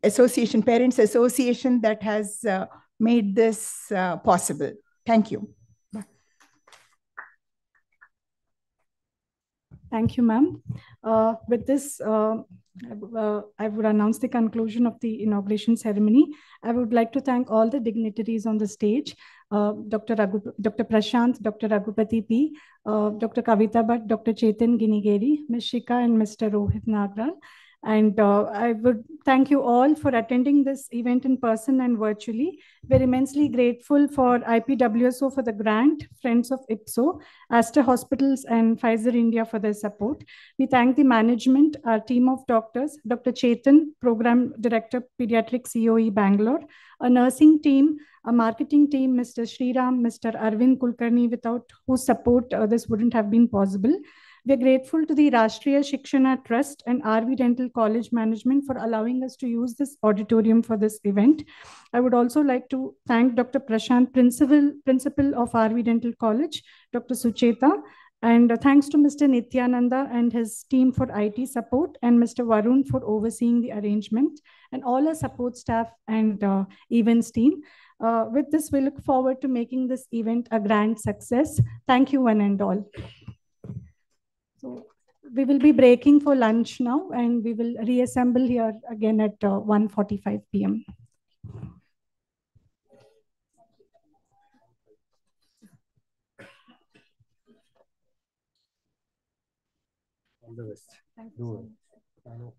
association, parents association that has made this possible. Thank you. Thank you, ma'am. With this, I would announce the conclusion of the inauguration ceremony. I would like to thank all the dignitaries on the stage, Dr. Prashant, Dr. Raghupati P., Dr. Kavita Bhatt, Dr. Chetan Ginigeri, Ms. Shika, and Mr. Rohit Nagral. And I would thank you all for attending this event in person and virtually. We're immensely grateful for IPWSO for the grant, Friends of IPSO, Aster Hospitals, and Pfizer India for their support. We thank the management, our team of doctors, Dr. Chetan, Program Director, Pediatric COE Bangalore, a nursing team, a marketing team, Mr. Sriram, Mr. Arvind Kulkarni, without whose support this wouldn't have been possible. We're grateful to the Rashtriya Shikshana Trust and RV Dental College Management for allowing us to use this auditorium for this event. I would also like to thank Dr. Prashant, Principal of RV Dental College, Dr. Sucheta, and thanks to Mr. Nityananda and his team for IT support, and Mr. Varun for overseeing the arrangement, and all our support staff and events team. With this, we look forward to making this event a grand success. Thank you, one and all. So we will be breaking for lunch now, and we will reassemble here again at 1:45 p.m. All the best. Thank you so much.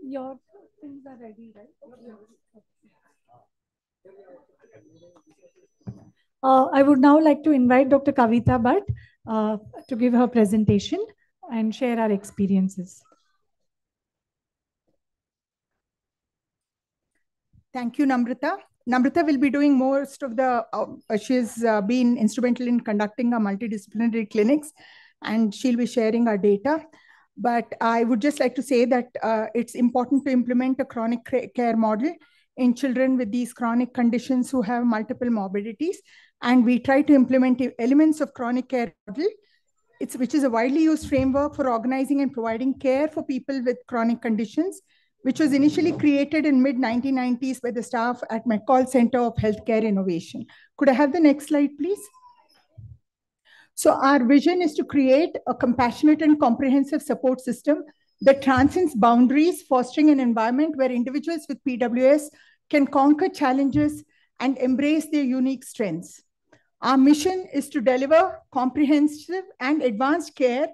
Your things are ready, right? I would now like to invite Dr. Kavita Bhatt to give her presentation and share our experiences. Thank you, Namrata. Namrata will be doing most of the, she's been instrumental in conducting our multidisciplinary clinics, and she'll be sharing our data. But I would just like to say that it's important to implement a chronic care model in children with these chronic conditions who have multiple morbidities. And we try to implement elements of chronic care model, which is a widely used framework for organizing and providing care for people with chronic conditions, which was initially created in mid-1990s by the staff at McCall Center of Healthcare Innovation. Could I have the next slide, please? So our vision is to create a compassionate and comprehensive support system that transcends boundaries, fostering an environment where individuals with PWS can conquer challenges and embrace their unique strengths. Our mission is to deliver comprehensive and advanced care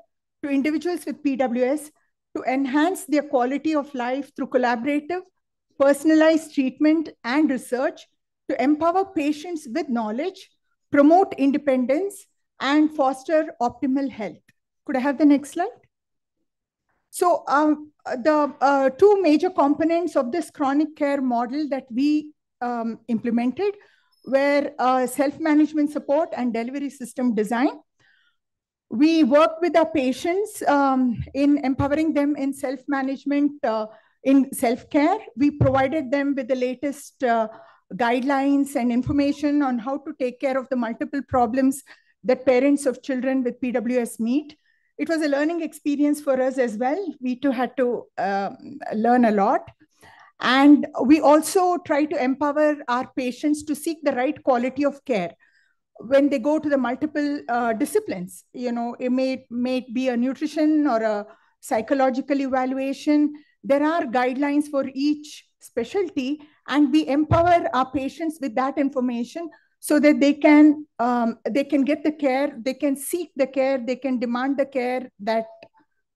to individuals with PWS to enhance their quality of life through collaborative, personalized treatment and research, to empower patients with knowledge, promote independence, and foster optimal health. Could I have the next slide? So the two major components of this chronic care model that we implemented were self-management support and delivery system design. We work with our patients in empowering them in self-management, in self-care. We provided them with the latest guidelines and information on how to take care of the multiple problems that parents of children with PWS meet. It was a learning experience for us as well. We too had to learn a lot. And we also try to empower our patients to seek the right quality of care when they go to the multiple disciplines. You know, it may be a nutrition or a psychological evaluation. There are guidelines for each specialty, and we empower our patients with that information so that they can get the care, they can seek the care, they can demand the care that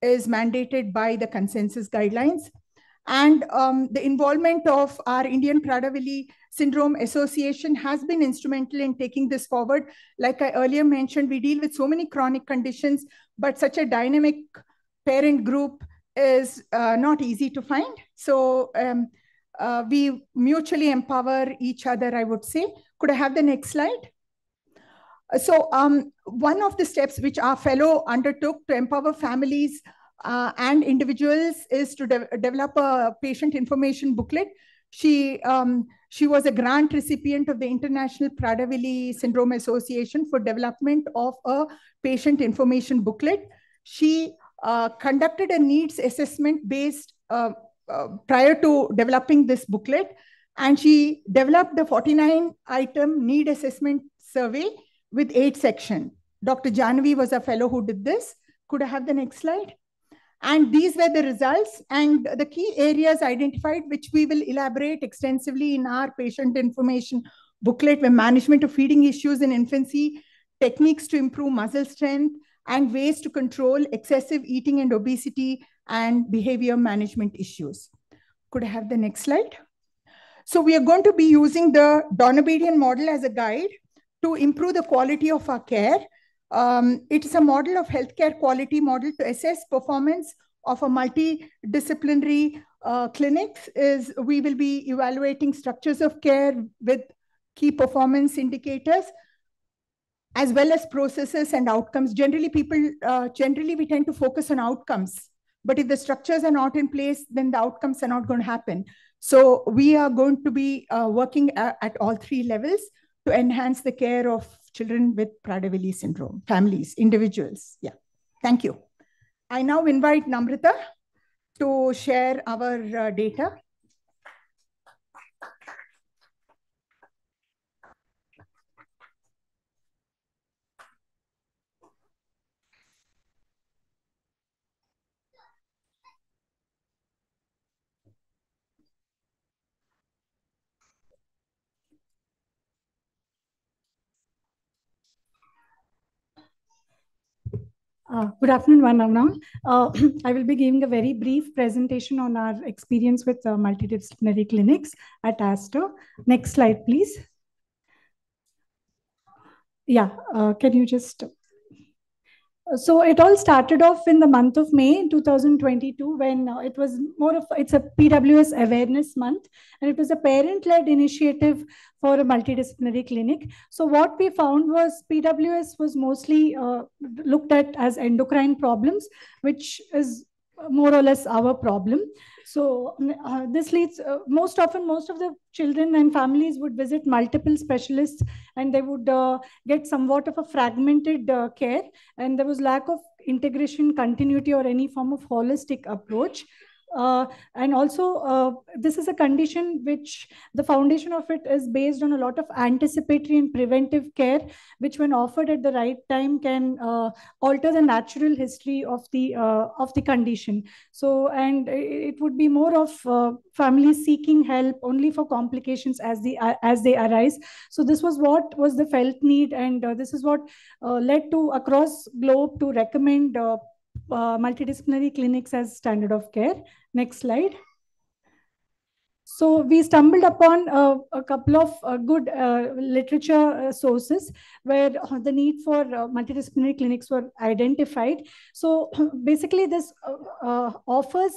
is mandated by the consensus guidelines. And the involvement of our Indian Prader-Willi Syndrome Association has been instrumental in taking this forward. Like I earlier mentioned, we deal with so many chronic conditions, but such a dynamic parent group is not easy to find. So we mutually empower each other, I would say. Could I have the next slide? So one of the steps which our fellow undertook to empower families and individuals is to develop a patient information booklet. She was a grant recipient of the International Prader-Willi Syndrome Association for development of a patient information booklet. She conducted a needs assessment based prior to developing this booklet, and she developed the 49-item need assessment survey with 8 sections. Dr. Janavi was a fellow who did this. Could I have the next slide? And these were the results and the key areas identified, which we will elaborate extensively in our patient information booklet, were management of feeding issues in infancy, techniques to improve muscle strength, and ways to control excessive eating and obesity, and behavior management issues. Could I have the next slide? So we are going to be using the Donabedian model as a guide to improve the quality of our care. It is a model of healthcare quality model to assess performance of a multidisciplinary clinics. We will be evaluating structures of care with key performance indicators, as well as processes and outcomes. Generally, we tend to focus on outcomes, but if the structures are not in place, then the outcomes are not going to happen. So we are going to be working at all 3 levels to enhance the care of children with Prader-Willi syndrome, families, individuals. Yeah, thank you. I now invite Namrata to share our data. Good afternoon, Varna. I will be giving a very brief presentation on our experience with multidisciplinary clinics at Aster. Next slide, please. Yeah, can you just... So it all started off in the month of May in 2022 when it was it's a PWS awareness month, and it was a parent-led initiative for a multidisciplinary clinic. So what we found was PWS was mostly looked at as endocrine problems, which is more or less our problem. So this leads, most of the children and families would visit multiple specialists, and they would get somewhat of a fragmented care, and there was lack of integration, continuity, or any form of holistic approach. And also, this is a condition which the foundation of it is based on a lot of anticipatory and preventive care, which when offered at the right time can alter the natural history of the condition. So, and it would be more of families seeking help only for complications as they arise. So this was what was the felt need, and this is what led to across globe to recommend multidisciplinary clinics as standard of care. Next slide. So we stumbled upon a couple of good literature sources where the need for multidisciplinary clinics were identified. So basically this offers,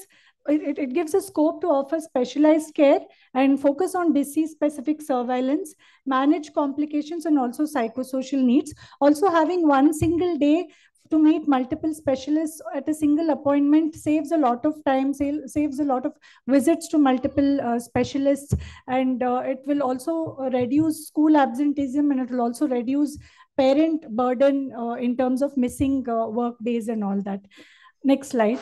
it gives a scope to offer specialized care and focus on disease-specific surveillance, manage complications, and also psychosocial needs. Also having one single day to meet multiple specialists at a single appointment saves a lot of time, saves a lot of visits to multiple specialists, and it will also reduce school absenteeism, and it will also reduce parent burden in terms of missing work days and all that. Next slide.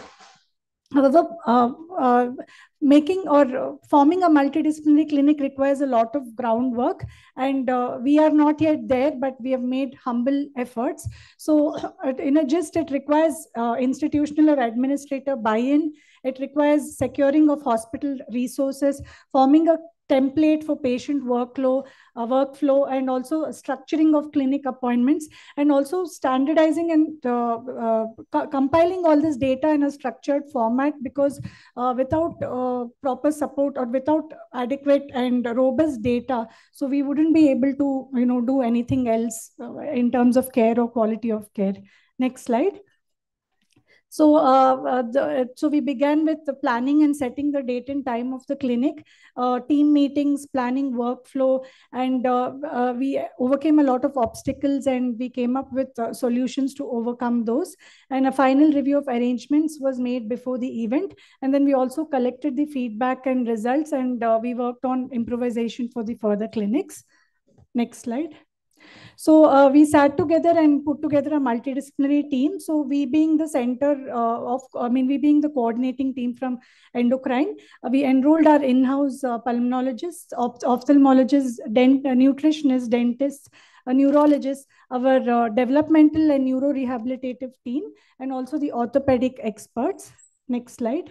However, making or forming a multidisciplinary clinic requires a lot of groundwork, and we are not yet there, but we have made humble efforts. So in a gist, it requires institutional or administrator buy-in. It requires securing of hospital resources, forming a template for patient workflow, and also structuring of clinic appointments, and also standardizing and compiling all this data in a structured format, because without proper support or without adequate and robust data, so we wouldn't be able to do anything else in terms of care or quality of care. Next slide. So, so we began with the planning and setting the date and time of the clinic, team meetings, planning workflow, and we overcame a lot of obstacles, and we came up with solutions to overcome those. And a final review of arrangements was made before the event. And then we also collected the feedback and results, and we worked on improvisation for the further clinics. Next slide. So we sat together and put together a multidisciplinary team. So we being the center we being the coordinating team from endocrine, we enrolled our in-house pulmonologists, ophthalmologists, nutritionists, dentists, neurologists, our developmental and neuro-rehabilitative team, and also the orthopedic experts. Next slide.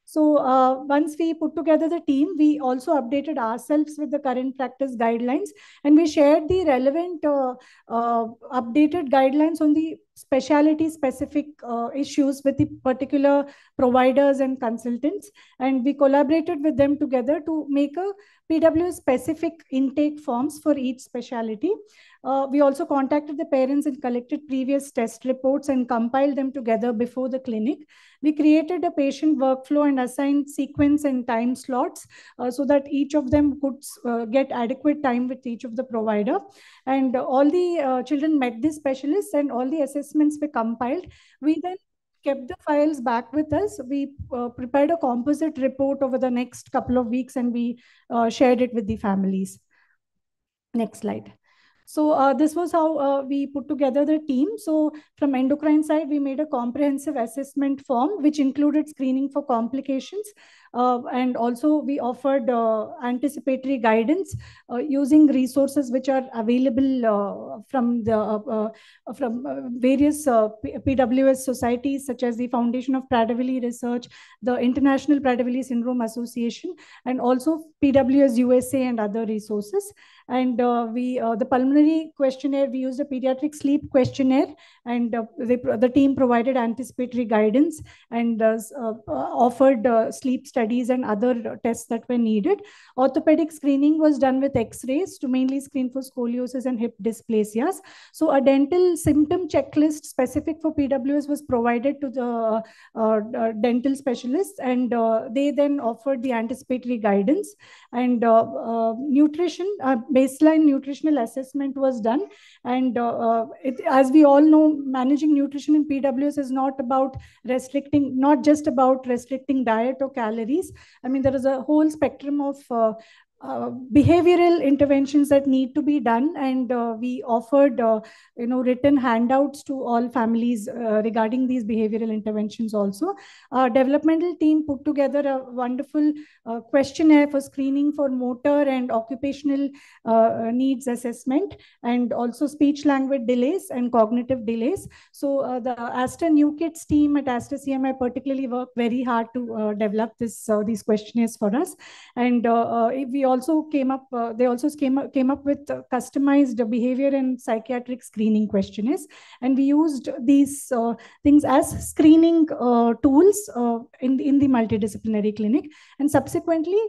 So once we put together the team, we also updated ourselves with the current practice guidelines, and we shared the relevant updated guidelines on the specialty specific issues with the particular providers and consultants. And we collaborated with them together to make a PWS specific intake forms for each specialty. We also contacted the parents and collected previous test reports and compiled them together before the clinic. We created a patient workflow and assigned sequence and time slots so that each of them could get adequate time with each of the provider. And all the children met the specialists, and all the assessments were compiled. We then kept the files back with us. We prepared a composite report over the next couple of weeks, and we shared it with the families. Next slide. So this was how we put together the team. So from endocrine side, we made a comprehensive assessment form, which included screening for complications, And also we offered anticipatory guidance using resources which are available from various PWS societies, such as the Foundation of Prader-Willi Research, the International Prader-Willi Syndrome Association, and also PWS USA and other resources. And the pulmonary questionnaire, we used a pediatric sleep questionnaire, and the team provided anticipatory guidance and offered sleep studies and other tests that were needed. Orthopedic screening was done with X-rays to mainly screen for scoliosis and hip dysplasias. So a dental symptom checklist specific for PWS was provided to the dental specialists, and they then offered the anticipatory guidance. And nutrition, baseline nutritional assessment was done. And as we all know, managing nutrition in PWS is not just about restricting diet or calories. I mean, there is a whole spectrum of behavioral interventions that need to be done, and we offered written handouts to all families regarding these behavioral interventions also. Our developmental team put together a wonderful questionnaire for screening for motor and occupational needs assessment, and also speech language delays and cognitive delays. So the Aster New Kids team at Aster CMI particularly worked very hard to develop these questionnaires for us. And we also came up with customized behavior and psychiatric screening questionnaires, and we used these things as screening tools in the multidisciplinary clinic. And subsequently,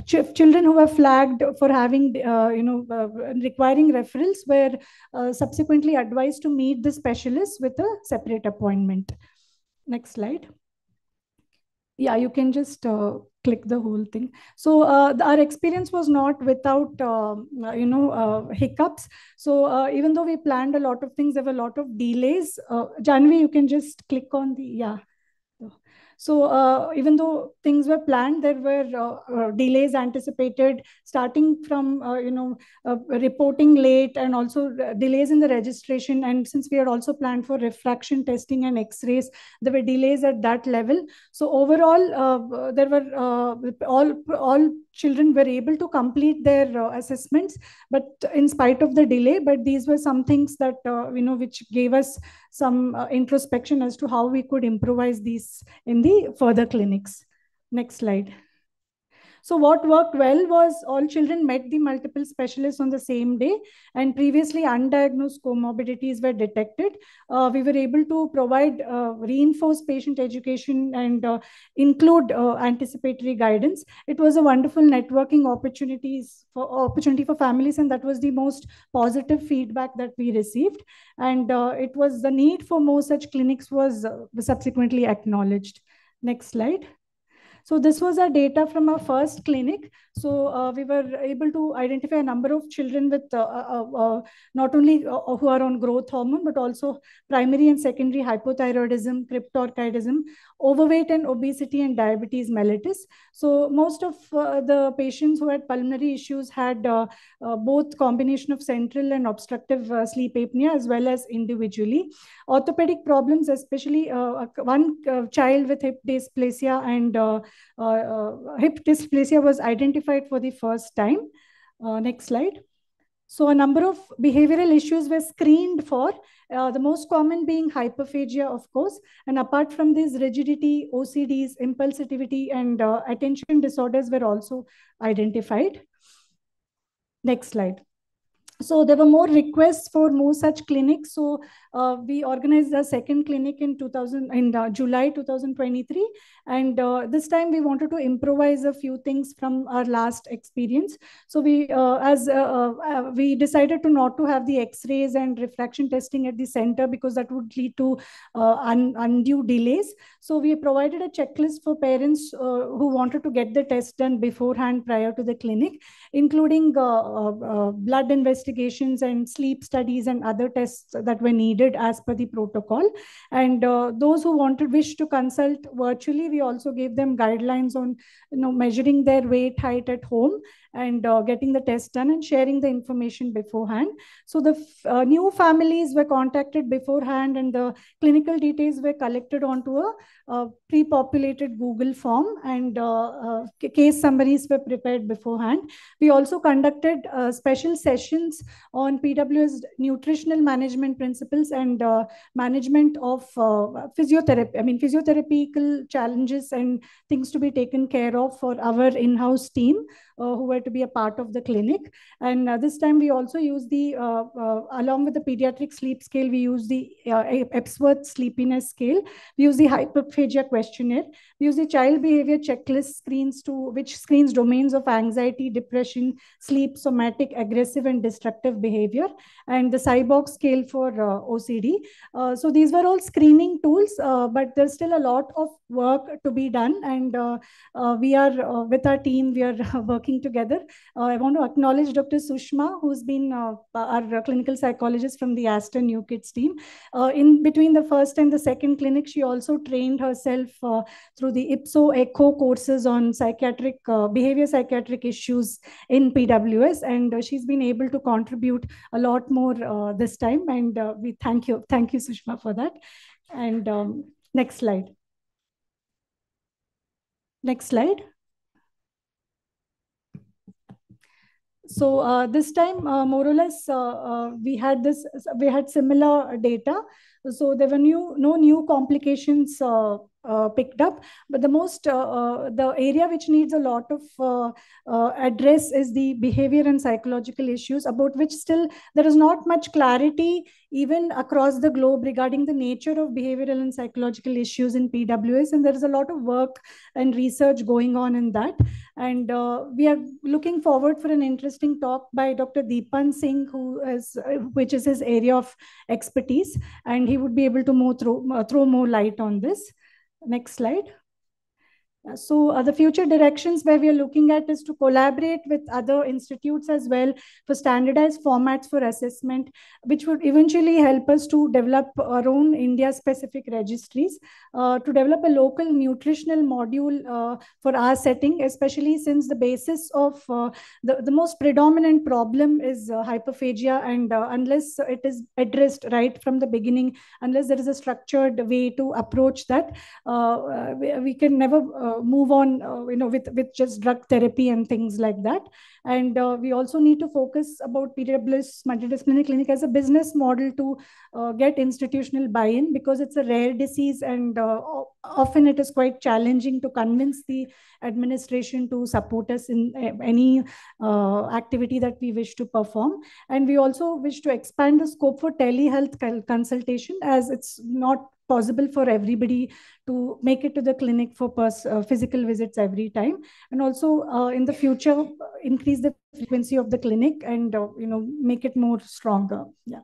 children who were flagged for having requiring referrals were subsequently advised to meet the specialist with a separate appointment. Next slide. Yeah, you can just click the whole thing. So our experience was not without hiccups. So even though we planned a lot of things, there were a lot of delays. Janvi, you can just click on the, yeah. So even though things were planned, there were delays anticipated, starting from reporting late, and also delays in the registration. And since we had also planned for refraction testing and X-rays, there were delays at that level. So overall, there were all children were able to complete their assessments, but in spite of the delay. But these were some things that which gave us some introspection as to how we could improvise these in the further clinics. Next slide. So what worked well was all children met the multiple specialists on the same day, and previously undiagnosed comorbidities were detected. We were able to provide reinforced patient education and include anticipatory guidance. It was a wonderful networking opportunity for families, and that was the most positive feedback that we received. And it was the need for more such clinics was subsequently acknowledged. Next slide. So this was our data from our first clinic. So we were able to identify a number of children with not only who are on growth hormone, but also primary and secondary hypothyroidism, cryptorchidism, overweight and obesity, and diabetes mellitus. So most of the patients who had pulmonary issues had both combination of central and obstructive sleep apnea, as well as individually. Orthopedic problems, especially one child with hip dysplasia and hip dysplasia was identified for the first time. Next slide. So a number of behavioral issues were screened for, the most common being hyperphagia, of course. And apart from this, rigidity, OCDs, impulsivity, and attention disorders were also identified. Next slide. So there were more requests for more such clinics. So we organized a second clinic in July 2023. And this time we wanted to improvise a few things from our last experience. So we decided to not to have the X-rays and refraction testing at the center, because that would lead to undue delays. So we provided a checklist for parents who wanted to get the test done beforehand prior to the clinic, including blood investigation, investigations and sleep studies and other tests that were needed as per the protocol. And those who wish to consult virtually, we also gave them guidelines on measuring their weight, height at home, and getting the test done and sharing the information beforehand. So the new families were contacted beforehand, and the clinical details were collected onto a pre-populated Google form, and case summaries were prepared beforehand. We also conducted special sessions on PWS nutritional management principles and management of physiotherapical challenges and things to be taken care of for our in-house team who were to be a part of the clinic. And this time we also use the, along with the pediatric sleep scale, we use the Epworth sleepiness scale. We use the hyperphagia questionnaire. We use the child behavior checklist which screens domains of anxiety, depression, sleep, somatic, aggressive, and destructive behavior, and the Cyborg scale for OCD. So these were all screening tools, but there's still a lot of work to be done, and we are with our team, we are working together. I want to acknowledge Dr. Sushma, who's been our clinical psychologist from the Aston New Kids team. In between the first and the second clinic, she also trained herself through the IPSO ECHO courses on behavior psychiatric issues in PWS, and she's been able to contribute a lot more this time, and we thank you Sushma for that. And next slide. So this time, more or less, we had similar data. So there were no new complications picked up, but the area which needs a lot of address is the behavior and psychological issues, about which still there is not much clarity even across the globe regarding the nature of behavioral and psychological issues in PWS, and there is a lot of work and research going on in that. And we are looking forward for an interesting talk by Dr. Deepan Singh, which is his area of expertise, and he would be able to throw more light on this. Next slide. So the future directions where we are looking at is to collaborate with other institutes as well for standardized formats for assessment, which would eventually help us to develop our own India-specific registries, to develop a local nutritional module for our setting, especially since the basis of the most predominant problem is hyperphagia, and unless it is addressed right from the beginning, unless there is a structured way to approach that, we can never move on with just drug therapy and things like that. And we also need to focus about PWS multidisciplinary clinic as a business model to get institutional buy-in, because it's a rare disease, and often it is quite challenging to convince the administration to support us in any activity that we wish to perform. And we also wish to expand the scope for telehealth consultation, as it's not possible for everybody to make it to the clinic for physical visits every time. And also in the future, increase the frequency of the clinic and make it more stronger. Yeah.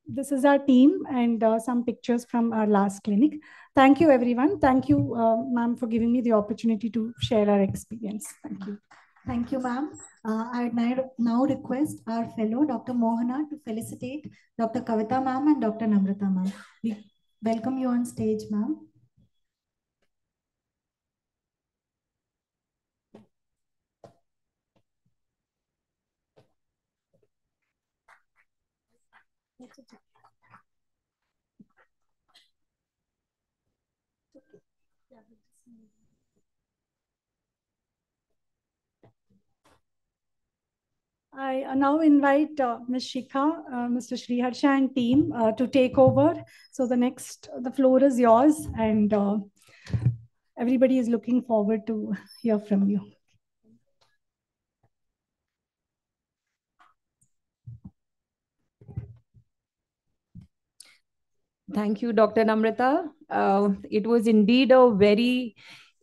This is our team and some pictures from our last clinic. Thank you, everyone. Thank you, ma'am, for giving me the opportunity to share our experience. Thank you. Thank you, ma'am. I now request our fellow, Dr. Mohana, to felicitate Dr. Kavita ma'am and Dr. Namrata ma'am. We welcome you on stage, ma'am. I now invite Ms. Shikha, Mr. Sriharsha and team to take over. So the floor is yours, and everybody is looking forward to hear from you. Thank you, Dr. Namrata. It was indeed a very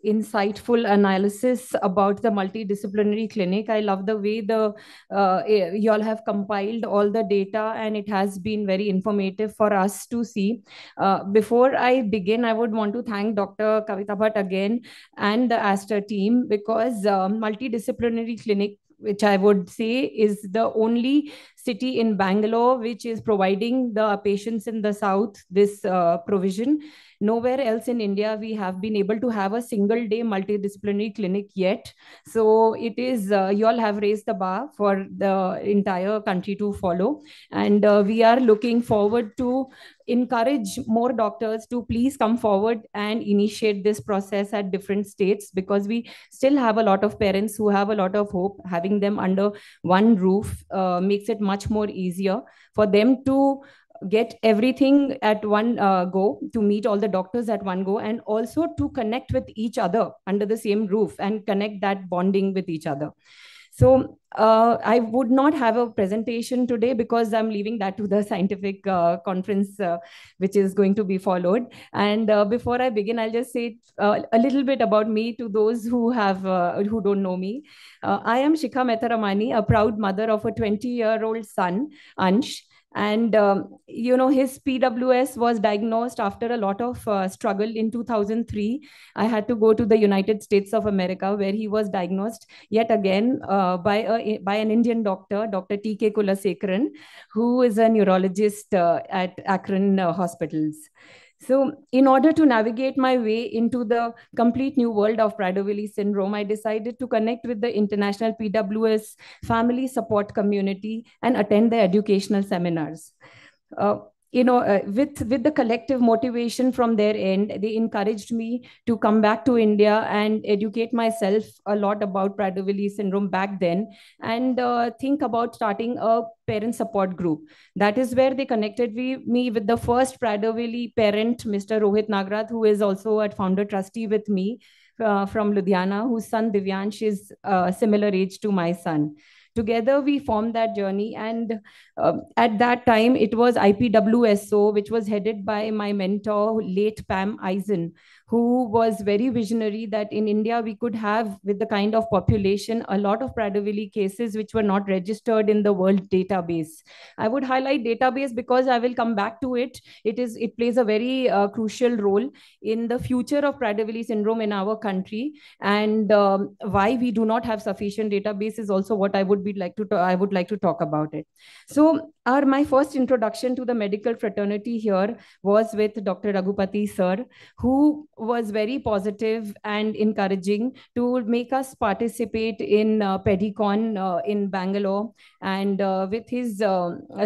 insightful analysis about the multidisciplinary clinic. I love the way you all have compiled all the data, and it has been very informative for us to see. Before I begin, I would want to thank Dr. Kavita Bhatt again and the Aster team, because multidisciplinary clinic which I would say is the only city in Bangalore which is providing the patients in the south this provision. Nowhere else in India we have been able to have a single day multidisciplinary clinic yet. So it is, you all have raised the bar for the entire country to follow. And we are looking forward to encourage more doctors to please come forward and initiate this process at different states, because we still have a lot of parents who have a lot of hope. Having them under one roof makes it much more easier for them to get everything at one go, to meet all the doctors at one go, and also to connect with each other under the same roof and connect that bonding with each other. So I would not have a presentation today because I'm leaving that to the scientific conference, which is going to be followed. And before I begin, I'll just say a little bit about me to those who have who don't know me. I am Shikha Mehta-Ramani, a proud mother of a 20-year-old son, Ansh. And, his PWS was diagnosed after a lot of struggle in 2003. I had to go to the United States of America, where he was diagnosed yet again by an Indian doctor, Dr. T.K. Kulasekaran, who is a neurologist at Akron Hospitals. So in order to navigate my way into the complete new world of Prader-Willi syndrome, I decided to connect with the international PWS family support community and attend the educational seminars. With the collective motivation from their end, they encouraged me to come back to India and educate myself a lot about Prader-Willi syndrome back then, and think about starting a parent support group. That is where they connected me with the first Prader-Willi parent, Mr. Rohit Nagrat, who is also a founder trustee with me from Ludhiana, whose son Divyansh is similar age to my son. Together, we formed that journey. And at that time, it was IPWSO, which was headed by my mentor, late Pam Eisen, who was very visionary that in India, we could have, with the kind of population, a lot of Prader-Willi cases which were not registered in the world database. I would highlight database because I will come back to it. It plays a very crucial role in the future of Prader-Willi syndrome in our country. And why we do not have sufficient database is also what I would like to talk about it. So my first introduction to the medical fraternity here was with Dr. Raghupati sir, who was very positive and encouraging to make us participate in Pedicon in Bangalore. And with his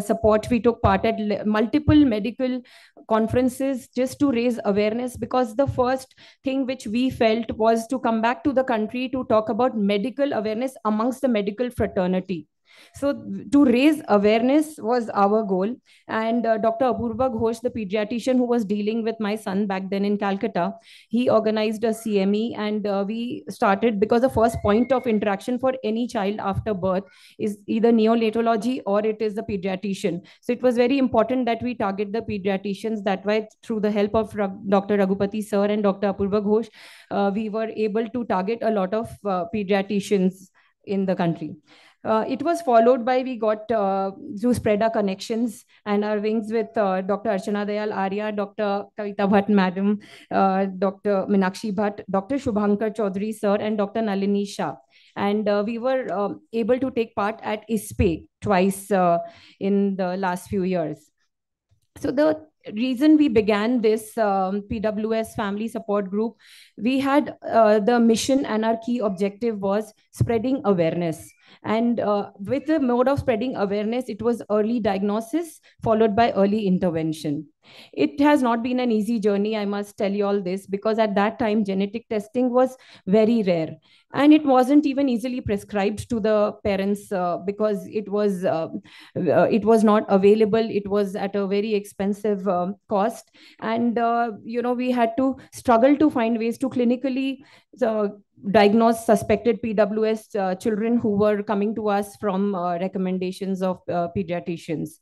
support, we took part at multiple medical conferences just to raise awareness, because the first thing which we felt was to come back to the country to talk about medical awareness amongst the medical fraternity. So to raise awareness was our goal. And Dr. Apurva Ghosh, the pediatrician who was dealing with my son back then in Calcutta, he organized a CME, and we started, because the first point of interaction for any child after birth is either neonatology or it is the pediatrician. So it was very important that we target the pediatricians. That way, through the help of Dr. Raghupati sir and Dr. Apurva Ghosh, we were able to target a lot of pediatricians in the country. It was followed by, we got to spread our connections and our wings with Dr. Archana Dayal Arya, Dr. Kavita Bhatt Madam, Dr. Minakshi Bhatt, Dr. Shubhankar Chaudhary sir, and Dr. Nalini Shah. And we were able to take part at ISPE twice in the last few years. So the reason we began this PWS family support group, we had the mission, and our key objective was spreading awareness. And with the mode of spreading awareness, it was early diagnosis followed by early intervention. It has not been an easy journey, I must tell you all this, because at that time, genetic testing was very rare. And it wasn't even easily prescribed to the parents because it was not available. It was at a very expensive cost. And, we had to struggle to find ways to clinically diagnosed suspected PWS children who were coming to us from recommendations of pediatricians.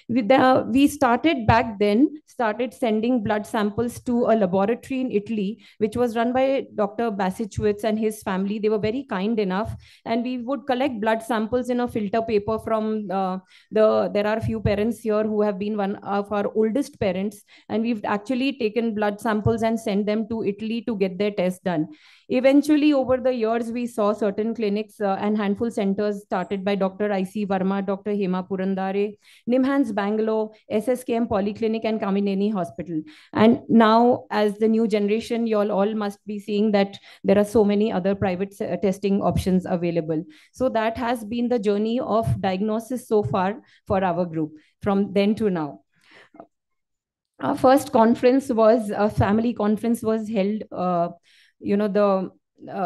We started sending blood samples to a laboratory in Italy, which was run by Dr. Basichwitz and his family. They were very kind enough, and we would collect blood samples in a filter paper from there are a few parents here who have been one of our oldest parents, and we've actually taken blood samples and sent them to Italy to get their test done. Eventually, slowly over the years, we saw certain clinics and handful centers started by Dr. I.C. Verma, Dr. Hema Purandare, Nimhans Bangalore, SSKM Polyclinic, and Kamineni Hospital. And now, as the new generation, you all must be seeing that there are so many other private testing options available. So that has been the journey of diagnosis so far for our group from then to now. Our first conference was a family conference was held, the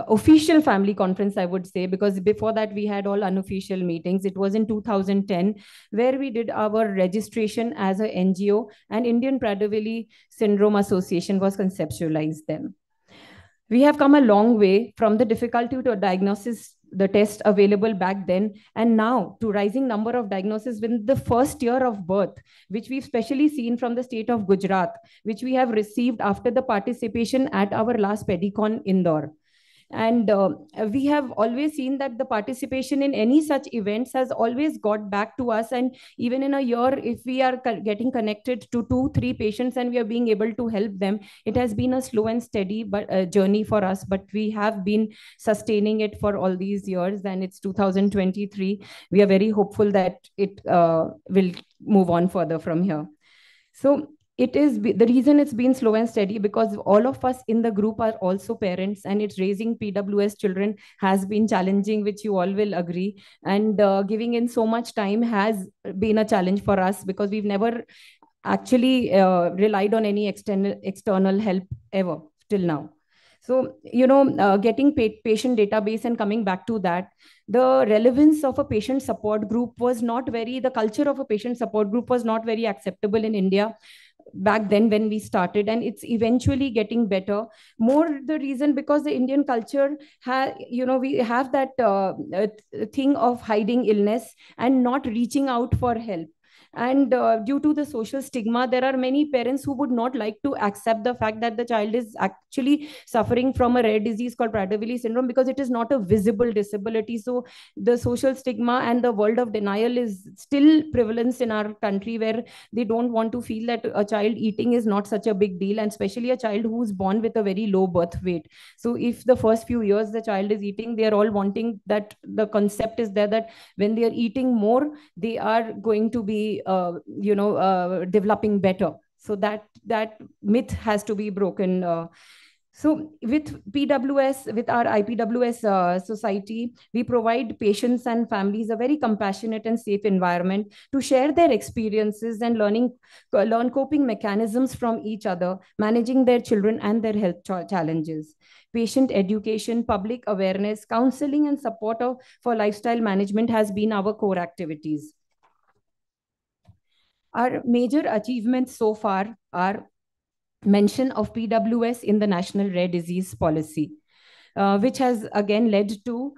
official family conference, I would say, because before that we had all unofficial meetings. It was in 2010 where we did our registration as a NGO, and Indian Prader-Willi Syndrome Association was conceptualized then. We have come a long way from the difficulty to diagnosis the test available back then and now to rising number of diagnoses within the first year of birth, which we've specially seen from the state of Gujarat, which we have received after the participation at our last Pedicon Indore. And we have always seen that the participation in any such events has always got back to us. And even in a year, if we are getting connected to 2-3 patients and we are being able to help them, it has been a slow and steady journey for us. But we have been sustaining it for all these years, and it's 2023. We are very hopeful that it will move on further from here. So it is the reason it's been slow and steady because all of us in the group are also parents, and it's raising PWS children has been challenging, which you all will agree. And giving in so much time has been a challenge for us because we've never actually relied on any external help ever till now. So, getting patient database and coming back to that, the relevance of a patient support group was not very, the culture of a patient support group was not very acceptable in India back then when we started, and it's eventually getting better. More the reason because the Indian culture we have that thing of hiding illness and not reaching out for help. And due to the social stigma, there are many parents who would not like to accept the fact that the child is actually suffering from a rare disease called Prader-Willi syndrome because it is not a visible disability. So the social stigma and the world of denial is still prevalent in our country, where they don't want to feel that a child eating is not such a big deal, and especially a child who is born with a very low birth weight. So if the first few years the child is eating, they are all wanting that the concept is there that when they are eating more, they are going to be developing better. So that myth has to be broken. So with PWS, with our IPWS society, we provide patients and families a very compassionate and safe environment to share their experiences and learn coping mechanisms from each other, managing their children and their health challenges. Patient education, public awareness, counseling, and support for lifestyle management has been our core activities. Our major achievements so far are mention of PWS in the National Rare Disease Policy, which has again led to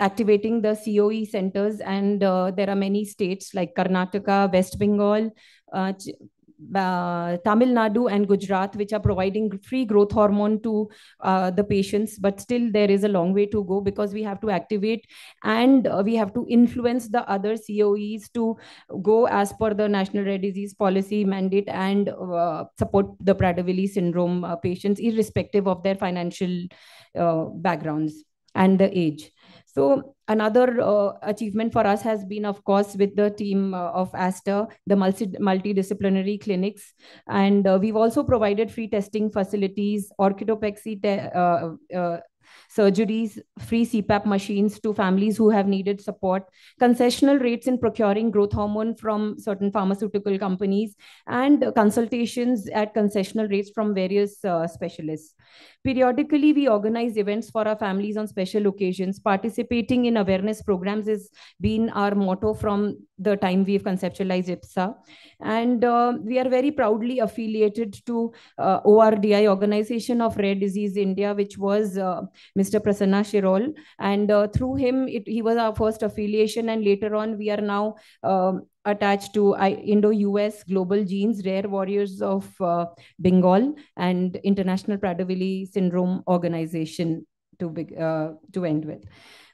activating the COE centers. And there are many states like Karnataka, West Bengal, Tamil Nadu and Gujarat, which are providing free growth hormone to the patients. But still there is a long way to go because we have to activate and we have to influence the other COEs to go as per the National Rare Disease Policy mandate and support the Prader-Willi syndrome patients irrespective of their financial backgrounds and the age. So another achievement for us has been, of course, with the team of Aster, the multidisciplinary clinics. And we've also provided free testing facilities, orthopexy surgeries, free CPAP machines to families who have needed support, concessional rates in procuring growth hormone from certain pharmaceutical companies, and consultations at concessional rates from various specialists. Periodically, we organize events for our families on special occasions. Participating in awareness programs has been our motto from the time we've conceptualized IPSA. And we are very proudly affiliated to ORDI, Organization of Rare Disease India, which was Mr. Prasanna Shirol. And through him, he was our first affiliation. And later on, we are now attached to Indo-US Global Genes Rare Warriors of Bengal and International Prader-Willi Syndrome Organization to end with.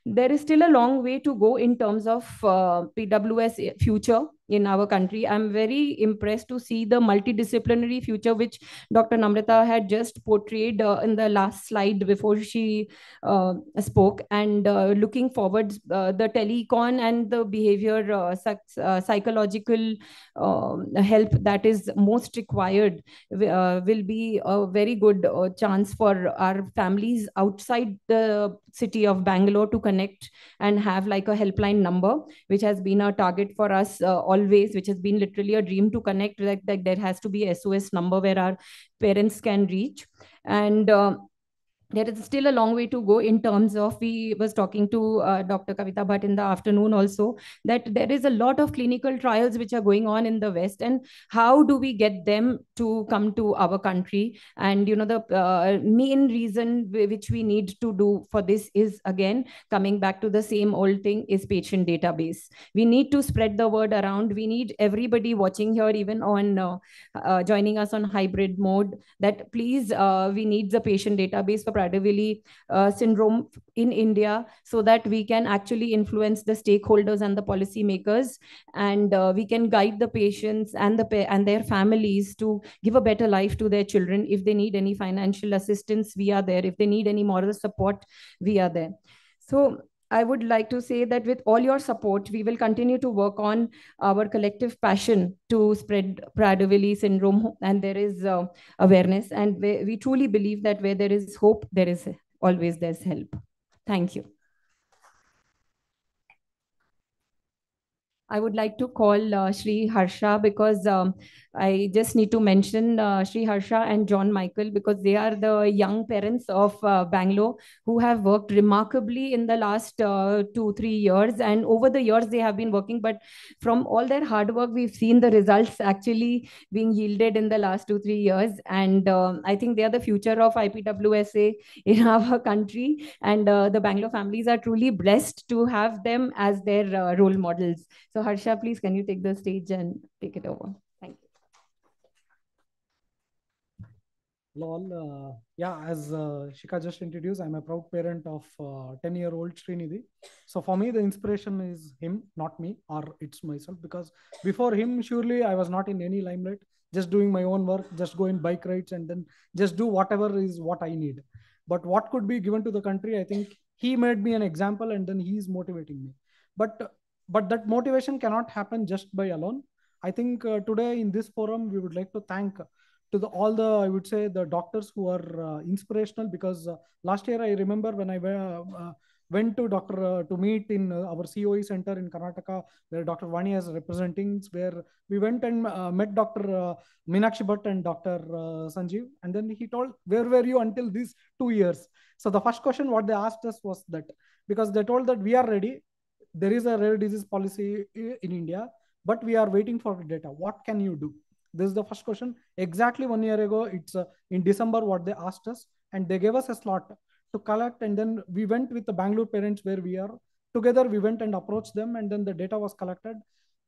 There is still a long way to go in terms of PWS future. in our country. I'm very impressed to see the multidisciplinary future which Dr. Namrata had just portrayed in the last slide before she spoke, and looking forward the telecon and the behavior psychological help that is most required will be a very good chance for our families outside the city of Bangalore to connect and have like a helpline number, which has been a target for us always, which has been literally a dream to connect. Like there has to be a SOS number where our parents can reach. And there is still a long way to go in terms of, we was talking to Dr. Kavita Bhatt in the afternoon also, that there is a lot of clinical trials which are going on in the West, and how do we get them to come to our country? And the main reason which we need to do for this is, again, coming back to the same old thing, is patient database. We need to spread the word around. We need everybody watching here, even on joining us on hybrid mode, that please, we need the patient database for Prader-Willi syndrome in India, so that we can actually influence the stakeholders and the policymakers, and we can guide the patients and their families to give a better life to their children. If they need any financial assistance, we are there. If they need any moral support, we are there. So I would like to say that with all your support, we will continue to work on our collective passion to spread Prader-Willi syndrome, and there is awareness. And we truly believe that where there is hope, there is always there's help. Thank you. I would like to call Shri Harsha, because I just need to mention Shri Harsha and John Michael, because they are the young parents of Bangalore who have worked remarkably in the last 2-3 years. And over the years, they have been working, but from all their hard work, we've seen the results actually being yielded in the last 2-3 years. And I think they are the future of IPWSA in our country. And the Bangalore families are truly blessed to have them as their role models. So Harsha, please, can you take the stage and take it over? Thank you. Hello all. Yeah, as Shika just introduced, I'm a proud parent of 10-year-old Srinidhi. So for me, the inspiration is him, not me, or it's myself, because before him, surely I was not in any limelight, just doing my own work, just going bike rides, and then just do whatever is what I need. But what could be given to the country, I think he made me an example, and then he is motivating me. But that motivation cannot happen just by alone. I think today in this forum, we would like to thank all the, I would say, the doctors who are inspirational, because last year I remember when I went to to meet in our COE center in Karnataka, where Dr. Vani is representing, where we went and met Dr. Meenakshi Bhatt and Dr. Sanjeev. And then he told, where were you until these 2 years? So the first question what they asked us was that, because they told that we are ready. There is a rare disease policy in India, but we are waiting for data. What can you do? This is the first question. Exactly 1 year ago, it's in December what they asked us, and they gave us a slot to collect. And then we went with the Bangalore parents where we are. Together, we went and approached them, and then the data was collected.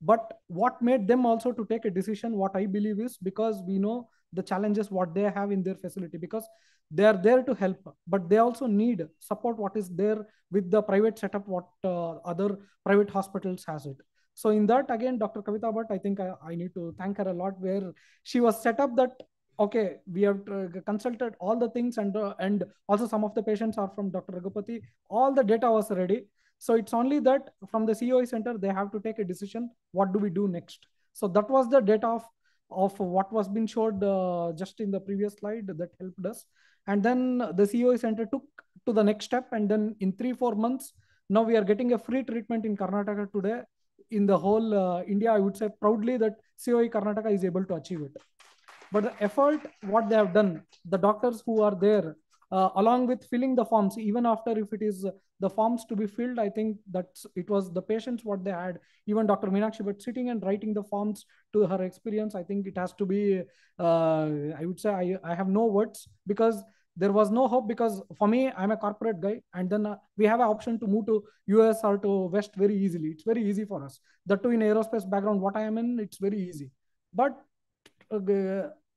But what made them also to take a decision, what I believe is, because we know the challenges what they have in their facility, because they are there to help, but they also need support what is there with the private setup, what other private hospitals has it. So in that, again, Dr. Kavita Bhatt, I think I need to thank her a lot, where she was set up that, okay, we have consulted all the things, and also some of the patients are from Dr. Raghupati. All the data was ready. So it's only that from the COE center, they have to take a decision, what do we do next? So that was the data of what was being showed just in the previous slide that helped us. And then the COE center took to the next step. And then in 3-4 months, now we are getting a free treatment in Karnataka today. In the whole India, I would say proudly that COE Karnataka is able to achieve it. But the effort, what they have done, the doctors who are there, along with filling the forms, even after if it is the forms to be filled, I think that it was the patients what they had. Even Dr. Meenakshi Bhatt sitting and writing the forms to her experience, I think it has to be, I would say I have no words, because there was no hope. Because for me, I'm a corporate guy, and then we have an option to move to US or to West very easily. It's very easy for us. That too in aerospace background, what I am in, it's very easy. But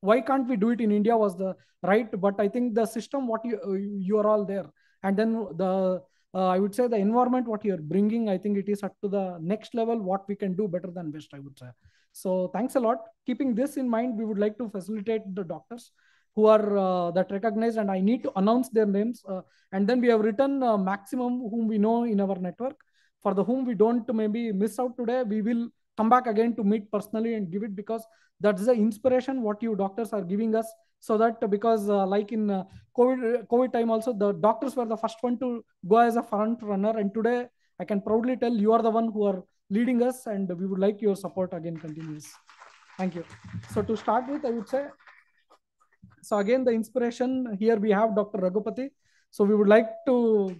why can't we do it in India was the right. But I think the system, what you are all there. And then I would say the environment, what you're bringing, I think it is up to the next level, what we can do better than best, I would say. So thanks a lot. Keeping this in mind, we would like to facilitate the doctors who are that recognized, and I need to announce their names. And then we have written maximum whom we know in our network. For the whom we don't maybe miss out today, we will come back again to meet personally and give it, because that's the inspiration what you doctors are giving us. So that because like in COVID time also, the doctors were the first one to go as a front runner. And today I can proudly tell you are the one who are leading us, and we would like your support again continues. Thank you. So to start with, I would say, so again, the inspiration here we have Dr. Raghupati. So we would like to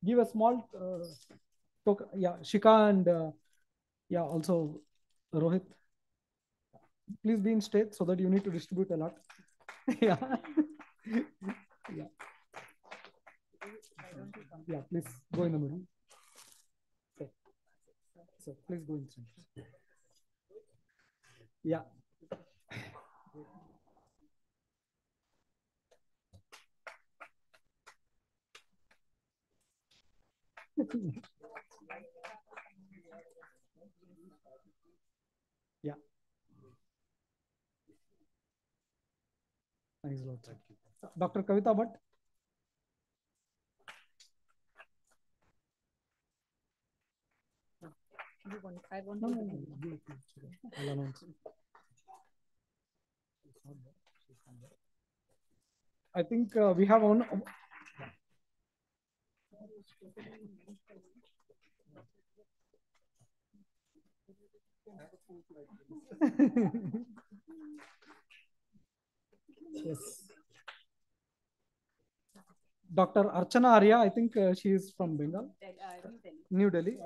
give a small token. Yeah, Shika and yeah, also Rohit. Please be in state so that you need to distribute a lot. Yeah. Yeah. Yeah, please go in the middle. So please go in center. Yeah. Yeah. Thanks a lot. Dr. Kavita Bhatt. I want No, to. no, no. I'll announce. I think we have one. Yes. Dr. Archana Arya, I think she is from Bengal. New Delhi.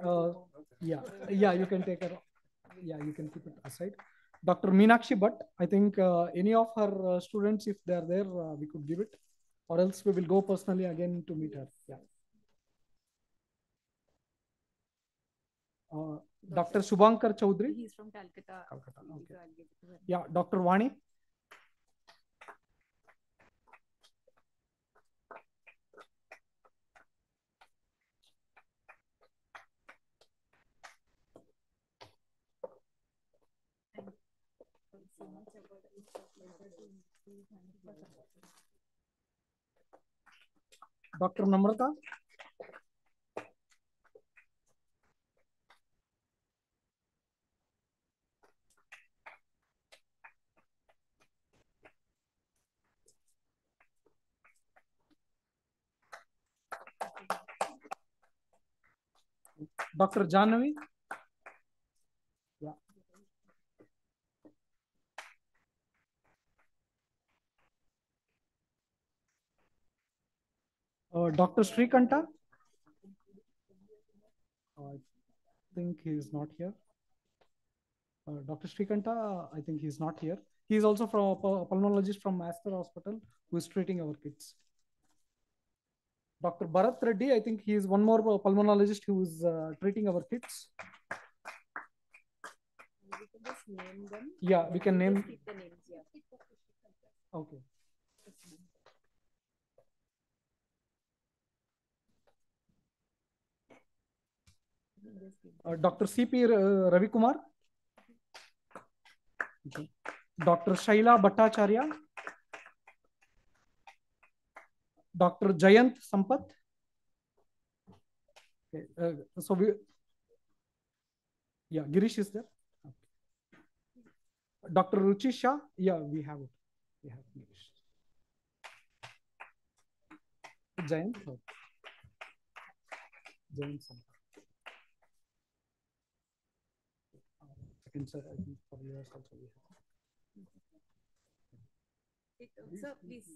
Yeah, yeah, you can take her. Yeah, you can keep it aside. Dr. Meenakshi Bhatt, I think any of her students, if they are there, we could give it, or else we will go personally again to meet her. Yeah. Dr. Shubhankar Chaudhary. He's from Calcutta. Okay. Yeah, Dr. Vani. Dr. Namrata. Dr. Jahnavi. Yeah. Dr. Srikanta. I think he is not here. Dr. Srikanta, I think he's not here. He is also from a pulmonologist from Master Hospital who is treating our kids. Dr. Bharat Reddy, I think he is one more pulmonologist who is treating our kids. We can just name them. Yeah, we can name. Keep the names, yeah. Okay. Dr. C.P. Ravi Kumar. Okay. Dr. Shaila Bhattacharya. Dr. Jayant Sampath. Okay. So we, yeah, Girish is there. Okay. Dr. Ruchi Shah. Yeah, we have it. We have Girish. Jayant. Jayant Sampath. Sir, I think for yours also we have. Sir, please.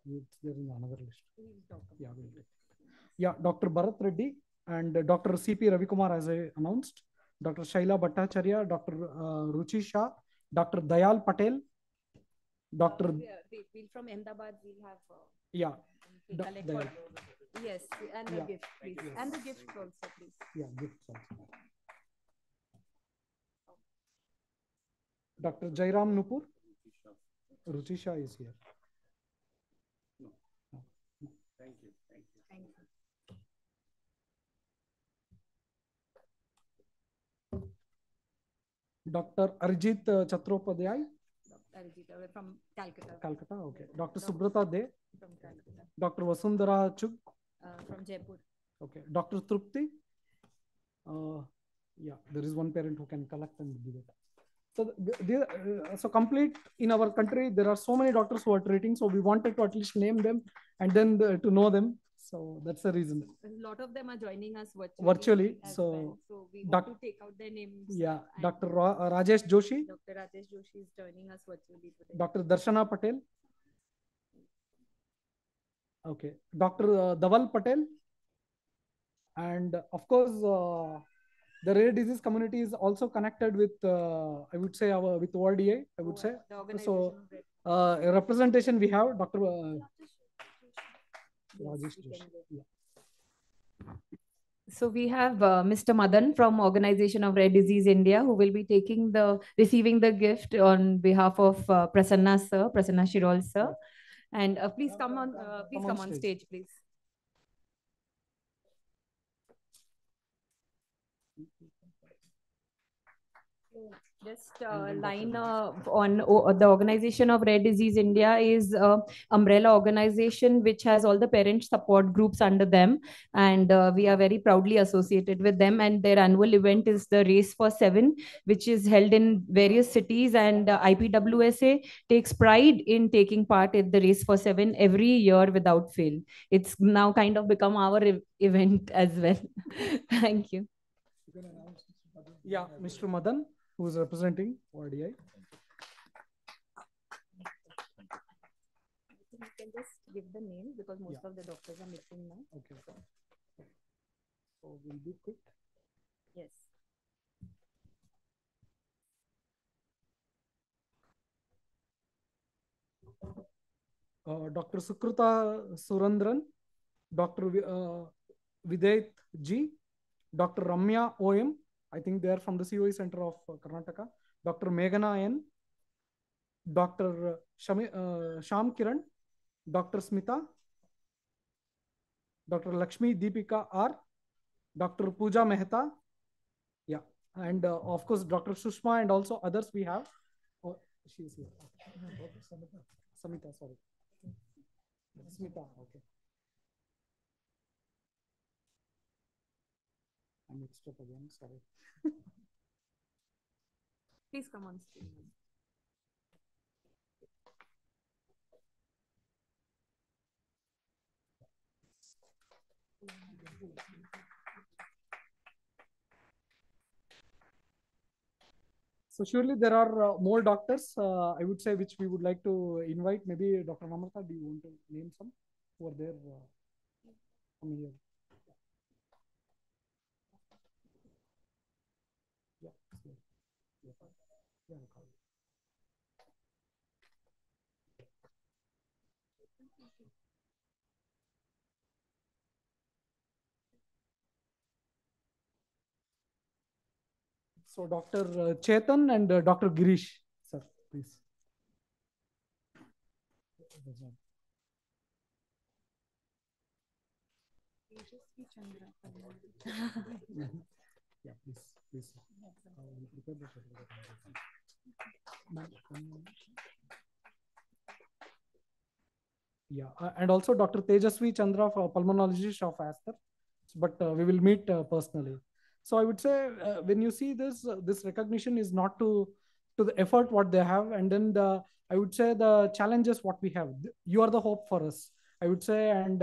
It's there in another list. Yeah, we'll take. Yeah, Dr. Bharat Reddy and Dr. C.P. Ravi Kumar, as I announced. Dr. Shaila Bhattacharya, Dr. Ruchi Shah, Dr. Dayal Patel, Dr. We'll from Ahmedabad, we'll have. Yeah. Yes, and the gift, please. Yes. And the gift also, please. Yeah, gifts also. Dr. Jairam Nupur. Ruchisha is here. No. Thank you. Thank you. Thank you. Dr. Arjit Chatropadhyay. Dr. Arjit from Calcutta. Calcutta, okay. Dr. Subrata De. From Calcutta. Dr. Vasundhara Chug. From Jaipur. Okay. Dr. Trupti. Yeah, there is one parent who can collect and give it. So, so complete in our country, there are so many doctors who are treating. So we wanted to at least name them and then to know them. So that's the reason. A lot of them are joining us virtually. So, well. So we want to take out their names. Yeah, Dr. Rajesh Joshi. Dr. Rajesh Joshi is joining us virtually today. Dr. Darshana Patel. Okay. Dr. Dhaval Patel. And of course, the rare disease community is also connected with, I would say, with ORDA, I would say. So, a representation we have, Dr. Rajesh Joshi. Yeah. So we have Mr. Madan from Organization of Rare Disease India, who will be receiving the gift on behalf of Prasanna sir, Prasanna Shirol sir. And please come on stage, please. Just line on the Organization of Rare Disease India is an umbrella organization which has all the parent support groups under them, and we are very proudly associated with them. And their annual event is the Race for 7, which is held in various cities, and IPWSA takes pride in taking part in the Race for 7 every year without fail. It's now kind of become our event as well. Thank you. Yeah, Mr. Madan, who is representing ORDI. You can just give the name because most of the doctors are missing now. Okay. So we'll be quick. Yes. Dr. Sukruta Surendran, Dr. Vidait G, Dr. Ramya OM, I think they are from the COE Center of Karnataka, Dr. Meghana N, Dr. Sham Kiran, Dr. Smita, Dr. Lakshmi Deepika R, Dr. Pooja Mehta, yeah, and of course Dr. Sushma and also others we have. Oh, she is here. Samita, sorry. Smita, okay. I mixed up again, sorry. Please come on screen. So surely there are more doctors, I would say, which we would like to invite. Maybe Dr. Namrata, do you want to name some who are there from here? Yeah. So Dr. Chetan and Dr. Girish, sir, please. Yeah, please. Yeah, and also Dr. Tejasvi Chandra, pulmonologist of Aster, but we will meet personally. So I would say when you see this, this recognition is not to the effort what they have, and then I would say the challenges what we have. You are the hope for us, I would say, and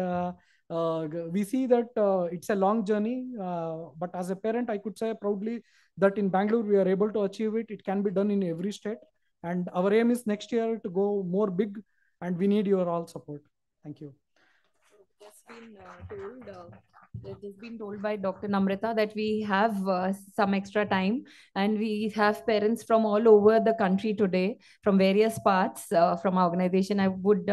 we see that it's a long journey. But as a parent, I could say proudly that in Bengaluru we are able to achieve it. It can be done in every state, and our aim is next year to go more big, and we need your all support. Thank you. It has been told by Dr. Namrata that we have some extra time, and we have parents from all over the country today, from various parts from our organization. I would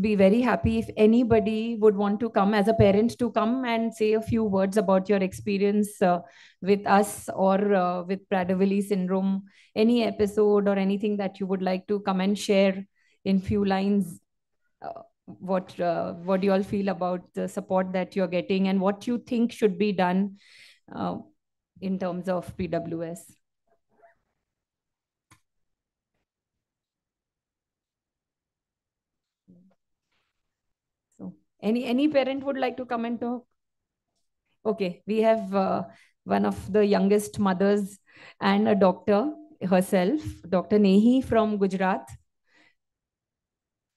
be very happy if anybody would want to come as a parent, to come and say a few words about your experience with us, or with Prader-Willi syndrome, any episode or anything that you would like to come and share in few lines. What do you all feel about the support that you're getting, and what you think should be done uh, in terms of PWS? So any parent would like to come and talk? Okay, we have one of the youngest mothers and a doctor herself, Dr. Nehi from Gujarat,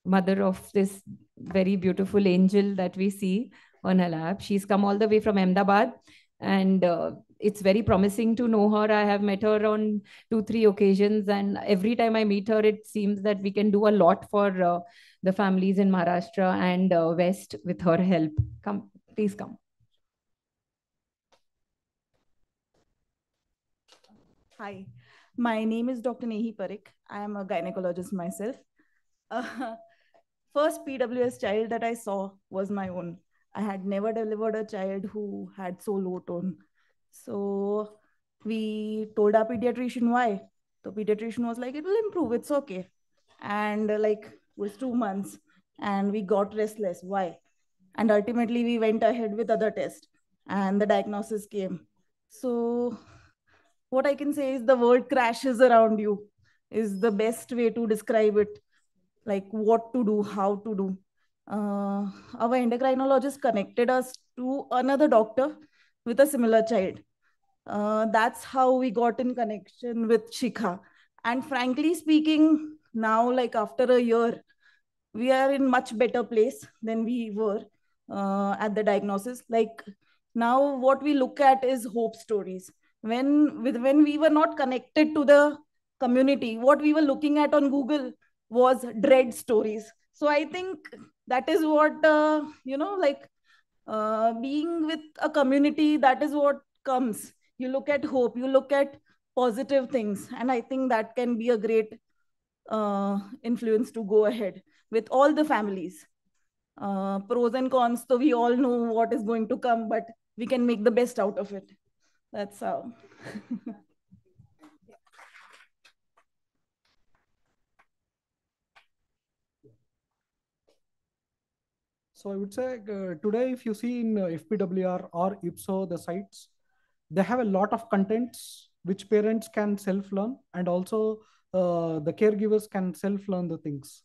mother of this very beautiful angel that we see on her lap. She's come all the way from Ahmedabad, and it's very promising to know her. I have met her on 2-3 occasions, and every time I meet her, it seems that we can do a lot for the families in Maharashtra and West with her help. Come, please come. Hi, my name is Dr. Nehi Parikh. I am a gynecologist myself. First PWS child that I saw was my own. I had never delivered a child who had so low tone. So we told our pediatrician why. The pediatrician was like, it will improve, it's okay. And like, it was 2 months and we got restless. Why? And ultimately we went ahead with other tests and the diagnosis came. So what I can say is the world crashes around you is the best way to describe it, like what to do, how to do. Our endocrinologist connected us to another doctor with a similar child. That's how we got in connection with Shikha. And frankly speaking, now like after a year, we are in much better place than we were at the diagnosis. Like now what we look at is hope stories. When we were not connected to the community, what we were looking at on Google was dread stories. So I think that is what, like being with a community, that is what comes. You look at hope, you look at positive things. And I think that can be a great influence to go ahead with all the families. Pros and cons, so we all know what is going to come, but we can make the best out of it. That's how. So I would say today, if you see in FPWR or IPSO, the sites, they have a lot of contents which parents can self-learn, and also the caregivers can self-learn the things.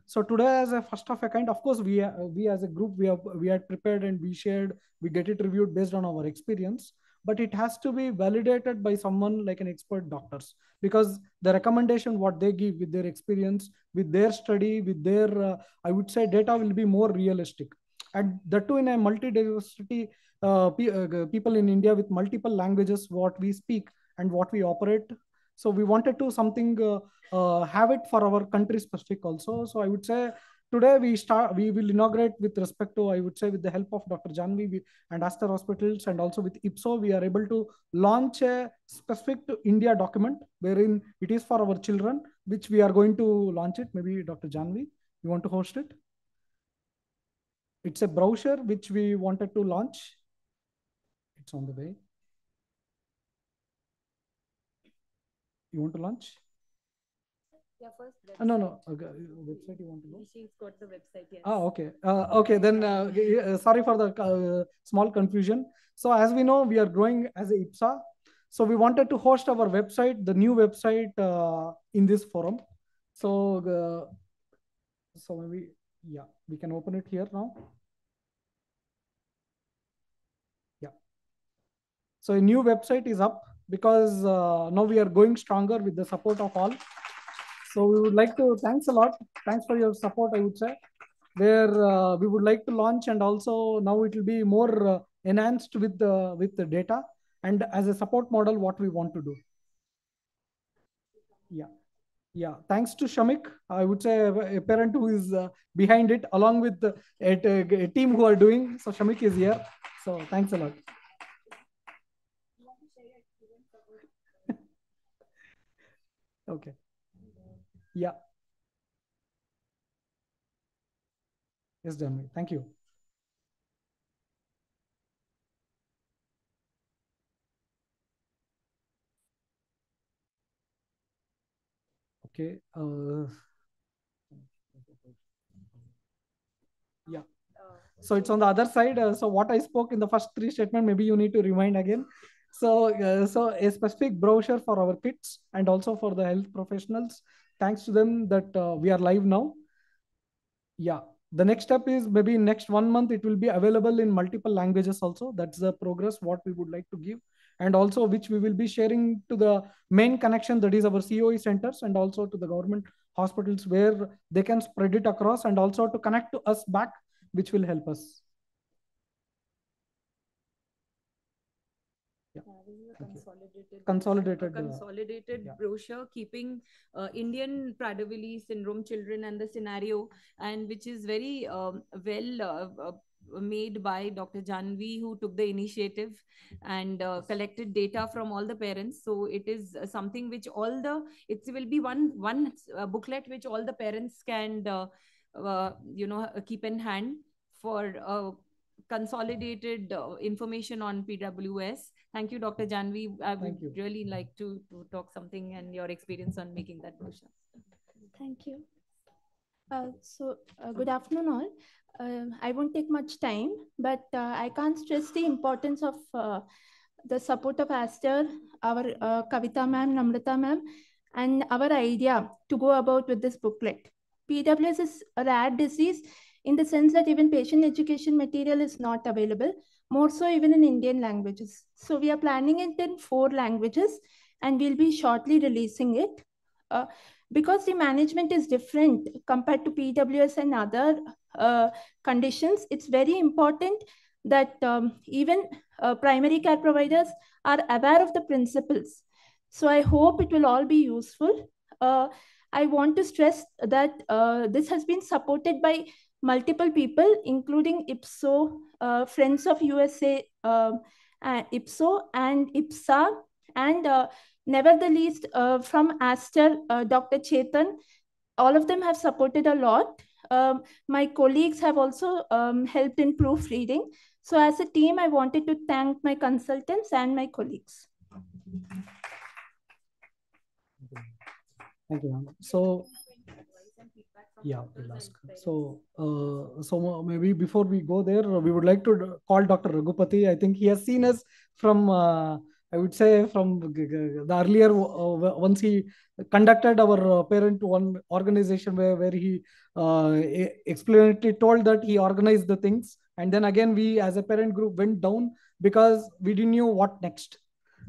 So today, as a first of a kind, of course, we as a group, we had prepared and we shared, we get it reviewed based on our experience, but it has to be validated by someone like an expert doctors, because the recommendation what they give with their experience, with their study, with their I would say data will be more realistic. And that too in a multi-diversity people in India with multiple languages what we speak and what we operate. So we wanted to something have it for our country specific also. So I would say today we will inaugurate with respect to, I would say, with the help of Dr. Janvi and Aster Hospitals, and also with IPSO, we are able to launch a specific to India document wherein it is for our children, which we are going to launch it. Maybe Dr. Janvi, you want to host it? It's a brochure which we wanted to launch. It's on the way. You want to launch? Yeah, first. No. Website you want to go? She's got the website, yes. Okay. Okay. Then sorry for the small confusion. So as we know, we are growing as a IPSA. So we wanted to host our website, the new website in this forum. So maybe, yeah, we can open it here now. Yeah. So a new website is up because now we are going stronger with the support of all. So we would like to, thanks a lot. Thanks for your support, I would say, where we would like to launch, and also now it will be more enhanced with the data and as a support model, what we want to do. Yeah. Yeah, thanks to Shamik, I would say a parent who is behind it, along with a team who are doing. So Shamik is here. So thanks a lot. Okay. Yeah. Yes, Janvi. Thank you. Okay. Yeah. So it's on the other side. So what I spoke in the first three statements, maybe you need to remind again. So a specific brochure for our kids and also for the health professionals. Thanks to them that we are live now. Yeah. The next step is maybe next 1 month, it will be available in multiple languages also. That's the progress what we would like to give. And also which we will be sharing to the main connection, that is our COE centers, and also to the government hospitals where they can spread it across, and also to connect to us back, which will help us. Consolidated brochure keeping Indian Prader-Willi syndrome children and the scenario, and which is very made by Dr. Janvi, who took the initiative and collected data from all the parents. So it is something which it will be one booklet which all the parents can keep in hand for consolidated information on PWS. Thank you, Dr. Janvi. I would really like to talk something and your experience on making that brochure. Thank you. Good afternoon all. I won't take much time, but I can't stress the importance of the support of Aster, our Kavita ma'am, Namrata ma'am, and our idea to go about with this booklet. PWS is a rare disease in the sense that even patient education material is not available, more so even in Indian languages. So we are planning it in 4 languages, and we'll be shortly releasing it. Because the management is different compared to PWS and other conditions, it's very important that even primary care providers are aware of the principles. So I hope it will all be useful. I want to stress that this has been supported by multiple people, including IPSO, Friends of USA, IPSO and IPSA, and never the least from Aster, Dr. Chetan. All of them have supported a lot. My colleagues have also helped in proofreading. So as a team, I wanted to thank my consultants and my colleagues. Thank you, ma'am. So, yeah, we'll ask. So maybe before we go there, we would like to call Dr. Raghupati. I think he has seen us from, I would say, from the earlier, once he conducted our parent one organization where he explanatory told that he organized the things. And then again, we as a parent group went down because we didn't know what next.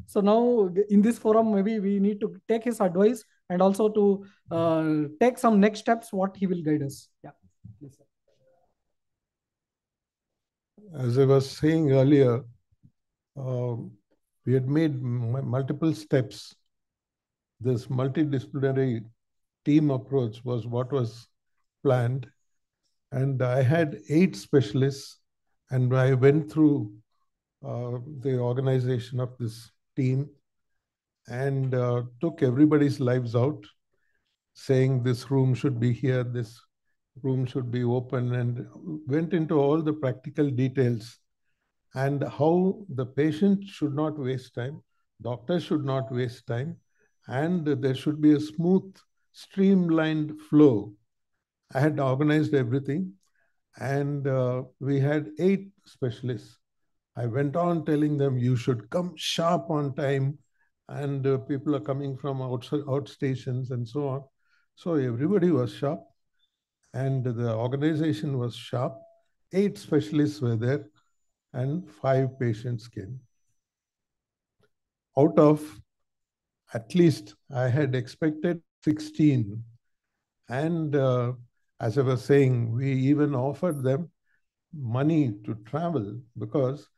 So now in this forum, maybe we need to take his advice and also to take some next steps, what he will guide us. Yeah. Please, sir. As I was saying earlier, we had made multiple steps. This multidisciplinary team approach was what was planned. And I had 8 specialists, and I went through the organization of this team and took everybody's lives out, saying this room should be here, this room should be open, and went into all the practical details and how the patient should not waste time, doctors should not waste time, and there should be a smooth, streamlined flow. I had organized everything, and we had 8 specialists. I went on telling them, you should come sharp on time, and people are coming from outstations and so on. So everybody was sharp, and the organization was sharp. 8 specialists were there, and 5 patients came. Out of, at least I had expected 16. And as I was saying, we even offered them money to travel, because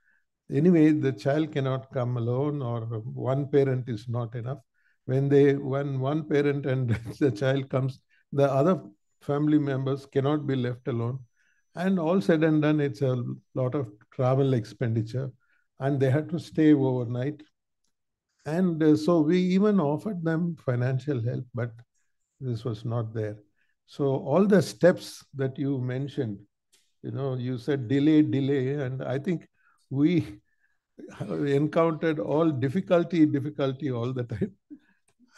anyway, the child cannot come alone, or one parent is not enough. when one parent and the child comes, the other family members cannot be left alone. And all said and done, it's a lot of travel expenditure, and they had to stay overnight. And so we even offered them financial help, but this was not there. So all the steps that you mentioned, you said delay, and I think we encountered all difficulty all the time.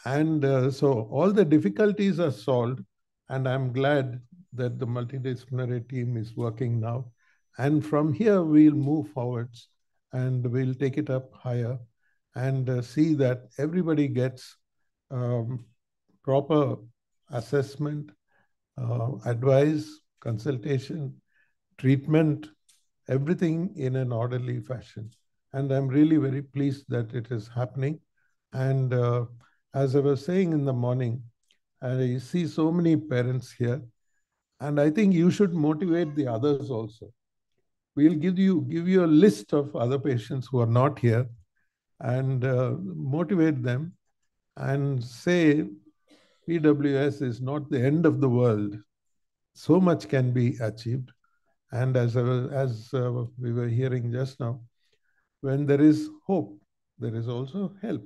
And so all the difficulties are solved, and I'm glad that the multidisciplinary team is working now. And from here, we'll move forwards and we'll take it up higher and see that everybody gets proper assessment, advice, consultation, treatment, everything in an orderly fashion. And I'm really very pleased that it is happening. And as I was saying in the morning, I see so many parents here, and I think you should motivate the others also. We'll give you a list of other patients who are not here, and motivate them and say PWS is not the end of the world. So much can be achieved. And as we were hearing just now, when there is hope, there is also help.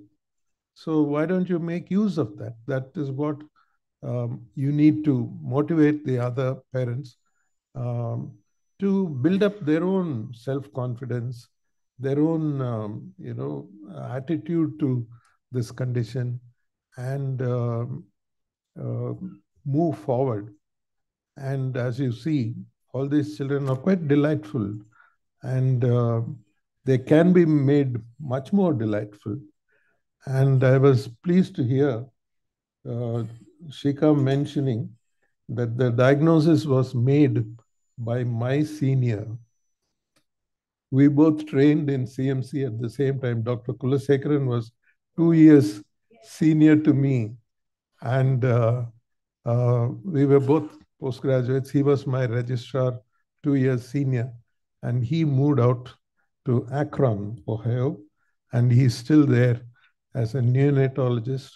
So why don't you make use of that? That is what you need to motivate the other parents to build up their own self-confidence, their own attitude to this condition, and move forward. And as you see, all these children are quite delightful, and they can be made much more delightful. And I was pleased to hear Shika mentioning that the diagnosis was made by my senior. We both trained in CMC at the same time. Dr. Kulasekaran was 2 years senior to me, and we were both postgraduates. He was my registrar, 2 years senior, and he moved out to Akron, Ohio, and he's still there as a neonatologist,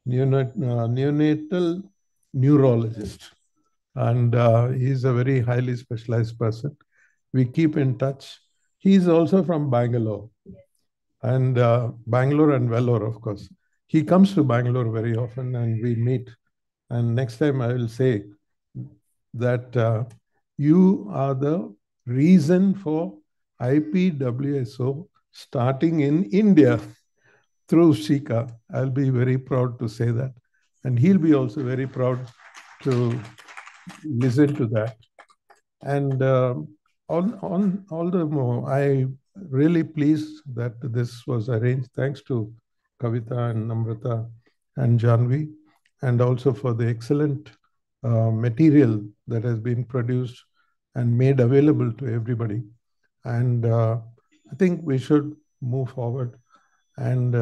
neonatal neurologist. And he's a very highly specialized person. We keep in touch. He's also from Bangalore. And Bangalore and Vellore, of course. He comes to Bangalore very often and we meet. And next time I will say that you are the reason for IPWSO starting in India through Shika. I'll be very proud to say that. And he'll be also very proud to listen to that. And all the more, I really pleased that this was arranged. Thanks to Kavita and Namrata and Janvi, and also for the excellent material that has been produced and made available to everybody. And I think we should move forward. And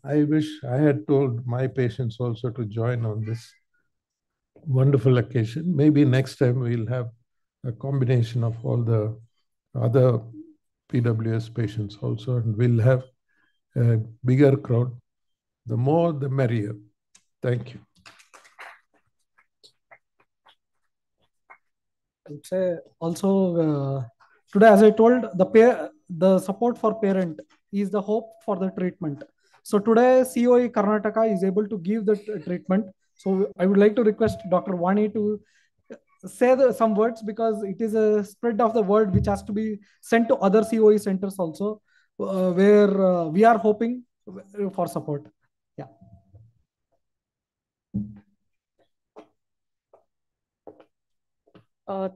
I wish I had told my patients also to join on this wonderful occasion. Maybe next time we'll have a combination of all the other PWS patients also, and we'll have a bigger crowd. The more, the merrier. Thank you. I would say also today, as I told, the support for parent is the hope for the treatment. So today, COE Karnataka is able to give the treatment. So I would like to request Dr. Vani to say some words, because it is a spread of the word which has to be sent to other COE centers also, where we are hoping for support. Yeah.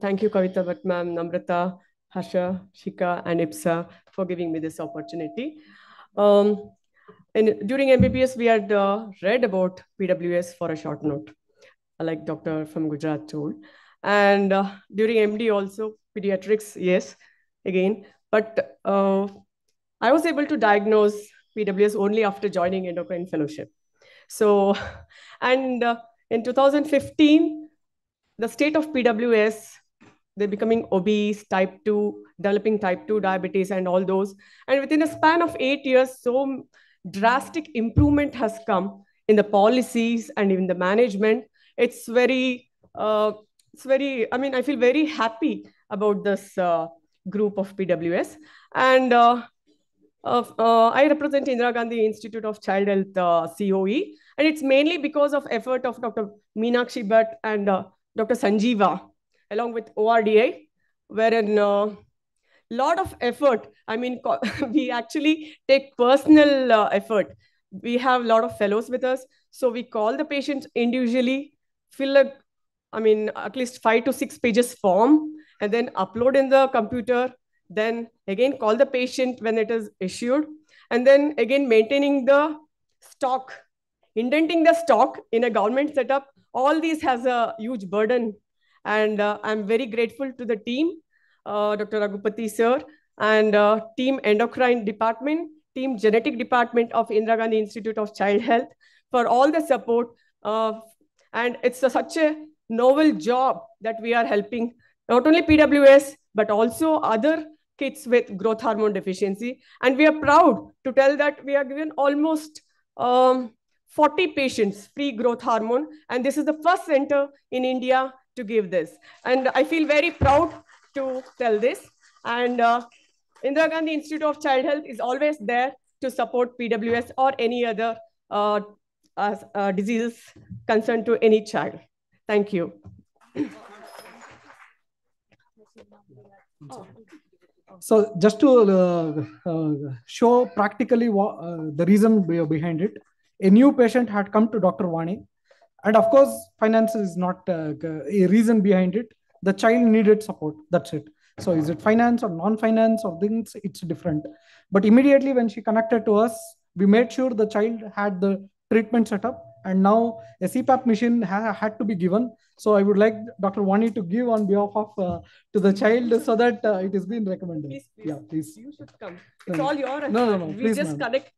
Thank you, Kavita Bhatt ma'am, Namrata, Harsha, Shika, and IPSA for giving me this opportunity. And during MBBS, we had read about PWS for a short note, like Dr. from Gujarat told. And during MD also, pediatrics, yes, again. But I was able to diagnose PWS only after joining endocrine fellowship. So, and in 2015, the state of PWS, they're becoming obese, type 2, developing type 2 diabetes and all those. And within a span of 8 years, so drastic improvement has come in the policies and in the management. It's very, I mean, I feel very happy about this group of PWS. And I represent Indira Gandhi Institute of Child Health, COE, and it's mainly because of effort of Dr. Meenakshi Bhatt and Dr. Sanjeeva, along with ORDI, wherein lot of effort. I mean, we actually take personal effort. We have a lot of fellows with us. So we call the patients individually, fill at least 5 to 6 pages form, and then upload in the computer. Then again, call the patient when it is issued. And then again, maintaining the stock, indenting the stock in a government setup. All these has a huge burden. And I'm very grateful to the team, Dr. Raghupati sir, and team endocrine department, team genetic department of Indira Gandhi Institute of Child Health for all the support. And it's such a novel job that we are helping not only PWS, but also other kids with growth hormone deficiency. And we are proud to tell that we are given almost 40 patients free growth hormone. And this is the first center in India to give this. And I feel very proud to tell this. And Indira Gandhi Institute of Child Health is always there to support PWS or any other diseases concerned to any child. Thank you. So just to show practically the reason behind it, a new patient had come to Dr. Vani. And of course, finance is not a reason behind it. The child needed support. That's it. So is it finance or non-finance or things? It's different. But immediately when she connected to us, we made sure the child had the treatment set up. And now a CPAP machine had to be given. So I would like Dr. Vani to give on behalf of to the child so that it is being recommended. Please. Yeah, please. You should come. It's all your effort. No. We please, just connect.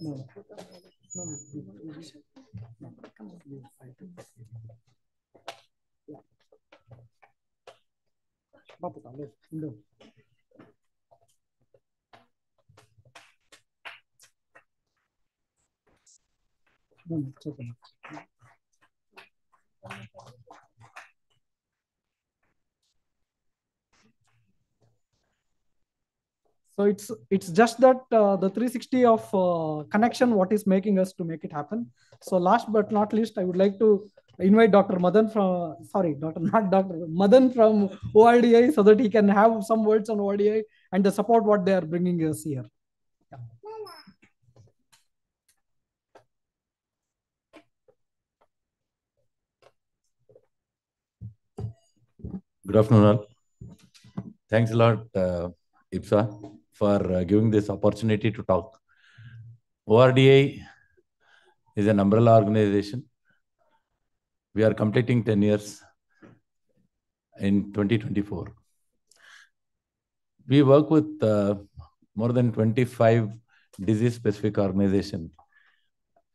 No. So it's just that the 360 of connection, what is making us to make it happen. So last but not least, I would like to invite Dr. Madan from, Madan from ORDI so that he can have some words on ORDI and the support what they are bringing us here. Yeah. Good afternoon all. Thanks a lot, IPSA, for giving this opportunity to talk. ORDI is an umbrella organization. We are completing 10 years in 2024. We work with more than 25 disease-specific organizations.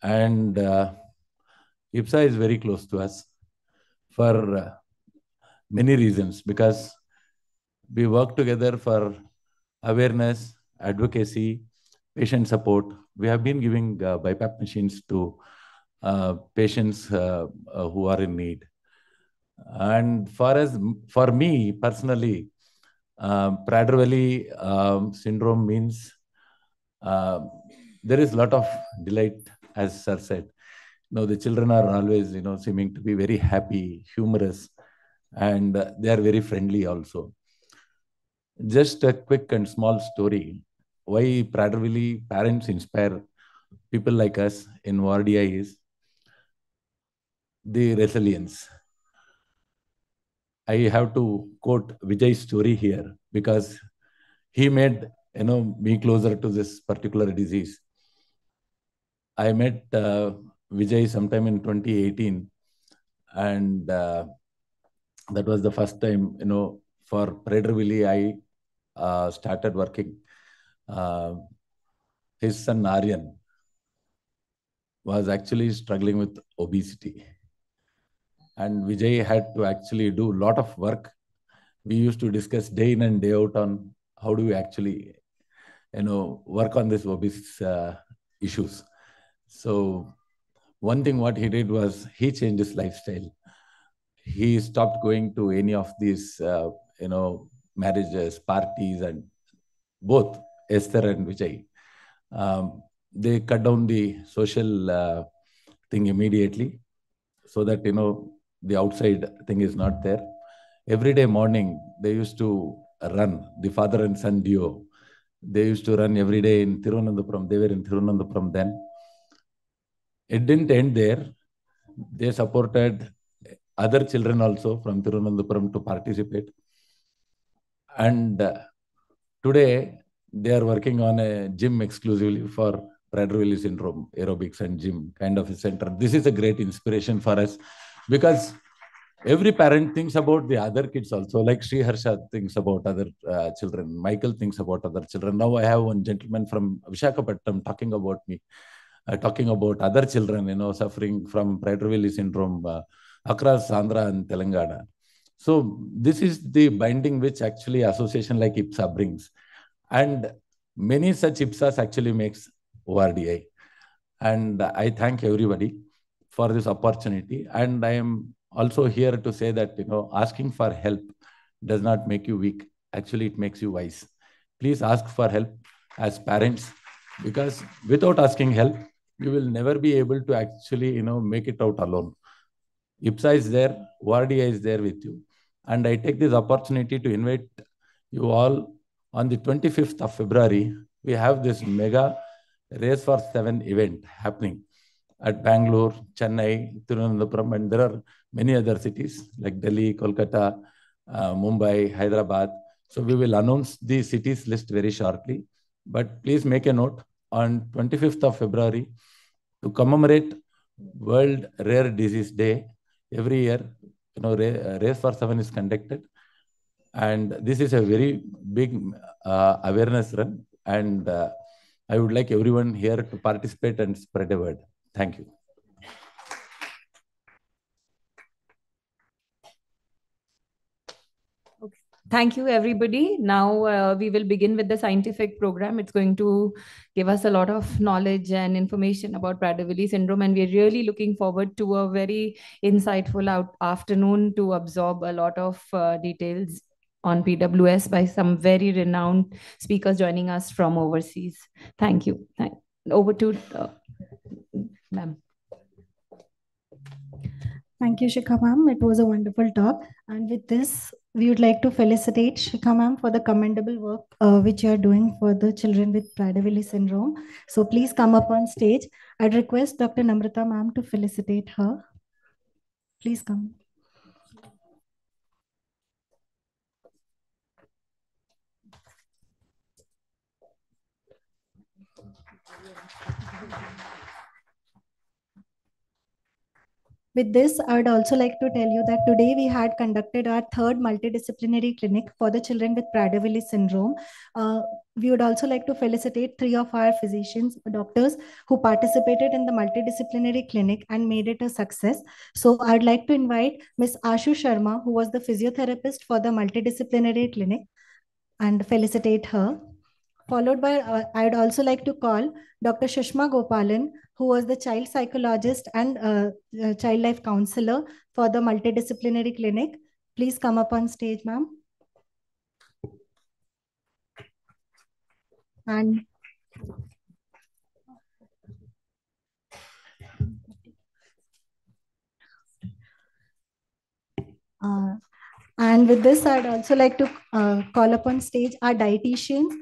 And IPSA is very close to us for many reasons, because we work together for awareness, advocacy, patient support. We have been giving BiPAP machines to patients who are in need. And for me personally, PRADER-WILLI syndrome means there is a lot of delight, as sir said. The children are always, seeming to be very happy, humorous, and they are very friendly also. Just a quick and small story. Why PRADER-WILLI parents inspire people like us in ORDI is the resilience. I have to quote Vijay's story here because he made me closer to this particular disease. I met Vijay sometime in 2018, and that was the first time for PRADER-WILLI I started working. His son Aryan was actually struggling with obesity. And Vijay had to actually do a lot of work. We used to discuss day in and day out on how do we actually, work on this obese issues. So one thing what he did was he changed his lifestyle. He stopped going to any of these, marriages, parties, and both Esther and Vijay. They cut down the social thing immediately so that, the outside thing is not there. Every day morning, they used to run, the father and son duo. They used to run every day in Tirunandapuram. They were in Tirunandapuram then. It didn't end there. They supported other children also from Tirunandapuram to participate. And today, they are working on a gym exclusively for Prader-Willi syndrome, aerobics and gym kind of a center. This is a great inspiration for us because every parent thinks about the other kids also, like Sri Harsha thinks about other children. Michael thinks about other children. Now I have one gentleman from Visakhapatnam talking about me, talking about other children, suffering from Prader-Willi syndrome across Andhra and Telangana. So this is the binding which actually association like IPSA brings. And many such IPSAs actually makes ORDI. And I thank everybody for this opportunity. And I am also here to say that, asking for help does not make you weak. Actually, it makes you wise. Please ask for help as parents, because without asking help, you will never be able to actually, make it out alone. IPSA is there, ORDI is there with you. And I take this opportunity to invite you all on the 25th of February. We have this mega Race for 7 event happening at Bangalore, Chennai, Tirunelveli, and there are many other cities like Delhi, Kolkata, Mumbai, Hyderabad. So we will announce the cities list very shortly. But please make a note on 25th of February to commemorate World Rare Disease Day. Every year, Race for 7 is conducted. And this is a very big awareness run. And I would like everyone here to participate and spread a word. Thank you. Okay. Thank you, everybody. Now we will begin with the scientific program. It's going to give us a lot of knowledge and information about Prader-Willi syndrome. And we're really looking forward to a very insightful afternoon to absorb a lot of details on PWS by some very renowned speakers joining us from overseas. Thank you. Over to ma'am. Thank you, Shikha ma'am. It was a wonderful talk. And with this, we would like to felicitate Shikha ma'am for the commendable work which you are doing for the children with Prader-Willi syndrome. So please come up on stage. I'd request Dr. Namrata ma'am to felicitate her. Please come. With this, I would also like to tell you that today we had conducted our third multidisciplinary clinic for the children with Prader-Willi syndrome. We would also like to felicitate 3 of our physicians, doctors, who participated in the multidisciplinary clinic and made it a success. So I'd like to invite Ms. Ashu Sharma, who was the physiotherapist for the multidisciplinary clinic, and felicitate her. Followed by, I'd also like to call Dr. Shushma Gopalan, who was the child psychologist and child life counselor for the multidisciplinary clinic. Please come up on stage, ma'am. And with this, I'd also like to call upon stage our dietitians.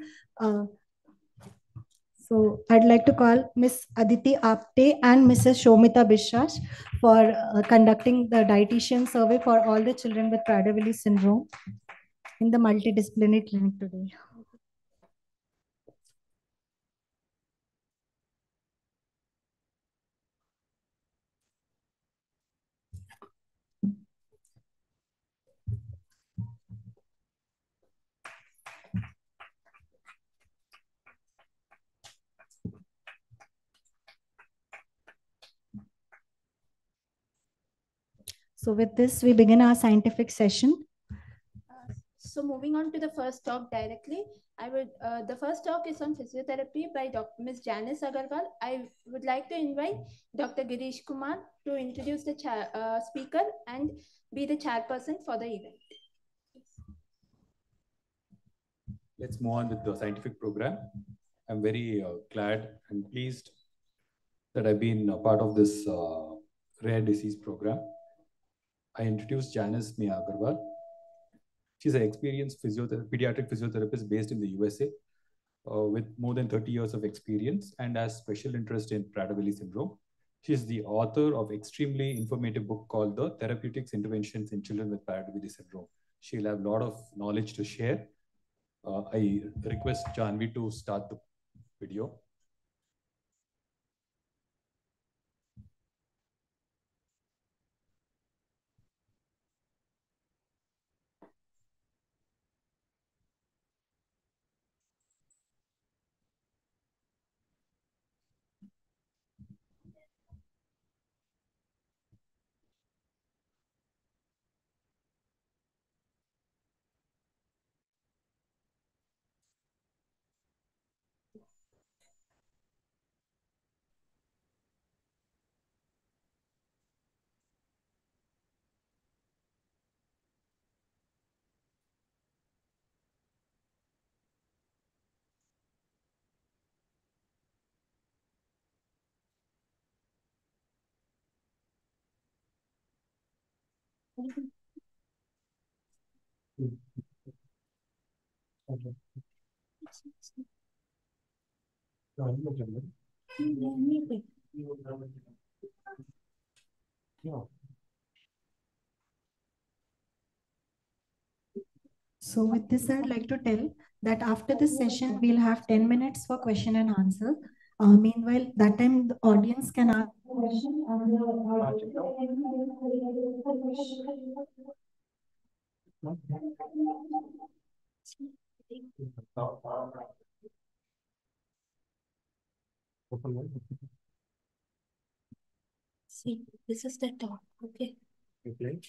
So I'd like to call Ms. Aditi Apte and Mrs. Shomita Biswas for conducting the dietitian survey for all the children with Prader-Willi syndrome in the multidisciplinary clinic today. So with this, we begin our scientific session. So moving on to the first talk directly, the first talk is on physiotherapy by Ms. Janice Agarwal. I would like to invite Dr. Girish Kumar to introduce the speaker and be the chairperson for the event. Let's move on with the scientific program. I'm very glad and pleased that I've been a part of this rare disease program. I introduced Janice Mia Agarwal. She's an experienced pediatric physiotherapist based in the USA with more than 30 years of experience and has special interest in Prader-Willi syndrome. She's the author of extremely informative book called The Therapeutics Interventions in Children with Prader-Willi syndrome. She'll have a lot of knowledge to share. I request Janvi to start the video. So with this, I'd like to tell that after this session, we'll have 10 minutes for question and answer. Meanwhile, that time the audience can ask question. See, this is the talk. Okay. Okay.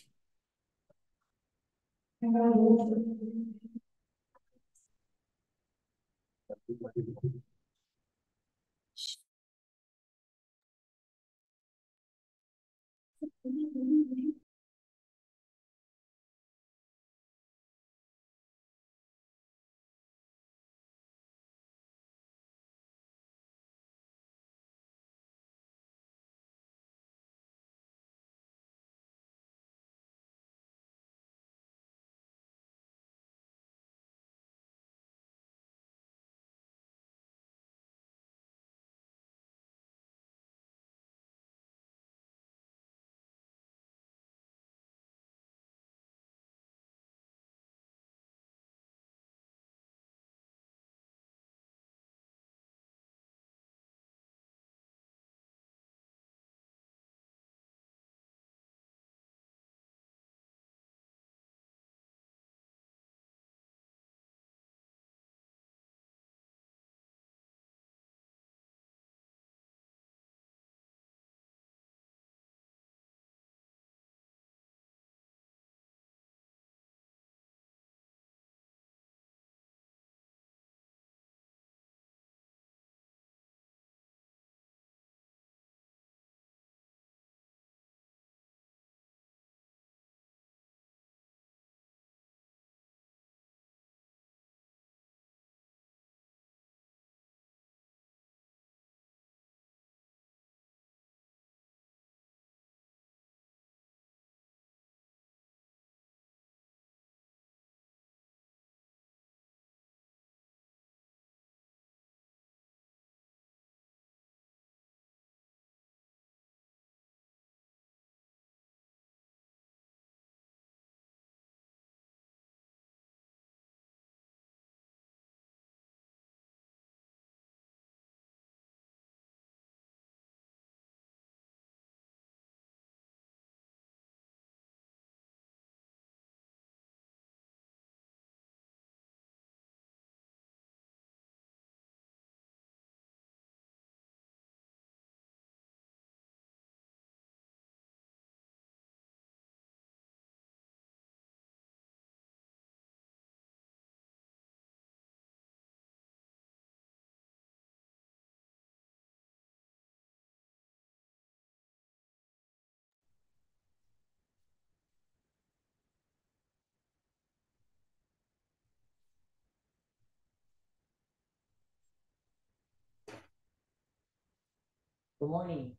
Good morning.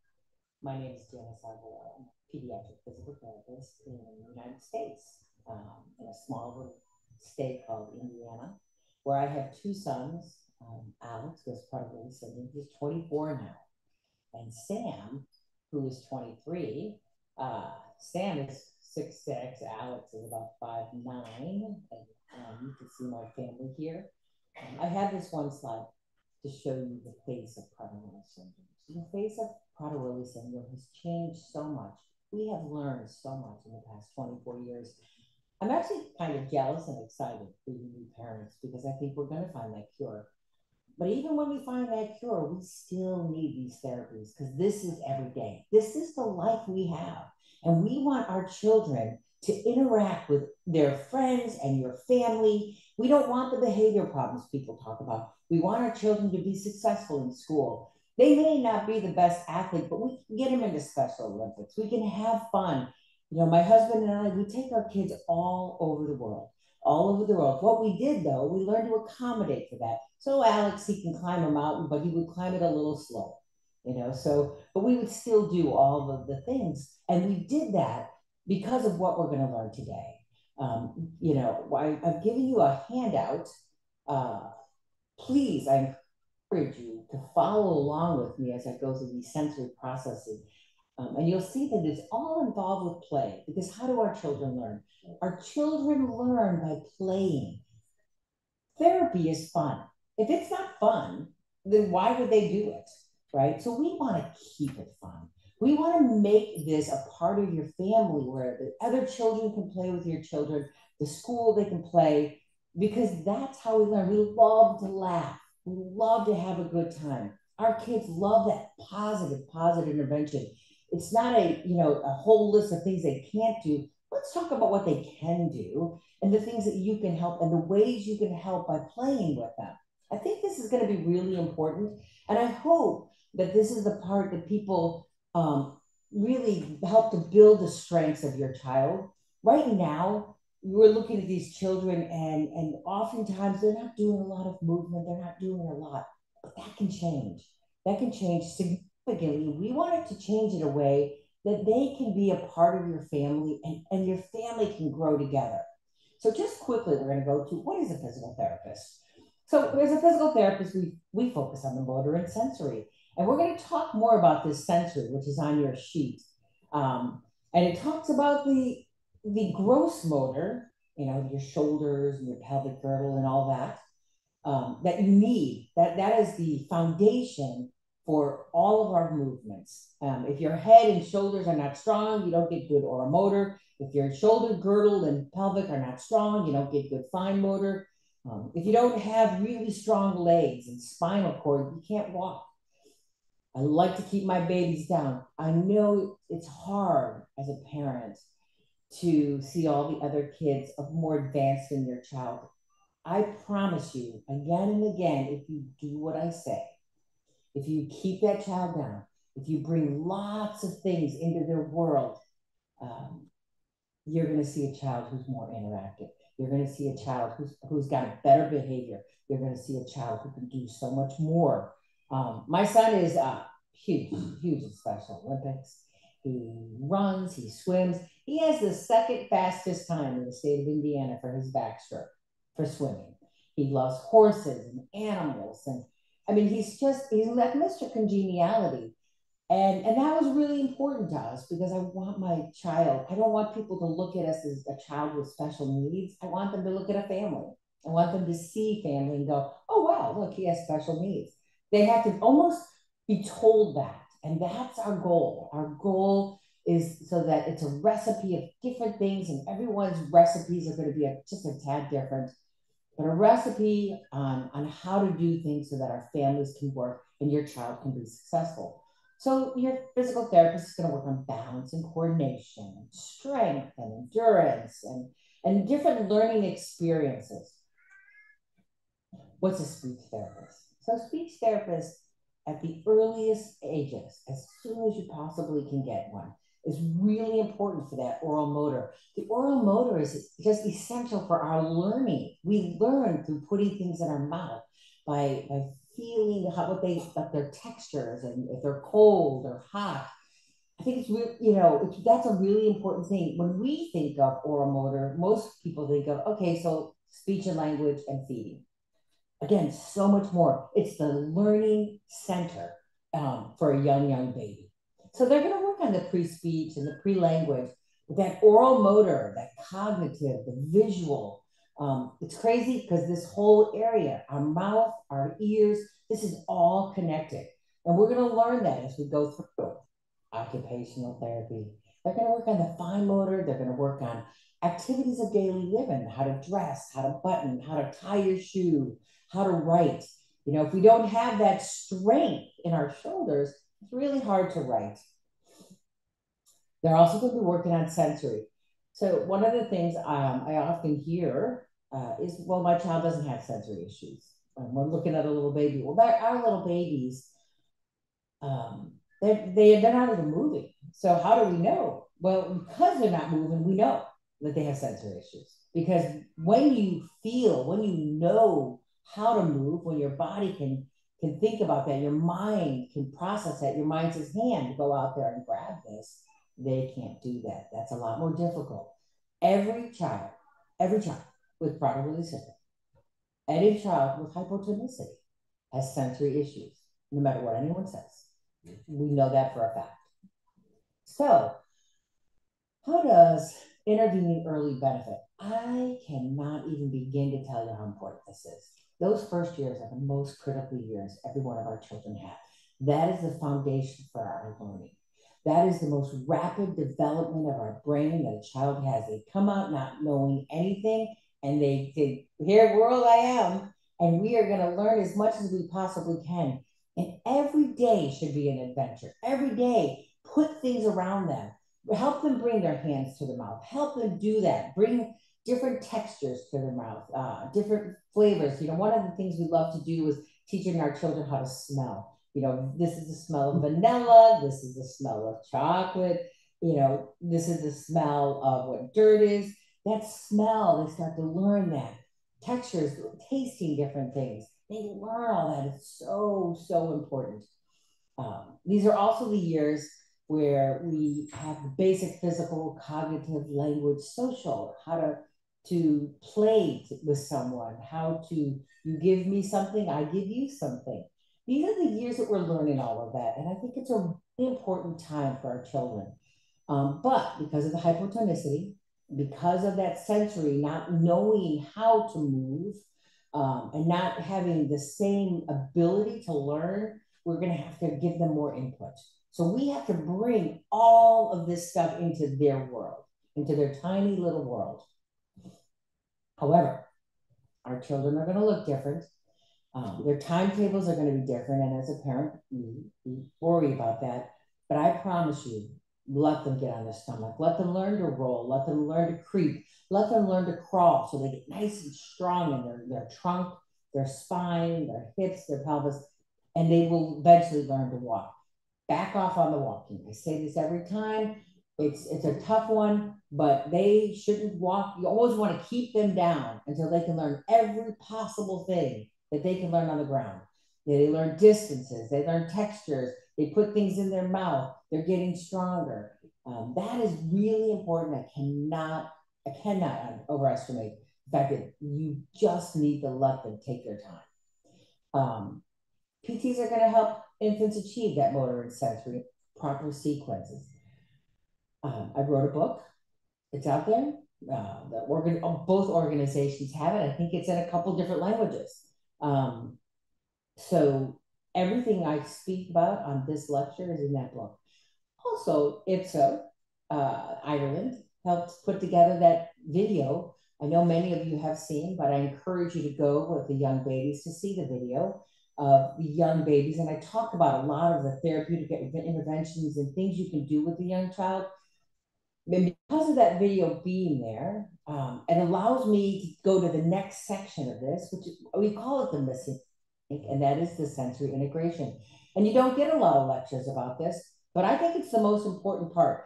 My name is Janice Aguilar. I'm a pediatric physical therapist in the United States, in a small little state called Indiana, where I have two sons. Alex, who is part of Willi syndrome, he's 24 now, and Sam, who is 23. Sam is 6'6", Alex is about 5'9", and you can see my family here. I have this one slide to show you the face of Prader-Willi syndrome. So the face of Prader-Willi syndrome has changed so much. We have learned so much in the past 24 years. I'm actually kind of jealous and excited for you new parents because I think we're going to find that cure. But even when we find that cure, we still need these therapies because this is every day. This is the life we have. And we want our children to interact with their friends and your family. We don't want the behavior problems people talk about. We want our children to be successful in school. They may not be the best athlete, but we can get them into Special Olympics. We can have fun. You know, my husband and I, we take our kids all over the world. All over the world. What we did, though, we learned to accommodate for that. So Alex, he can climb a mountain, but he would climb it a little slow, you know. So, but we would still do all of the things, and we did that because of what we're going to learn today. You know, I've given you a handout. Please, I encourage you to follow along with me as I go through these sensory processes. And you'll see that it's all involved with play, because how do our children learn? Our children learn by playing. Therapy is fun. If it's not fun, then why would they do it, right? So we want to keep it fun. We want to make this a part of your family where the other children can play with your children, the school they can play, because that's how we learn. We love to laugh. We love to have a good time. Our kids love that positive intervention. It's not a whole list of things they can't do. Let's talk about what they can do and the things that you can help and the ways you can help by playing with them. I think this is going to be really important. And I hope that this is the part that people really help to build the strengths of your child. Right now, we're looking at these children and oftentimes they're not doing a lot of movement. They're not doing a lot, but that can change. That can change significantly. We want it to change in a way that they can be a part of your family and your family can grow together. So just quickly, we're going to go to what is a physical therapist? So as a physical therapist, we focus on the motor and sensory. And we're going to talk more about this sensory, which is on your sheet. And it talks about the gross motor, you know, your shoulders and your pelvic girdle and all that, that you need. That is the foundation for all of our movements. If your head and shoulders are not strong, you don't get good oral motor. If your shoulder girdle and pelvic are not strong, you don't get good fine motor. If you don't have really strong legs and spinal cord, you can't walk. I like to keep my babies down. I know it's hard as a parent to see all the other kids of more advanced than your child. I promise you, again and again, if you do what I say, if you keep that child down, if you bring lots of things into their world, you're going to see a child who's more interactive. You're going to see a child who's got a better behavior. You're going to see a child who can do so much more. My son is huge in Special Olympics. He runs, he swims. He has the second fastest time in the state of Indiana for his backstroke for swimming. He loves horses and animals. And I mean, he's like Mr. Congeniality. And that was really important to us because I want my child, I don't want people to look at us as a child with special needs. I want them to look at a family. I want them to see family and go, oh, wow, look, he has special needs. They have to almost be told that. And that's our goal. Our goal is so that it's a recipe of different things, and everyone's recipes are going to be just a tad different, but a recipe on how to do things so that our families can work and your child can be successful. So your physical therapist is going to work on balance and coordination, and strength and endurance and different learning experiences. What's a speech therapist? So a speech therapist at the earliest ages, as soon as you possibly can get one, is really important for that oral motor. The oral motor is just essential for our learning. We learn through putting things in our mouth. by feeling what their textures and if they're cold or hot. I think it's really, that's a really important thing. When we think of oral motor, most people think of, okay, so speech and language and feeding. Again, so much more. It's the learning center for a young baby. So they're going to work on the pre-speech and the pre-language, but that oral motor, that cognitive, the visual, it's crazy because this whole area, our mouth, our ears, this is all connected. And we're going to learn that as we go through occupational therapy. They're going to work on the fine motor. They're going to work on activities of daily living, how to dress, how to button, how to tie your shoe, how to write. If we don't have that strength in our shoulders, it's really hard to write. They're also going to be working on sensory. So one of the things I often hear is, well, my child doesn't have sensory issues. We're looking at a little baby. Well, our little babies, they're not even moving. So how do we know? Well, because they're not moving, we know that they have sensory issues. Because when you feel, when you know how to move, when your body can think about that, your mind can process that, your mind says, hand, go out there and grab this. They can't do that. That's a lot more difficult. Every child with Prader-Willi syndrome, any child with hypotonicity has sensory issues, no matter what anyone says. We know that for a fact. So, how does intervening early benefit? I cannot even begin to tell you how important this is. Those first years are the most critical years every one of our children have. That is the foundation for our learning. That is the most rapid development of our brain that a child has. They come out not knowing anything, and they think, here, world, I am, and we are going to learn as much as we possibly can. And every day should be an adventure. Every day, put things around them. Help them bring their hands to the mouth. Help them do that. Bring different textures to their mouth, different flavors. One of the things we love to do is teaching our children how to smell. This is the smell of vanilla. This is the smell of chocolate. This is the smell of what dirt is. That smell, they start to learn that. Textures, tasting different things. They learn all that. It's so, so important. These are also the years where we have the basic physical, cognitive, language, social, how to play with someone, how to, you give me something, I give you something. These are the years that we're learning all of that. And I think it's a really important time for our children. But because of the hypotonicity, because of that sensory, not knowing how to move, and not having the same ability to learn, we're going to have to give them more input. So we have to bring all of this stuff into their world, into their tiny little world. However, our children are going to look different. Their timetables are going to be different. And as a parent, we worry about that. But I promise you, let them get on their stomach. Let them learn to roll. Let them learn to creep. Let them learn to crawl so they get nice and strong in their trunk, their spine, their hips, their pelvis, and they will eventually learn to walk. Back off on the walking. I say this every time. It's a tough one, but they shouldn't walk. You always want to keep them down until they can learn every possible thing that they can learn on the ground. They learn distances. They learn textures. They put things in their mouth. They're getting stronger. That is really important. I cannot overestimate the fact that you just need to let them take their time. PTs are going to help infants achieve that motor and sensory proper sequences. I wrote a book. It's out there. Both organizations have it. I think it's in a couple different languages. So everything I speak about on this lecture is in that book. Also, IPSO, Ireland, helped put together that video. I know many of you have seen, but I encourage you to go with the young babies to see the video of the young babies. And I talk about a lot of the therapeutic interventions and things you can do with the young child. And because of that video being there, it allows me to go to the next section of this, which is, we call it the missing link, and that is the sensory integration. And you don't get a lot of lectures about this, but I think it's the most important part,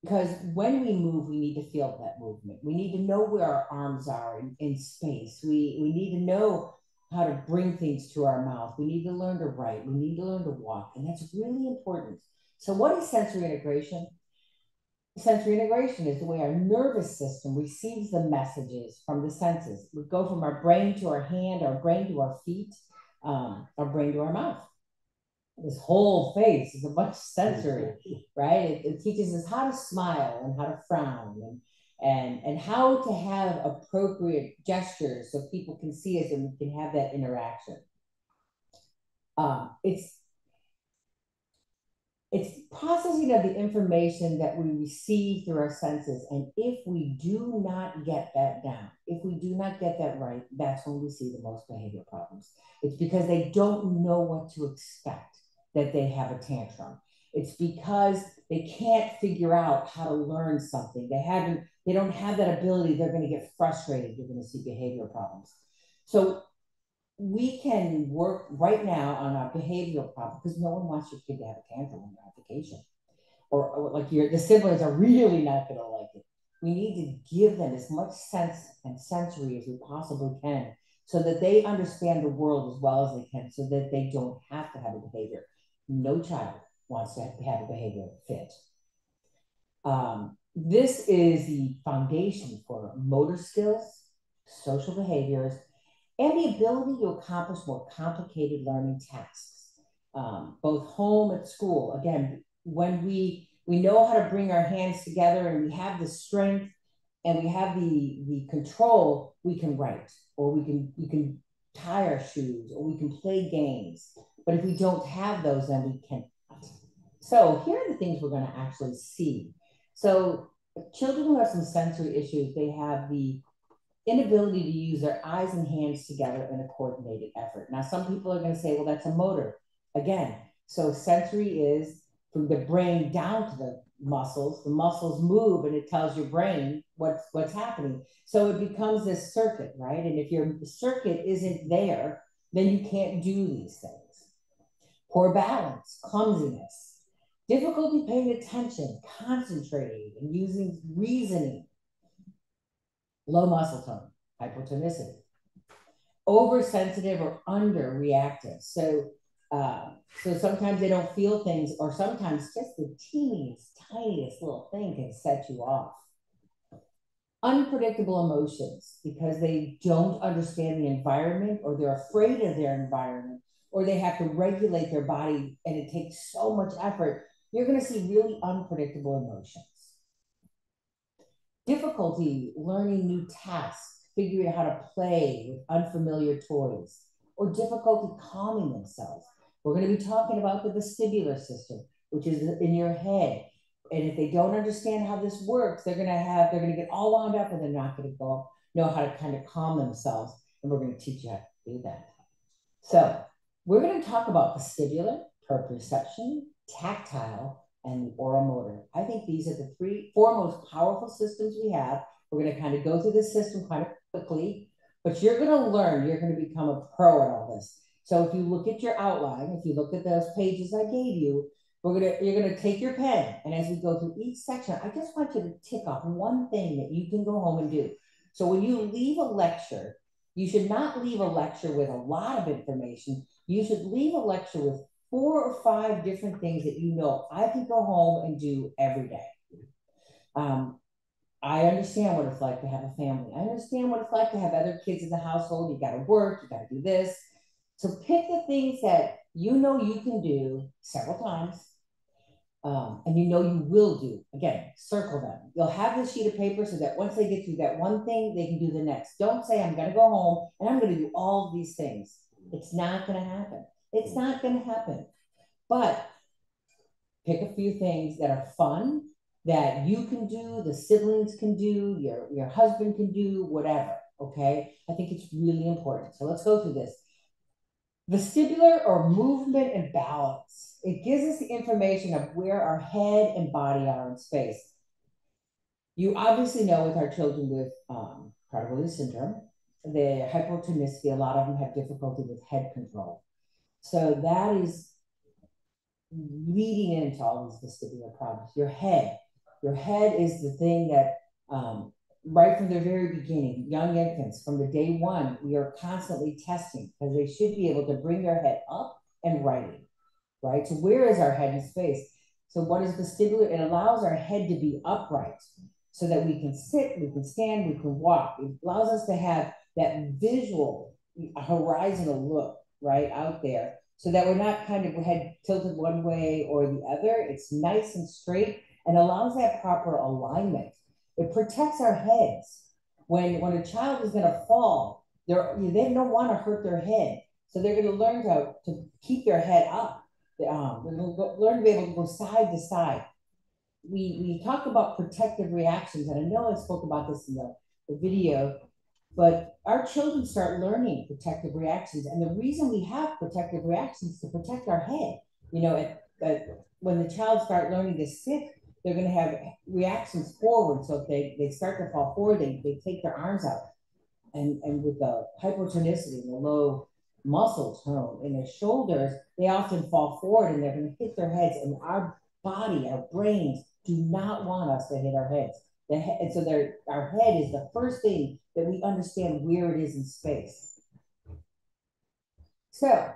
because when we move, we need to feel that movement. We need to know where our arms are in space. We need to know how to bring things to our mouth. We need to learn to write. We need to learn to walk. And that's really important. So what is sensory integration? Sensory integration is the way our nervous system receives the messages from the senses. We go from our brain to our hand, our brain to our feet, our brain to our mouth. This whole face is a bunch of sensory, right? It teaches us how to smile and how to frown and how to have appropriate gestures so people can see us and we can have that interaction. It's processing of the information that we receive through our senses. And if we do not get that down, if we do not get that right, that's when we see the most behavior problems. It's because they don't know what to expect that they have a tantrum. It's because they can't figure out how to learn something. They don't have that ability. They're going to get frustrated. You're going to see behavior problems. So we can work right now on our behavioral problem because no one wants your kid to have a tantrum when they're on vacation. Or like the siblings are really not going to like it. We need to give them as much sense and sensory as we possibly can so that they understand the world as well as they can so that they don't have to have a behavior. No child wants to have a behavior fit. This is the foundation for motor skills, social behaviors, and the ability to accomplish more complicated learning tasks, both home and school. Again, when we know how to bring our hands together and we have the strength and we have the control, we can write, or we can tie our shoes, or we can play games. But if we don't have those, then we can't. So here are the things we're going to actually see. So children who have some sensory issues, they have the inability to use their eyes and hands together in a coordinated effort. Now, some people are going to say, well, that's a motor. Again, so sensory is from the brain down to the muscles. The muscles move and it tells your brain what's happening. So it becomes this circuit, right? And if your circuit isn't there, then you can't do these things. Poor balance, clumsiness, difficulty paying attention, concentrating, and using reasoning. Low muscle tone, hypotonicity, oversensitive or underreactive. So sometimes they don't feel things, or sometimes just the teeniest, tiniest little thing can set you off. Unpredictable emotions because they don't understand the environment, or they're afraid of their environment, or they have to regulate their body and it takes so much effort. You're going to see really unpredictable emotions. Difficulty learning new tasks, figuring out how to play with unfamiliar toys, or difficulty calming themselves. We're going to be talking about the vestibular system, which is in your head. And if they don't understand how this works, they're going to get all wound up and they're not going to know how to kind of calm themselves. And we're going to teach you how to do that. So we're going to talk about vestibular, proprioception, tactile, and the oral motor. I think these are the four most powerful systems we have. We're going to kind of go through this system kind of quickly, but you're going to learn, you're going to become a pro at all this. So if you look at your outline, if you look at those pages I gave you, you're going to take your pen, and as we go through each section, I just want you to tick off one thing that you can go home and do. So when you leave a lecture, you should not leave a lecture with a lot of information. You should leave a lecture with 4 or 5 different things that you know I can go home and do every day. I understand what it's like to have a family. I understand what it's like to have other kids in the household. You got to work, you got to do this. So pick the things that you know you can do several times, and you know you will do. Again, circle them. You'll have this sheet of paper so that once they get through that one thing, they can do the next. Don't say, I'm going to go home and I'm going to do all of these things. It's not going to happen. It's not going to happen. But pick a few things that are fun, that you can do, the siblings can do, your husband can do, whatever, okay? I think it's really important. So let's go through this. Vestibular, or movement and balance. It gives us the information of where our head and body are in space. You obviously know with our children with Prader-Willi syndrome, the hypotonicity, a lot of them have difficulty with head control. So that is leading into all these vestibular problems. Your head is the thing that right from the very beginning, young infants, from the day one, we are constantly testing because they should be able to bring their head up and right? So where is our head in space? So what is vestibular? It allows our head to be upright so that we can sit, we can stand, we can walk. It allows us to have that visual horizontal look right out there so that we're not kind of head tilted one way or the other. It's nice and straight and allows that proper alignment. It protects our heads. When a child is going to fall, they don't want to hurt their head. So they're going to learn to keep their head up. They're going to learn to be able to go side to side. We talk about protective reactions, and I know I spoke about this in the video, but our children start learning protective reactions. And the reason we have protective reactions is to protect our head. You know, when the child start learning to sit, they're going to have reactions forward. So if they start to fall forward, they take their arms out. And with the hypotonicity and the low muscle tone in their shoulders, they often fall forward and they're going to hit their heads. And our body, our brains do not want us to hit our heads. And so our head is the first thing that we understand where it is in space. So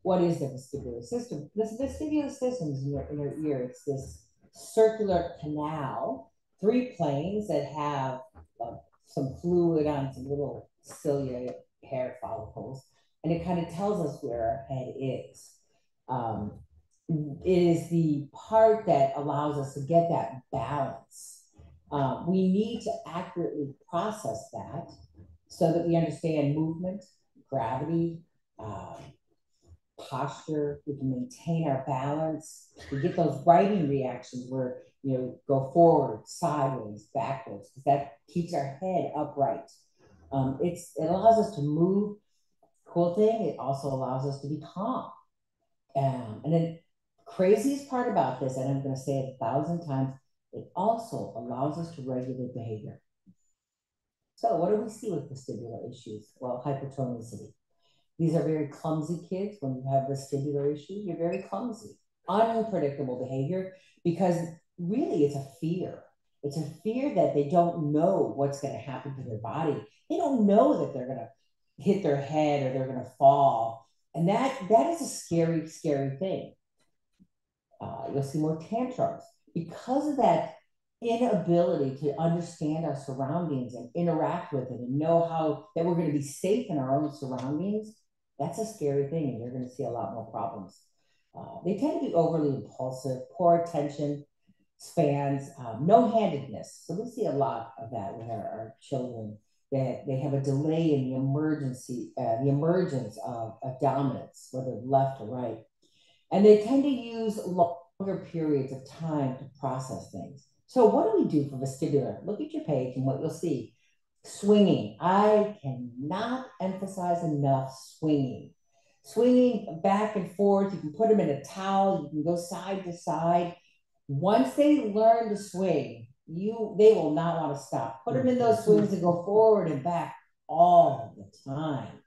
what is the vestibular system? The vestibular system is in your ear. It's this circular canal, 3 planes that have some fluid on some little cilia hair follicles, and it kind of tells us where our head is. It is the part that allows us to get that balance. We need to accurately process that so that we understand movement, gravity, posture, we can maintain our balance. We get those righting reactions where, go forward, sideways, backwards, because that keeps our head upright. It allows us to move. Cool thing, it also allows us to be calm. And then craziest part about this, and I'm going to say it 1,000 times, it also allows us to regulate behavior. So what do we see with vestibular issues? Well, hypertonicity. These are very clumsy kids. When you have vestibular issues, you're very clumsy. Unpredictable behavior, because really it's a fear. It's a fear that they don't know what's going to happen to their body. They don't know that they're going to hit their head or they're going to fall. And that is a scary, scary thing. You'll see more tantrums. Because of that inability to understand our surroundings and interact with it and know how that we're going to be safe in our own surroundings, that's a scary thing, and you're going to see a lot more problems. They tend to be overly impulsive, poor attention spans, no-handedness. So we see a lot of that with our children, that they have a delay in the emergence of dominance, whether left or right. And they tend to use longer periods of time to process things. So what do we do for vestibular? Look at your page and what you'll see. Swinging. I cannot emphasize enough swinging. Swinging back and forth. You can put them in a towel. You can go side to side. Once they learn to swing, they will not want to stop. Put them in those swings and go forward and back all the time.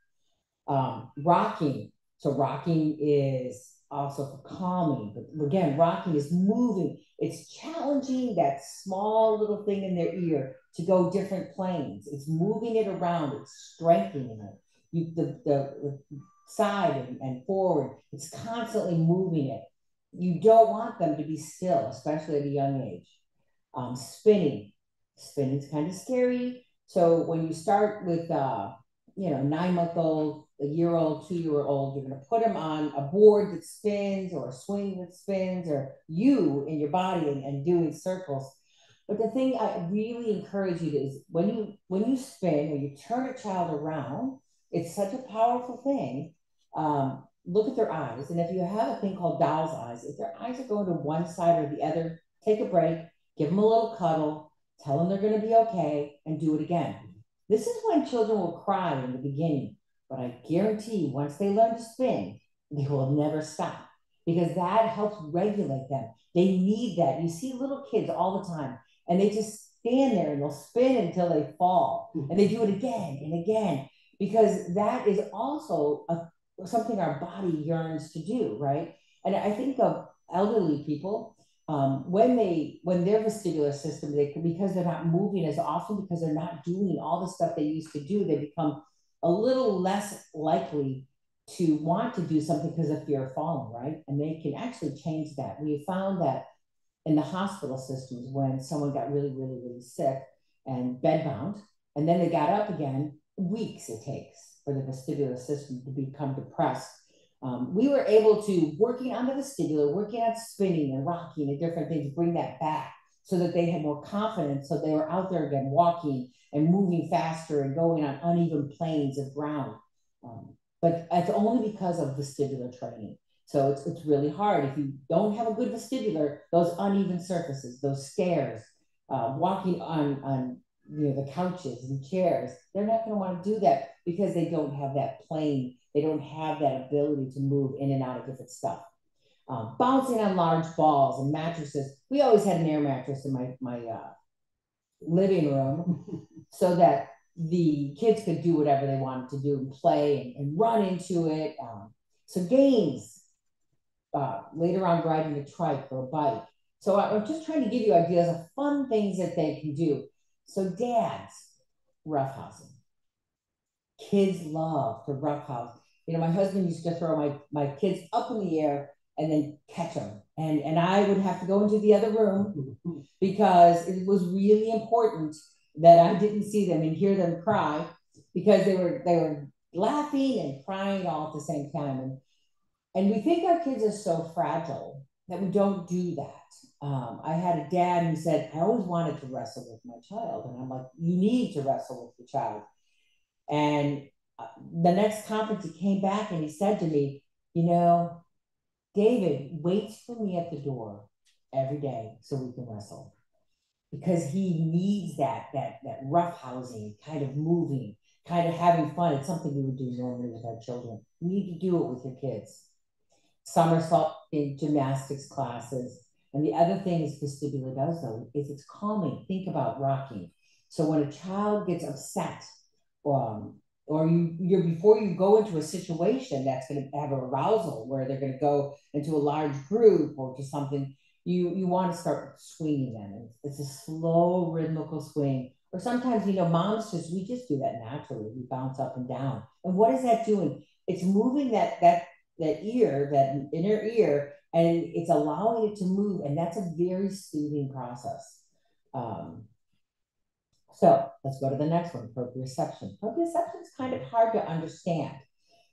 Rocking. So rocking is also for calming. But again, rocking is moving. It's challenging that small little thing in their ear to go different planes. It's moving it around. It's strengthening it. The side and forward, it's constantly moving it. You don't want them to be still, especially at a young age. Spinning. Spinning's kind of scary. So when you start with 9-month-old, a year-old, 2-year-old, you're going to put them on a board that spins or a swing that spins, or you in your body and doing circles. But the thing I really encourage you to is when you spin or you turn a child around, it's such a powerful thing. Look at their eyes. And if you have a thing called doll's eyes, if their eyes are going to one side or the other, take a break, give them a little cuddle, tell them they're going to be okay, and do it again. This is when children will cry in the beginning, but I guarantee once they learn to spin, they will never stop, because that helps regulate them. They need that. You see little kids all the time, and they just stand there and they'll spin until they fall, and they do it again and again, because that is also something our body yearns to do, right? And I think of elderly people, when their vestibular system, because they're not moving as often, because they're not doing all the stuff they used to do, they become a little less likely to want to do something because of fear of falling, right? And they can actually change that. We found that in the hospital systems, when someone got really, really, really sick and bedbound, and then they got up again, weeks it takes for the vestibular system to become depressed. We were able to, working on the vestibular, working on spinning and rocking and different things, bring that back so that they had more confidence. So they were out there again, walking and moving faster and going on uneven planes of ground. But it's only because of vestibular training. So it's really hard. If you don't have a good vestibular, those uneven surfaces, those stairs, walking on the couches and chairs, they're not going to want to do that because they don't have that plane. They don't have that ability to move in and out of different stuff. Bouncing on large balls and mattresses. We always had an air mattress in my living room so that the kids could do whatever they wanted to do and play and run into it. So games, later on riding a trike or a bike. So I'm just trying to give you ideas of fun things that they can do. So dads, roughhousing. Kids love to roughhouse. My husband used to throw my kids up in the air and then catch them. And I would have to go into the other room because it was really important that I didn't see them and hear them cry, because they were laughing and crying all at the same time. And we think our kids are so fragile that we don't do that. I had a dad who said, I always wanted to wrestle with my child. And I'm like, you need to wrestle with your child. And the next conference, he came back and he said to me, David waits for me at the door every day so we can wrestle, because he needs that roughhousing, kind of moving, kind of having fun. It's something we would do normally with our children. You need to do it with your kids. Somersault in gymnastics classes. And the other thing is vestibular does, though, is it's calming. Think about rocking. So when a child gets upset, or you're before you go into a situation that's going to have arousal, where they're going to go into a large group or to something, you want to start swinging them. It's a slow rhythmical swing. Or sometimes, moms we just do that naturally. We bounce up and down. And what is that doing? It's moving that ear, that inner ear, and it's allowing it to move. And that's a very soothing process. So let's go to the next one, proprioception. Proprioception is kind of hard to understand.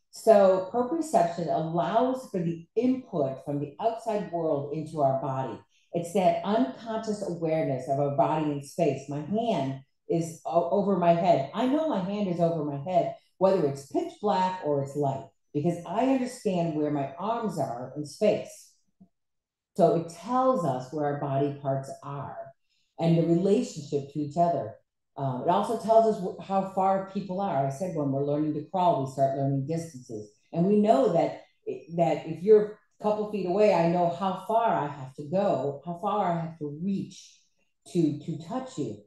So proprioception allows for the input from the outside world into our body. It's that unconscious awareness of our body in space. My hand is over my head. I know my hand is over my head, whether it's pitch black or it's light, because I understand where my arms are in space. So it tells us where our body parts are and the relationship to each other. It also tells us how far people are. I said when we're learning to crawl, we start learning distances. And we know that if you're a couple feet away, I know how far I have to go, how far I have to reach to touch you.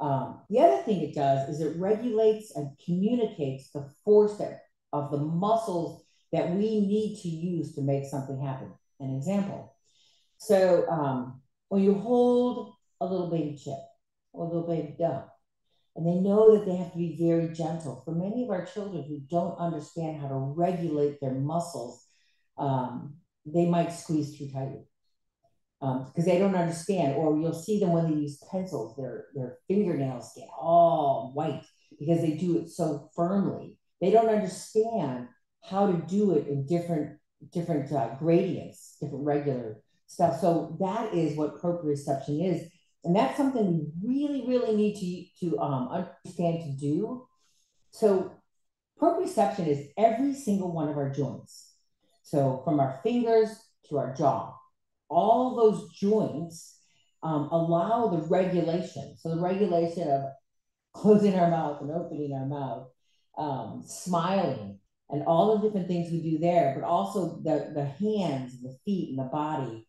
The other thing it does is it regulates and communicates the force of the muscles that we need to use to make something happen. An example. So when you hold a little baby chip or a little baby duck, and they know that they have to be very gentle. For many of our children who don't understand how to regulate their muscles, they might squeeze too tightly because they don't understand. Or you'll see them when they use pencils, their fingernails get all white because they do it so firmly. They don't understand how to do it in different gradients, different regular stuff. So that is what proprioception is. And that's something we really, really need to understand to do. So proprioception is every single one of our joints. So from our fingers to our jaw, all those joints allow the regulation. So the regulation of closing our mouth and opening our mouth, smiling, and all the different things we do there, but also the hands, the feet, and the body.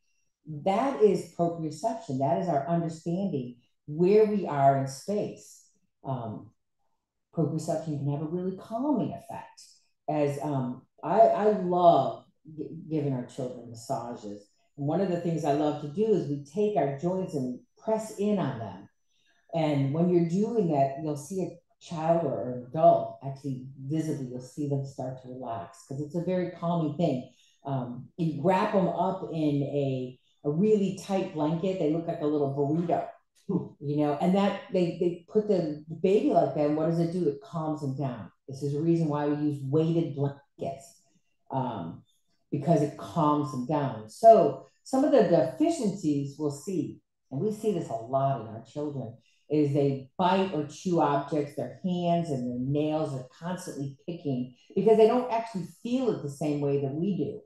That is proprioception. That is our understanding where we are in space. Proprioception can have a really calming effect. As I love giving our children massages. And one of the things I love to do is we take our joints and press in on them. And when you're doing that, you'll see a child or an adult actually visibly, you'll see them start to relax because it's a very calming thing. You wrap them up in a really tight blanket. They look like a little burrito, you know, and that they put the baby like that. And what does it do? It calms them down. This is the reason why we use weighted blankets, because it calms them down. So some of the deficiencies we'll see, and we see this a lot in our children, is they bite or chew objects. Their hands and their nails are constantly picking because they don't actually feel it the same way that we do.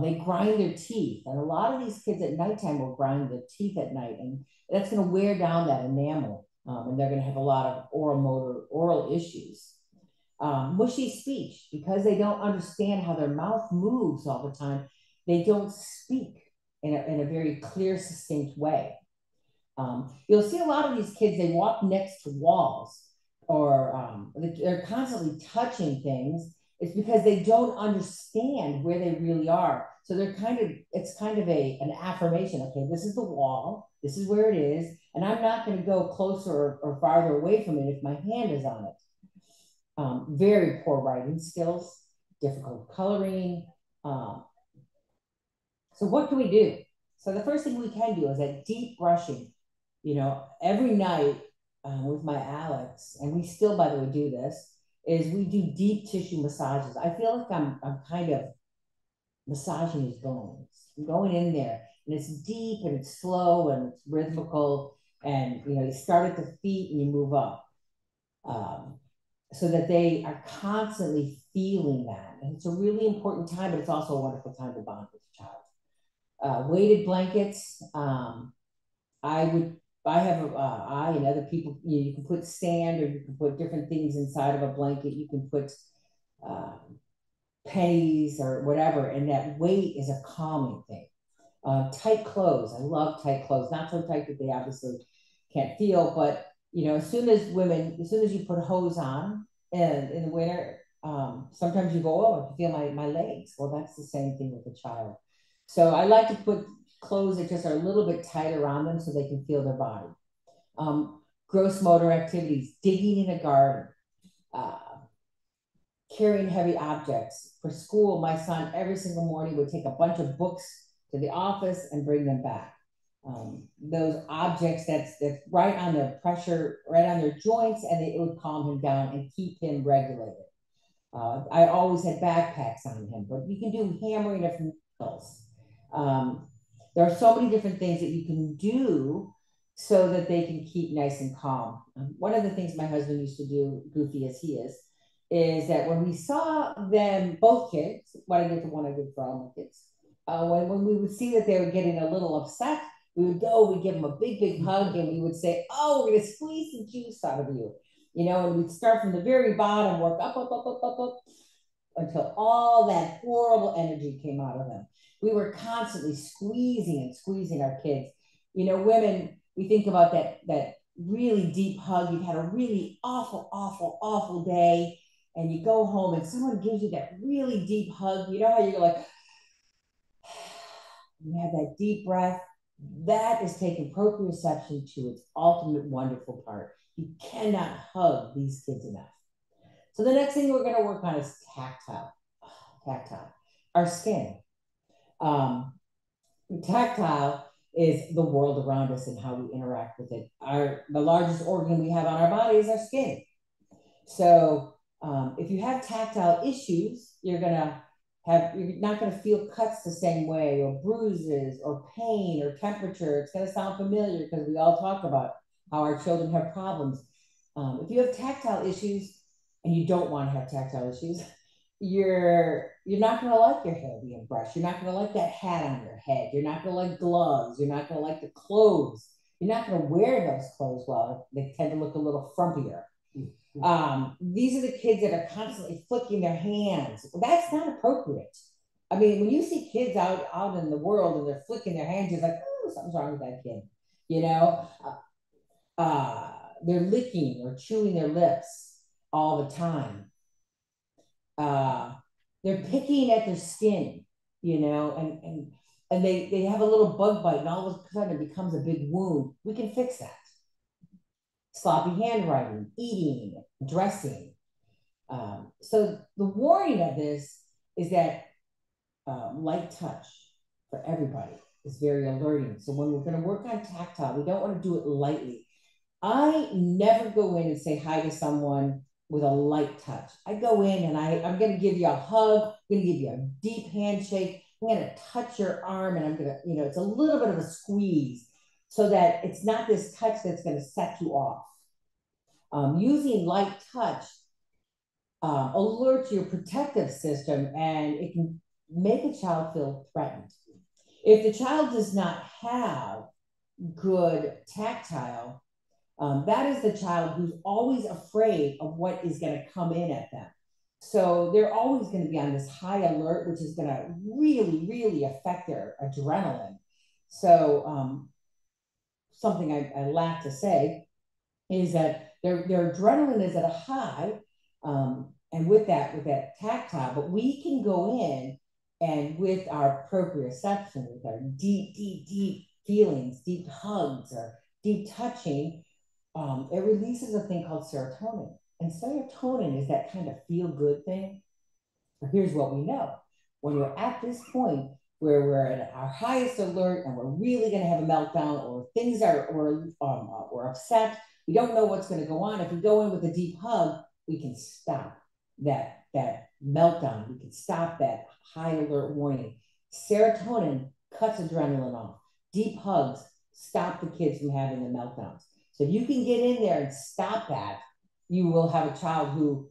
They grind their teeth, and a lot of these kids at nighttime will grind their teeth at night, and that's going to wear down that enamel, and they're going to have a lot of oral issues. Mushy speech, because they don't understand how their mouth moves all the time. They don't speak in a very clear, succinct way. You'll see a lot of these kids, they walk next to walls, or they're constantly touching things. It's because they don't understand where they really are. So it's kind of an affirmation. Okay, this is the wall, this is where it is, and I'm not going to go closer or farther away from it if my hand is on it. Very poor writing skills, difficult coloring. So what can we do? So the first thing we can do is that deep brushing. You know, every night with my Alex, and we still, by the way, do this, is we do deep tissue massages. I feel like I'm kind of massaging his bones. I'm going in there, and it's deep and it's slow and it's rhythmical, and you know, you start at the feet and you move up, so that they are constantly feeling that. And it's a really important time, but it's also a wonderful time to bond with the child. Weighted blankets. I and other people, you can put sand, or you can put different things inside of a blanket. You can put pennies or whatever, and that weight is a calming thing. Tight clothes. I love tight clothes. Not so tight that they obviously can't feel, but you know, as soon as you put hose on in the winter, sometimes you go, oh, I can feel my legs. Well, that's the same thing with the child. So I like to put clothes that just are a little bit tighter on them so they can feel their body. Gross motor activities, digging in a garden, carrying heavy objects. For school, my son every single morning would take a bunch of books to the office and bring them back. Those objects that's right on their pressure, right on their joints, and it would calm him down and keep him regulated. I always had backpacks on him, but you can do hammering of nails. There are so many different things that you can do so that they can keep nice and calm. One of the things my husband used to do, goofy as he is that when we saw them, both kids, what I did for one, I did for all my kids, when we would see that they were getting a little upset, we would go, we'd give them a big, big hug, and we would say, oh, we're going to squeeze the juice out of you. You know, and we'd start from the very bottom, work up, until all that horrible energy came out of them. We were constantly squeezing our kids. You know, women, we think about that really deep hug. You've had a really awful day, and you go home and someone gives you that really deep hug. You know how you're like, you have that deep breath. That is taking proprioception to its ultimate wonderful part. You cannot hug these kids enough. So the next thing we're going to work on is tactile. Our skin. Tactile is the world around us and how we interact with it. The largest organ we have on our body is our skin. So if you have tactile issues, you're not going to feel cuts the same way, or bruises, or pain, or temperature. It's going to sound familiar because we all talk about how our children have problems. If you have tactile issues and you don't want to have tactile issues, you're not going to like your hair being brushed. You're not going to like that hat on your head. You're not going to like gloves. You're not going to like the clothes. You're not going to wear those clothes well. They tend to look a little frumpier. These are the kids that are constantly flicking their hands. Well, that's not appropriate. I mean, when you see kids out in the world and they're flicking their hands, you're like, oh, something's wrong with that kid. You know, they're licking or chewing their lips all the time. They're picking at their skin, you know, and and they have a little bug bite, and all of a sudden it becomes a big wound. We can fix that. Sloppy handwriting, eating, dressing. So the warning of this is that light touch for everybody is very alerting. So when we're going to work on tactile, we don't want to do it lightly. I never go in and say hi to someone with a light touch. I go in and I'm going to give you a hug. I'm going to give you a deep handshake. I'm going to touch your arm, and I'm going to, it's a little bit of a squeeze so that it's not this touch that's going to set you off. Using light touch alerts your protective system, and it can make a child feel threatened. If the child does not have good tactile, that is the child who's always afraid of what is going to come in at them. So they're always going to be on this high alert, which is going to really, really affect their adrenaline. So something I lack to say is that their adrenaline is at a high, and with that tactile, but we can go in and with our proprioception, with our deep, deep, deep feelings, deep hugs or deep touching, it releases a thing called serotonin. And serotonin is that kind of feel-good thing. Here's what we know. When you're at this point where we're at our highest alert and we're really going to have a meltdown, or things we're upset, we don't know what's going to go on. If we go in with a deep hug, we can stop that meltdown. We can stop that high alert warning. Serotonin cuts adrenaline off. Deep hugs stop the kids from having the meltdowns. So if you can get in there and stop that, you will have a child who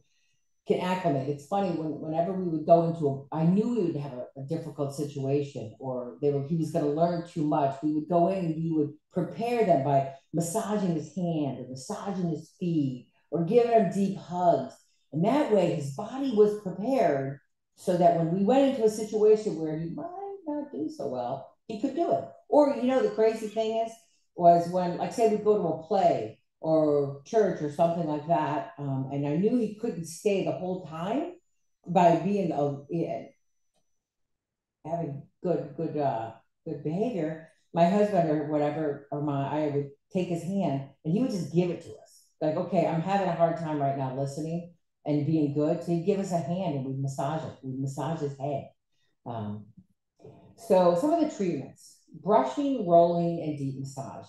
can acclimate. It's funny, whenever we would go into I knew we would have a difficult situation, or he was going to learn too much, we would go in and we would prepare them by massaging his hand or massaging his feet or giving him deep hugs. And that way his body was prepared so that when we went into a situation where he might not do so well, he could do it. Or, the crazy thing was when, like say we'd go to a play or church or something like that, and I knew he couldn't stay the whole time by being having good behavior. My husband or whatever, I would take his hand and he would just give it to us. Like, okay, I'm having a hard time right now listening and being good. So he'd give us a hand and we'd massage it. We'd massage his head. So some of the treatments: brushing, rolling, and deep massage.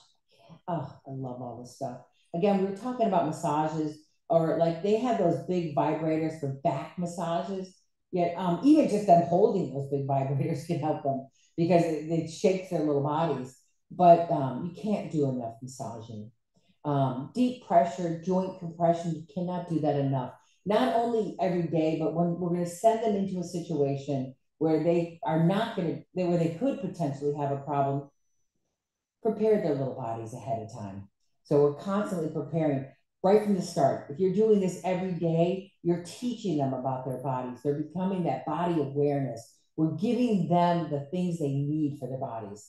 Oh, I love all this stuff. Again, we were talking about massages, or like they have those big vibrators for back massages. Yet even just them holding those big vibrators can help them because it shakes their little bodies. But you can't do enough massaging. Deep pressure, joint compression, you cannot do that enough. Not only every day, but when we're going to send them into a situation where they are not going to, where they could potentially have a problem, prepare their little bodies ahead of time. So we're constantly preparing right from the start. If you're doing this every day, you're teaching them about their bodies. They're becoming that body awareness. We're giving them the things they need for their bodies.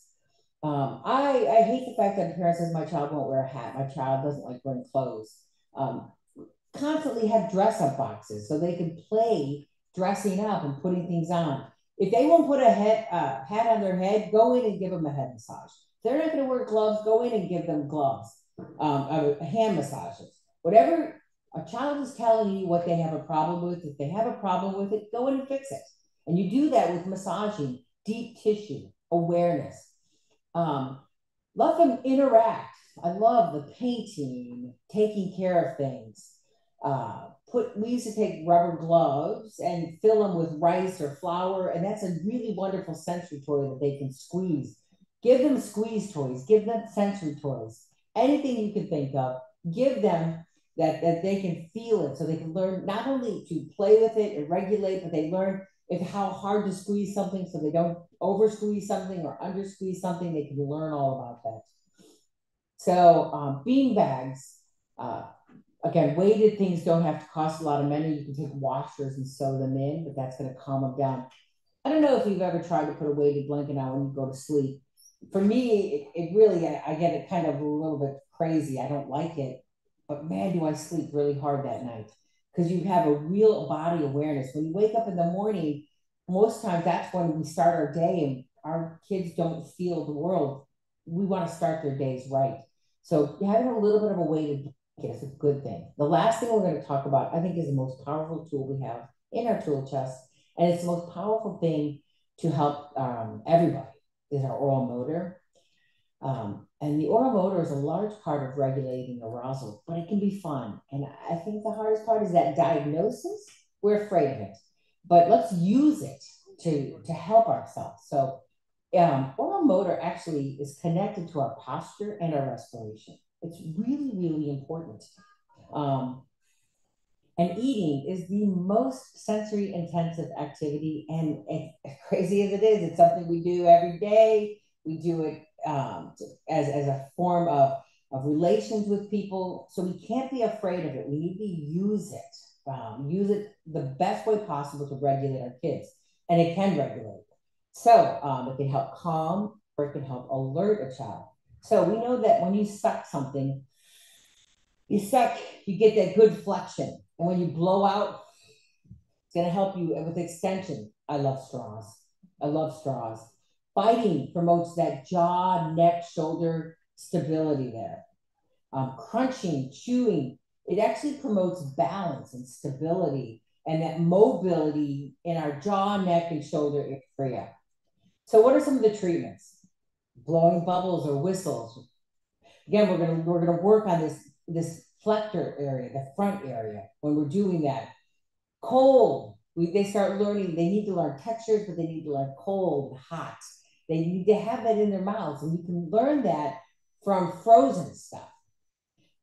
I hate the fact that a parent says my child won't wear a hat. My child doesn't like wearing clothes. Constantly have dress up boxes so they can play dressing up and putting things on. If they won't put a hat on their head, go in and give them a head massage. If they're not going to wear gloves, go in and give them gloves, hand massages. Whatever a child is telling you what they have a problem with, if they have a problem with it, go in and fix it. And you do that with massaging, deep tissue, awareness. Let them interact. I love the painting, taking care of things. We used to take rubber gloves and fill them with rice or flour, and that's a really wonderful sensory toy that they can squeeze. Give them squeeze toys, give them sensory toys, anything you can think of, give them that they can feel it, so they can learn not only to play with it and regulate, but they learn how hard to squeeze something so they don't over squeeze something or under squeeze something. They can learn all about that. So bean bags, again, weighted things don't have to cost a lot of money. You can take washers and sew them in, but that's going to calm them down. I don't know if you've ever tried to put a weighted blanket on when you go to sleep. For me, it really, I get it kind of a little bit crazy. I don't like it, but man, do I sleep really hard that night, because you have a real body awareness. When you wake up in the morning, most times that's when we start our day, and our kids don't feel the world, we want to start their days right. So having a little bit of a way to get is a good thing. The last thing we're going to talk about, I think, is the most powerful tool we have in our tool chest, and it's the most powerful thing to help everybody, is our oral motor. And the oral motor is a large part of regulating arousal, but it can be fun. And I think the hardest part is that diagnosis. We're afraid of it, but let's use it to help ourselves. So oral motor actually is connected to our posture and our respiration. It's really, really important. And eating is the most sensory intensive activity. And as crazy as it is, it's something we do every day. We do it as a form of relations with people. So we can't be afraid of it. We need to use it the best way possible to regulate our kids. And it can regulate. So it can help calm, or it can help alert a child. So we know that when you suck something, you get that good flexion. And when you blow out, it's going to help you with extension. I love straws. Biting promotes that jaw, neck, shoulder stability there. Crunching, chewing, it actually promotes balance and stability and that mobility in our jaw, neck, and shoulder area. So what are some of the treatments? Blowing bubbles or whistles. Again, we're gonna work on this flector area, the front area, when we're doing that. Cold, they start learning, they need to learn textures, but they need to learn cold, hot. They need to have that in their mouths, and you can learn that from frozen stuff.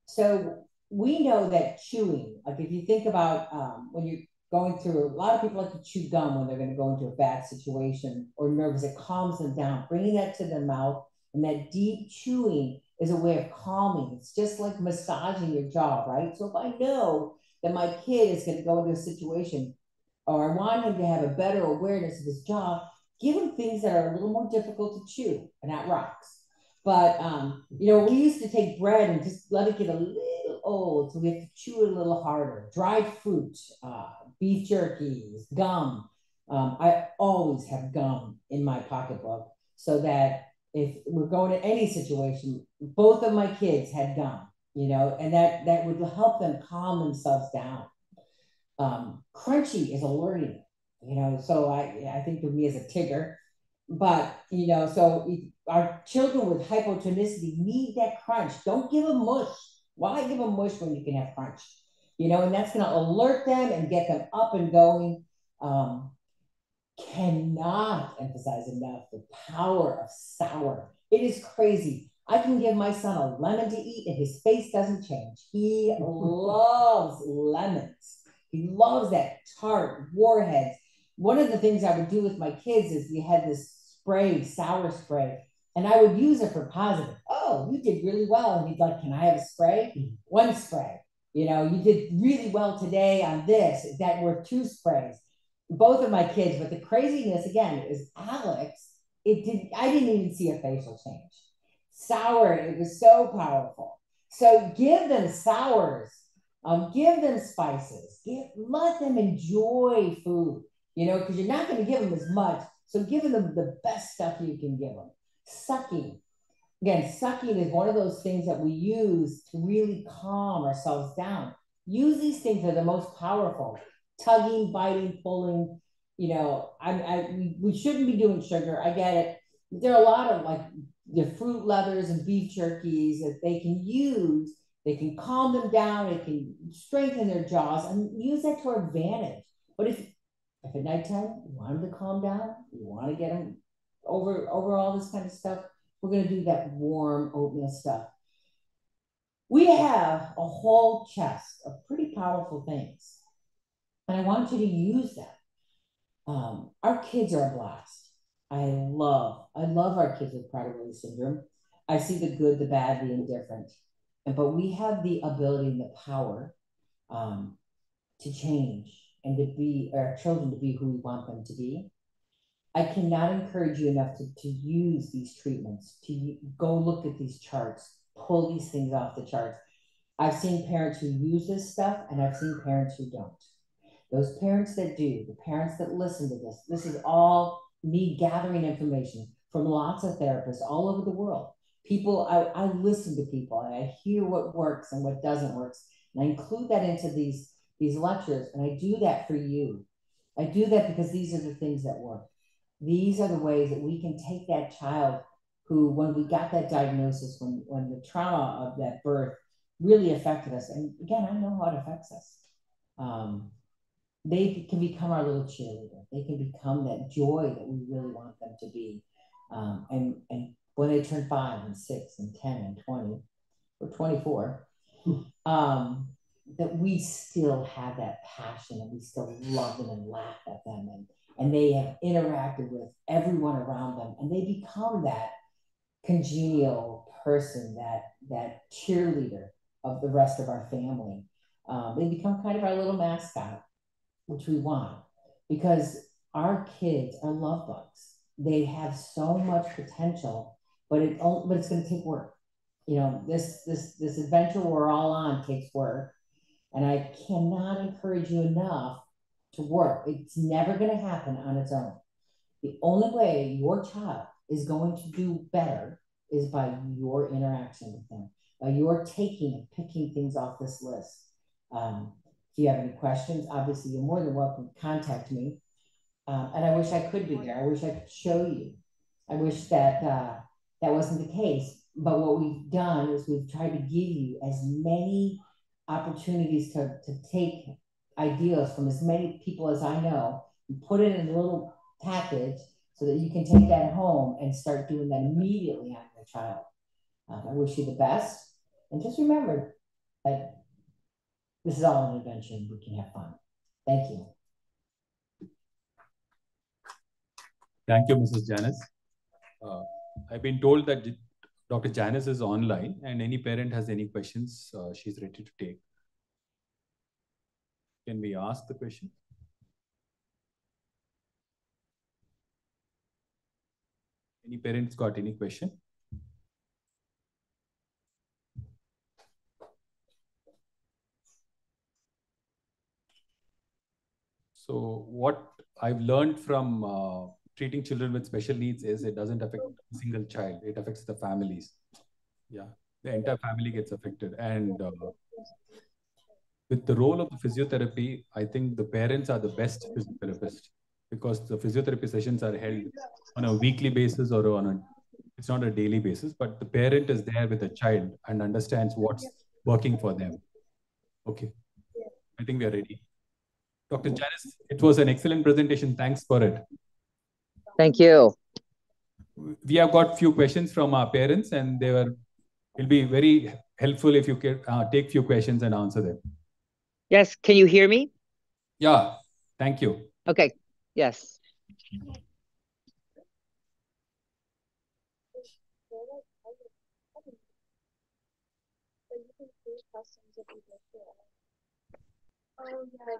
So we know that chewing, like if you think about when you're going through, a lot of people like to chew gum when they're going to go into a bad situation or nervous, it calms them down. Bringing that to their mouth, and that deep chewing is a way of calming. It's just like massaging your jaw, right? So if I know that my kid is going to go into a situation, or I want him to have a better awareness of his jaw, give him things that are a little more difficult to chew, and not rocks. But, we used to take bread and just let it get a little old, so we have to chew it a little harder. Dried fruit, beef jerkies, gum. I always have gum in my pocketbook so that if we're going to any situation, both of my kids had gum, and that would help them calm themselves down. Crunchy is alerting, so I think of me as a Tigger. But, so our children with hypotonicity need that crunch. Don't give them mush. Why give them mush when you can have crunch? And that's going to alert them and get them up and going. Cannot emphasize enough the power of sour. It is crazy. I can give my son a lemon to eat and his face doesn't change. He loves lemons. He loves that tart warheads. One of the things I would do with my kids is we had this spray, sour spray, and I would use it for positive. Oh, you did really well. And he'd like, can I have a spray? One spray. You did really well today on this. Is that worth 2 sprays? Both of my kids, but the craziness again is Alex, I didn't even see a facial change. Sour, it was so powerful. So give them sours, give them spices, let them enjoy food, because you're not going to give them as much. So giving them the best stuff you can give them. Sucking. Again, sucking is one of those things that we use to really calm ourselves down. Use these things that are the most powerful. Tugging, biting, pulling, we shouldn't be doing sugar. I get it. There are a lot of like the fruit leathers and beef jerkies that they can use. They can calm them down. It can strengthen their jaws and use that to our advantage. But if at nighttime you want them to calm down, you want to get them over all this kind of stuff, we're going to do that warm oatmeal stuff. We have a whole chest of pretty powerful things. And I want you to use them. Our kids are a blast. I love our kids with Prader-Willi syndrome. I see the good, the bad, the indifferent. But we have the ability and the power to change and to be our children to be who we want them to be. I cannot encourage you enough to use these treatments, to go look at these charts, pull these things off the charts. I've seen parents who use this stuff, and I've seen parents who don't. Those parents that do, the parents that listen to this is all me gathering information from lots of therapists all over the world. People, I listen to people and I hear what works and what doesn't work. And I include that into these lectures, and I do that for you. I do that because these are the things that work. These are the ways that we can take that child who, when we got that diagnosis, when the trauma of that birth really affected us, and again, I know how it affects us. They can become our little cheerleader. They can become that joy that we really want them to be. And when they turn 5 and 6 and 10 and 20 or 24, that we still have that passion and we still love them and laugh at them, and they have interacted with everyone around them, and they become that congenial person, that cheerleader of the rest of our family. They become kind of our little mascot, which we want, because our kids are love bugs. They have so much potential, but it's going to take work. You know, this adventure we're all on takes work, and I cannot encourage you enough to work. It's never going to happen on its own. The only way your child is going to do better is by your interaction with them, by your taking and picking things off this list. If you have any questions, obviously you're more than welcome to contact me. And I wish I could be there. I wish I could show you. I wish that that wasn't the case. But what we've done is we've tried to give you as many opportunities to take ideas from as many people as I know and put it in a little package so that you can take that home and start doing that immediately on your child. I wish you the best. And just remember that this is all an adventure and we can have fun. Thank you. Thank you, Mrs. Janice. I've been told that Dr. Janice is online, and any parent has any questions, she's ready to take. Can we ask the question? Any parents got any question? So what I've learned from treating children with special needs is it doesn't affect a single child. It affects the families. Yeah, the entire family gets affected. And with the role of the physiotherapy, I think the parents are the best physiotherapists, because the physiotherapy sessions are held on a weekly basis or it's not a daily basis, but the parent is there with the child and understands what's working for them. Okay, I think we are ready. Dr. Janice, it was an excellent presentation. Thanks for it. Thank you. We have got few questions from our parents, and it'll be very helpful if you can take few questions and answer them. Yes, can you hear me? Yeah, thank you. Okay, yes.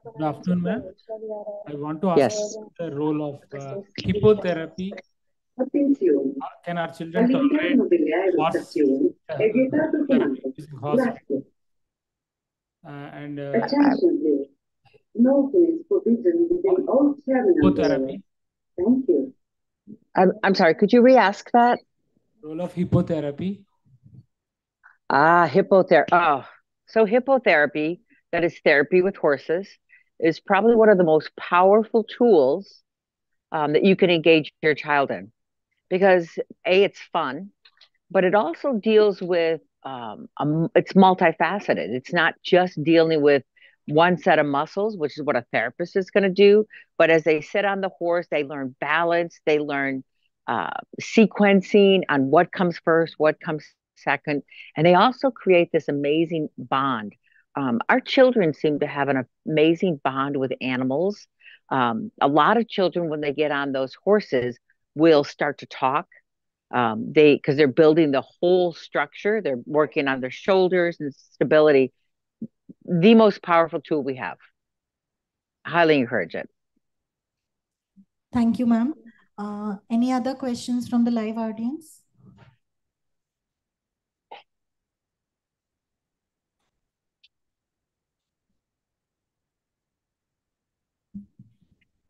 Good afternoon, ma'am. I want to ask the role of hippotherapy. Can our children tolerate No, please, forbidden within all hippotherapy. Thank you. I'm sorry, could you re-ask that? Role of hippotherapy. Hippotherapy. Oh, so hippotherapy, that is therapy with horses, is probably one of the most powerful tools that you can engage your child in, because it's fun, but it also deals with it's multifaceted. It's not just dealing with one set of muscles, which is what a therapist is going to do, but as they sit on the horse, they learn balance, they learn sequencing on what comes first, what comes second, and they also create this amazing bond. Our children seem to have an amazing bond with animals. A lot of children, when they get on those horses, will start to talk. Because they're building the whole structure, they're working on their shoulders and stability. The most powerful tool we have. Highly encourage it. Thank you, ma'am. Any other questions from the live audience?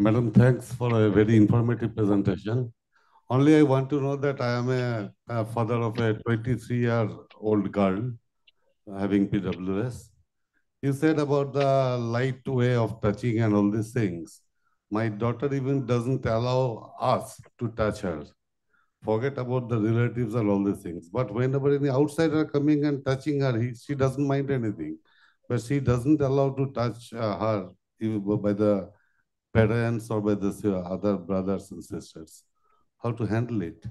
Madam, thanks for a very informative presentation. Only I want to know that I am a father of a 23-year-old girl having PWS. You said about the light way of touching and all these things. My daughter even doesn't allow us to touch her. Forget about the relatives and all these things. But whenever any outsider coming and touching her, she doesn't mind anything. But she doesn't allow to touch her by the parents or by the other brothers and sisters. How to handle it?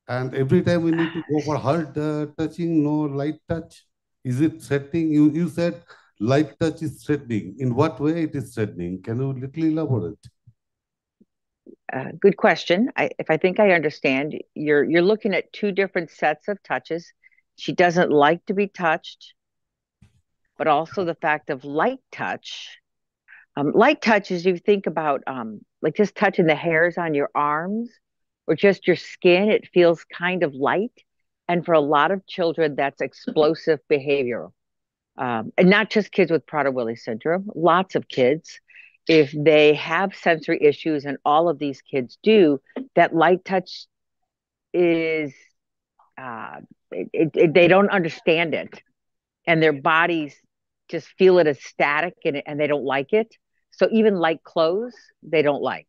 And every time we need to go for hard touching, no light touch. Is it threatening? You said light touch is threatening. In what way it is threatening? Can you little elaborate? Good question. If I think I understand, you're looking at two different sets of touches. She doesn't like to be touched, but also the fact of light touch. Light touch is you think about like just touching the hairs on your arms or just your skin. It feels kind of light. And for a lot of children, that's explosive behavior. And not just kids with Prader-Willi syndrome, lots of kids. If they have sensory issues, and all of these kids do, that light touch is, they don't understand it. And their bodies just feel it as static and they don't like it. So even light clothes, they don't like.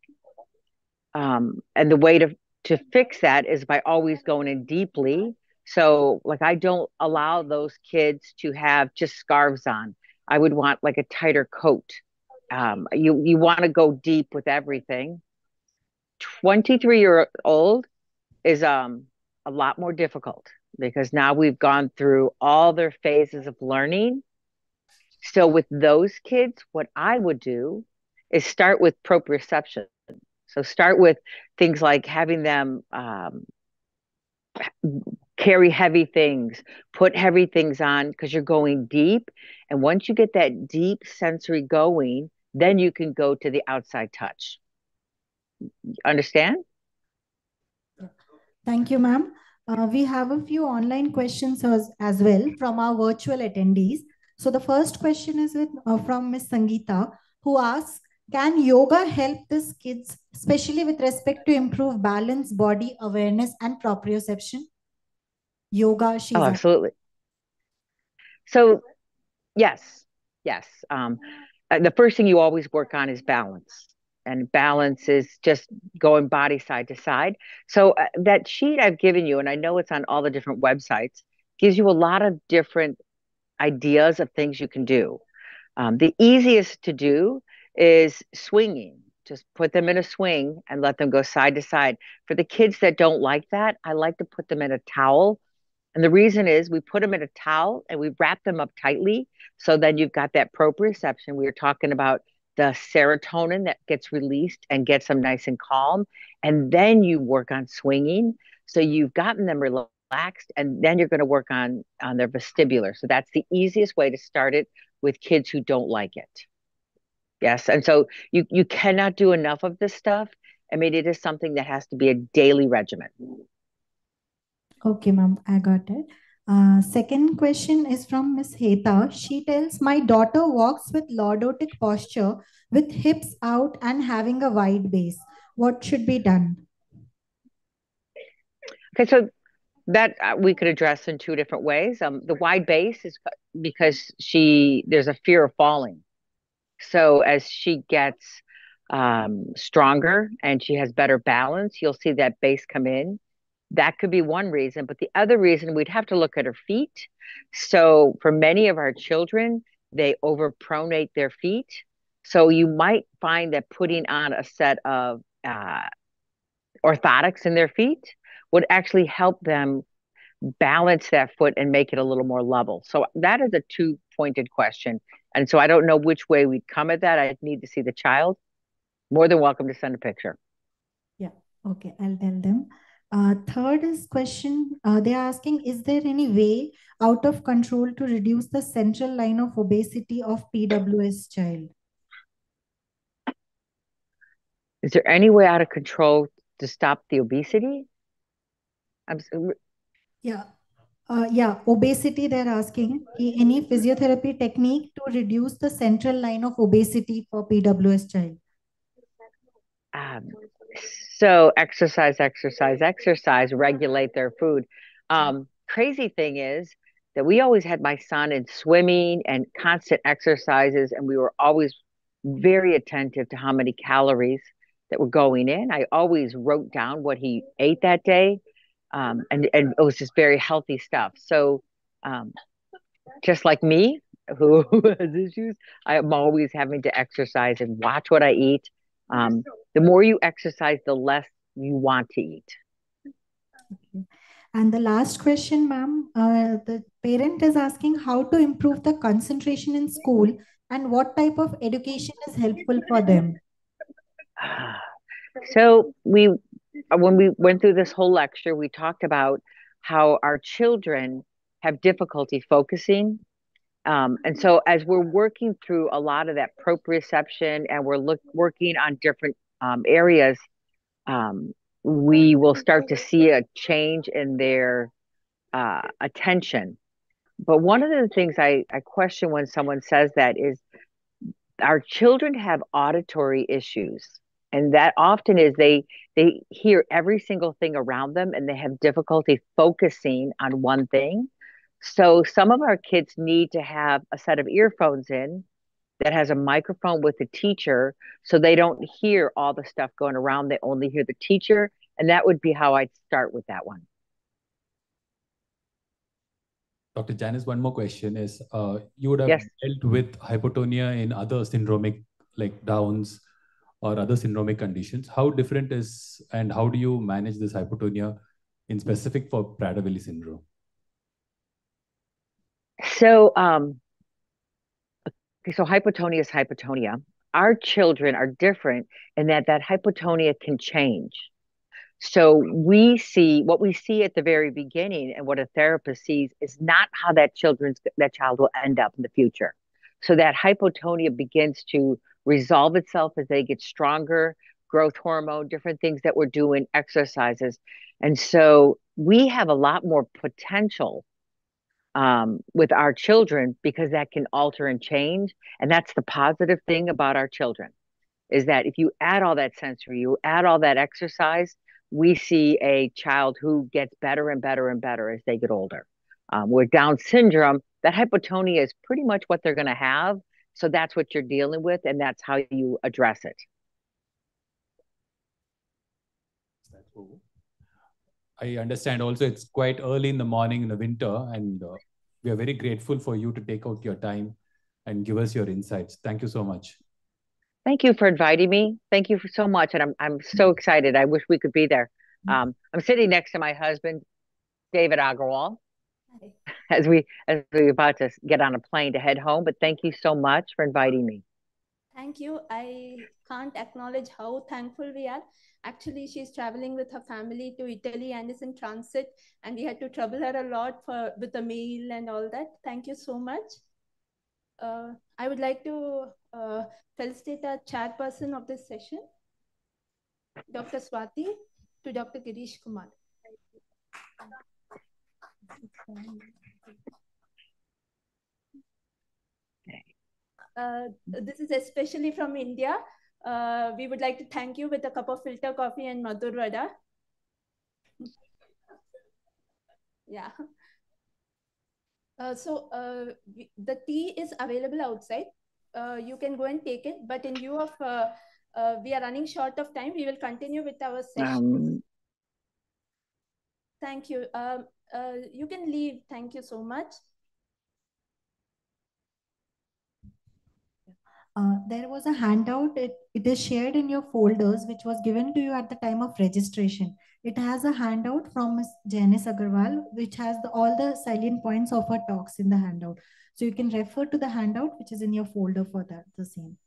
And the way to fix that is by always going in deeply. So like I don't allow those kids to have just scarves on. I would want like a tighter coat. You want to go deep with everything. 23-year-old is a lot more difficult because now we've gone through all their phases of learning. So with those kids, what I would do is start with proprioception. So start with things like having them carry heavy things, put heavy things on because you're going deep. And once you get that deep sensory going, then you can go to the outside touch. Understand? Thank you, ma'am. We have a few online questions as well from our virtual attendees. So the first question is from Ms. Sangeeta, who asks, can yoga help these kids, especially with respect to improve balance, body awareness, and proprioception? Yoga, she's absolutely. So, yes. The first thing you always work on is balance. And balance is just going body side to side. So that sheet I've given you, and I know it's on all the different websites, gives you a lot of different ideas of things you can do. The easiest to do is swinging. Just put them in a swing and let them go side to side. For the kids that don't like that, I like to put them in a towel. And the reason is we put them in a towel and we wrap them up tightly. So then you've got that proprioception. We were talking about the serotonin that gets released and gets them nice and calm. And then you work on swinging. So you've gotten them relaxed, and then you're going to work on their vestibular. So that's the easiest way to start it with kids who don't like it. Yes. And so you cannot do enough of this stuff. I mean, it is something that has to be a daily regimen. Okay, ma'am, I got it. Second question is from Ms. Heta. She tells, my daughter walks with lordotic posture with hips out and having a wide base. What should be done? Okay, so that we could address in two different ways. The wide base is because there's a fear of falling. So as she gets stronger and she has better balance, you'll see that base come in. That could be one reason. But the other reason, we'd have to look at her feet. So for many of our children, they overpronate their feet. So you might find that putting on a set of orthotics in their feet would actually help them balance that foot and make it a little more level. So that is a two-pointed question. And so I don't know which way we'd come at that. I'd need to see the child. More than welcome to send a picture. Yeah, okay, I'll tell them. Third is question, they're asking, is there any way out of control to reduce the central line of obesity of PWS child? Is there any way out of control to stop the obesity? Yeah, obesity they're asking. Any physiotherapy technique to reduce the central line of obesity for PWS child? Um, so exercise, exercise, exercise, regulate their food. Crazy thing is that we always had my son in swimming and constant exercises, and we were always very attentive to how many calories that were going in. I always wrote down what he ate that day, and it was just very healthy stuff. So just like me, who has issues, I am always having to exercise and watch what I eat. The more you exercise, the less you want to eat. And the last question, ma'am, the parent is asking how to improve the concentration in school and what type of education is helpful for them. So when we went through this whole lecture, we talked about how our children have difficulty focusing. And so as we're working through a lot of that proprioception and we're working on different areas, we will start to see a change in their attention. But one of the things I question when someone says that is our children have auditory issues. And that often is they hear every single thing around them and they have difficulty focusing on one thing. So some of our kids need to have a set of earphones in that has a microphone with the teacher so they don't hear all the stuff going around. They only hear the teacher. And that would be how I'd start with that one. Dr. Janice, one more question is, you would have dealt with hypotonia in other syndromic, like Downs or other syndromic conditions. How different is, and how do you manage this hypotonia in specific for Prader-Willi syndrome? So, so hypotonia is hypotonia. Our children are different in that hypotonia can change. So we see what we see at the very beginning, and what a therapist sees is not how that child will end up in the future. So that hypotonia begins to resolve itself as they get stronger, growth hormone, different things that we're doing, exercises. And so we have a lot more potential with our children because that can alter and change. And that's the positive thing about our children, is that if you add all that sensory, you add all that exercise, we see a child who gets better and better and better as they get older. With Down syndrome, that hypotonia is pretty much what they're going to have. So that's what you're dealing with, and that's how you address it. I understand also it's quite early in the morning in the winter, and we are very grateful for you to take out your time and give us your insights. Thank you so much. Thank you for inviting me. Thank you so much. And I'm so excited. I wish we could be there. I'm sitting next to my husband, David Agarwal, as we're about to get on a plane to head home. But thank you so much for inviting me. Thank you. I can't acknowledge how thankful we are. Actually, she's traveling with her family to Italy and is in transit, and we had to trouble her a lot with the mail and all that. Thank you so much. I would like to felicitate our chairperson of this session, Dr. Swati, to Dr. Girish Kumar. This is especially from India. We would like to thank you with a cup of filter coffee and Madhur Vada. Yeah. The tea is available outside. You can go and take it. But in view of we are running short of time, we will continue with our session. Thank you. You can leave. Thank you so much. There was a handout. It is shared in your folders, which was given to you at the time of registration. It has a handout from Ms. Janice Agarwal, which has all the salient points of her talks in the handout. So you can refer to the handout, which is in your folder for the same.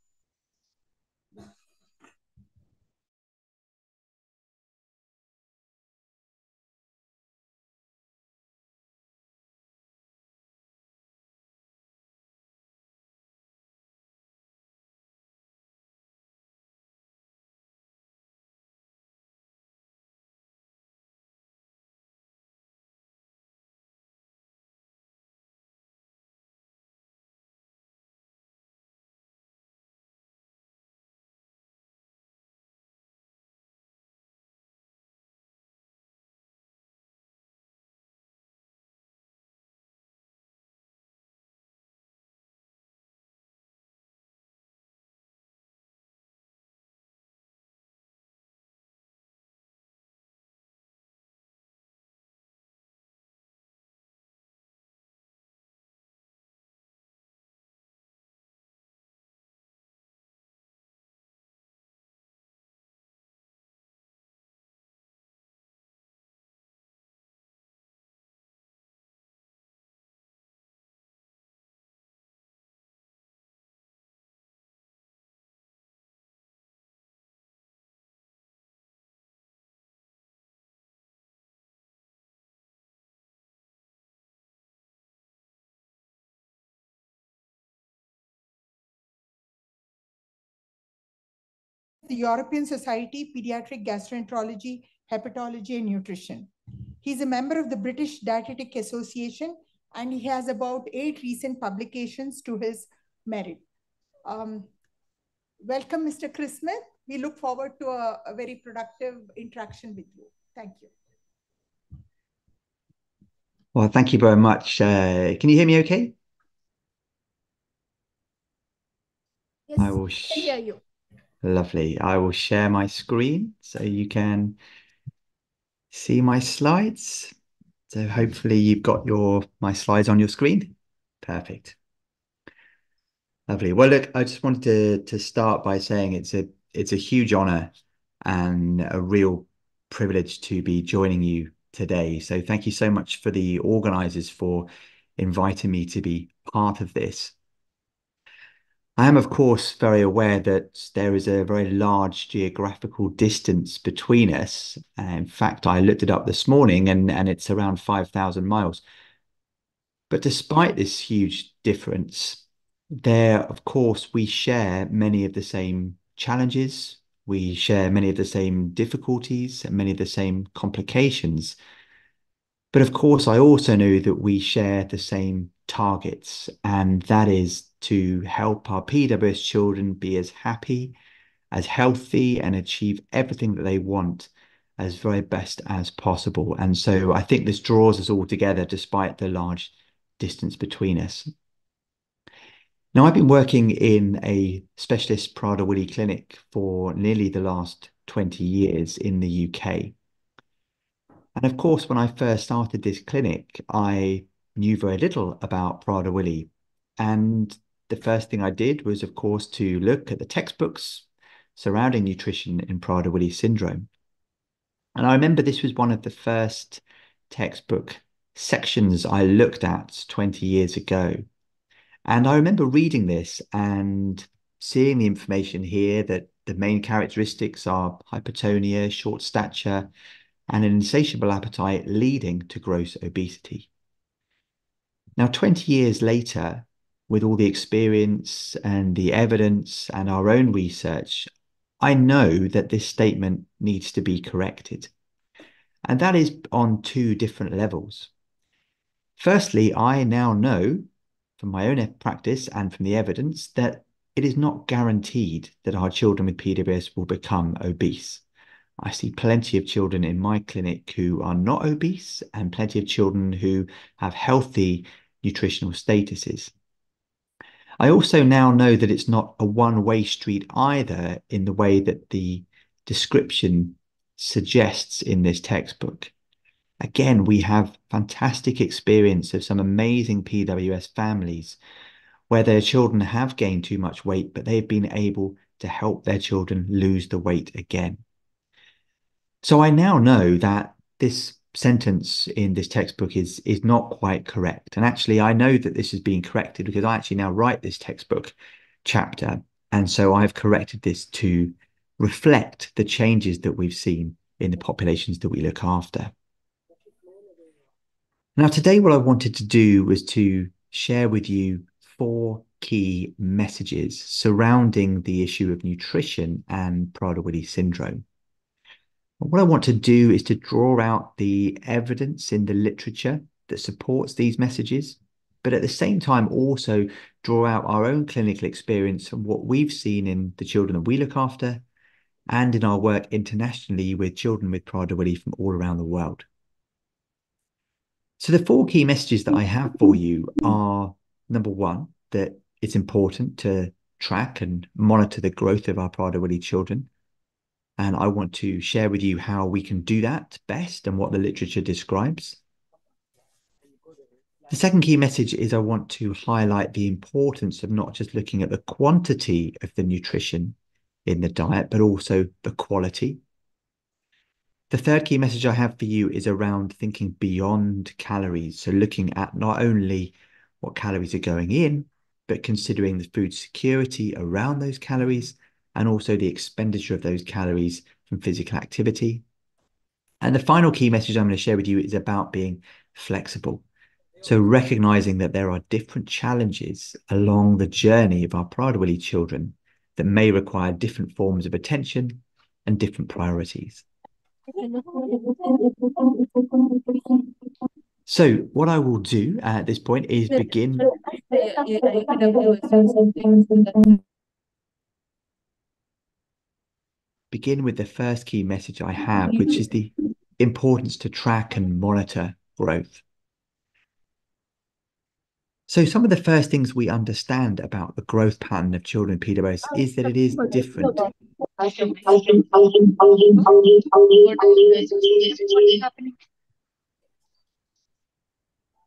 the European Society Pediatric Gastroenterology, Hepatology and Nutrition. He's a member of the British Dietetic Association, and he has about 8 recent publications to his merit. Welcome, Mr. Chris Smith. We look forward to a very productive interaction with you. Thank you. Well, thank you very much. Can you hear me okay? Yes, I will I can hear you. Lovely. I will share my screen so you can see my slides. So hopefully you've got my slides on your screen. Perfect. Lovely. Well, look, I just wanted to start by saying it's a huge honor and a real privilege to be joining you today. So thank you so much for the organizers for inviting me to be part of this. I am, of course, very aware that there is a very large geographical distance between us. In fact, I looked it up this morning and it's around 5,000 miles. But despite this huge difference, of course, we share many of the same challenges. We share many of the same difficulties and many of the same complications. But of course, I also know that we share the same targets, and that is to help our PWS children be as happy, as healthy, and achieve everything that they want as very best as possible. And so I think this draws us all together despite the large distance between us. Now, I've been working in a specialist Prader-Willi clinic for nearly the last 20 years in the UK. And of course, when I first started this clinic, I knew very little about Prader-Willi. And the first thing I did was, of course, to look at the textbooks surrounding nutrition in Prader-Willi syndrome. And I remember this was one of the first textbook sections I looked at 20 years ago. And I remember reading this and seeing the information here that the main characteristics are hypertonia, short stature, and an insatiable appetite leading to gross obesity. Now, 20 years later, with all the experience and the evidence and our own research, I know that this statement needs to be corrected. And that is on 2 different levels. Firstly, I now know from my own practice and from the evidence that it is not guaranteed that our children with PWS will become obese. I see plenty of children in my clinic who are not obese and plenty of children who have healthy nutritional statuses. I also now know that it's not a one-way street either in the way that the description suggests in this textbook. Again, we have fantastic experience of some amazing PWS families where their children have gained too much weight, but they've been able to help their children lose the weight again. So I now know that this sentence in this textbook is not quite correct. And actually, I know that this has been corrected because I actually now write this textbook chapter. And so I've corrected this to reflect the changes that we've seen in the populations that we look after. Now, today, what I wanted to do was to share with you 4 key messages surrounding the issue of nutrition and Prader-Willi syndrome. What I want to do is to draw out the evidence in the literature that supports these messages, but at the same time also draw out our own clinical experience and what we've seen in the children that we look after and in our work internationally with children with Prader-Willi from all around the world. So the 4 key messages that I have for you are, number 1, that it's important to track and monitor the growth of our Prader-Willi children. And I want to share with you how we can do that best and what the literature describes. The second key message is I want to highlight the importance of not just looking at the quantity of the nutrition in the diet, but also the quality. The third key message I have for you is around thinking beyond calories. So looking at not only what calories are going in, but considering the food security around those calories and also the expenditure of those calories from physical activity. And the final key message I'm going to share with you is about being flexible. So recognizing that there are different challenges along the journey of our Prader-Willi children that may require different forms of attention and different priorities. So what I will do at this point is begin with the first key message I have, which is the importance to track and monitor growth. So some of the first things we understand about the growth pattern of children with PWS is that it is different.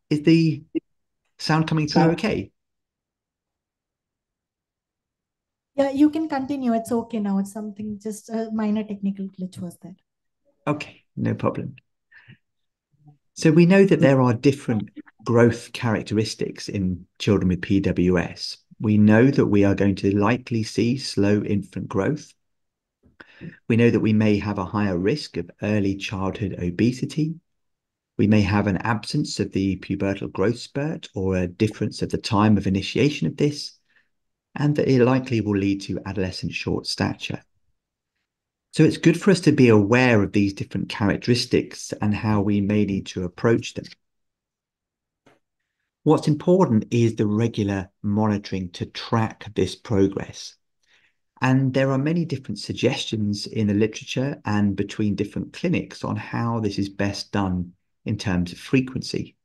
Is the sound coming through okay? Yeah, you can continue. It's okay now. It's something, just a minor technical glitch was there. Okay, no problem. So we know that there are different growth characteristics in children with PWS. We know that we are going to likely see slow infant growth. We know that we may have a higher risk of early childhood obesity. We may have an absence of the pubertal growth spurt or a difference of the time of initiation of this, and that it likely will lead to adolescent short stature. So it's good for us to be aware of these different characteristics and how we may need to approach them. What's important is the regular monitoring to track this progress. And there are many different suggestions in the literature and between different clinics on how this is best done in terms of frequency.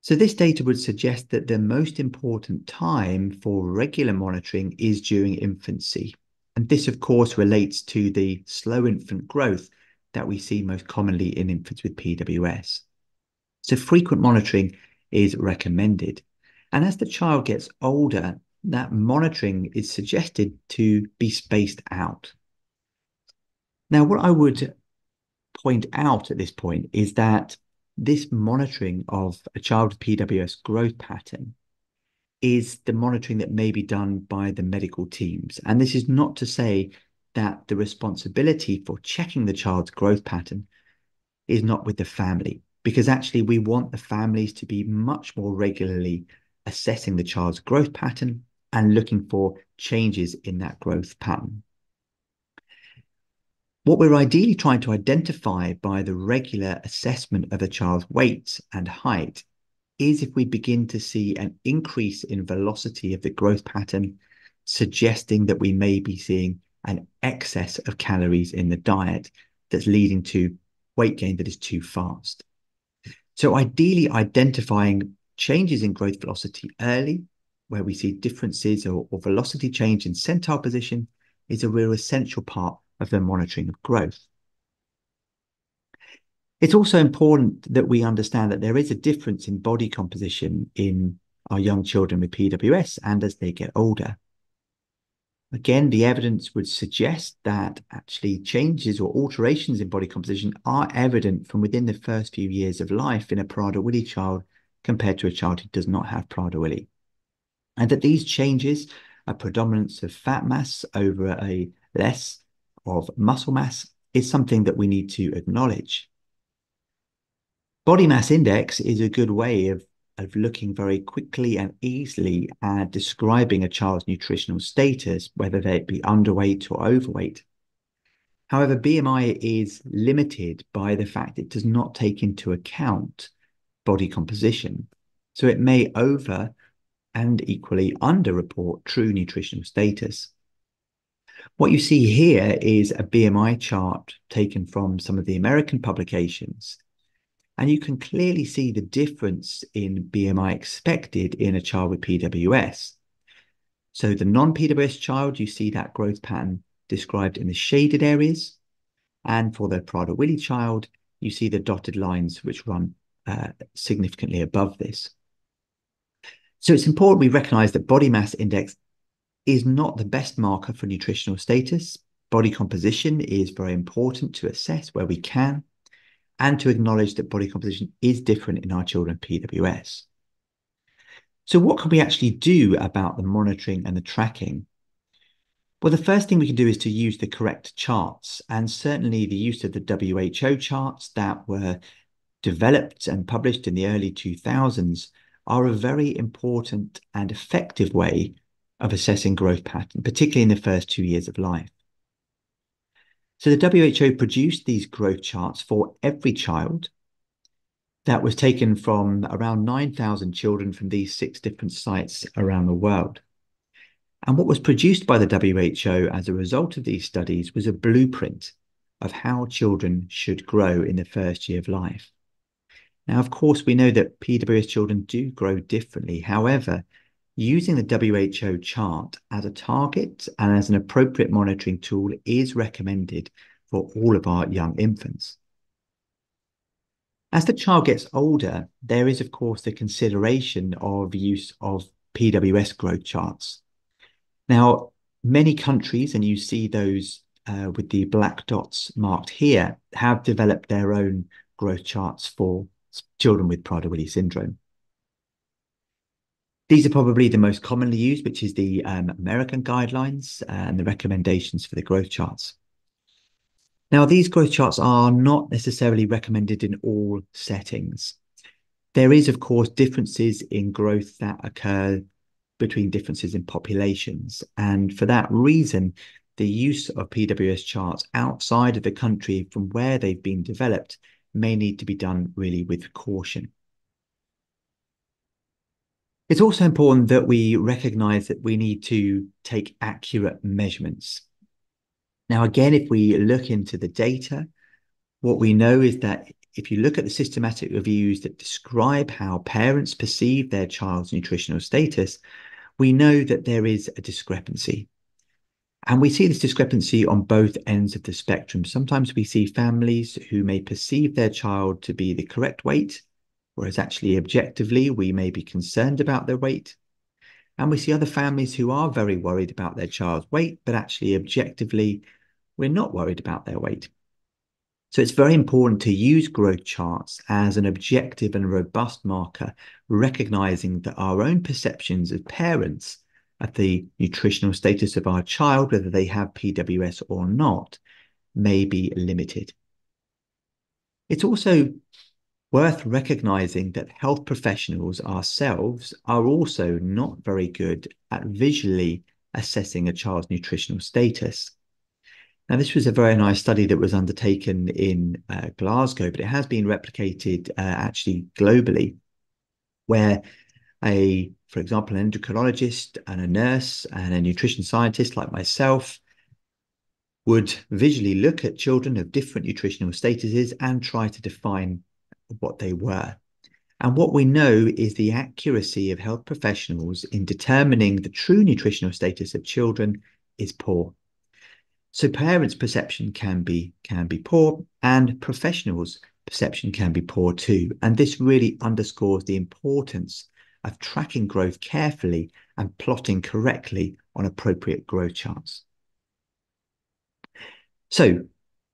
So this data would suggest that the most important time for regular monitoring is during infancy. And this, of course, relates to the slow infant growth that we see most commonly in infants with PWS. So frequent monitoring is recommended. And as the child gets older, that monitoring is suggested to be spaced out. Now, what I would point out at this point is that this monitoring of a child with PWS growth pattern is the monitoring that may be done by the medical teams. And this is not to say that the responsibility for checking the child's growth pattern is not with the family, because actually we want the families to be much more regularly assessing the child's growth pattern and looking for changes in that growth pattern. What we're ideally trying to identify by the regular assessment of a child's weight and height is if we begin to see an increase in velocity of the growth pattern, suggesting that we may be seeing an excess of calories in the diet that's leading to weight gain that is too fast. So ideally identifying changes in growth velocity early, where we see differences or velocity change in centile position, is a real essential part of the monitoring of growth. It's also important that we understand that there is a difference in body composition in our young children with PWS and as they get older. Again, the evidence would suggest that actually changes or alterations in body composition are evident from within the first few years of life in a Prader-Willi child compared to a child who does not have Prader-Willi. And that these changes, a predominance of fat mass over a less of muscle mass, is something that we need to acknowledge. Body mass index is a good way of looking very quickly and easily at describing a child's nutritional status, whether they be underweight or overweight. However, BMI is limited by the fact it does not take into account body composition. So it may over and equally underreport true nutritional status. What you see here is a BMI chart taken from some of the American publications. And you can clearly see the difference in BMI expected in a child with PWS. So the non-PWS child, you see that growth pattern described in the shaded areas. And for the Prader-Willi child, you see the dotted lines which run significantly above this. So it's important we recognize that body mass index is not the best marker for nutritional status. Body composition is very important to assess where we can, and to acknowledge that body composition is different in our children with PWS. So what can we actually do about the monitoring and the tracking? Well, the first thing we can do is to use the correct charts, and certainly the use of the WHO charts that were developed and published in the early 2000s are a very important and effective way of assessing growth pattern, particularly in the first 2 years of life. So the WHO produced these growth charts for every child. That was taken from around 9,000 children from these 6 different sites around the world. And what was produced by the WHO as a result of these studies was a blueprint of how children should grow in the first year of life. Now, of course, we know that PWS children do grow differently. However, using the WHO chart as a target and as an appropriate monitoring tool is recommended for all of our young infants. As the child gets older, there is, of course, the consideration of use of PWS growth charts. Now, many countries, and you see those with the black dots marked here, have developed their own growth charts for children with Prader-Willi syndrome. These are probably the most commonly used, which is the American guidelines and the recommendations for the growth charts. Now, these growth charts are not necessarily recommended in all settings. There is, of course, differences in growth that occur between differences in populations. And for that reason, the use of PWS charts outside of the country from where they've been developed may need to be done really with caution. It's also important that we recognize that we need to take accurate measurements. Now, again, if we look into the data, what we know is that if you look at the systematic reviews that describe how parents perceive their child's nutritional status, we know that there is a discrepancy. And we see this discrepancy on both ends of the spectrum. Sometimes we see families who may perceive their child to be the correct weight, whereas actually objectively we may be concerned about their weight. And we see other families who are very worried about their child's weight, but actually objectively we're not worried about their weight. So it's very important to use growth charts as an objective and robust marker, recognizing that our own perceptions as parents of the nutritional status of our child, whether they have PWS or not, may be limited. It's also worth recognizing that health professionals ourselves are also not very good at visually assessing a child's nutritional status. Now, this was a very nice study that was undertaken in Glasgow, but it has been replicated actually globally, where for example, an endocrinologist and a nurse and a nutrition scientist like myself would visually look at children of different nutritional statuses and try to define what they were. And what we know is the accuracy of health professionals in determining the true nutritional status of children is poor. So parents' perception can be poor, and professionals' perception can be poor too. And this really underscores the importance of tracking growth carefully and plotting correctly on appropriate growth charts. So,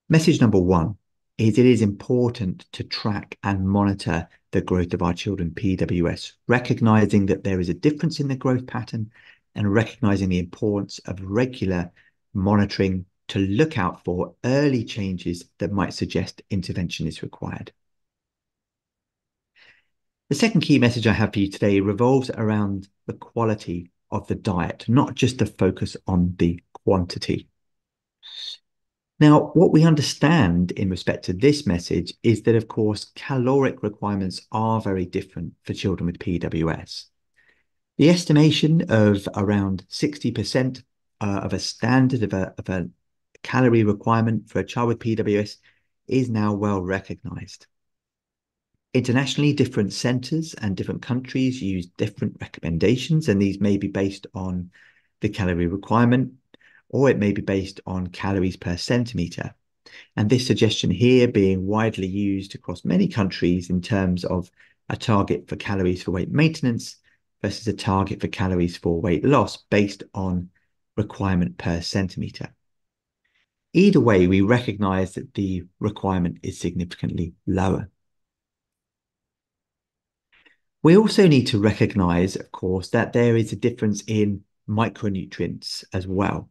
message number 1 is it is important to track and monitor the growth of our children PWS, recognizing that there is a difference in the growth pattern and recognizing the importance of regular monitoring to look out for early changes that might suggest intervention is required. The second key message I have for you today revolves around the quality of the diet, not just the focus on the quantity. Now, what we understand in respect to this message is that, of course, caloric requirements are very different for children with PWS. The estimation of around 60% of a standard of a calorie requirement for a child with PWS is now well recognized. Internationally, different centers and different countries use different recommendations, and these may be based on the calorie requirement, or it may be based on calories per centimeter. And this suggestion here being widely used across many countries in terms of a target for calories for weight maintenance versus a target for calories for weight loss based on requirement per centimeter. Either way, we recognize that the requirement is significantly lower. We also need to recognize, of course, that there is a difference in micronutrients as well.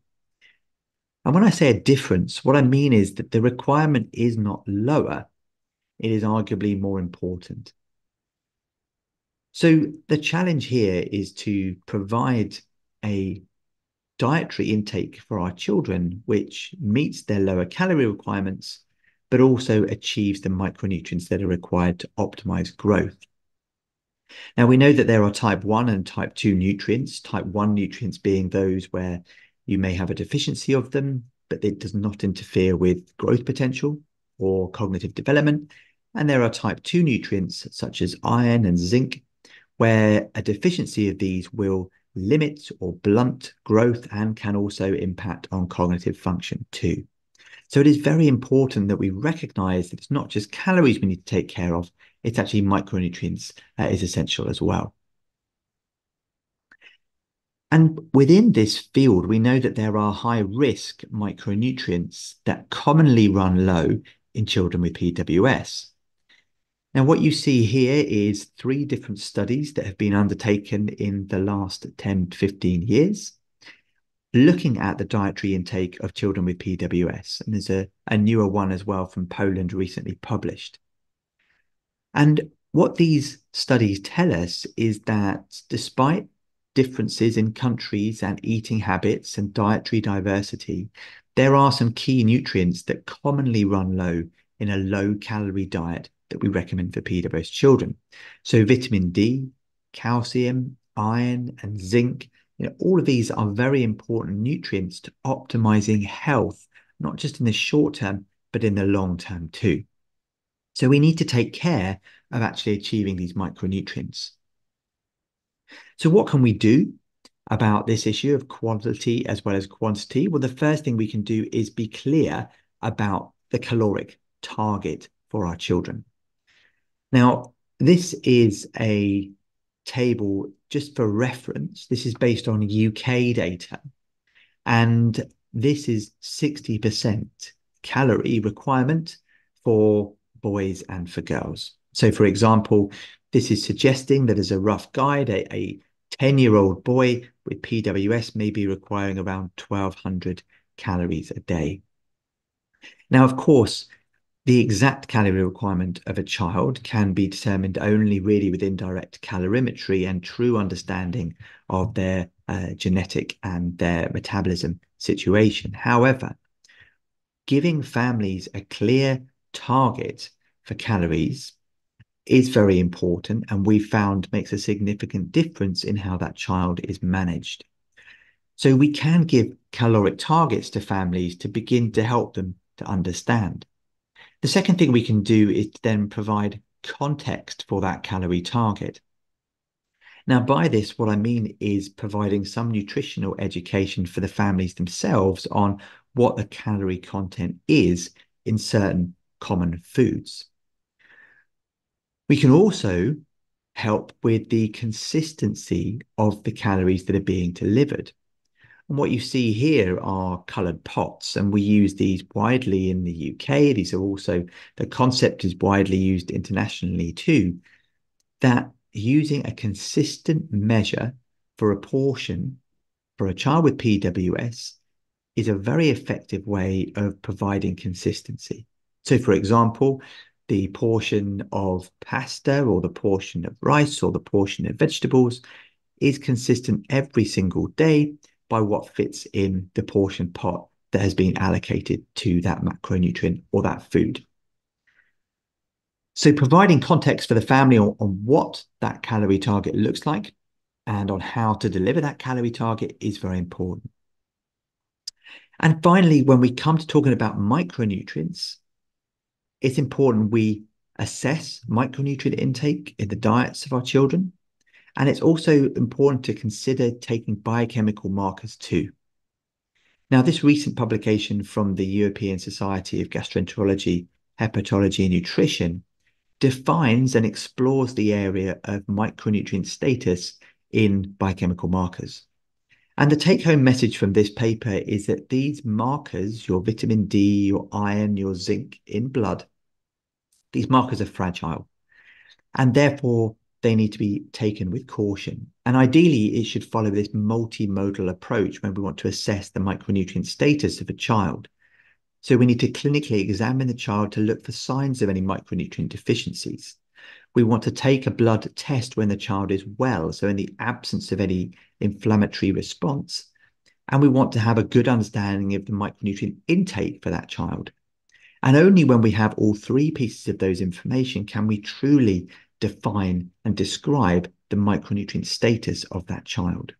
And when I say a difference, what I mean is that the requirement is not lower, it is arguably more important. So the challenge here is to provide a dietary intake for our children which meets their lower calorie requirements, but also achieves the micronutrients that are required to optimize growth. Now, we know that there are type 1 and type 2 nutrients, type 1 nutrients being those where you may have a deficiency of them, but it does not interfere with growth potential or cognitive development. And there are type 2 nutrients such as iron and zinc, where a deficiency of these will limit or blunt growth and can also impact on cognitive function too. So it is very important that we recognize that it's not just calories we need to take care of, it's actually micronutrients is essential as well. And within this field, we know that there are high-risk micronutrients that commonly run low in children with PWS. Now, what you see here is 3 different studies that have been undertaken in the last 10 to 15 years, looking at the dietary intake of children with PWS. And there's a newer one as well from Poland recently published. And what these studies tell us is that despite differences in countries and eating habits and dietary diversity, there are some key nutrients that commonly run low in a low-calorie diet that we recommend for PWS children. So vitamin D, calcium, iron, and zinc, all of these are very important nutrients to optimizing health, not just in the short term, but in the long term too. So we need to take care of actually achieving these micronutrients. So what can we do about this issue of quality as well as quantity? Well, the first thing we can do is be clear about the caloric target for our children. Now, this is a table just for reference. This is based on UK data, and this is 60% calorie requirement for boys and for girls. So, for example, this is suggesting that as a rough guide, a 10-year-old boy with PWS may be requiring around 1,200 calories a day. Now, of course, the exact calorie requirement of a child can be determined only really with indirect calorimetry and true understanding of their genetic and their metabolism situation. However, giving families a clear target for calories is very important, and we found makes a significant difference in how that child is managed. So we can give caloric targets to families to begin to help them to understand. The second thing we can do is to then provide context for that calorie target. Now, by this, what I mean is providing some nutritional education for the families themselves on what the calorie content is in certain common foods. We can also help with the consistency of the calories that are being delivered. And what you see here are coloured pots, and we use these widely in the UK. These are also, the concept is widely used internationally too, that using a consistent measure for a portion for a child with PWS is a very effective way of providing consistency. So, for example, the portion of pasta or the portion of rice or the portion of vegetables is consistent every single day by what fits in the portion pot that has been allocated to that macronutrient or that food. So providing context for the family on what that calorie target looks like and on how to deliver that calorie target is very important. And finally, when we come to talking about micronutrients, it's important we assess micronutrient intake in the diets of our children. And it's also important to consider taking biochemical markers too. Now, this recent publication from the European Society of Gastroenterology, Hepatology and Nutrition defines and explores the area of micronutrient status in biochemical markers. And the take-home message from this paper is that these markers, your vitamin D, your iron, your zinc in blood, these markers are fragile, and therefore they need to be taken with caution. And ideally, it should follow this multimodal approach when we want to assess the micronutrient status of a child. So we need to clinically examine the child to look for signs of any micronutrient deficiencies. We want to take a blood test when the child is well, so in the absence of any inflammatory response, and we want to have a good understanding of the micronutrient intake for that child. And only when we have all three pieces of those information can we truly define and describe the micronutrient status of that child.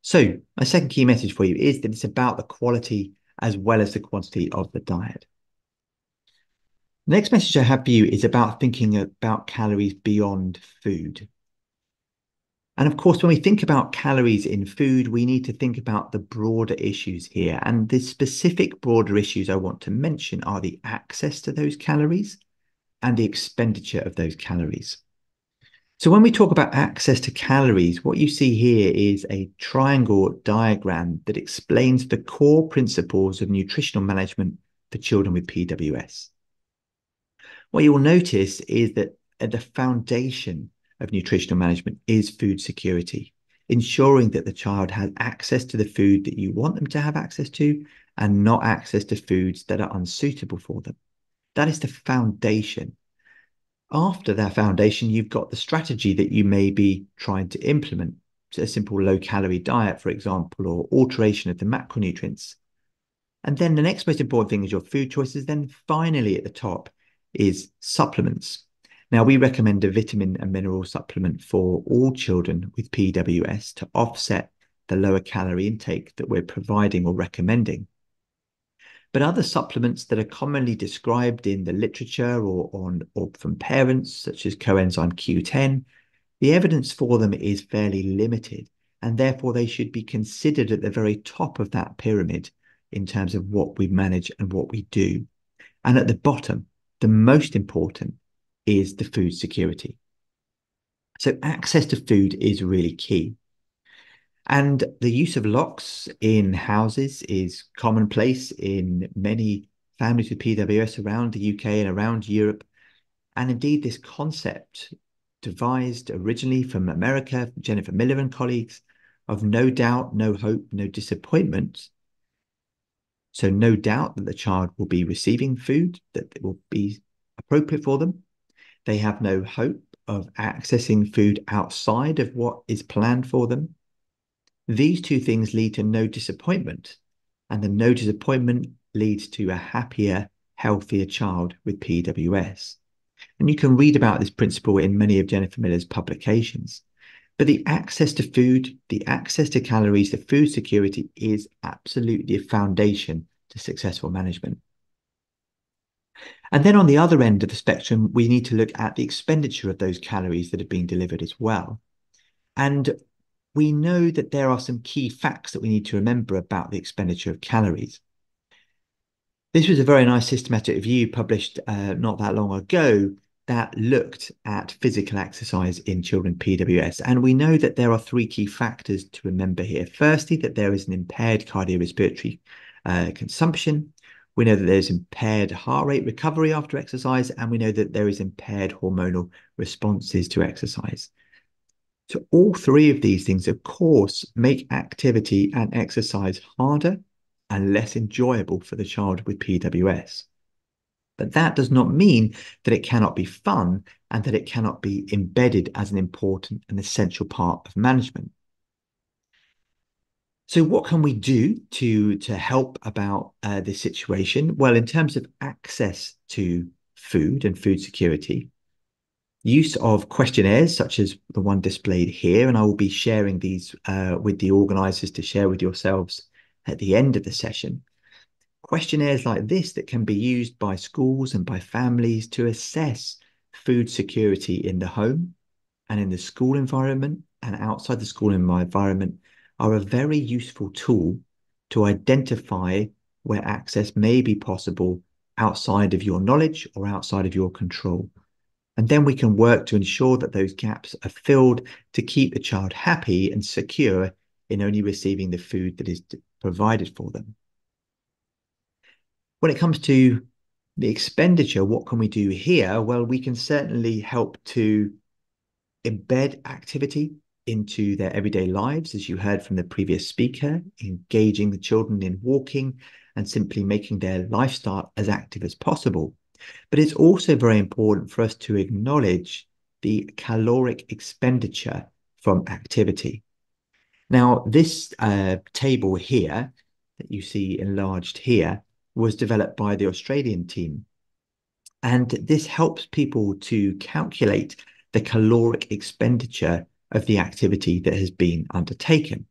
So my second key message for you is that it's about the quality as well as the quantity of the diet. The next message I have for you is about thinking about calories beyond food. And of course, when we think about calories in food, we need to think about the broader issues here. And the specific broader issues I want to mention are the access to those calories and the expenditure of those calories. So when we talk about access to calories, what you see here is a triangle diagram that explains the core principles of nutritional management for children with PWS. What you will notice is that at the foundation of nutritional management is food security, ensuring that the child has access to the food that you want them to have access to and not access to foods that are unsuitable for them. That is the foundation. After that foundation, you've got the strategy that you may be trying to implement, so a simple low-calorie diet, for example, or alteration of the macronutrients. And then the next most important thing is your food choices. Then finally at the top is supplements. Now, we recommend a vitamin and mineral supplement for all children with PWS to offset the lower calorie intake that we're providing or recommending. But other supplements that are commonly described in the literature or from parents, such as coenzyme Q10, the evidence for them is fairly limited, and therefore they should be considered at the very top of that pyramid in terms of what we manage and what we do. And at the bottom, the most important is the food security. So access to food is really key. And the use of locks in houses is commonplace in many families with PWS around the UK and around Europe. And indeed, this concept devised originally from America, Jennifer Miller and colleagues, of no doubt, no hope, no disappointment. So no doubt that the child will be receiving food that will be appropriate for them. They have no hope of accessing food outside of what is planned for them. These two things lead to no disappointment, and the no disappointment leads to a happier, healthier child with PWS. And you can read about this principle in many of Jennifer Miller's publications. But the access to food, the access to calories, the food security is absolutely a foundation to successful management. And then on the other end of the spectrum, we need to look at the expenditure of those calories that are being delivered as well. And we know that there are some key facts that we need to remember about the expenditure of calories. This was a very nice systematic review published not that long ago that looked at physical exercise in children with PWS. And we know that there are three key factors to remember here. Firstly, that there is an impaired cardiorespiratory consumption. We know that there's impaired heart rate recovery after exercise, and we know that there is impaired hormonal responses to exercise. So all three of these things, of course, make activity and exercise harder and less enjoyable for the child with PWS. But that does not mean that it cannot be fun and that it cannot be embedded as an important and essential part of management. So what can we do to help about this situation? Well, in terms of access to food and food security, use of questionnaires such as the one displayed here, and I will be sharing these with the organisers to share with yourselves at the end of the session. Questionnaires like this that can be used by schools and by families to assess food security in the home and in the school environment and outside the school environment are a very useful tool to identify where access may be possible outside of your knowledge or outside of your control. And then we can work to ensure that those gaps are filled to keep the child happy and secure in only receiving the food that is provided for them. When it comes to the expenditure, what can we do here? Well, we can certainly help to embed activity into their everyday lives, as you heard from the previous speaker, engaging the children in walking and simply making their lifestyle as active as possible. But it's also very important for us to acknowledge the caloric expenditure from activity. Now, this table here that you see enlarged here was developed by the Australian team. And this helps people to calculate the caloric expenditure of the activity that has been undertaken.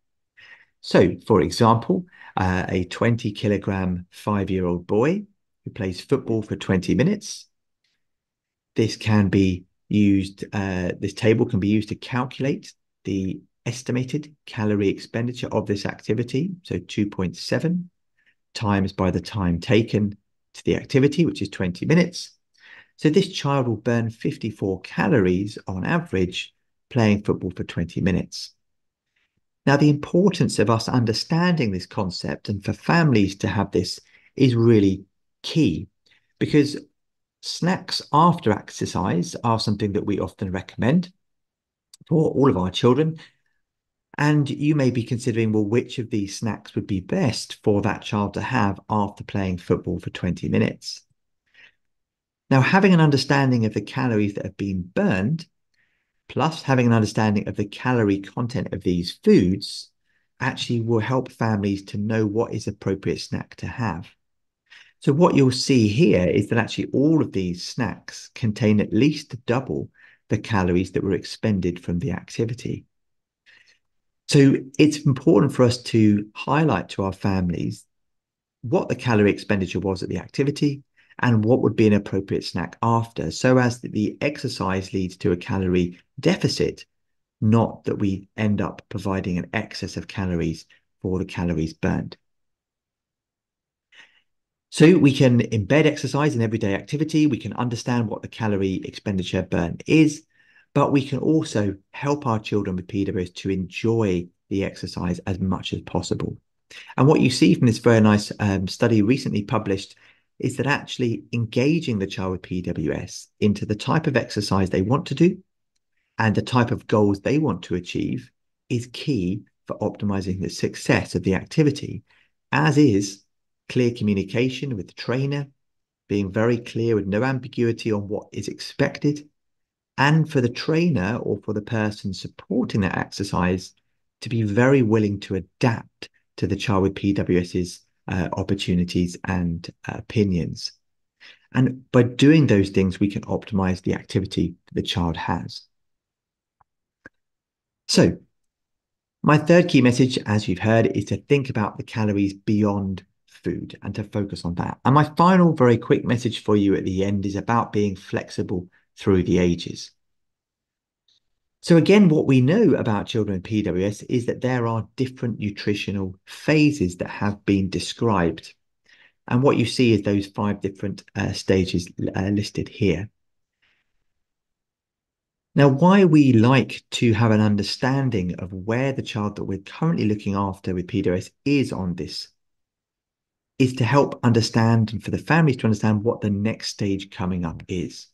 So, for example, a 20 kilogram 5-year-old boy who plays football for 20 minutes. This can be used, this table can be used to calculate the estimated calorie expenditure of this activity. So 2.7 times by the time taken to the activity, which is 20 minutes. So this child will burn 54 calories on average playing football for 20 minutes. Now, the importance of us understanding this concept and for families to have this is really key, because snacks after exercise are something that we often recommend for all of our children. And you may be considering, well, which of these snacks would be best for that child to have after playing football for 20 minutes? Now, having an understanding of the calories that have been burned, plus having an understanding of the calorie content of these foods, actually will help families to know what is appropriate snack to have. So what you'll see here is that actually all of these snacks contain at least double the calories that were expended from the activity. So it's important for us to highlight to our families what the calorie expenditure was at the activity and what would be an appropriate snack after, so as that the exercise leads to a calorie deficit, not that we end up providing an excess of calories for the calories burned. So we can embed exercise in everyday activity. We can understand what the calorie expenditure burn is, but we can also help our children with PWS to enjoy the exercise as much as possible. And what you see from this very nice study recently published is that actually engaging the child with PWS into the type of exercise they want to do and the type of goals they want to achieve is key for optimizing the success of the activity, as is clear communication with the trainer, being very clear with no ambiguity on what is expected, and for the trainer or for the person supporting that exercise to be very willing to adapt to the child with PWS's opportunities and opinions. And by doing those things, we can optimize the activity that the child has. So my third key message, as you've heard, is to think about the calories beyond food and to focus on that. And my final very quick message for you at the end is about being flexible through the ages. So again, what we know about children with PWS is that there are different nutritional phases that have been described. And what you see is those 5 different stages listed here. Now, why we like to have an understanding of where the child that we're currently looking after with PWS is on this is to help understand and for the families to understand what the next stage coming up is.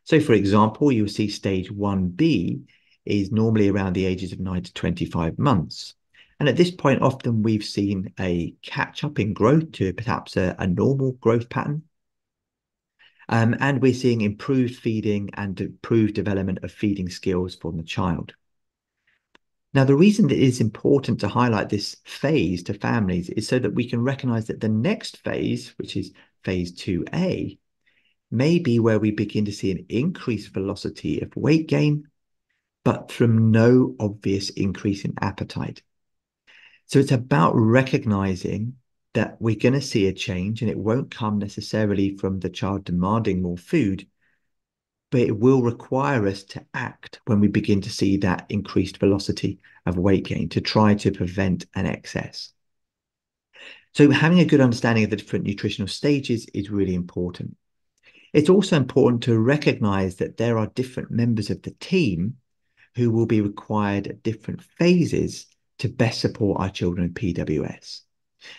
So, for example, you'll see stage 1B is normally around the ages of 9 to 25 months. And at this point, often we've seen a catch-up in growth to perhaps a normal growth pattern. And we're seeing improved feeding and improved development of feeding skills from the child. Now, the reason that it is important to highlight this phase to families is so that we can recognize that the next phase, which is phase 2A, may be where we begin to see an increased velocity of weight gain, but from no obvious increase in appetite. So it's about recognizing that we're going to see a change, and it won't come necessarily from the child demanding more food, but it will require us to act when we begin to see that increased velocity of weight gain to try to prevent an excess. So having a good understanding of the different nutritional stages is really important. It's also important to recognize that there are different members of the team who will be required at different phases to best support our children with PWS.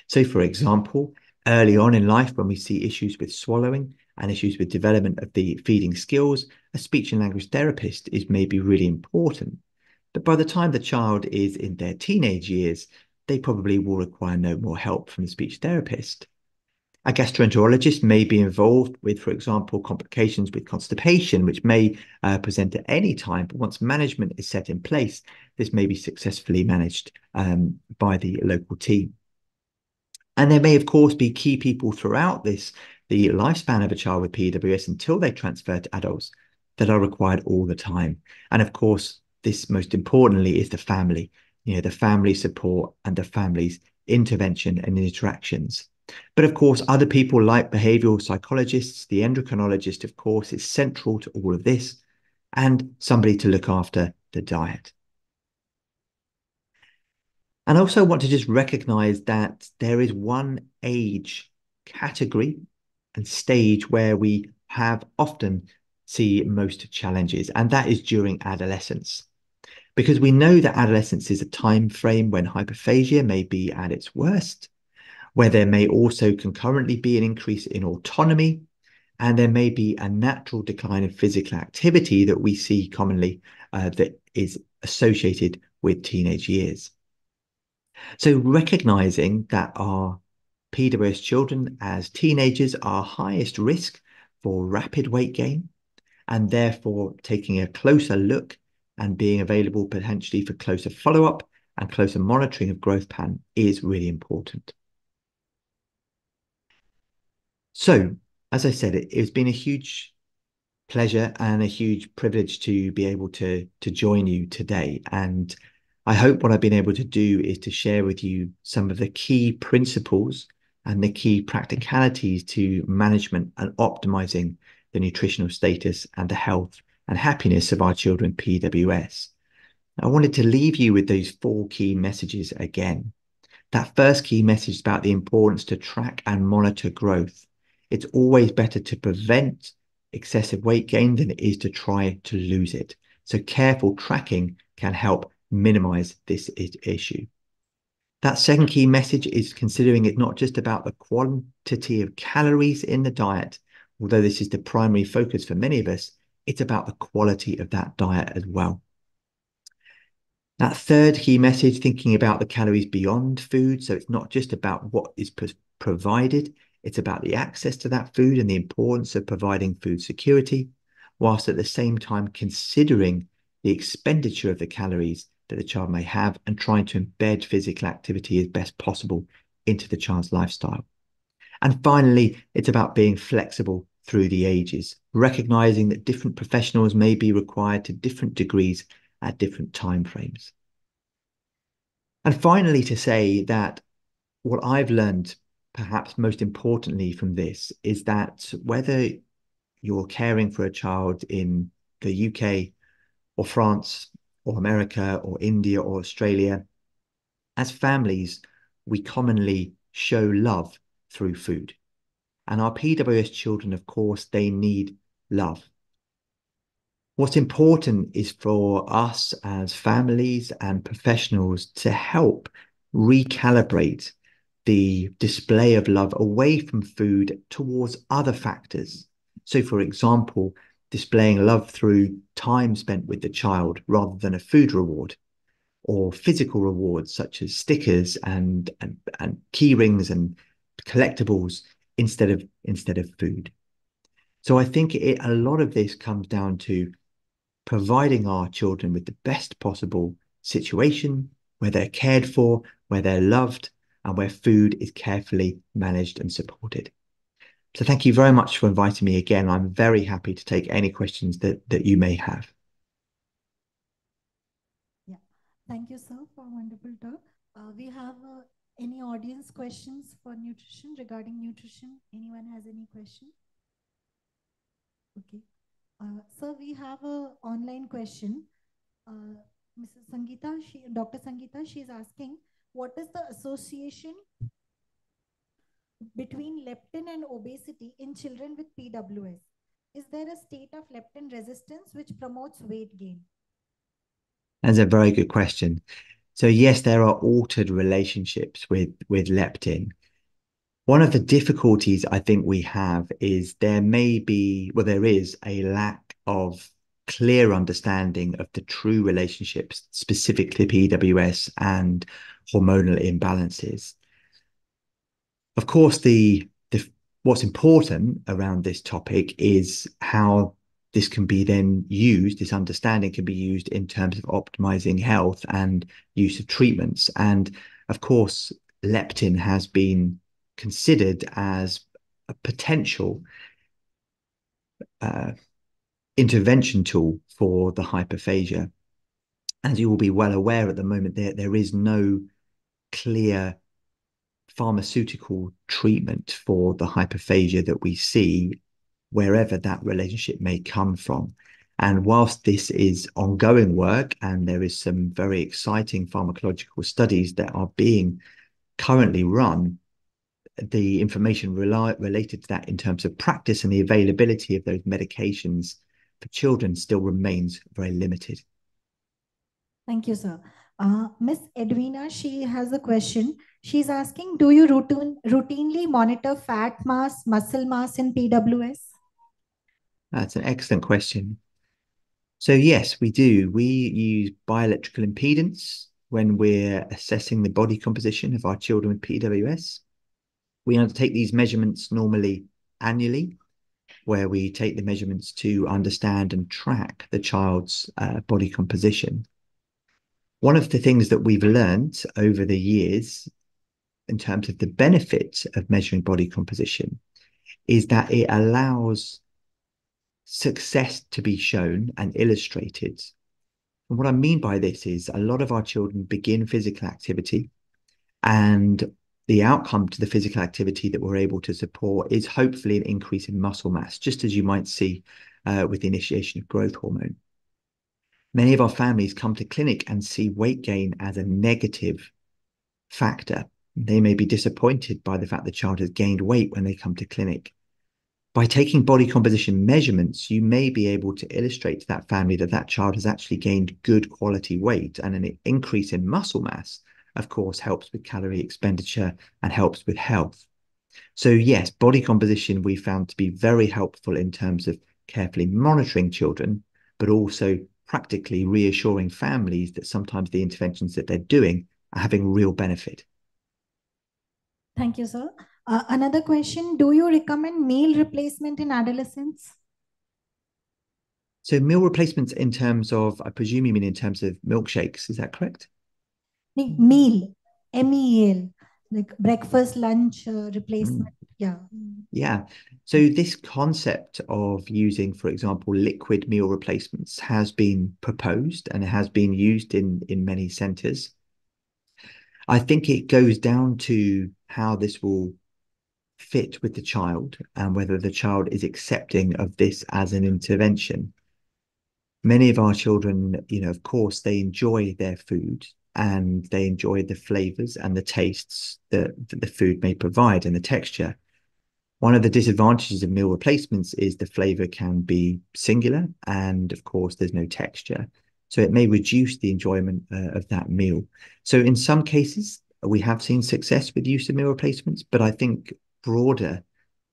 So, for example, early on in life, when we see issues with swallowing and issues with development of the feeding skills, a speech and language therapist is maybe really important. But by the time the child is in their teenage years, they probably will require no more help from the speech therapist. A gastroenterologist may be involved with, for example, complications with constipation, which may present at any time, but once management is set in place, this may be successfully managed by the local team. And there may, of course, be key people throughout the lifespan of a child with PWS until they transfer to adults that are required all the time. And of course, this most importantly is the family, the family support and the family's intervention and interactions. But of course, other people like behavioral psychologists, the endocrinologist, of course, is central to all of this, and somebody to look after the diet. And I also want to just recognize that there is one age category and stage where we have often see most challenges, and that is during adolescence. Because we know that adolescence is a time frame when hyperphagia may be at its worst, where there may also concurrently be an increase in autonomy, and there may be a natural decline in physical activity that we see commonly that is associated with teenage years. So recognizing that our PWS children as teenagers are highest risk for rapid weight gain, and therefore taking a closer look and being available potentially for closer follow-up and closer monitoring of growth pattern is really important. So, as I said, it's been a huge pleasure and a huge privilege to be able to join you today. And I hope what I've been able to do is to share with you some of the key principles and the key practicalities to management and optimizing the nutritional status and the health and happiness of our children with PWS. I wanted to leave you with those 4 key messages again. That first key message is about the importance to track and monitor growth. It's always better to prevent excessive weight gain than it is to try to lose it. So careful tracking can help minimize this issue. That second key message is considering it not just about the quantity of calories in the diet, although this is the primary focus for many of us, it's about the quality of that diet as well. That third key message, thinking about the calories beyond food. So it's not just about what is provided, it's about the access to that food and the importance of providing food security, whilst at the same time considering the expenditure of the calories that the child may have and trying to embed physical activity as best possible into the child's lifestyle. And finally, it's about being flexible through the ages, recognizing that different professionals may be required to different degrees at different timeframes. And finally, to say that what I've learned, perhaps most importantly from this, is that whether you're caring for a child in the UK or France or America or India or Australia, as families, we commonly show love through food. And our PWS children, of course, they need love. What's important is for us as families and professionals to help recalibrate the display of love away from food towards other factors. So, for example, displaying love through time spent with the child rather than a food reward, or physical rewards such as stickers and key rings and collectibles instead of food. So I think a lot of this comes down to providing our children with the best possible situation where they're cared for, where they're loved, and where food is carefully managed and supported. So thank you very much for inviting me again. I'm very happy to take any questions that you may have. Yeah, thank you, sir, for a wonderful talk. We have any audience questions for nutrition, regarding nutrition? Anyone has any question? Okay. Sir, we have an online question. Mrs. Sangeeta, Dr. Sangeeta, she is asking, what is the association between leptin and obesity in children with PWS? Is there a state of leptin resistance which promotes weight gain? That's a very good question. So yes, there are altered relationships with leptin. One of the difficulties I think we have is there is a lack of clear understanding of the true relationships, specifically PWS and hormonal imbalances. Of course, what's important around this topic is how this can be then used, this understanding can be used in terms of optimizing health and use of treatments. And of course, leptin has been considered as a potential intervention tool for the hyperphagia. As you will be well aware at the moment, there is no clear pharmaceutical treatment for the hyperphagia that we see, wherever that relationship may come from. And whilst this is ongoing work, and there is some very exciting pharmacological studies that are being currently run, the information related to that in terms of practice and the availability of those medications for children still remains very limited. Thank you, sir. Miss Edwina, she has a question. She's asking, do you routinely monitor fat mass, muscle mass in PWS? That's an excellent question. So yes, we do. We use bioelectrical impedance when we're assessing the body composition of our children with PWS. We undertake these measurements normally annually, where we take the measurements to understand and track the child's body composition. One of the things that we've learned over the years in terms of the benefits of measuring body composition is that it allows success to be shown and illustrated. And what I mean by this is a lot of our children begin physical activity, and the outcome to the physical activity that we're able to support is hopefully an increase in muscle mass, just as you might see with the initiation of growth hormone. Many of our families come to clinic and see weight gain as a negative factor. They may be disappointed by the fact the child has gained weight when they come to clinic. By taking body composition measurements, you may be able to illustrate to that family that that child has actually gained good quality weight, and an increase in muscle mass, of course, helps with calorie expenditure and helps with health. So yes, body composition we found to be very helpful in terms of carefully monitoring children, but also practically reassuring families that sometimes the interventions that they're doing are having real benefit. Thank you, sir. Another question, do you recommend meal replacement in adolescents? So meal replacements in terms of, I presume you mean in terms of milkshakes, is that correct? Meal, MEAL, like breakfast, lunch replacement. Yeah. Yeah. So this concept of using, for example, liquid meal replacements has been proposed and it has been used in many centers. I think it goes down to how this will fit with the child and whether the child is accepting of this as an intervention. Many of our children, of course, they enjoy their food and they enjoy the flavors and the tastes that the food may provide and the texture. One of the disadvantages of meal replacements is the flavor can be singular and of course there's no texture. So it may reduce the enjoyment of that meal. So in some cases, we have seen success with use of meal replacements, but I think broader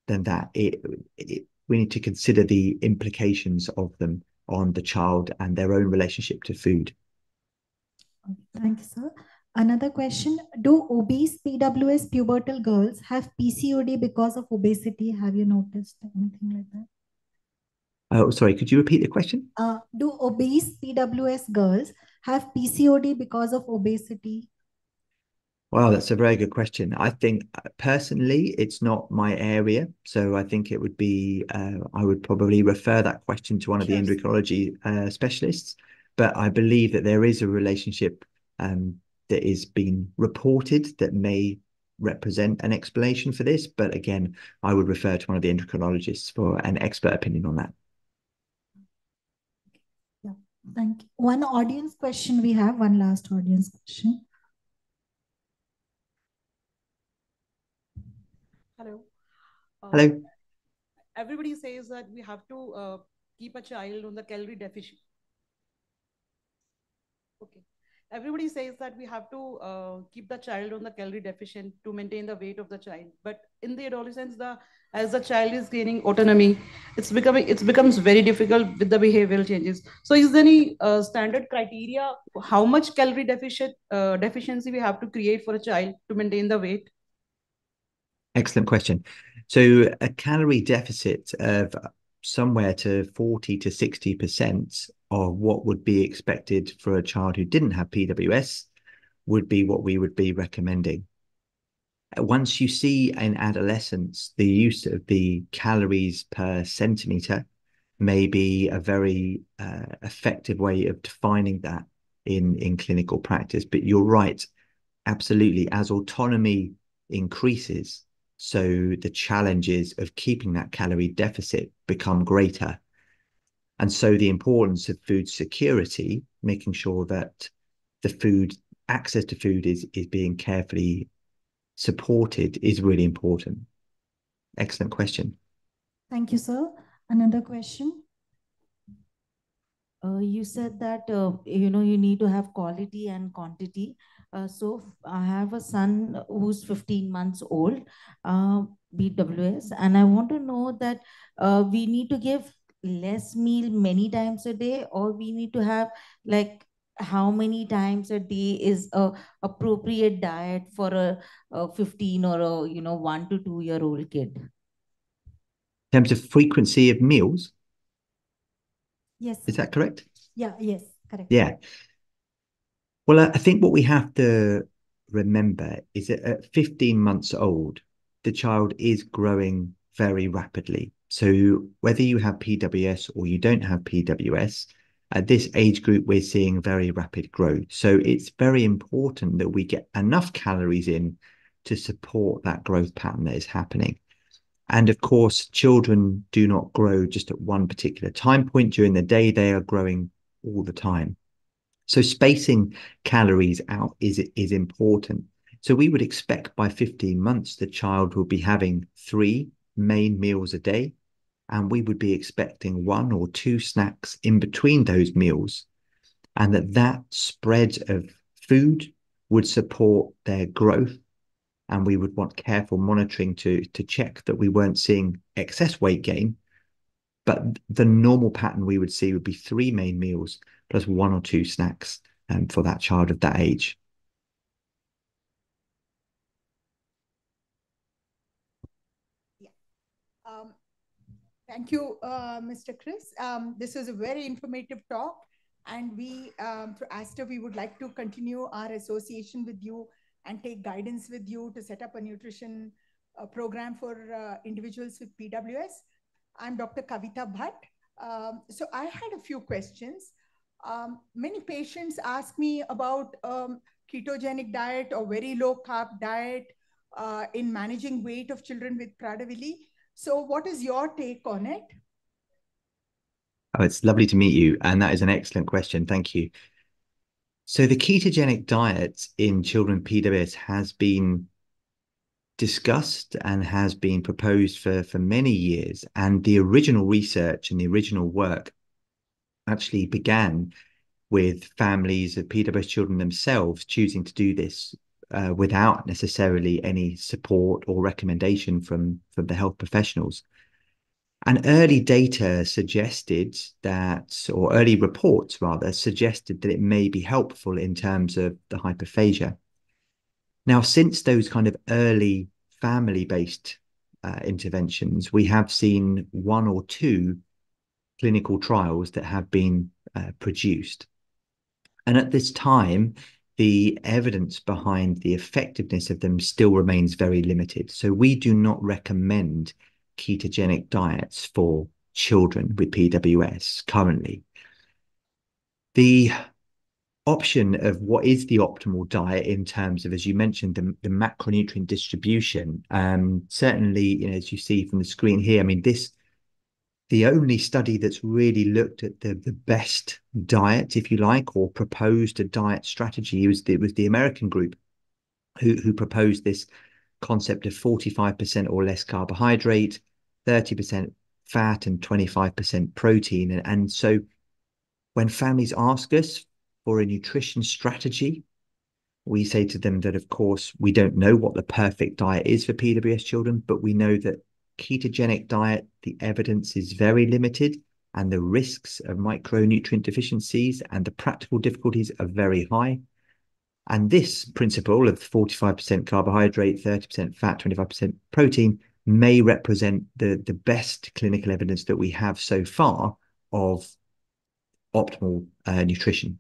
than that, we need to consider the implications of them on the child and their own relationship to food. Thank you, sir. Another question, do obese PWS pubertal girls have PCOD because of obesity? Have you noticed anything like that? Oh, sorry, could you repeat the question? Do obese PWS girls have PCOD because of obesity? Wow, that's a very good question. I think personally, it's not my area. So I think it would be, I would probably refer that question to one of the endocrinology specialists. But I believe that there is a relationship that is being reported that may represent an explanation for this. But again, I would refer to one of the endocrinologists for an expert opinion on that. Yeah, thank you. One audience question we have, one last audience question. Hello. Hello. Everybody says that we have to keep a child on the calorie deficit. Okay. Everybody says that we have to keep the child on the calorie deficient to maintain the weight of the child. But in the adolescence, as the child is gaining autonomy, it becomes very difficult with the behavioral changes. So is there any standard criteria how much calorie deficiency we have to create for a child to maintain the weight? Excellent question. So a calorie deficit of somewhere to 40 to 60% of what would be expected for a child who didn't have PWS would be what we would be recommending. Once you see in adolescence, the use of the calories per centimeter may be a very effective way of defining that in clinical practice. But you're right, absolutely. As autonomy increases, so the challenges of keeping that calorie deficit become greater. And so the importance of food security, making sure that access to food is being carefully supported, is really important. Excellent question. Thank you, sir. Another question. You said that you need to have quality and quantity. So I have a son who's 15 months old, BWS, and I want to know that we need to give less meal many times a day, or we need to have like how many times a day is a appropriate diet for a 15 or a 1 to 2 year old kid. In terms of frequency of meals? Yes. Is that correct? Yeah, yes, correct. Yeah. Well, I think what we have to remember is that at 15 months old, the child is growing very rapidly. So whether you have PWS or you don't have PWS, at this age group, we're seeing very rapid growth. So it's very important that we get enough calories in to support that growth pattern that is happening. And of course, children do not grow just at one particular time point during the day. They are growing all the time. So spacing calories out is important. So we would expect by 15 months, the child will be having 3 main meals a day, and we would be expecting 1 or 2 snacks in between those meals, and that spread of food would support their growth. And we would want careful monitoring to check that we weren't seeing excess weight gain. But the normal pattern we would see would be 3 main meals plus 1 or 2 snacks for that child of that age. Yeah. Thank you, Mr. Chris. This is a very informative talk. And we, through Aster, we would like to continue our association with you and take guidance with you to set up a nutrition program for individuals with PWS. I'm Dr. Kavita Bhatt. So I had a few questions. Many patients ask me about ketogenic diet or very low carb diet in managing weight of children with Prader-Willi. So what is your take on it? Oh, it's lovely to meet you. And that is an excellent question. Thank you. So the ketogenic diet in children with PWS has been discussed and has been proposed for many years. And the original research and the original work actually began with families of PWS children themselves choosing to do this without necessarily any support or recommendation from the health professionals. And early data suggested that, or early reports rather, suggested that it may be helpful in terms of the hyperphagia. Now, since those kind of early family-based interventions, we have seen 1 or 2 clinical trials that have been produced. And at this time, the evidence behind the effectiveness of them still remains very limited. So we do not recommend ketogenic diets for children with PWS currently. The option of what is the optimal diet in terms of, as you mentioned, the macronutrient distribution, certainly, as you see from the screen here, I mean, the only study that's really looked at the best diet, if you like, or proposed a diet strategy was the American group who proposed this concept of 45% or less carbohydrate, 30% fat, and 25% protein. And so when families ask us for a nutrition strategy, we say to them that, of course, we don't know what the perfect diet is for PWS children, but we know that ketogenic diet, the evidence is very limited, and the risks of micronutrient deficiencies and the practical difficulties are very high. And this principle of 45% carbohydrate, 30% fat, 25% protein may represent the best clinical evidence that we have so far of optimal nutrition.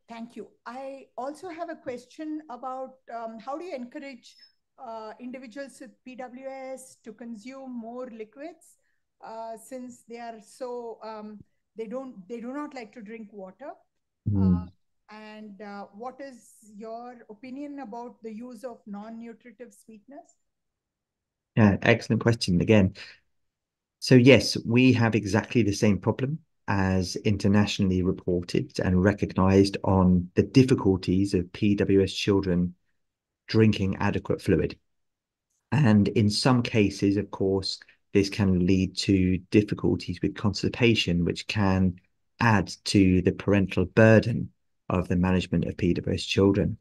Thank you. I also have a question about how do you encourage individuals with PWS to consume more liquids since they are so they do not like to drink water. And what is your opinion about the use of non-nutritive sweeteners? Yeah, excellent question again. So yes, we have exactly the same problem as internationally reported and recognized on the difficulties of PWS children drinking adequate fluid. And in some cases, of course, this can lead to difficulties with constipation, which can add to the parental burden of the management of PWS children.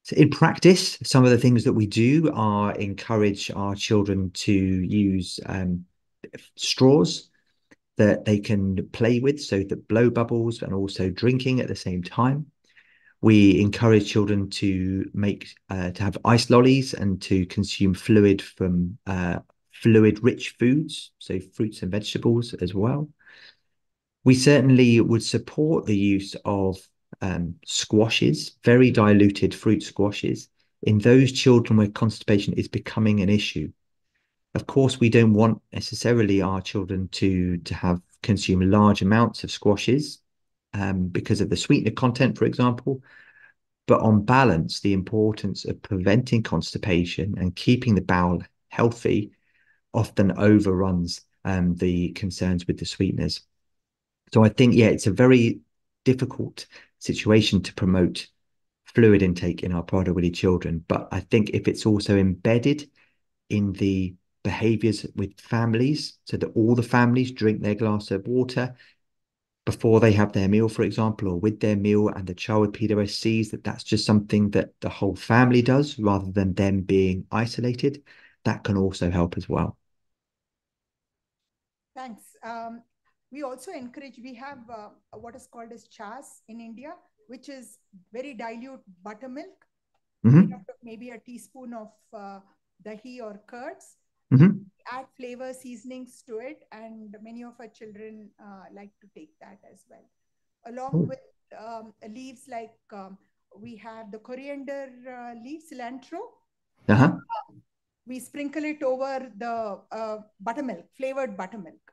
So in practice, some of the things that we do are encourage our children to use straws that they can play with, so that blow bubbles and also drinking at the same time. We encourage children to have ice lollies and to consume fluid from fluid-rich foods, so fruits and vegetables as well. We certainly would support the use of squashes, very diluted fruit squashes, in those children where constipation is becoming an issue. Of course, we don't want necessarily our children to consume large amounts of squashes because of the sweetener content, for example. But on balance, the importance of preventing constipation and keeping the bowel healthy often overruns the concerns with the sweeteners. So I think, yeah, it's a very difficult situation to promote fluid intake in our Prader-Willi children. But I think if it's also embedded in the behaviors with families, so that all the families drink their glass of water before they have their meal, for example, or with their meal, and the child with PWS sees that that's just something that the whole family does rather than them being isolated, that can also help as well. Thanks. We also encourage, we have what is called as chas in India, which is very dilute buttermilk, maybe a teaspoon of dahi or curds. Add flavor seasonings to it, and many of our children like to take that as well. Along with leaves like we have the coriander leaf, cilantro. We sprinkle it over the buttermilk, flavored buttermilk.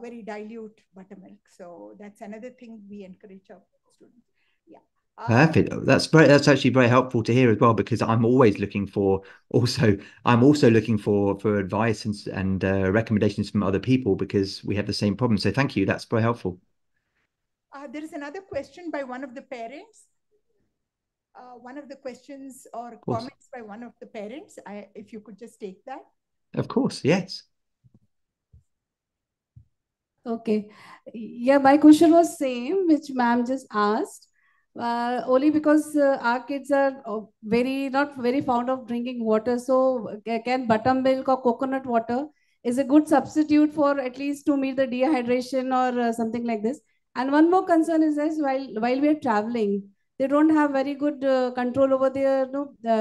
Very dilute buttermilk. So that's another thing we encourage our students. Yeah. Perfect. That's actually very helpful to hear as well, because I'm always looking for looking for advice and recommendations from other people, because we have the same problem. So thank you. That's very helpful. There is another question by one of the parents. One of the questions or comments by one of the parents. If you could just take that. Of course, yes. Okay. Yeah, my question was same, which ma'am just asked. Only because our kids are not very fond of drinking water. So can buttermilk or coconut water is a good substitute for at least to meet the dehydration or something like this. And one more concern is this: while we are traveling, they don't have very good control over their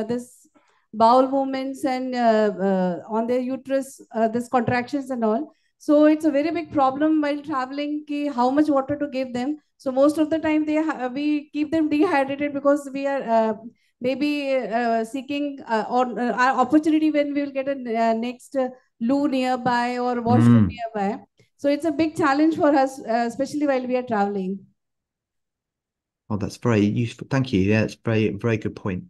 this bowel movements and on their uterus, this contractions and all. So it's a very big problem while traveling, how much water to give them. So most of the time we keep them dehydrated because we are maybe seeking our opportunity when we will get a next loo nearby or washroom nearby. So it's a big challenge for us, especially while we are traveling. Oh, that's very useful. Thank you. Yeah, that's very good point.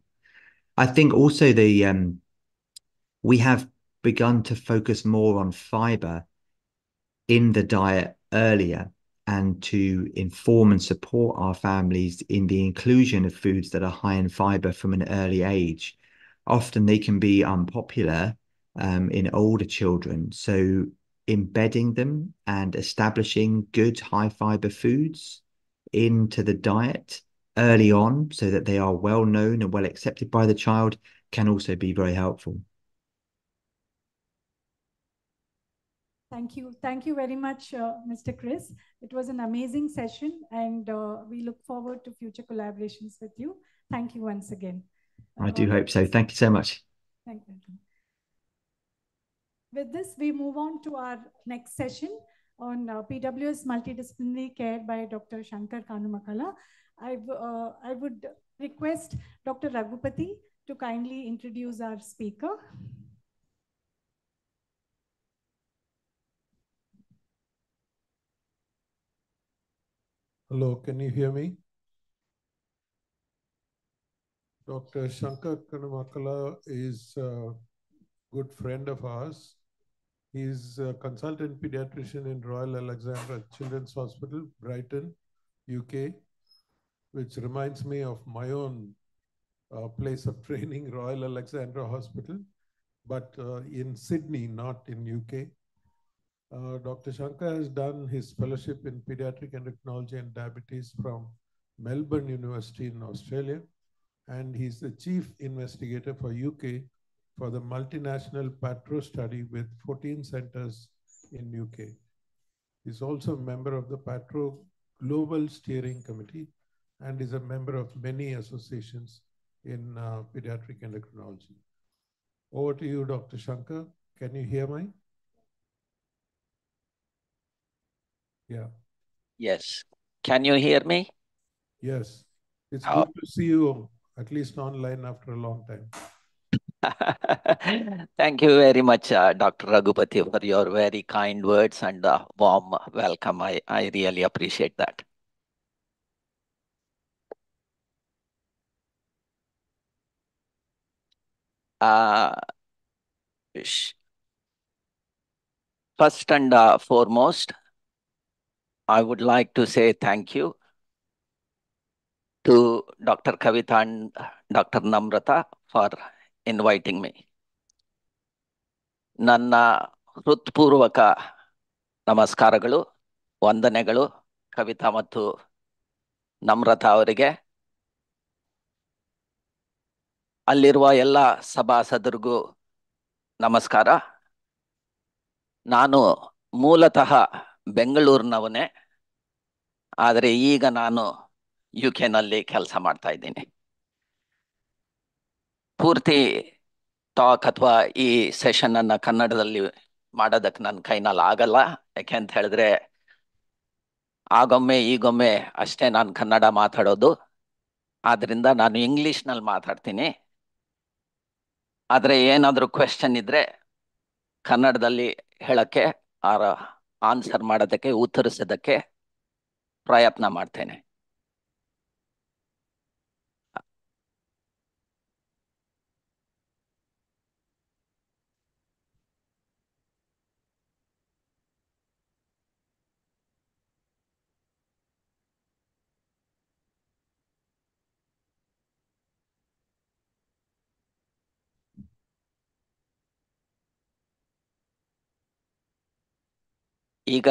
I think also we have begun to focus more on fiber in the diet earlier, and to inform and support our families in the inclusion of foods that are high in fiber from an early age. Often they can be unpopular in older children. So embedding them and establishing good high fiber foods into the diet early on, so that they are well known and well accepted by the child, can also be very helpful. Thank you. Thank you very much, Mr. Chris. It was an amazing session, and we look forward to future collaborations with you. Thank you once again. I do hope so. Thank you so much. Thank you. With this, we move on to our next session on PWS multidisciplinary care by Dr. Shankar Kanumakala. I would request Dr. Raghupati to kindly introduce our speaker. Hello, can you hear me? Dr. Shankar Kanumakala is a good friend of ours. He's a consultant pediatrician in Royal Alexandra Children's Hospital, Brighton, UK, which reminds me of my own place of training, Royal Alexandra Hospital, but in Sydney, not in UK. Dr. Shankar has done his fellowship in pediatric endocrinology and diabetes from Melbourne University in Australia, and he's the chief investigator for UK for the multinational PATRO study with 14 centers in UK. He's also a member of the PATRO Global Steering Committee and is a member of many associations in pediatric endocrinology. Over to you, Dr. Shankar. Can you hear me? Yeah. Yes. Can you hear me? Yes. It's good to see you, at least online, after a long time. Thank you very much, Dr. Raghupati, for your very kind words and warm welcome. I really appreciate that. First and foremost, I would like to say thank you to Dr. Kavita and Dr. Namrata for inviting me. ನನ್ನ ಹೃತ್ಪೂರ್ವಕ ನಮಸ್ಕಾರಗಳು, ವಂದನೆಗಳು ಕವಿತಾ ಮತ್ತು ನಮ್ರತಾ ಅವರಿಗೆ. ಅಲ್ಲಿರುವ ಎಲ್ಲ ಸಭಾಸದರಿಗೂ ನಮಸ್ಕಾರ. ನಾನು ಮೂಲತಃ ಬೆಂಗಳೂರಿನವನೇ, ಆದರೆ ಈಗ ನಾನು UK-ನಲ್ಲಿ ಕೆಲಸ ಮಾಡ್ತಾ ಇದ್ದೀನಿ. ಪೂರ್ತಿ ಟಾಕ್ ಅಥವಾ ಈ ಸೆಷನ್ ಅನ್ನ ಕನ್ನಡದಲ್ಲಿ ಮಾಡೋದಕ್ಕೆ ನನ್ನ ಕೈನಲ್ಲಿ ಆಗಲ್ಲ. ಯಾಕೆ ಅಂತ ಹೇಳಿದ್ರೆ ಆಗೊಮ್ಮೆ ಈಗೊಮ್ಮೆ ಅಷ್ಟೇ ನಾನು ಕನ್ನಡ ಮಾತಾಡೋದು. ಆದ್ರಿಂದ ನಾನು ಇಂಗ್ಲಿಷ್ನಲ್ಲಿ ಮಾತಾಡ್ತೀನಿ. ಆದರೆ ಏನಾದರೂ ಕ್ವೆಶ್ಚನ್ ಇದ್ರೆ ಕನ್ನಡದಲ್ಲಿ ಹೇಳಕ್ಕೆ ಆನ್ಸರ್ ಮಾಡೋದಕ್ಕೆ, ಉತ್ತರಿಸೋದಕ್ಕೆ ಪ್ರಯತ್ನ ಮಾಡ್ತೇನೆ. ಈಗ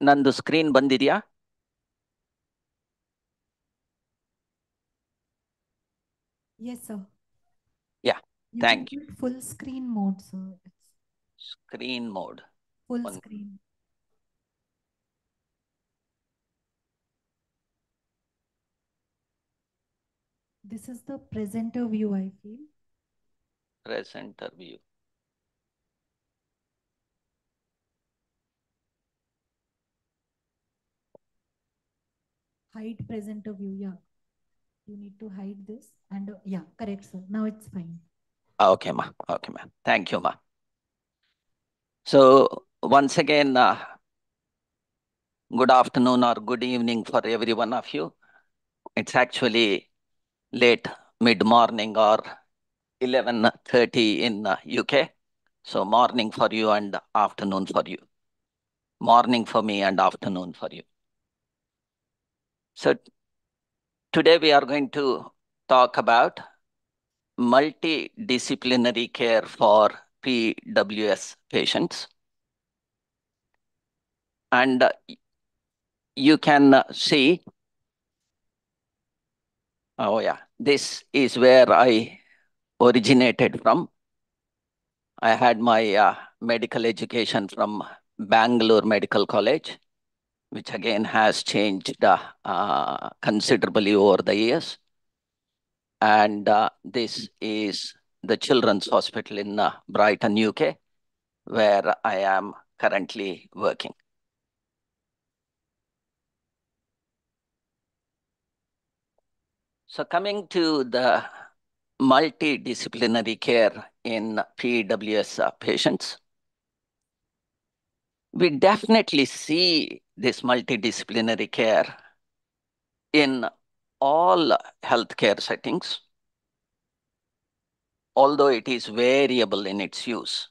ನಂದು ಸ್ಕ್ರೀನ್ ಬಂದಿದೆಯಾ? Yes, sir. Yeah, thank you. Full screen mode, sir. Screen mode. Full screen. This is the presenter view, I feel. Presenter view. Hide presenter view, yeah. You need to hide this and yeah, correct, sir. Now it's fine. Okay, ma. Okay, ma. Thank you, ma. So once again, good afternoon or good evening for every one of you. It's actually late mid-morning or 11:30 in UK. So morning for you and afternoon for you. Morning for me and afternoon for you. So today we are going to talk about multidisciplinary care for PWS patients. And you can see, oh yeah, this is where I originated from. I had my medical education from Bengaluru Medical College, which again has changed considerably over the years. And this is the Children's Hospital in Brighton, UK, where I am currently working. So coming to the multidisciplinary care in PWS patients, we definitely see this multidisciplinary care in all healthcare settings, although it is variable in its use.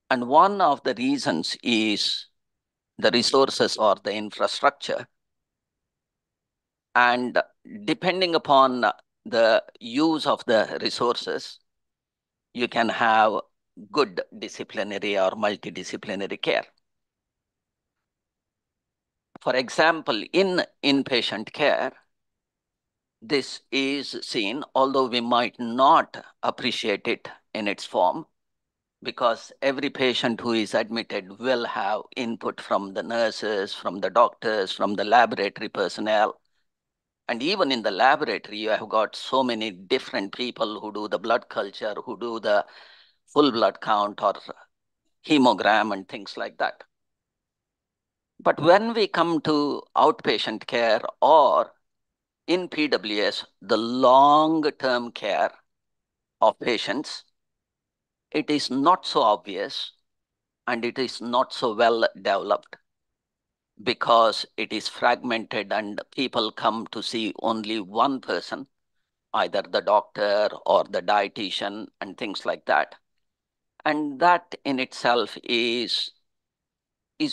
And one of the reasons is the resources or the infrastructure. And depending upon the use of the resources, you can have good disciplinary or multidisciplinary care. For example, in inpatient care, this is seen, although we might not appreciate it in its form, because every patient who is admitted will have input from the nurses, from the doctors, from the laboratory personnel. And even in the laboratory, you have got so many different people who do the blood culture, who do the full blood count or hemogram and things like that. But when we come to outpatient care or in PWS, the long-term care of patients, it is not so obvious and it is not so well developed because it is fragmented and people come to see only one person, either the doctor or the dietitian and things like that. And that in itself is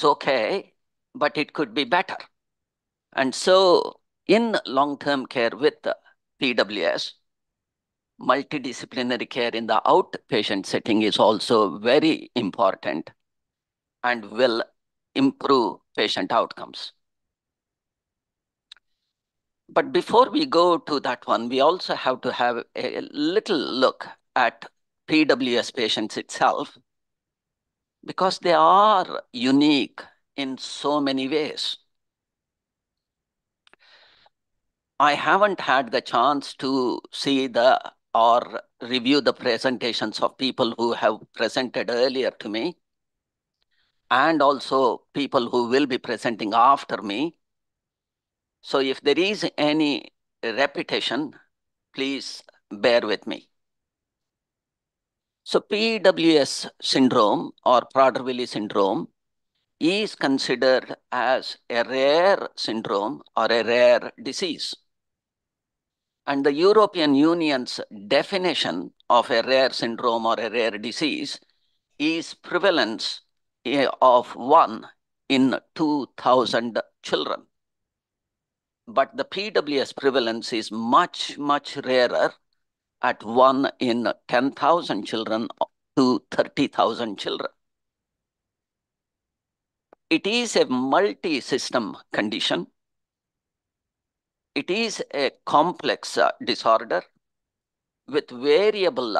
okay, but it could be better. And so in long-term care with PWS, multidisciplinary care in the outpatient setting is also very important and will improve patient outcomes. But before we go to that one, we also have to have a little look at PWS patients itself, because they are unique in so many ways. I haven't had the chance to see or review the presentations of people who have presented earlier to me, and also people who will be presenting after me. So if there is any repetition, please bear with me. So PWS syndrome or Prader-Willi syndrome is considered as a rare syndrome or a rare disease. And the European Union's definition of a rare syndrome or a rare disease is prevalence of 1 in 2,000 children. But the PWS prevalence is much, much rarer at 1 in 10,000 children to 30,000 children. It is a multi-system condition. It is a complex disorder with variable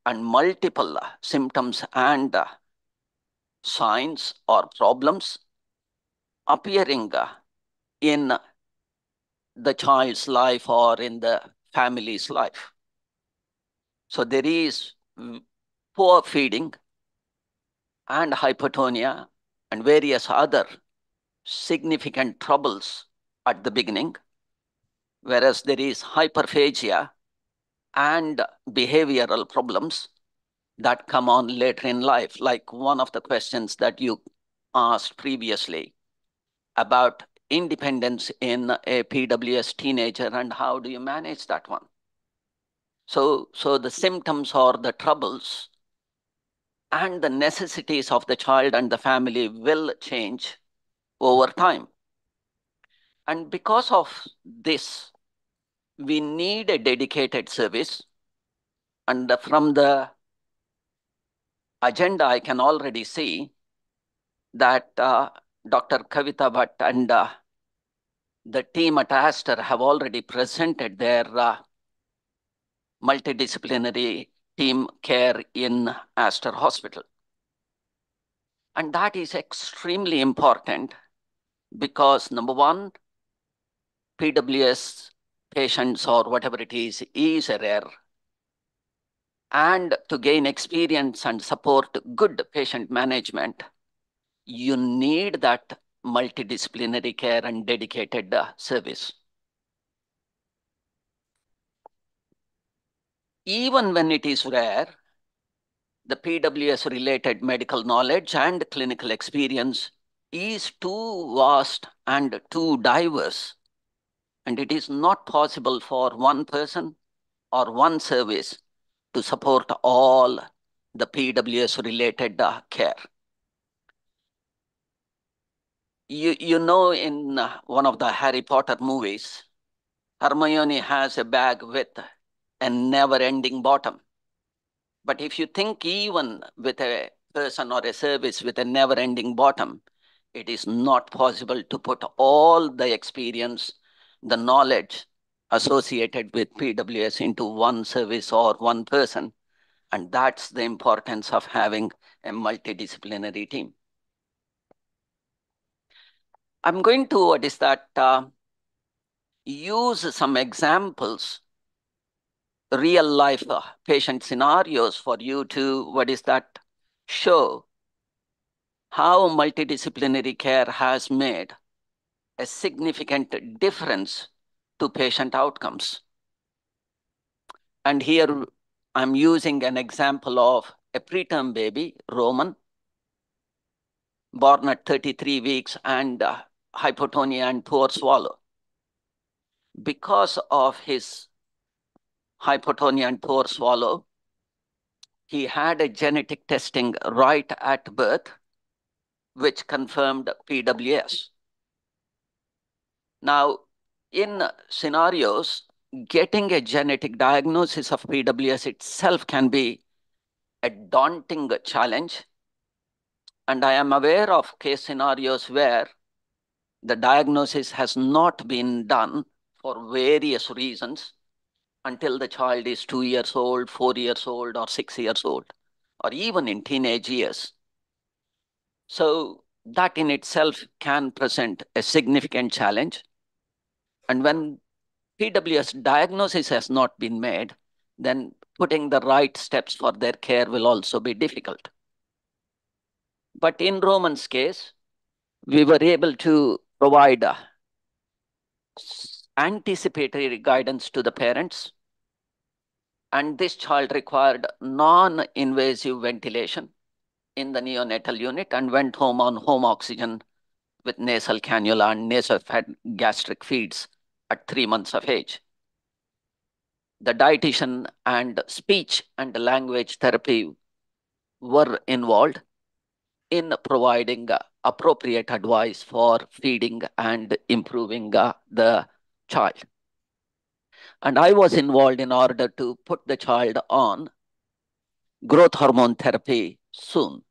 and multiple symptoms and signs or problems appearing in the child's life or in the family's life. So there is poor feeding and hypotonia and various other significant troubles at the beginning, whereas there is hyperphagia and behavioral problems that come on later in life, like one of the questions that you asked previously about independence in a PWS teenager and how do you manage that one. So the symptoms or the troubles and the necessities of the child and the family will change over time. And because of this, we need a dedicated service. And from the agenda, I can already see that Dr. Kavita Bhatt and the team at Aster have already presented their multidisciplinary team care in Aster Hospital. And that is extremely important because, number one, PWS patients or whatever it is rare. And to gain experience and support good patient management, you need that multidisciplinary care and dedicated service. Even when it is rare, the PWS-related medical knowledge and clinical experience is too vast and too diverse, and it is not possible for one person or one service to support all the PWS-related care. You know, in one of the Harry Potter movies, Hermione has a bag with a never-ending bottom. But if you think even with a person or a service with a never-ending bottom, it is not possible to put all the experience, the knowledge associated with PWS into one service or one person. And that's the importance of having a multidisciplinary team. I'm going to, use some examples, real life patient scenarios for you to, show how multidisciplinary care has made a significant difference to patient outcomes. And here I'm using an example of a preterm baby, Roman, born at 33 weeks and hypotonia and poor swallow. Because of his hypotonia and poor swallow, he had a genetic testing right at birth, which confirmed PWS. Now, in scenarios, getting a genetic diagnosis of PWS itself can be a daunting challenge. And I am aware of case scenarios where the diagnosis has not been done for various reasons until the child is 2 years old, 4 years old, or 6 years old, or even in teenage years. So that in itself can present a significant challenge. And when PWS diagnosis has not been made, then putting the right steps for their care will also be difficult. But in Roman's case, we were able to provide anticipatory guidance to the parents. And this child required non-invasive ventilation in the neonatal unit and went home on home oxygen with nasal cannula and nasal-fed gastric feeds at 3 months of age. The dietitian and speech and language therapy were involved in providing appropriate advice for feeding and improving the child. And I was involved in order to put the child on growth hormone therapy soon.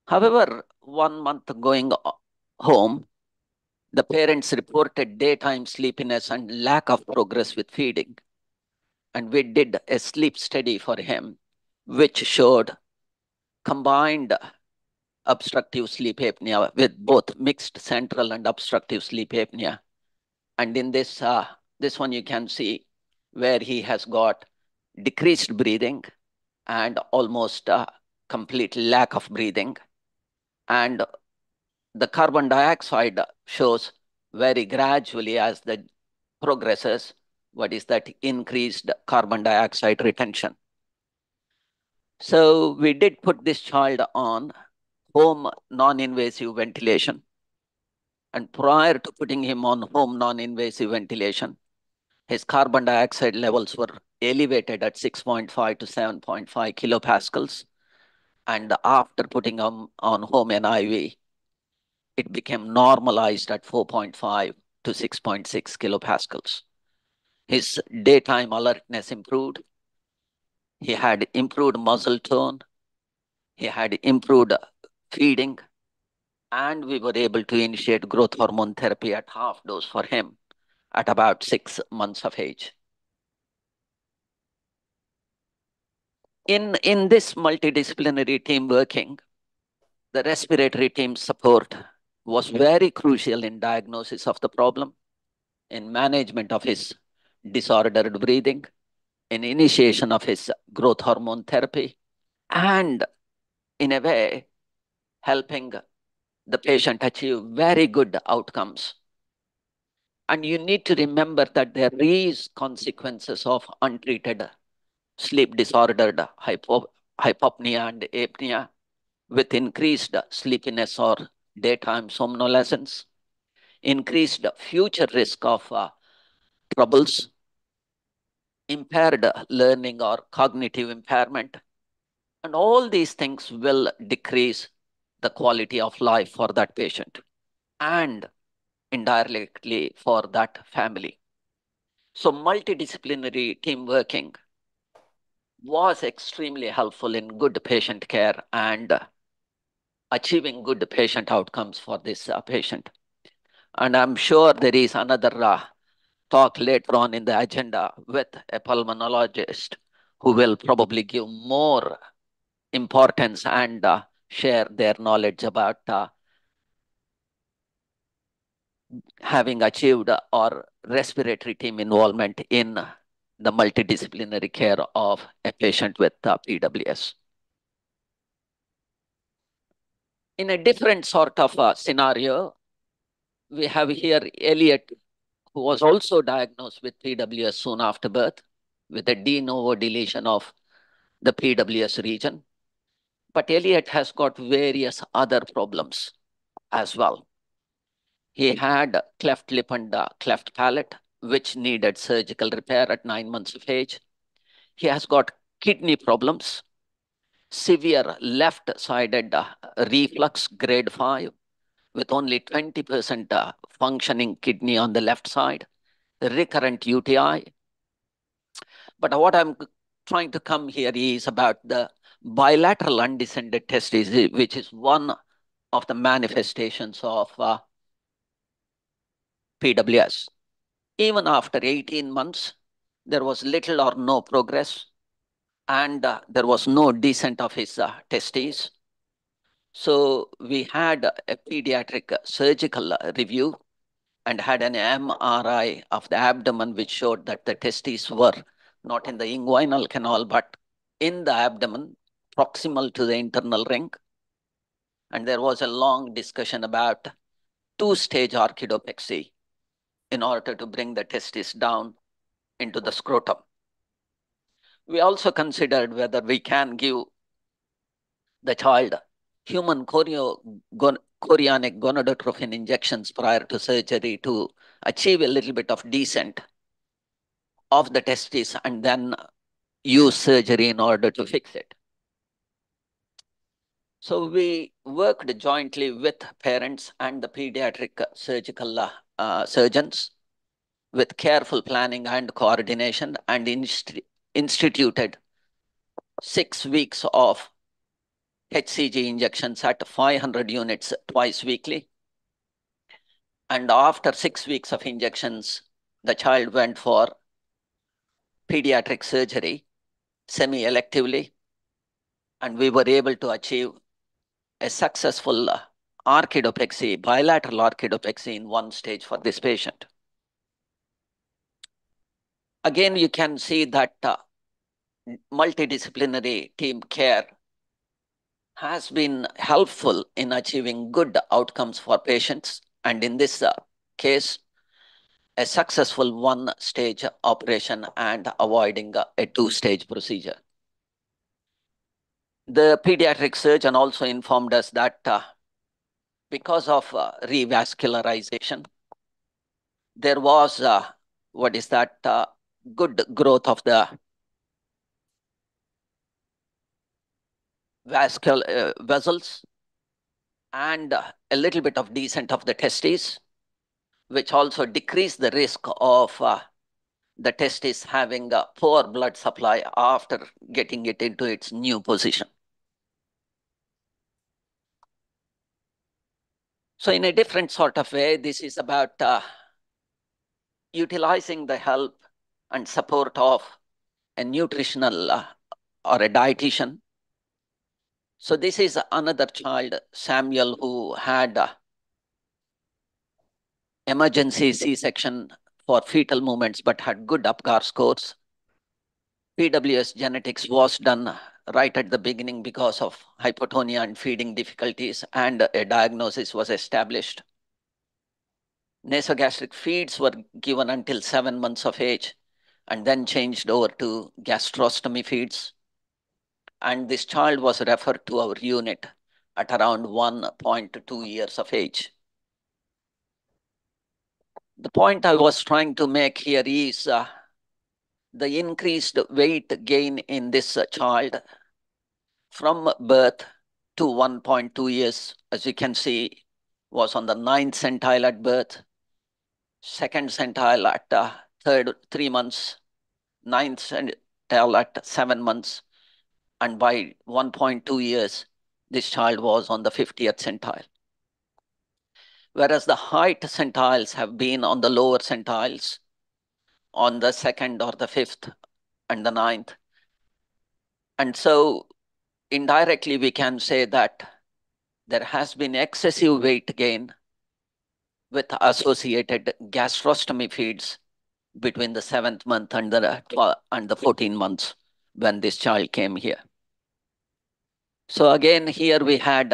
However, 1 month going home, the parents reported daytime sleepiness and lack of progress with feeding. And we did a sleep study for him, which showed combined obstructive sleep apnea with both mixed central and obstructive sleep apnea. And in this, this one you can see where he has got decreased breathing and almost complete lack of breathing. And the carbon dioxide shows very gradually as the progresses, increased carbon dioxide retention. So we did put this child on home non-invasive ventilation. And prior to putting him on home non-invasive ventilation, his carbon dioxide levels were elevated at 6.5 to 7.5 kilopascals. And after putting him on home NIV, it became normalized at 4.5 to 6.6 kilopascals. His daytime alertness improved. He had improved muscle tone. He had improved feeding. And we were able to initiate growth hormone therapy at half dose for him at about 6 months of age. In this multidisciplinary team working, the respiratory team support was very crucial in diagnosis of the problem, in management of his disordered breathing, in initiation of his growth hormone therapy, and in a way, helping the patient achieve very good outcomes. And you need to remember that there is consequences of untreated sleep disordered hypopnea and apnea with increased sleepiness or daytime somnolence, increased future risk of troubles, impaired learning or cognitive impairment. And all these things will decrease the quality of life for that patient and indirectly for that family. So multidisciplinary team working was extremely helpful in good patient care and achieving good patient outcomes for this patient. And I'm sure there is another talk later on in the agenda with a pulmonologist who will probably give more importance and share their knowledge about having achieved or respiratory team involvement in the multidisciplinary care of a patient with PWS. In a different sort of scenario, we have here Elliot, who was also diagnosed with PWS soon after birth with a de novo deletion of the PWS region. But Elliot has got various other problems as well. He had cleft lip and cleft palate, which needed surgical repair at 9 months of age. He has got kidney problems, severe left-sided reflux grade 5, with only 20% functioning kidney on the left side, recurrent UTI. But what I'm trying to come here is about the bilateral undescended testes, which is one of the manifestations of PWS. Even after 18 months, there was little or no progress, and there was no descent of his testes. So we had a pediatric surgical review and had an MRI of the abdomen, which showed that the testes were not in the inguinal canal, but in the abdomen, proximal to the internal ring. And there was a long discussion about two-stage orchidopexy in order to bring the testis down into the scrotum. We also considered whether we can give the child human chorionic gonadotrophin injections prior to surgery to achieve a little bit of descent of the testis and then use surgery in order to fix it. So we worked jointly with parents and the pediatric surgical surgeons with careful planning and coordination, and instituted 6 weeks of HCG injections at 500 units twice weekly. And after 6 weeks of injections, the child went for pediatric surgery semi-electively, and we were able to achieve a successful orchidopexy, bilateral orchidopexy in 1 stage for this patient. Again, you can see that multidisciplinary team care has been helpful in achieving good outcomes for patients. And in this case, a successful 1-stage operation and avoiding a 2-stage procedure. The pediatric surgeon also informed us that because of revascularization, there was good growth of the vessels and a little bit of descent of the testes, which also decrease the risk of the testis having a poor blood supply after getting it into its new position. So in a different sort of way, this is about utilizing the help and support of a nutritional or a dietitian. So this is another child, Samuel, who had emergency C-section for fetal movements, but had good UPGAR scores. PWS genetics was done right at the beginning because of hypotonia and feeding difficulties, and a diagnosis was established. Nasogastric feeds were given until 7 months of age and then changed over to gastrostomy feeds. And this child was referred to our unit at around 1.2 years of age. The point I was trying to make here is the increased weight gain in this child from birth to 1.2 years, as you can see, was on the 9th centile at birth, 2nd centile at 3 months, 9th centile at 7 months, and by 1.2 years, this child was on the 50th centile. Whereas the height centiles have been on the lower centiles, on the 2nd or the 5th and the 9th. And so indirectly, we can say that there has been excessive weight gain with associated gastrostomy feeds between the 7th month and the 14 months when this child came here. So again, here we had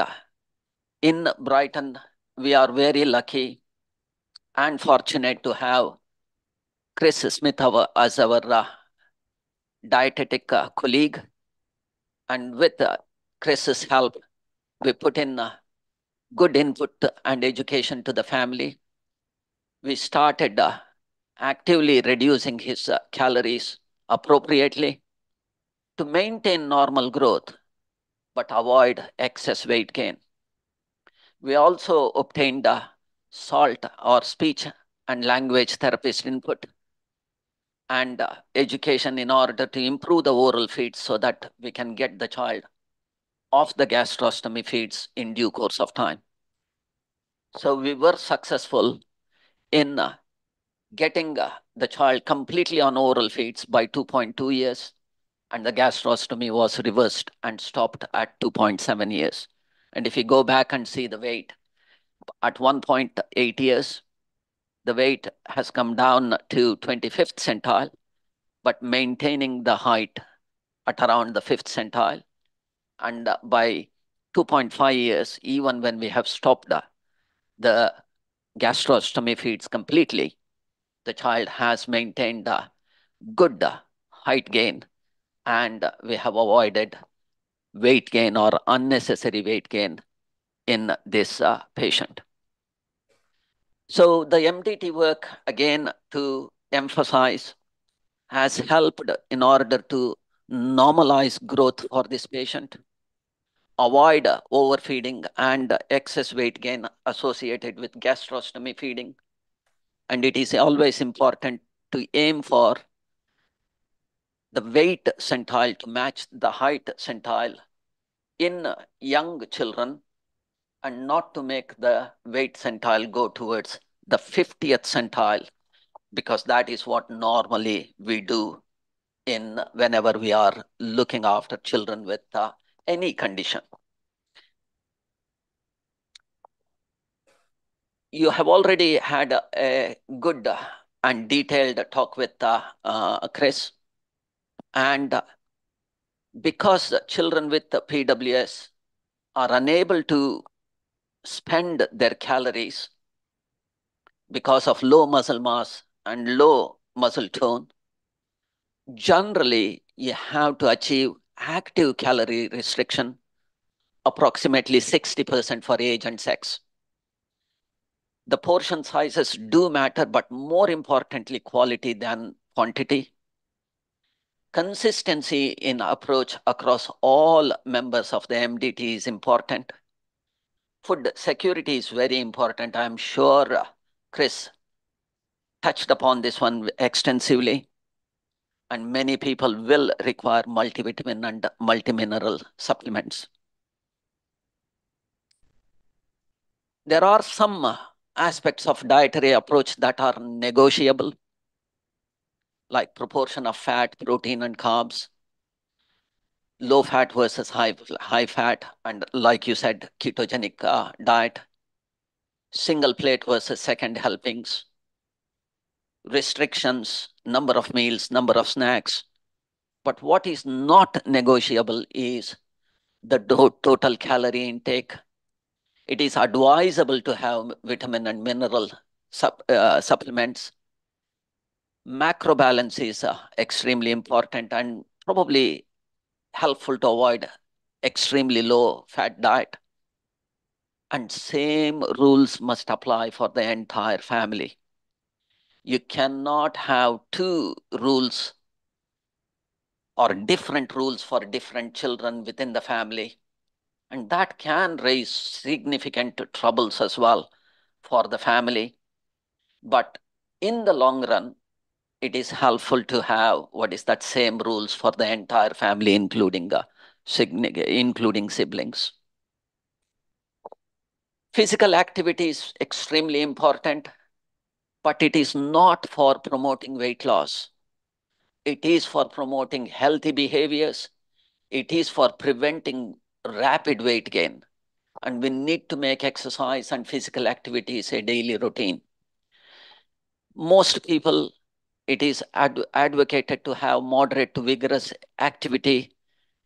in Brighton, we are very lucky and fortunate to have Chris Smith as our dietetic colleague. And with Chris's help, we put in good input and education to the family. We started actively reducing his calories appropriately to maintain normal growth, but avoid excess weight gain. We also obtained SALT or speech and language therapist input and education in order to improve the oral feeds so that we can get the child off the gastrostomy feeds in due course of time. So we were successful in getting the child completely on oral feeds by 2.2 years, and the gastrostomy was reversed and stopped at 2.7 years. And if you go back and see the weight, at 1.8 years, the weight has come down to 25th centile, but maintaining the height at around the 5th centile. And by 2.5 years, even when we have stopped the gastrostomy feeds completely, the child has maintained a good height gain, and we have avoided weight gain or unnecessary weight gain in this patient. So the MDT work, again, to emphasize, has helped in order to normalize growth for this patient, avoid overfeeding and excess weight gain associated with gastrostomy feeding. And it is always important to aim for the weight centile to match the height centile in young children, and not to make the weight centile go towards the 50th centile, because that is what normally we do in whenever we are looking after children with any condition. You have already had a good and detailed talk with Chris. And because children with PWS are unable to spend their calories because of low muscle mass and low muscle tone, generally you have to achieve active calorie restriction, approximately 60% for age and sex. The portion sizes do matter, but more importantly, quality than quantity. Consistency in approach across all members of the MDT is important. Food security is very important. I'm sure Chris touched upon this one extensively, and many people will require multivitamin and multimineral supplements. There are some aspects of dietary approach that are negotiable, like proportion of fat, protein, and carbs, low fat versus high fat, and like you said, ketogenic diet, single plate versus second helpings, restrictions, number of meals, number of snacks. But what is not negotiable is the total calorie intake. It is advisable to have vitamin and mineral supplements. Macro balance is extremely important and probably helpful to avoid extremely low fat diet. And same rules must apply for the entire family. You cannot have two rules or different rules for different children within the family. And that can raise significant troubles as well for the family. But in the long run, it is helpful to have what is that same rules for the entire family, including siblings. Physical activity is extremely important, but it is not for promoting weight loss. It is for promoting healthy behaviors. It is for preventing rapid weight gain. And we need to make exercise and physical activities a daily routine. Most people, it is advocated to have moderate to vigorous activity,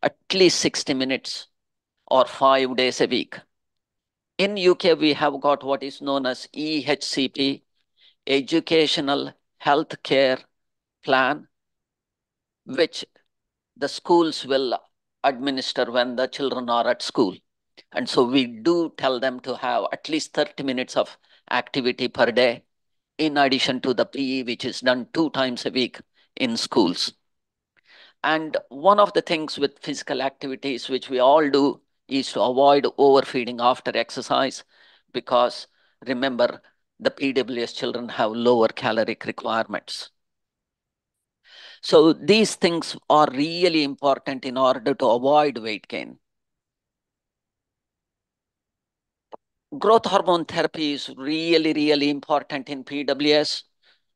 at least 60 minutes or 5 days a week. In UK, we have got what is known as EHCP, Educational Health Care Plan, which the schools will administer when the children are at school. And so we do tell them to have at least 30 minutes of activity per day, in addition to the PE, which is done 2 times a week in schools. And one of the things with physical activities, which we all do, is to avoid overfeeding after exercise, because remember, the PWS children have lower caloric requirements. So these things are really important in order to avoid weight gain. Growth hormone therapy is really, really important in PWS.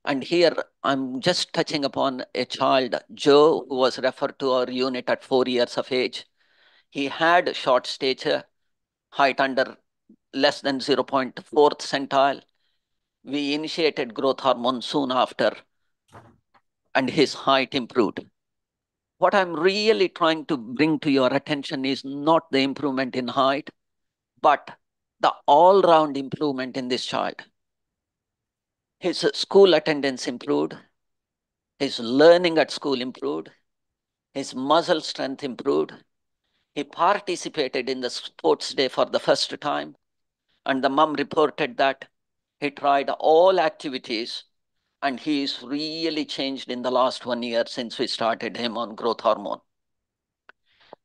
And here I'm just touching upon a child, Joe, who was referred to our unit at 4 years of age. He had short stature, height under less than 0.4th centile. We initiated growth hormone soon after, and his height improved. What I'm really trying to bring to your attention is not the improvement in height, but the all-round improvement in this child. His school attendance improved, his learning at school improved, his muscle strength improved. He participated in the sports day for the first time, and the mom reported that he tried all activities and he is really changed in the last 1 year since we started him on growth hormone.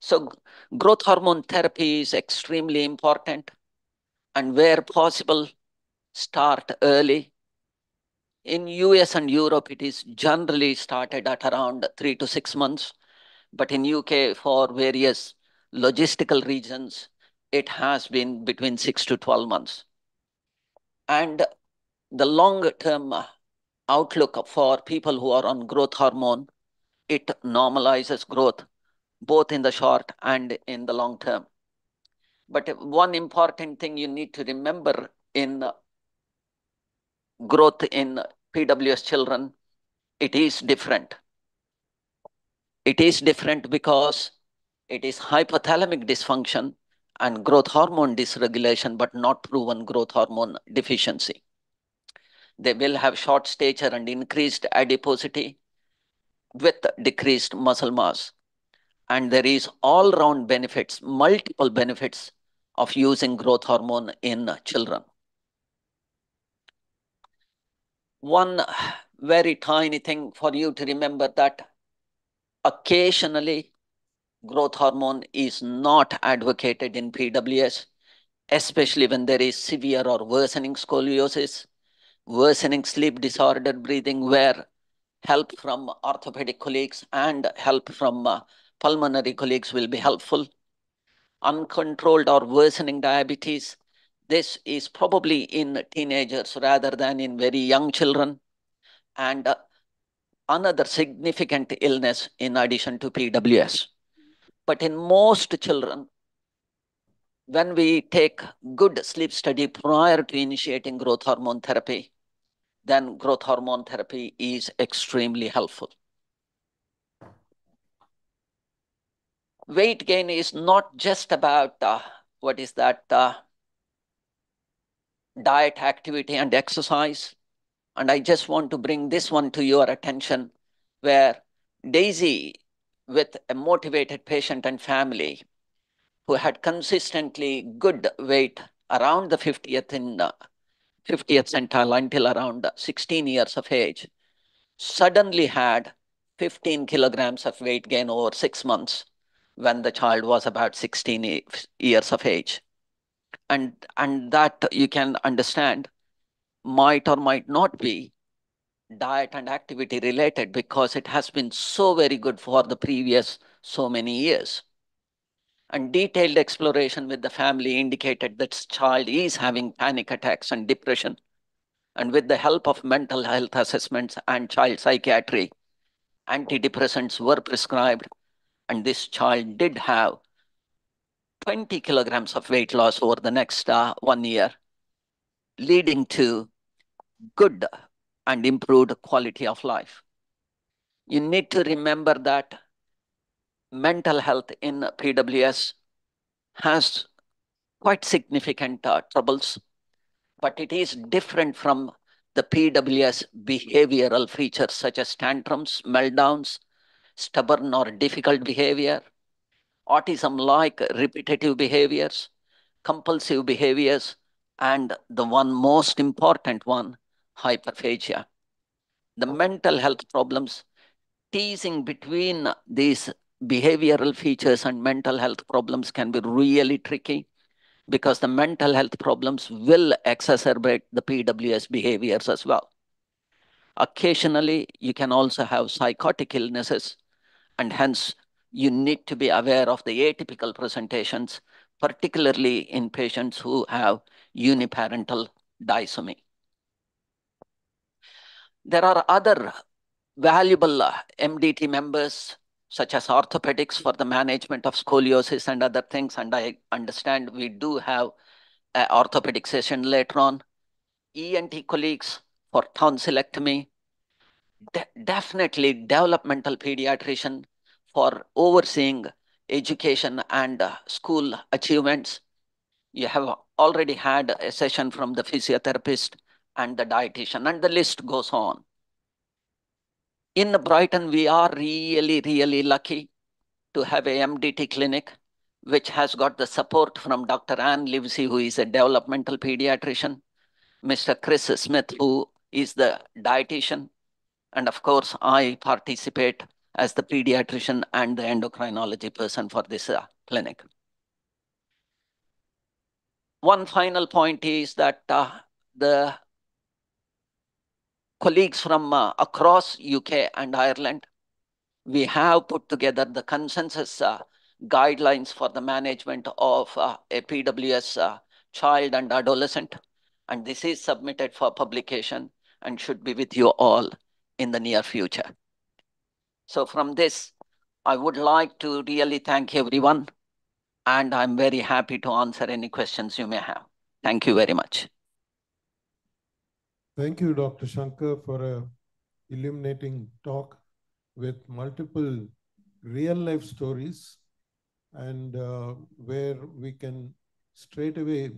So growth hormone therapy is extremely important, and where possible, start early. In US and Europe, it is generally started at around 3 to 6 months. But in UK, for various logistical reasons, it has been between 6 to 12 months. And the longer-term outlook for people who are on growth hormone, it normalizes growth, both in the short and in the long term. But one important thing you need to remember in growth in PWS children, it is different. It is different because it is hypothalamic dysfunction and growth hormone dysregulation, but not proven growth hormone deficiency. They will have short stature and increased adiposity with decreased muscle mass. And there is all-round benefits, multiple benefits of using growth hormone in children. One very tiny thing for you to remember, that Occasionally, growth hormone is not advocated in PWS, especially when there is severe or worsening scoliosis, worsening sleep disorder breathing, where help from orthopedic colleagues and help from pulmonary colleagues will be helpful. Uncontrolled or worsening diabetes, this is probably in teenagers rather than in very young children. And another significant illness in addition to PWS. But in most children, when we take good sleep study prior to initiating growth hormone therapy, then growth hormone therapy is extremely helpful. Weight gain is not just about diet, activity, and exercise. And I just want to bring this one to your attention, where Daisy, with a motivated patient and family who had consistently good weight around the 50th centile until around 16 years of age, suddenly had 15 kilograms of weight gain over 6 months when the child was about 16 years of age. And that you can understand might or might not be diet and activity related, because it has been so very good for the previous so many years. And detailed exploration with the family indicated that this child is having panic attacks and depression. And with the help of mental health assessments and child psychiatry, antidepressants were prescribed. And this child did have 20 kilograms of weight loss over the next 1 year, leading to good and improved quality of life. You need to remember that mental health in PWS has quite significant troubles, but it is different from the PWS behavioral features such as tantrums, meltdowns, stubborn or difficult behavior, autism-like repetitive behaviors, compulsive behaviors, and the one most important one, hyperphagia. The mental health problems, teasing between these behavioral features and mental health problems can be really tricky, because the mental health problems will exacerbate the PWS behaviors as well. Occasionally, you can also have psychotic illnesses, and hence you need to be aware of the atypical presentations, particularly in patients who have uniparental disomy. There are other valuable MDT members, such as orthopedics for the management of scoliosis and other things. And I understand we do have an orthopedic session later on. ENT colleagues for tonsillectomy. Definitely developmental pediatrician for overseeing education and school achievements. You have already had a session from the physiotherapist and the dietitian, and the list goes on. In Brighton, we are really, really lucky to have a MDT clinic, which has got the support from Dr. Ann Livesey, who is a developmental pediatrician, Mr. Chris Smith, who is the dietitian, and of course, I participate as the pediatrician and the endocrinology person for this clinic. One final point is that the colleagues from across UK and Ireland, we have put together the consensus guidelines for the management of a PWS child and adolescent. And this is submitted for publication and should be with you all in the near future. So from this, I would like to really thank everyone, and I'm very happy to answer any questions you may have. Thank you very much. Thank you, Dr. Shankar, for a illuminating talk with multiple real-life stories, and where we can straight away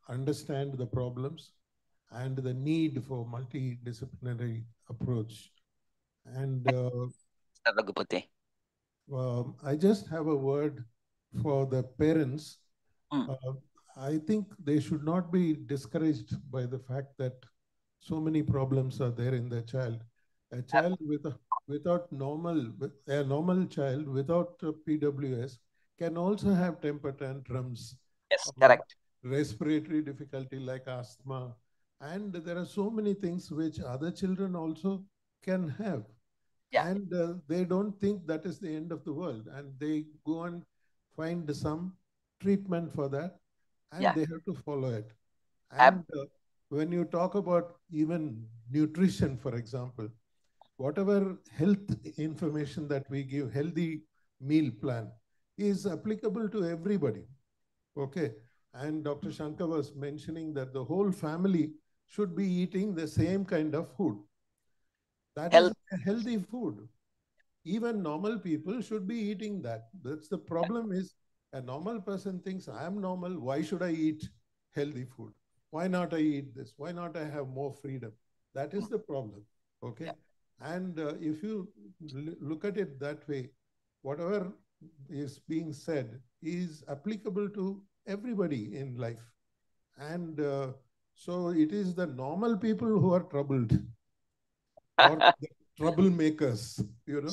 understand the problems and the need for multidisciplinary approach. And I just have a word for the parents. I think they should not be discouraged by the fact that so many problems are there in their child. A child with a without a normal child without PWS can also have temper tantrums. Yes, or correct. respiratory difficulty like asthma. And there are so many things which other children also can have. Yeah. And they don't think that is the end of the world. And they go and find some treatment for that. And Yeah. they have to follow it. And when you talk about even nutrition, for example, whatever health information that we give, healthy meal plan, is applicable to everybody. Okay. And Dr. Shankar was mentioning that the whole family should be eating the same kind of food. That is a healthy food. Even normal people should be eating that. That's the problem is a normal person thinks I'm normal. Why should I eat healthy food? Why not I eat this? Why not I have more freedom? That is the problem. Okay. And if you look at it that way, whatever is being said is applicable to everybody in life. And so it is the normal people who are troubled or the troublemakers, you know,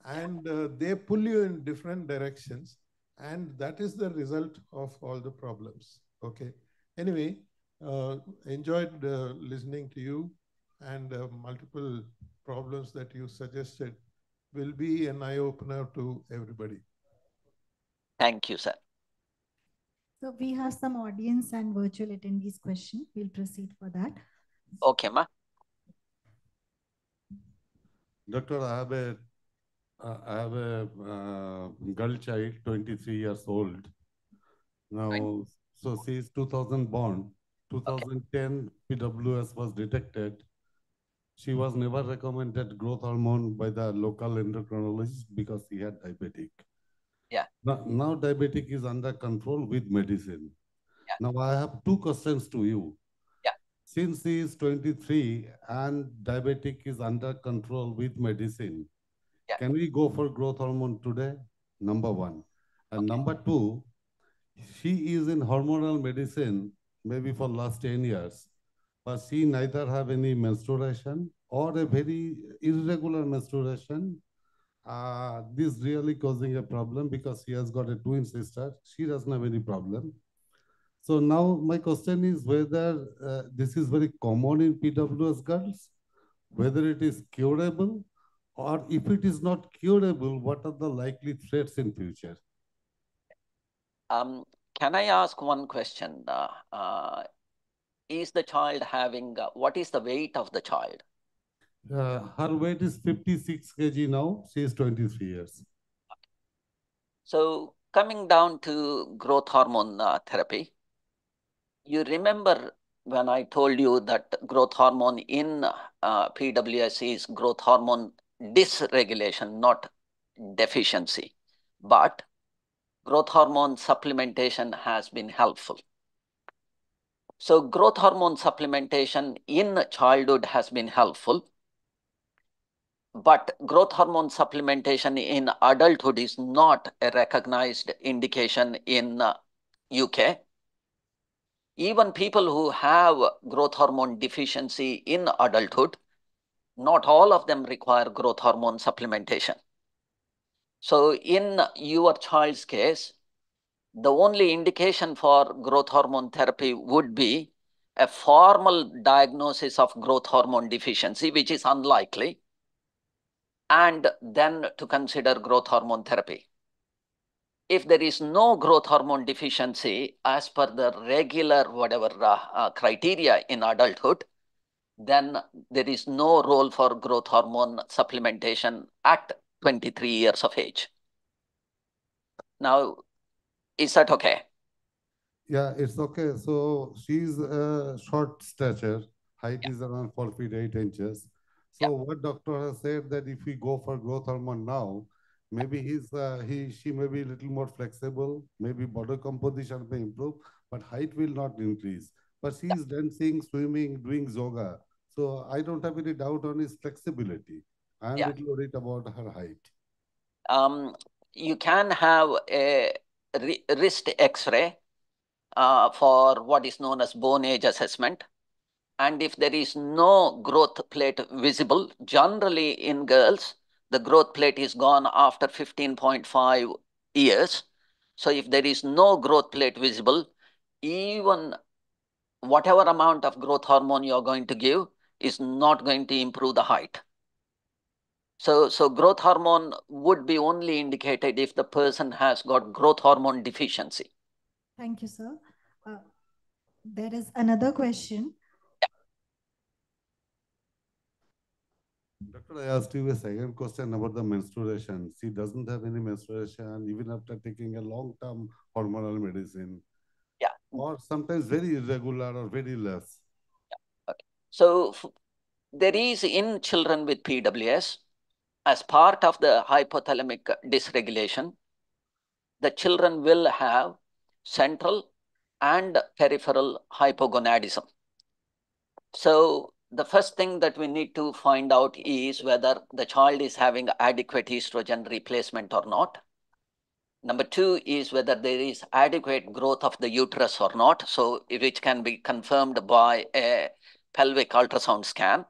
and they pull you in different directions. And that is the result of all the problems. Okay. Anyway, enjoyed listening to you, and multiple problems that you suggested will be an eye-opener to everybody. Thank you, sir. So we have some audience and virtual attendees question. We'll proceed for that. Okay, ma. Doctor, I have a girl child, 23 years old. Now, so she is 2000 born. 2010 PWS was detected. She was never recommended growth hormone by the local endocrinologist because she had diabetic. Yeah. Now diabetic is under control with medicine. Yeah. Now I have two questions to you. Yeah. Since she is 23 and diabetic is under control with medicine, yeah. Can we go for growth hormone today? Number one. And number two, she is in hormonal medicine maybe for last 10 years, but she neither have any menstruation or a very irregular menstruation. This really causing a problem because she has got a twin sister. She doesn't have any problem. So now my question is whether this is very common in PWS girls, whether it is curable, or if it is not curable, what are the likely threats in future? Can I ask one question? Is the child having, what is the weight of the child? Her weight is 56 kg now. She is 23 years. So coming down to growth hormone therapy, you remember when I told you that growth hormone in PWS is growth hormone dysregulation, not deficiency. But growth hormone supplementation has been helpful. So growth hormone supplementation in childhood has been helpful. But growth hormone supplementation in adulthood is not a recognized indication in UK. Even people who have growth hormone deficiency in adulthood, not all of them require growth hormone supplementation. So in your child's case, the only indication for growth hormone therapy would be a formal diagnosis of growth hormone deficiency, which is unlikely, and then to consider growth hormone therapy. If there is no growth hormone deficiency as per the regular whatever criteria in adulthood, then there is no role for growth hormone supplementation at 23 years of age. Now, is that okay? Yeah, it's okay. So she's a short stature. Height is around 4 feet 8 inches. So what doctor has said that if we go for growth hormone now, maybe she may be a little more flexible, maybe body composition may improve, but height will not increase. But she is dancing, swimming, doing yoga. So I don't have any doubt on his flexibility. I am a little worried about her height. You can have a wrist X-ray for what is known as bone age assessment. And if there is no growth plate visible, generally in girls, the growth plate is gone after 15.5 years. So if there is no growth plate visible, even whatever amount of growth hormone you are going to give is not going to improve the height. So growth hormone would be only indicated if the person has got growth hormone deficiency. Thank you, sir. There is another question. Doctor, I asked you a second question about the menstruation. She doesn't have any menstruation even after taking a long-term hormonal medicine. Yeah. Or sometimes very irregular or very less. Yeah. Okay. So there is in children with PWS, as part of the hypothalamic dysregulation, the children will have central and peripheral hypogonadism. So the first thing that we need to find out is whether the child is having adequate estrogen replacement or not. Number two is whether there is adequate growth of the uterus or not, so which can be confirmed by a pelvic ultrasound scan.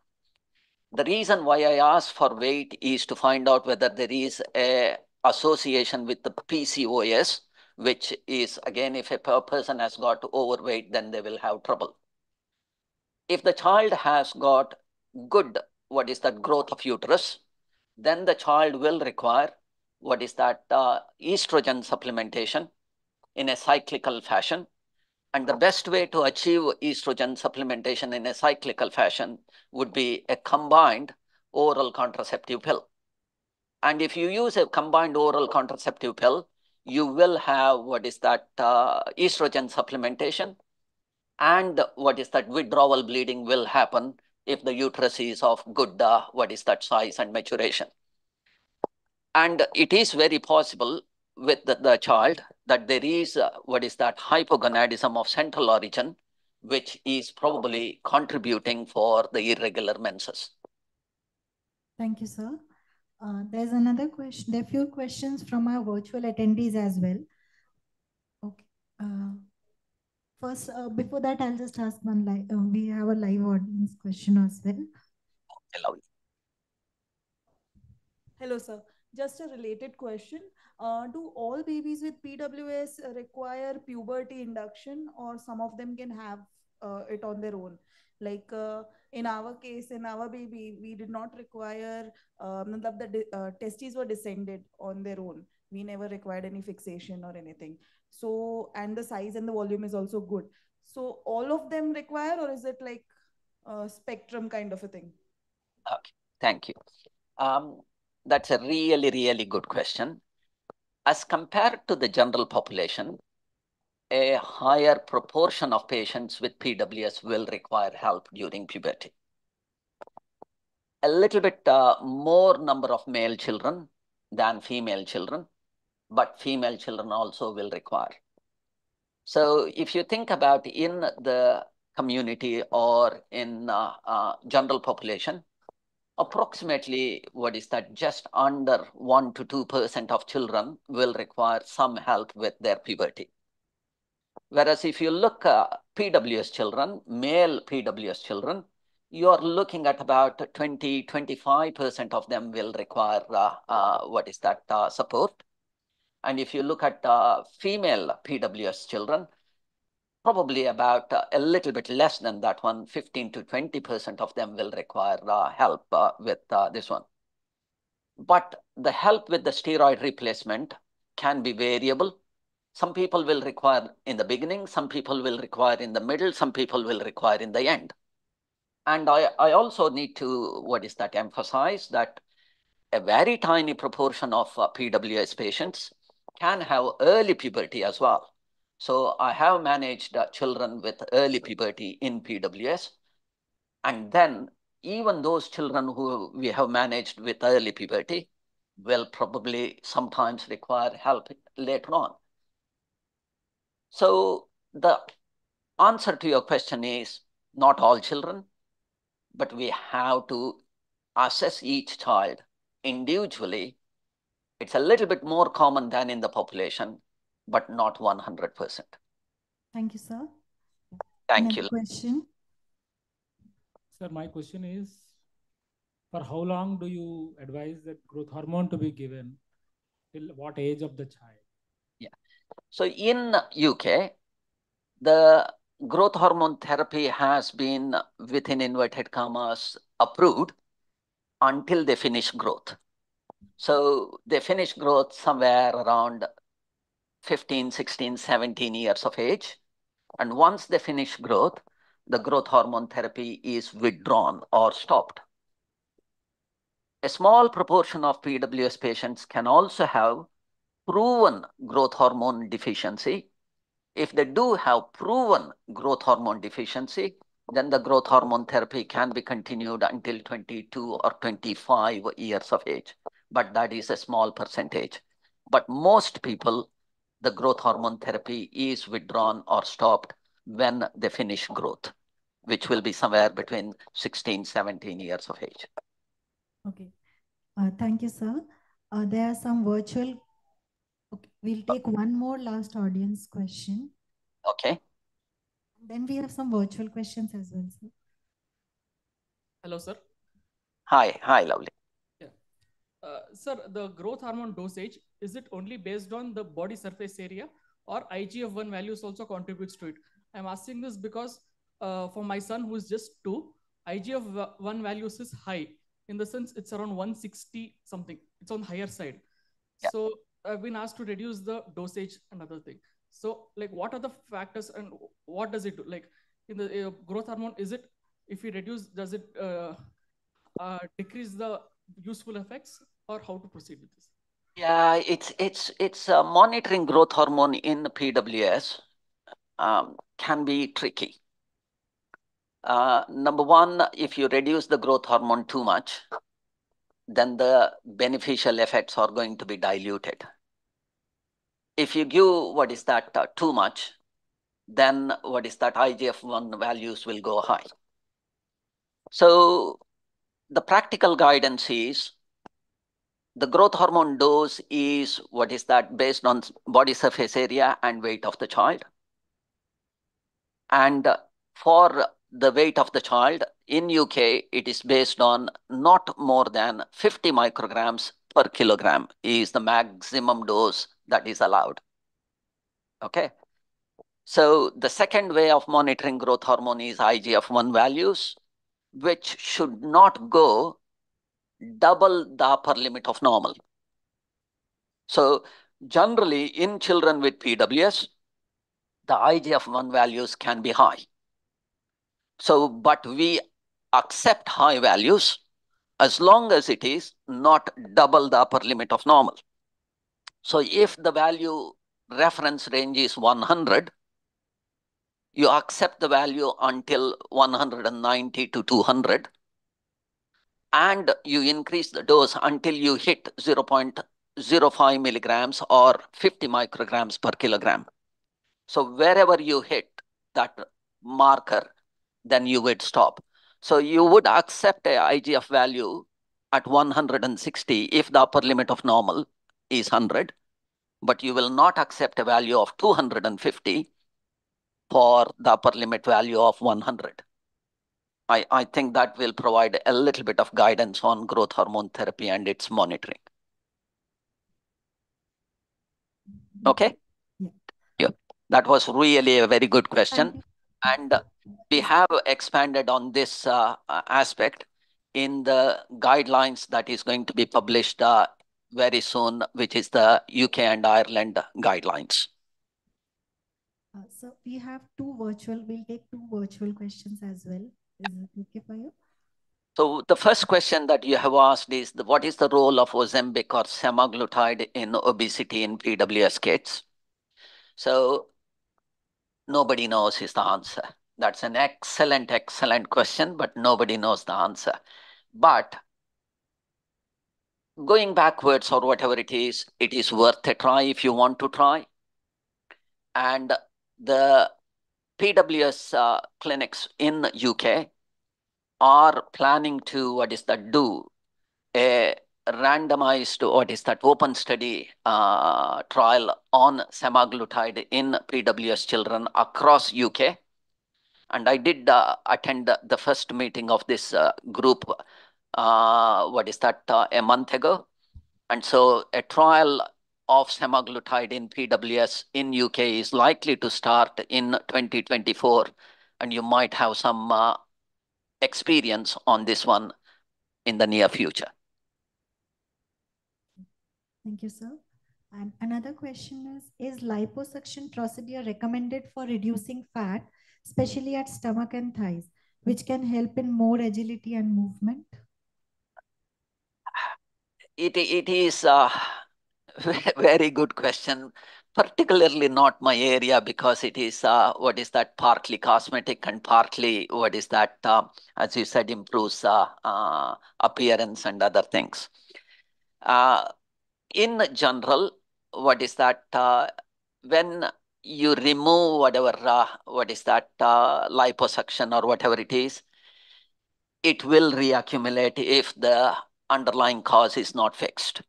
The reason why I ask for weight is to find out whether there is a association with the PCOS, which is, again, if a person has got overweight, then they will have trouble. If the child has got good, what is that, growth of uterus, then the child will require, what is that, estrogen supplementation in a cyclical fashion. And the best way to achieve estrogen supplementation in a cyclical fashion would be a combined oral contraceptive pill. And if you use a combined oral contraceptive pill, you will have, what is that, estrogen supplementation, and what is that, withdrawal bleeding will happen if the uterus is of good, what is that, size and maturation. And it is very possible with the child that there is, what is that, hypogonadism of central origin, which is probably contributing for the irregular menses. Thank you, sir. There's another question. There are a few questions from our virtual attendees as well. Okay. First, before that, I'll just ask one live. We have a live audience question as well. Hello. Hello, sir. Just a related question. Do all babies with PWS require puberty induction, or some of them can have it on their own? Like in our case, in our baby, we did not require, the testes were descended on their own. We never required any fixation or anything. So, and the size and the volume is also good. So all of them require, or is it like a spectrum kind of a thing? Okay, thank you. That's a really, really good question. As compared to the general population, a higher proportion of patients with PWS will require help during puberty. A little bit more number of male children than female children, but female children also will require. So if you think about in the community or in general population, approximately, what is that, just under 1 to 2% of children will require some help with their puberty. Whereas if you look at PWS children, male PWS children, you are looking at about 20-25% of them will require, what is that, support. And if you look at female PWS children, probably about a little bit less than that one, 15 to 20% of them will require help with this one. But the help with the steroid replacement can be variable. Some people will require in the beginning, some people will require in the middle, some people will require in the end. And I also need to, what is that, emphasize that a very tiny proportion of PWS patients can have early puberty as well. So I have managed children with early puberty in PWS. And then even those children who we have managed with early puberty will probably sometimes require help later on. So the answer to your question is not all children, but we have to assess each child individually. It's a little bit more common than in the population, but not 100%. Thank you, sir. Thank Another you. question. Sir, my question is, for how long do you advise that growth hormone to be given? Till what age of the child? Yeah. So in UK, the growth hormone therapy has been, within inverted commas, approved until they finish growth. So they finish growth somewhere around 15, 16, 17 years of age. And once they finish growth, the growth hormone therapy is withdrawn or stopped. A small proportion of PWS patients can also have proven growth hormone deficiency. If they do have proven growth hormone deficiency, then the growth hormone therapy can be continued until 22 or 25 years of age. But that is a small percentage. But most people, the growth hormone therapy is withdrawn or stopped when they finish growth, which will be somewhere between 16, 17 years of age. Okay. Thank you, sir. There are some virtual. Okay. We'll take one more last audience question. Okay. Then we have some virtual questions as well, sir. Hello, sir. Hi. Hi, lovely. Yeah. Sir, the growth hormone dosage, is it only based on the body surface area, or IGF-1 values also contributes to it? I'm asking this because for my son who is just 2, IGF-1 values is high. In the sense, it's around 160 something. It's on the higher side. Yeah. So I've been asked to reduce the dosage and other thing. So like, what are the factors and what does it do? Like in the growth hormone, is it, if we reduce, does it decrease the useful effects, or how to proceed with this? Yeah, it's monitoring growth hormone in PWS can be tricky. Number one, if you reduce the growth hormone too much, then the beneficial effects are going to be diluted. If you give, what is that, too much, then what is that, IGF-1 values will go high. So the practical guidance is the growth hormone dose is, what is that, based on body surface area and weight of the child. And for the weight of the child, in UK, it is based on not more than 50 micrograms per kilogram is the maximum dose that is allowed. Okay. So the second way of monitoring growth hormone is IGF-1 values, which should not go double the upper limit of normal. So generally in children with PWS, the IGF-1 values can be high. So, but we accept high values as long as it is not double the upper limit of normal. So if the value reference range is 100, you accept the value until 190 to 200, and you increase the dose until you hit 0.05 milligrams or 50 micrograms per kilogram. So wherever you hit that marker, then you would stop. So you would accept a IGF value at 160 if the upper limit of normal is 100, but you will not accept a value of 250 for the upper limit value of 100. I think that will provide a little bit of guidance on growth hormone therapy and its monitoring. Okay? Yeah. That was really a very good question. And we have expanded on this aspect in the guidelines that is going to be published very soon, which is the UK and Ireland guidelines. So we have we'll take 2 virtual questions as well. Is it okay for you? So the first question that you have asked is, what is the role of Ozempic or semaglutide in obesity in PWS kids? So nobody knows is the answer. That's an excellent, excellent question, but nobody knows the answer. But going backwards or whatever it is worth a try if you want to try. And the PWS clinics in UK are planning to, do a randomized, open study trial on semaglutide in PWS children across UK. And I did attend the first meeting of this group, a month ago. And so a trial of semaglutide in PWS in UK is likely to start in 2024. And you might have some experience on this one in the near future. Thank you, sir. And another question is liposuction procedure recommended for reducing fat, especially at stomach and thighs, which can help in more agility and movement? It is a very good question, particularly not my area because it is, partly cosmetic and partly, as you said, improves appearance and other things. In general, when you remove whatever, liposuction or whatever it is, it will reaccumulate if the underlying cause is not fixed.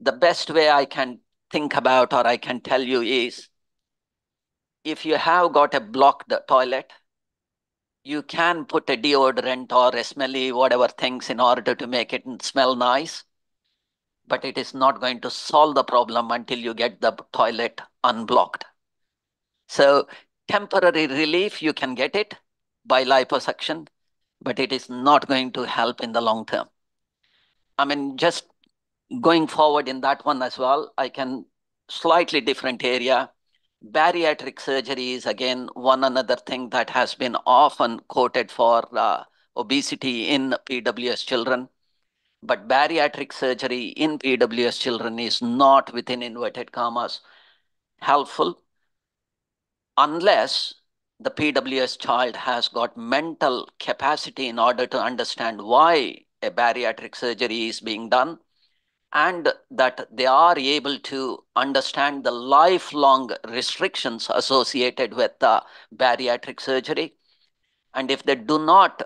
The best way I can think about or I can tell you is, if you have got a blocked toilet, you can put a deodorant or a smelly whatever things in order to make it smell nice, but it is not going to solve the problem until you get the toilet unblocked. So temporary relief, you can get it by liposuction, but it is not going to help in the long term. I mean, just going forward in that one as well, I can slightly different area. Bariatric surgery is again one another thing that has been often quoted for obesity in PWS children. But bariatric surgery in PWS children is not, within inverted commas, helpful unless the PWS child has got mental capacity in order to understand why a bariatric surgery is being done, and that they are able to understand the lifelong restrictions associated with bariatric surgery. And if they do not,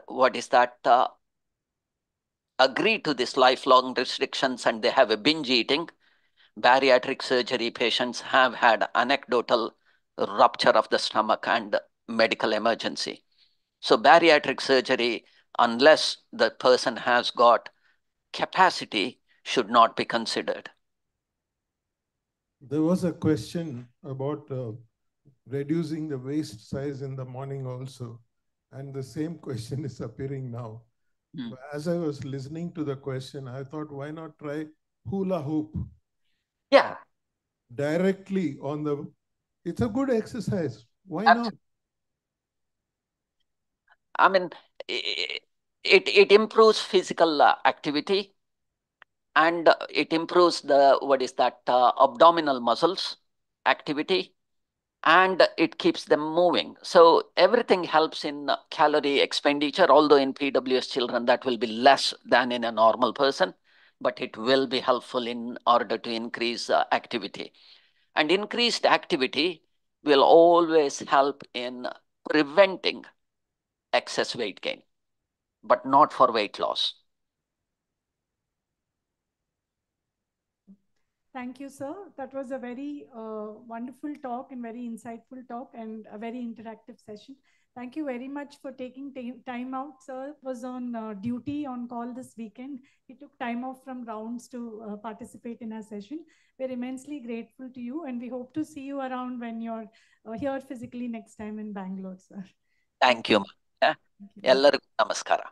agree to these lifelong restrictions and they have a binge eating, bariatric surgery patients have had anecdotal rupture of the stomach and medical emergency. So bariatric surgery, unless the person has got capacity, should not be considered. There was a question about reducing the waist size in the morning also. And the same question is appearing now. As I was listening to the question, I thought, why not try hula hoop? Yeah. Directly on the, it's a good exercise. Why not? I mean, it improves physical activity, and it improves the, abdominal muscles activity, and it keeps them moving. So everything helps in calorie expenditure, although in PWS children that will be less than in a normal person, but it will be helpful in order to increase activity. And increased activity will always help in preventing excess weight gain, but not for weight loss. Thank you, sir. That was a very wonderful talk and very insightful talk and a very interactive session. Thank you very much for taking time out. Sir was on duty on call this weekend. He took time off from rounds to participate in our session. We're immensely grateful to you, and we hope to see you around when you're here physically next time in Bangalore, sir. Thank you. Ellarigu namaskara.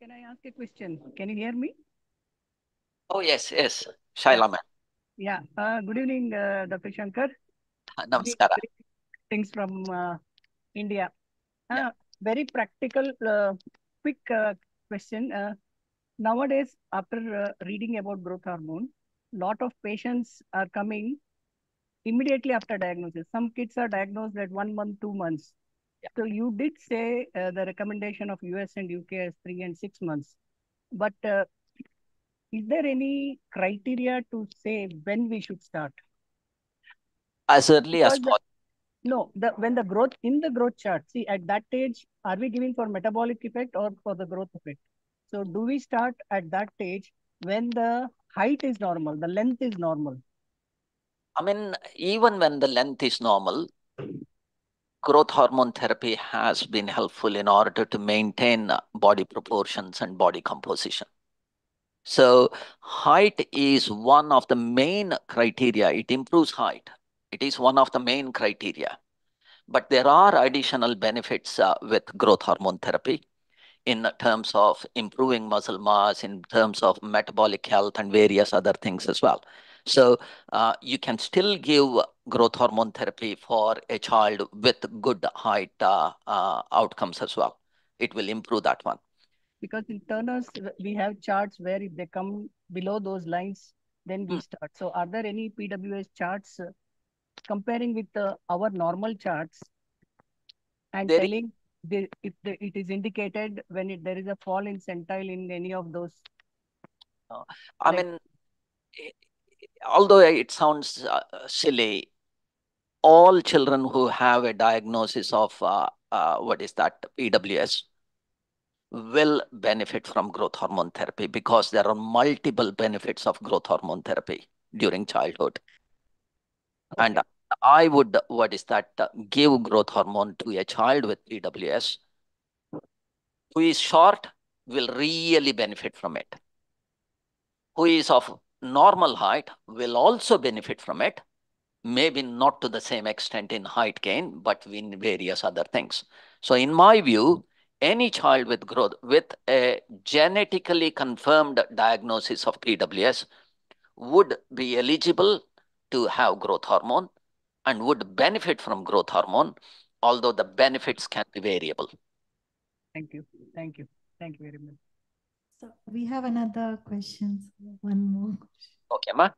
Can I ask a question? Can you hear me? Oh, yes, yes. Shaila ma'am. Yeah. Good evening, Dr. Shankar. Namaskara. Things from India. Very practical, quick question. Nowadays, after reading about growth hormone, lot of patients are coming immediately after diagnosis. Some kids are diagnosed at 1 month, 2 months. So you did say the recommendation of US and UK is 3 and 6 months. But is there any criteria to say when we should start? As early as possible. No, when the growth in the growth chart, see at that age, are we giving for metabolic effect or for the growth effect? So do we start at that age when the height is normal, the length is normal? I mean, even when the length is normal, growth hormone therapy has been helpful in order to maintain body proportions and body composition. So height is one of the main criteria. It improves height. It is one of the main criteria. But there are additional benefits with growth hormone therapy in terms of improving muscle mass, in terms of metabolic health, and various other things as well. So you can still give growth hormone therapy for a child with good height outcomes as well. It will improve that one. Because in Turner's, we have charts where if they come below those lines, then we start. So are there any PWS charts comparing with our normal charts and telling if it is indicated when there is a fall in centile in any of those? I mean, although it sounds silly, all children who have a diagnosis of what is that, PWS, will benefit from growth hormone therapy because there are multiple benefits of growth hormone therapy during childhood. Okay. And I would, give growth hormone to a child with PWS who is short will really benefit from it. Who is of normal height will also benefit from it. Maybe not to the same extent in height gain, but in various other things. So in my view, any child with growth, with a genetically confirmed diagnosis of PWS would be eligible to have growth hormone and would benefit from growth hormone, although the benefits can be variable. Thank you. Thank you. Thank you very much. So we have another question. One more. Okay, ma.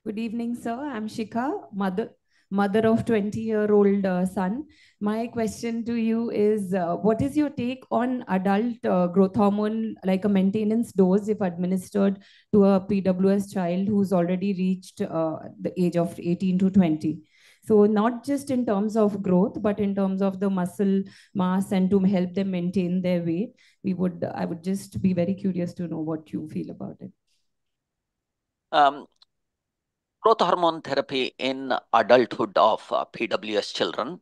Good evening, sir. I'm Shikha, mother of 20-year-old son. My question to you is, what is your take on adult growth hormone, like a maintenance dose if administered to a PWS child who's already reached the age of 18 to 20? So not just in terms of growth, but in terms of the muscle mass and to help them maintain their weight. I would just be very curious to know what you feel about it. Growth hormone therapy in adulthood of PWS children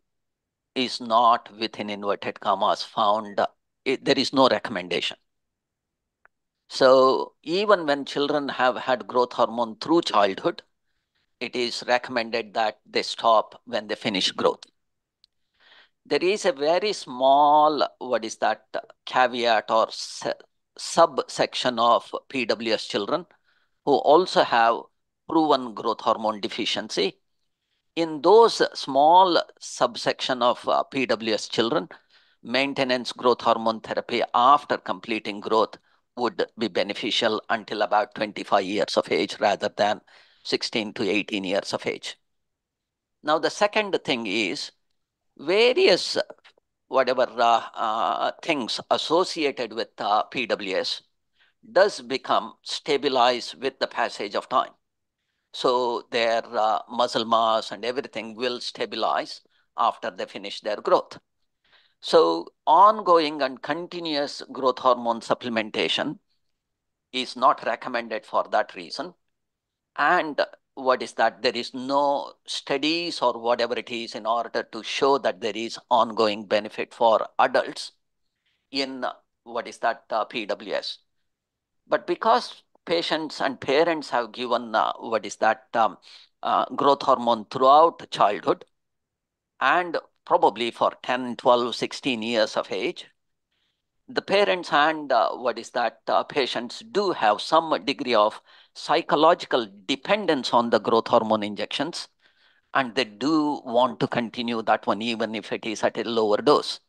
is not, within inverted commas, found. There is no recommendation. So even when children have had growth hormone through childhood, it is recommended that they stop when they finish growth. There is a very small, caveat or subsection of PWS children who also have proven growth hormone deficiency. In those small subsection of PWS children, maintenance growth hormone therapy after completing growth would be beneficial until about 25 years of age rather than 16 to 18 years of age. Now, the second thing is various things associated with PWS does become stabilized with the passage of time. So their muscle mass and everything will stabilize after they finish their growth. So ongoing and continuous growth hormone supplementation is not recommended for that reason. And there is no studies or whatever it is in order to show that there is ongoing benefit for adults in PWS. But because patients and parents have given growth hormone throughout childhood and probably for 10, 12, 16 years of age, the parents and patients do have some degree of psychological dependence on the growth hormone injections, and they do want to continue that one even if it is at a lower dose.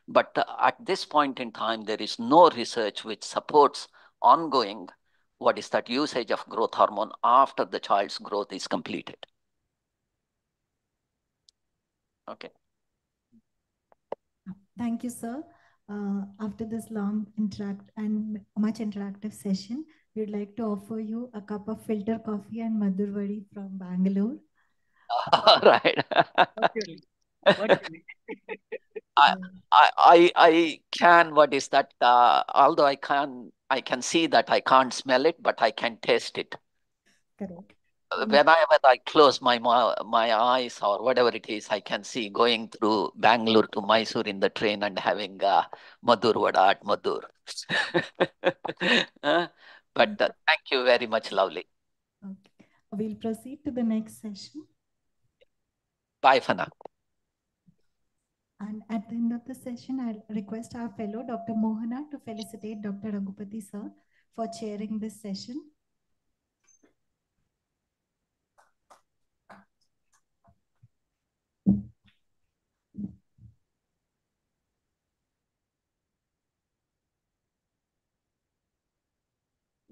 But at this point in time, there is no research which supports ongoing usage of growth hormone after the child's growth is completed. Okay. Thank you, sir. After this long much interactive session, we'd like to offer you a cup of filter coffee and Madhur Vadi from Bengaluru. All right. I can, although I can see that I can't smell it, but I can taste it. Correct. when I close my eyes or whatever it is, I can see going through Bangalore to Mysore in the train and having Madhur Vada at Madhur. But thank you very much, lovely. Okay. We'll proceed to the next session. Bye for now. And at the end of the session, I'll request our fellow Dr. Mohana to felicitate Dr. Raghupati sir for chairing this session.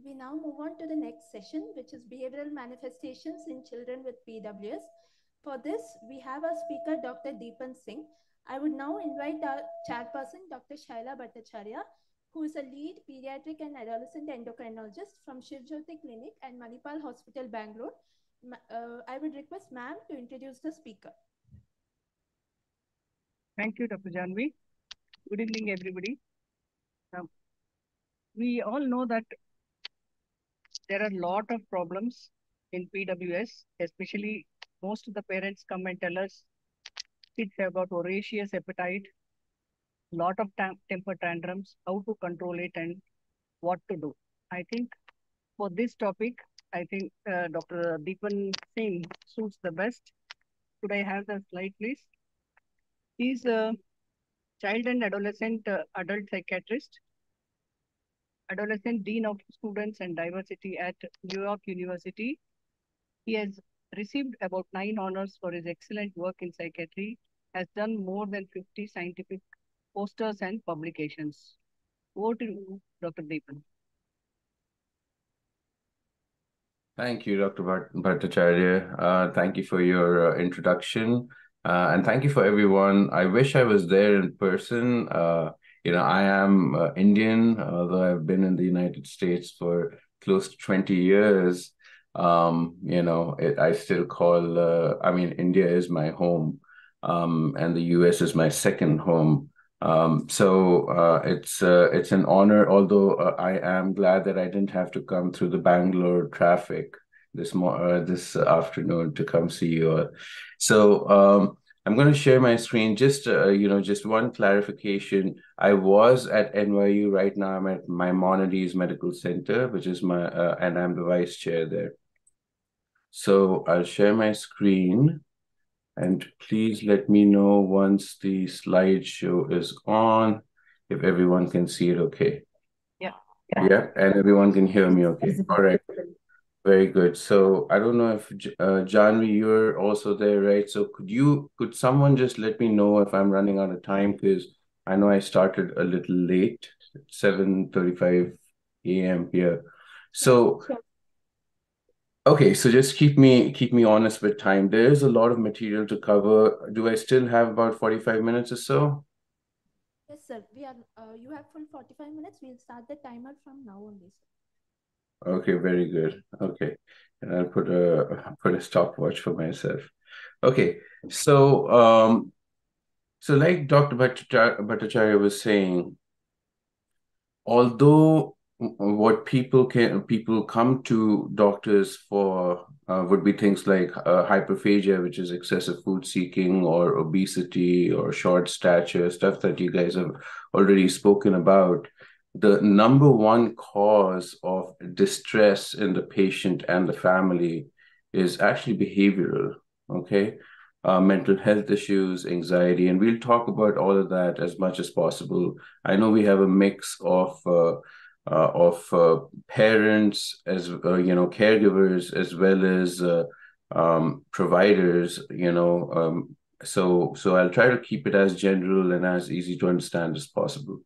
We now move on to the next session, which is behavioral manifestations in children with PWS. For this, we have our speaker, Dr. Deepan Singh. I would now invite our chairperson, Dr. Shaila Bhattacharya, who is a lead pediatric and adolescent endocrinologist from Shiv Jyoti Clinic and Manipal Hospital, Bangalore. I would request ma'am to introduce the speaker. Thank you, Dr. Janvi. Good evening, everybody. We all know that there are a lot of problems in PWS, especially most of the parents come and tell us kids have got voracious appetite, lot of temper tantrums, how to control it and what to do. I think for this topic, I think Dr. Deepan Singh suits the best. Could I have the slide, please? He's a child and adolescent adult psychiatrist, adolescent dean of students and diversity at New York University. He has received about 9 honors for his excellent work in psychiatry, has done more than 50 scientific posters and publications. Over to you, Dr. Deepan. Thank you, Dr. Bhattacharya. Thank you for your introduction. And thank you for everyone. I wish I was there in person. I am Indian, although I've been in the United States for close to 20 years. I still call, India is my home, and the US is my second home. It's an honor, although I am glad that I didn't have to come through the Bangalore traffic this afternoon to come see you all. So I'm going to share my screen. Just one clarification. I was at NYU. Right now I'm at Maimonides Medical Center, which is and I'm the vice chair there. So I'll share my screen. And please let me know once the slideshow is on, if everyone can see it okay. Yeah. Yeah, and everyone can hear me okay. All right. Very good. So I don't know if Janvi, you're also there, right? So could someone just let me know if I'm running out of time, because I know I started a little late, 7:35 a.m. here. So okay, so just keep me honest with time. There is a lot of material to cover. Do I still have about 45 minutes or so? Yes, sir. You have full 45 minutes. We'll start the timer from now only, sir. Okay, very good. Okay, and I'll put a stopwatch for myself. Okay, so like Dr. Bhattacharya was saying, although what people come to doctors for would be things like hyperphagia, which is excessive food seeking, or obesity, or short stature, stuff that you guys have already spoken about. The number one cause of distress in the patient and the family is actually behavioral, okay? Mental health issues, anxiety, and we'll talk about all of that as much as possible. I know we have a mix of parents, as caregivers, as well as providers. So I'll try to keep it as general and as easy to understand as possible.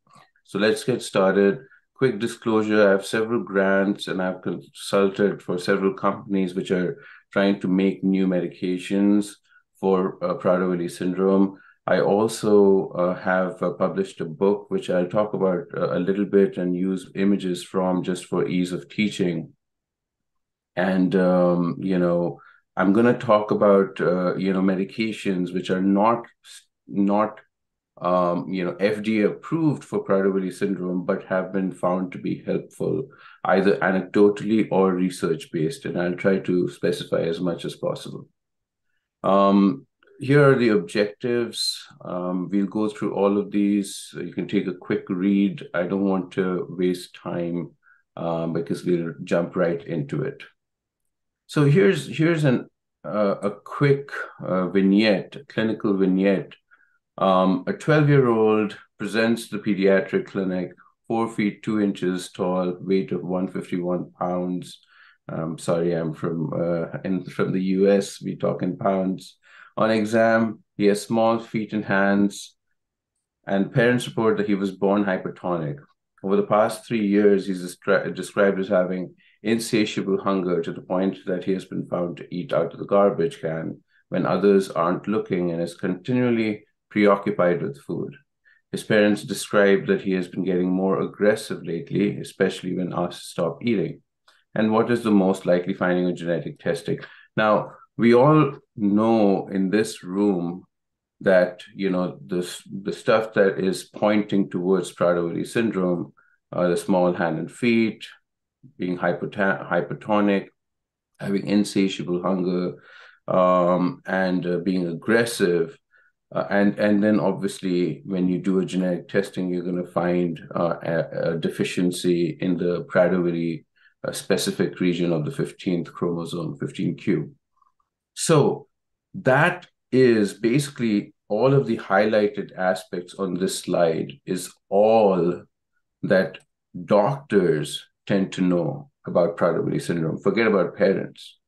So let's get started. Quick disclosure: I have several grants, and I've consulted for several companies which are trying to make new medications for Prader-Willi syndrome. I also have published a book, which I'll talk about a little bit and use images from just for ease of teaching. And, I'm going to talk about, medications which are not FDA approved for Prader-Willi syndrome, but have been found to be helpful, either anecdotally or research-based. And I'll try to specify as much as possible. Here are the objectives. We'll go through all of these. You can take a quick read. I don't want to waste time because we'll jump right into it. So here's a quick vignette, a clinical vignette. A 12-year-old presents to the pediatric clinic, 4 feet 2 inches tall, weight of 151 pounds. Sorry, I'm from the US. We talk in pounds. On exam, he has small feet and hands, and parents report that he was born hypertonic. Over the past 3 years, he's described as having insatiable hunger to the point that he has been found to eat out of the garbage can when others aren't looking, and is continually preoccupied with food. His parents describe that he has been getting more aggressive lately, especially when asked to stop eating. And what is the most likely finding of genetic testing? Now, we all know in this room that, the stuff that is pointing towards Prader-Willi syndrome, the small hand and feet, being hypertonic, having insatiable hunger, and being aggressive. And then obviously, when you do a genetic testing, you're going to find a deficiency in the Prader-Willi specific region of the 15th chromosome, 15q. So that is basically all of the highlighted aspects on this slide is all that doctors tend to know about Prader-Willi syndrome. Forget about parents.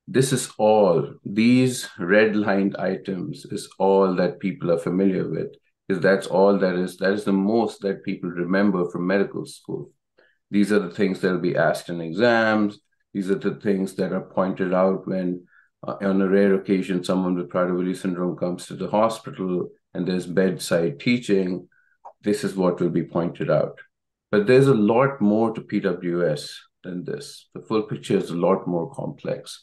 This is all, these red-lined items is all that people are familiar with, because that's all that is the most that people remember from medical school. These are the things that will be asked in exams. These are the things that are pointed out when, on a rare occasion, someone with Prader-Willi syndrome comes to the hospital and there's bedside teaching. This is what will be pointed out. But there's a lot more to PWS than this. The full picture is a lot more complex.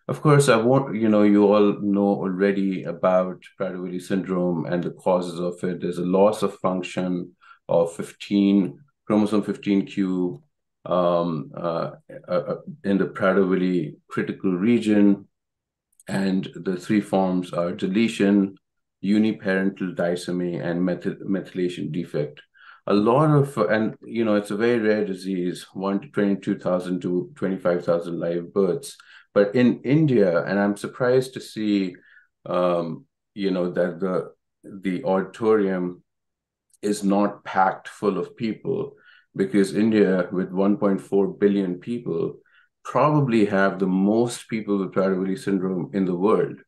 Of course, you all know already about Prader-Willi syndrome and the causes of it. There's a loss of function of chromosome 15q in the Prader-Willi critical region. And the 3 forms are deletion, uniparental disomy, and methylation defect. A lot of, it's a very rare disease, 1 to 22,000 to 25,000 live births. But in India, and I'm surprised to see, that the auditorium is not packed full of people, because India, with 1.4 billion people, probably have the most people with Prader-Willi syndrome in the world.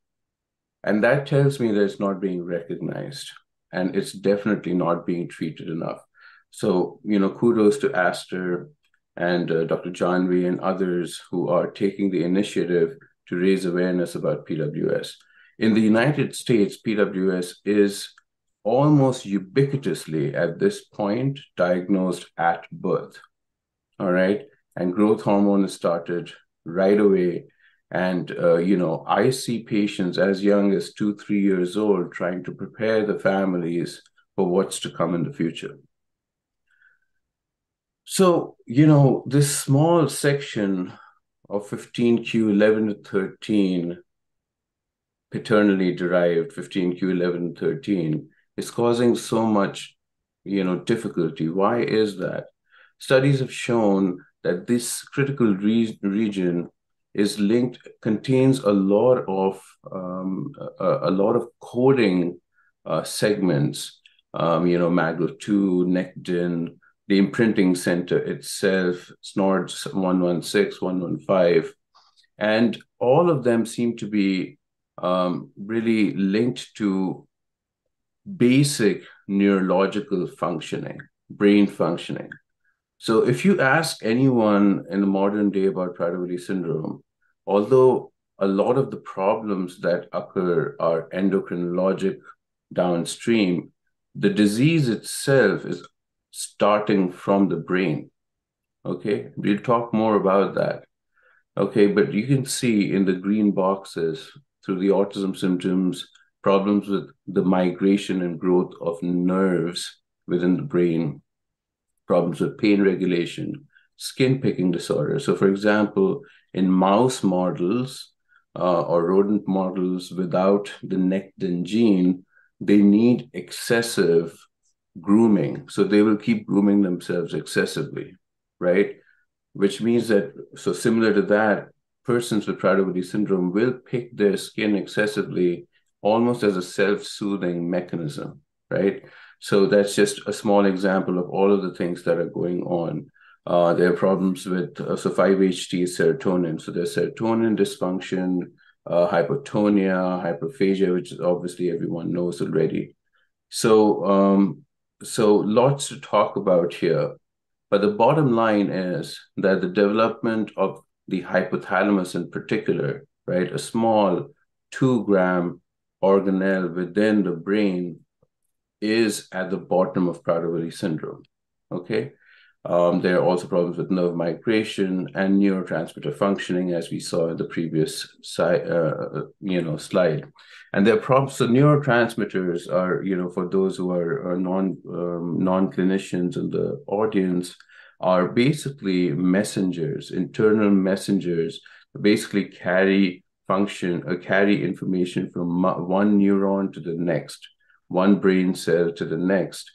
And that tells me that it's not being recognized, and it's definitely not being treated enough. So, kudos to Aster and Dr. Janvi and others who are taking the initiative to raise awareness about PWS. In the United States, PWS is almost ubiquitously at this point diagnosed at birth, all right? And growth hormone is started right away. And, I see patients as young as 2-3 years old trying to prepare the families for what's to come in the future. So, this small section of 15q 11 to 13, paternally derived 15q 11 to 13, is causing so much, difficulty. Why is that? Studies have shown that this critical region is contains a lot of coding segments, MAGL2, Nectin, the imprinting center itself, SNORD 116, 115, and all of them seem to be really linked to basic neurological functioning, brain functioning. So if you ask anyone in the modern day about Prader-Willi syndrome, although a lot of the problems that occur are endocrinologic downstream, the disease itself is starting from the brain, okay? We'll talk more about that, okay? But you can see in the green boxes through the autism symptoms, problems with the migration and growth of nerves within the brain, problems with pain regulation, skin picking disorder. So for example, in mouse models or rodent models without the nectin gene, they need excessive grooming. So they will keep grooming themselves excessively, right? Which means that, so similar to that, persons with Prader-Willi syndrome will pick their skin excessively, almost as a self-soothing mechanism, right? So that's just a small example of all of the things that are going on. There are problems with, so 5-HT is serotonin. So there's serotonin dysfunction, hypotonia, hyperphagia, which is obviously everyone knows already. So, so lots to talk about here. But the bottom line is that the development of the hypothalamus in particular, right, a small 2-gram organelle within the brain is at the bottom of Prader-Willi syndrome, okay? There are also problems with nerve migration and neurotransmitter functioning, as we saw in the previous slide. And there are problems. So neurotransmitters are, for those who are non-clinicians in the audience, are basically messengers, internal messengers, basically carry information from one neuron to the next, one brain cell to the next.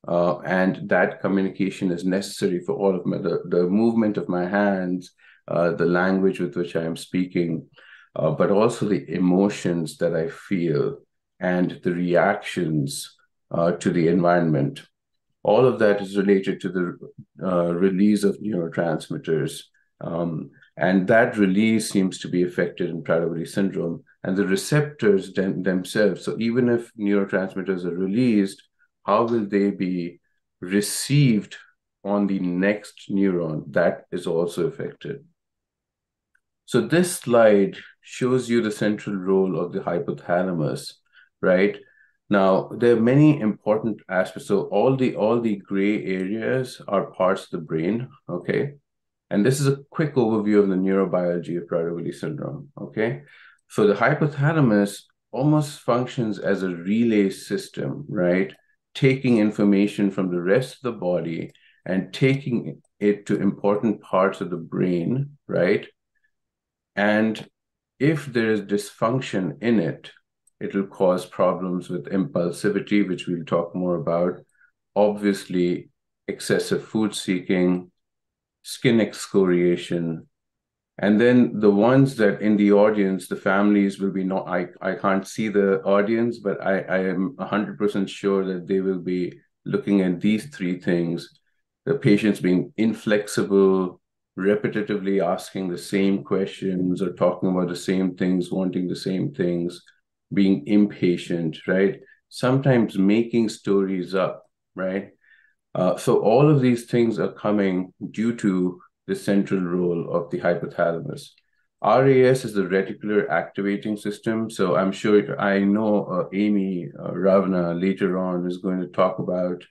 And that communication is necessary for all of the movement of my hands, the language with which I am speaking, but also the emotions that I feel and the reactions to the environment. All of that is related to the release of neurotransmitters. And that release seems to be affected in Prader-Willi syndrome. And the receptors themselves, so even if neurotransmitters are released, how will they be received on the next neuron? That is also affected. So this slide shows you the central role of the hypothalamus, right? Now, there are many important aspects. So all the gray areas are parts of the brain, okay? And this is a quick overview of the neurobiology of Prader-Willi syndrome, okay? So the hypothalamus almost functions as a relay system, right? Taking information from the rest of the body and taking it to important parts of the brain, right? And if there is dysfunction in it, it will cause problems with impulsivity, which we'll talk more about. Obviously, excessive food seeking, skin excoriation. And then the ones that in the audience, the families will be I can't see the audience, but I am 100% sure that they will be looking at these 3 things. The patients being inflexible, repetitively asking the same questions or talking about the same things, wanting the same things, being impatient, right? Sometimes making stories up, right? So all of these things are coming due to the central role of the hypothalamus. RAS is the reticular activating system. So I'm sure, I know Amy Ravna later on is going to talk about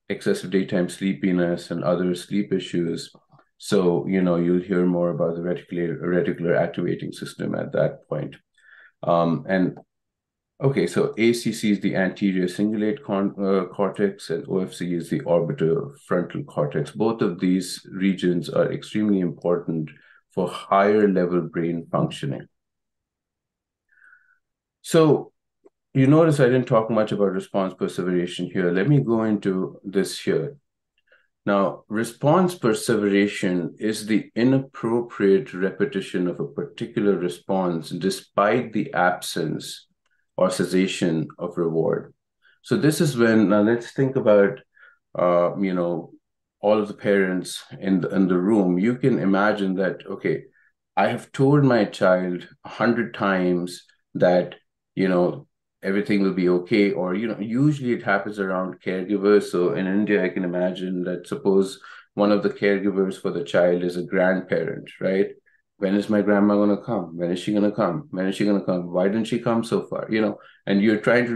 excessive daytime sleepiness and other sleep issues. So, you'll hear more about the reticular activating system at that point. Okay, so ACC is the anterior cingulate cortex and OFC is the orbitofrontal cortex. Both of these regions are extremely important for higher level brain functioning. So you notice I didn't talk much about response perseveration here. Let me go into this here. Now, response perseveration is the inappropriate repetition of a particular response despite the absence or cessation of reward. So this is when, now let's think about, all of the parents in the room. You can imagine that, okay, I have told my child 100 times that, everything will be okay. Or, usually it happens around caregivers. So in India, I can imagine that suppose one of the caregivers for the child is a grandparent, right? When is my grandma going to come? When is she going to come? When is she going to come? Why didn't she come so far? And you're trying to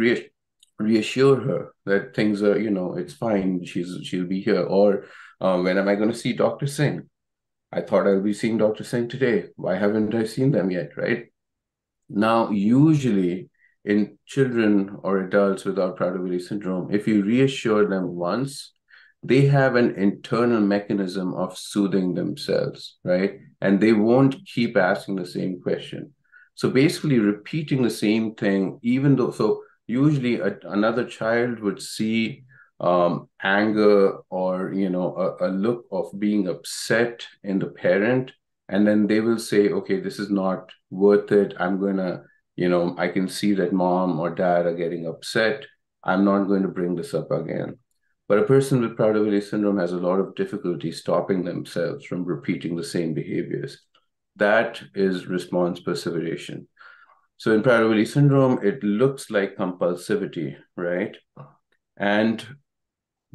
reassure her that things are, it's fine. She'll be here. Or when am I going to see Dr. Singh? I thought I'll be seeing Dr. Singh today. Why haven't I seen them yet, right? Now, usually in children or adults without Prader-Willi syndrome, if you reassure them once, they have an internal mechanism of soothing themselves, right? And they won't keep asking the same question. So basically repeating the same thing, even though, so usually another child would see anger or, a look of being upset in the parent, and then they will say, okay, this is not worth it. I'm going to, I can see that mom or dad are getting upset. I'm not going to bring this up again. But a person with Prader-Willi syndrome has a lot of difficulty stopping themselves from repeating the same behaviors. That is response perseveration. So in Prader-Willi syndrome, it looks like compulsivity, right?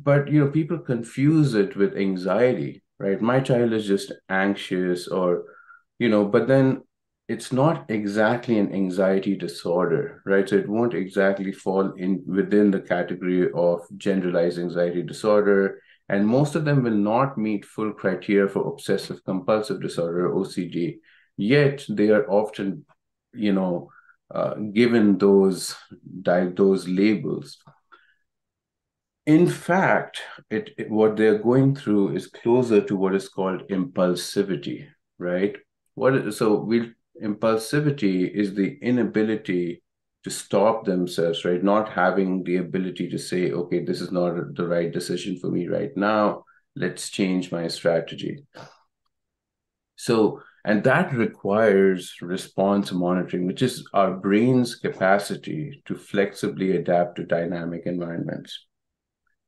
But people confuse it with anxiety, right? My child is just anxious, or, but then it's not exactly an anxiety disorder, right? So it won't exactly fall in within the category of generalized anxiety disorder. And most of them will not meet full criteria for obsessive compulsive disorder, OCD. Yet they are often, given those labels. In fact, what they're going through is closer to what is called impulsivity, right? Impulsivity is the inability to stop themselves, right? Not having the ability to say, okay, this is not the right decision for me right now. Let's change my strategy. And that requires response monitoring, which is our brain's capacity to flexibly adapt to dynamic environments.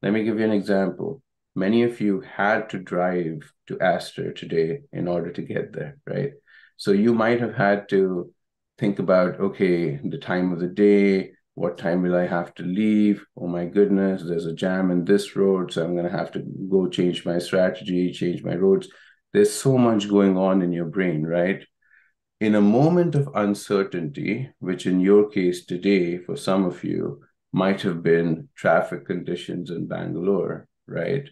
Let me give you an example. Many of you had to drive to Astor today in order to get there, right? So you might have had to think about, okay, the time of the day, what time will I have to leave? Oh my goodness, there's a jam in this road, so I'm going to have to go change my strategy, change my roads. There's so much going on in your brain, right? In a moment of uncertainty, which in your case today, for some of you, might have been traffic conditions in Bengaluru, right?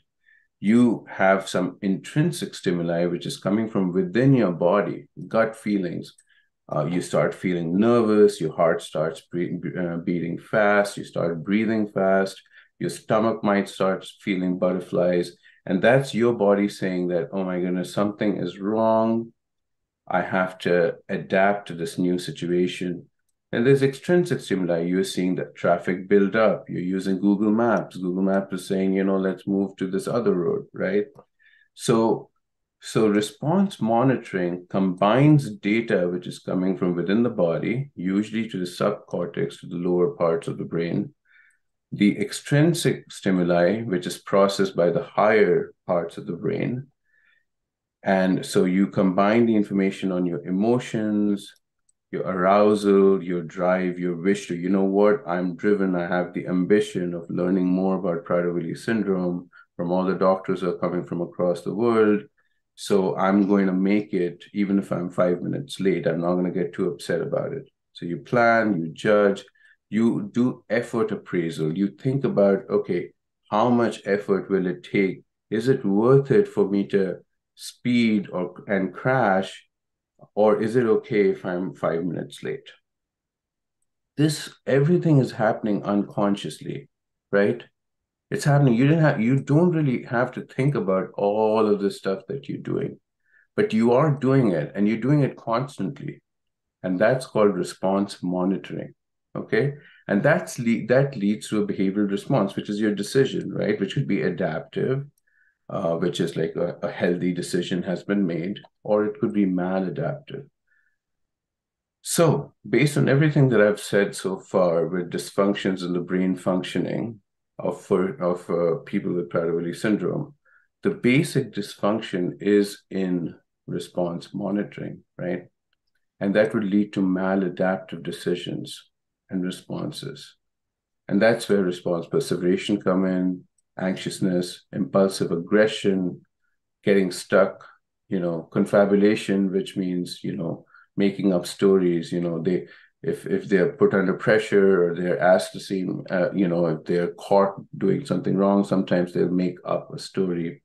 You have some intrinsic stimuli, which is coming from within your body, gut feelings. You start feeling nervous, your heart starts beating fast, you start breathing fast, your stomach might start feeling butterflies. And that's your body saying that, oh my goodness, something is wrong. I have to adapt to this new situation. And there's extrinsic stimuli. You're seeing that traffic build up. You're using Google Maps. Google Maps is saying, let's move to this other road, right? So response monitoring combines data which is coming from within the body, usually to the subcortex, to the lower parts of the brain, the extrinsic stimuli, which is processed by the higher parts of the brain. And so you combine the information on your emotions, your arousal, your drive, your wish to, I'm driven, I have the ambition of learning more about Prader-Willi syndrome from all the doctors who are coming from across the world. So I'm going to make it, even if I'm 5 minutes late, I'm not going to get too upset about it. So you plan, you judge, you do effort appraisal. You think about, okay, how much effort will it take? Is it worth it for me to speed and crash? Or is it okay if I'm 5 minutes late? Everything is happening unconsciously, right? It's happening. You don't really have to think about all of the stuff that you're doing, but you are doing it, and you're doing it constantly. And that's called response monitoring, okay? And that leads to a behavioral response, which is your decision, right? Which could be adaptive, which is like a healthy decision has been made, or it could be maladaptive. So based on everything that I've said so far with dysfunctions in the brain functioning of people with Prader-Willi syndrome, the basic dysfunction is in response monitoring, right? And that would lead to maladaptive decisions and responses. And that's where response perseveration come in, anxiousness, impulsive aggression, getting stuck, confabulation, which means, making up stories. If they're put under pressure or they're asked to see, if they're caught doing something wrong, sometimes they'll make up a story.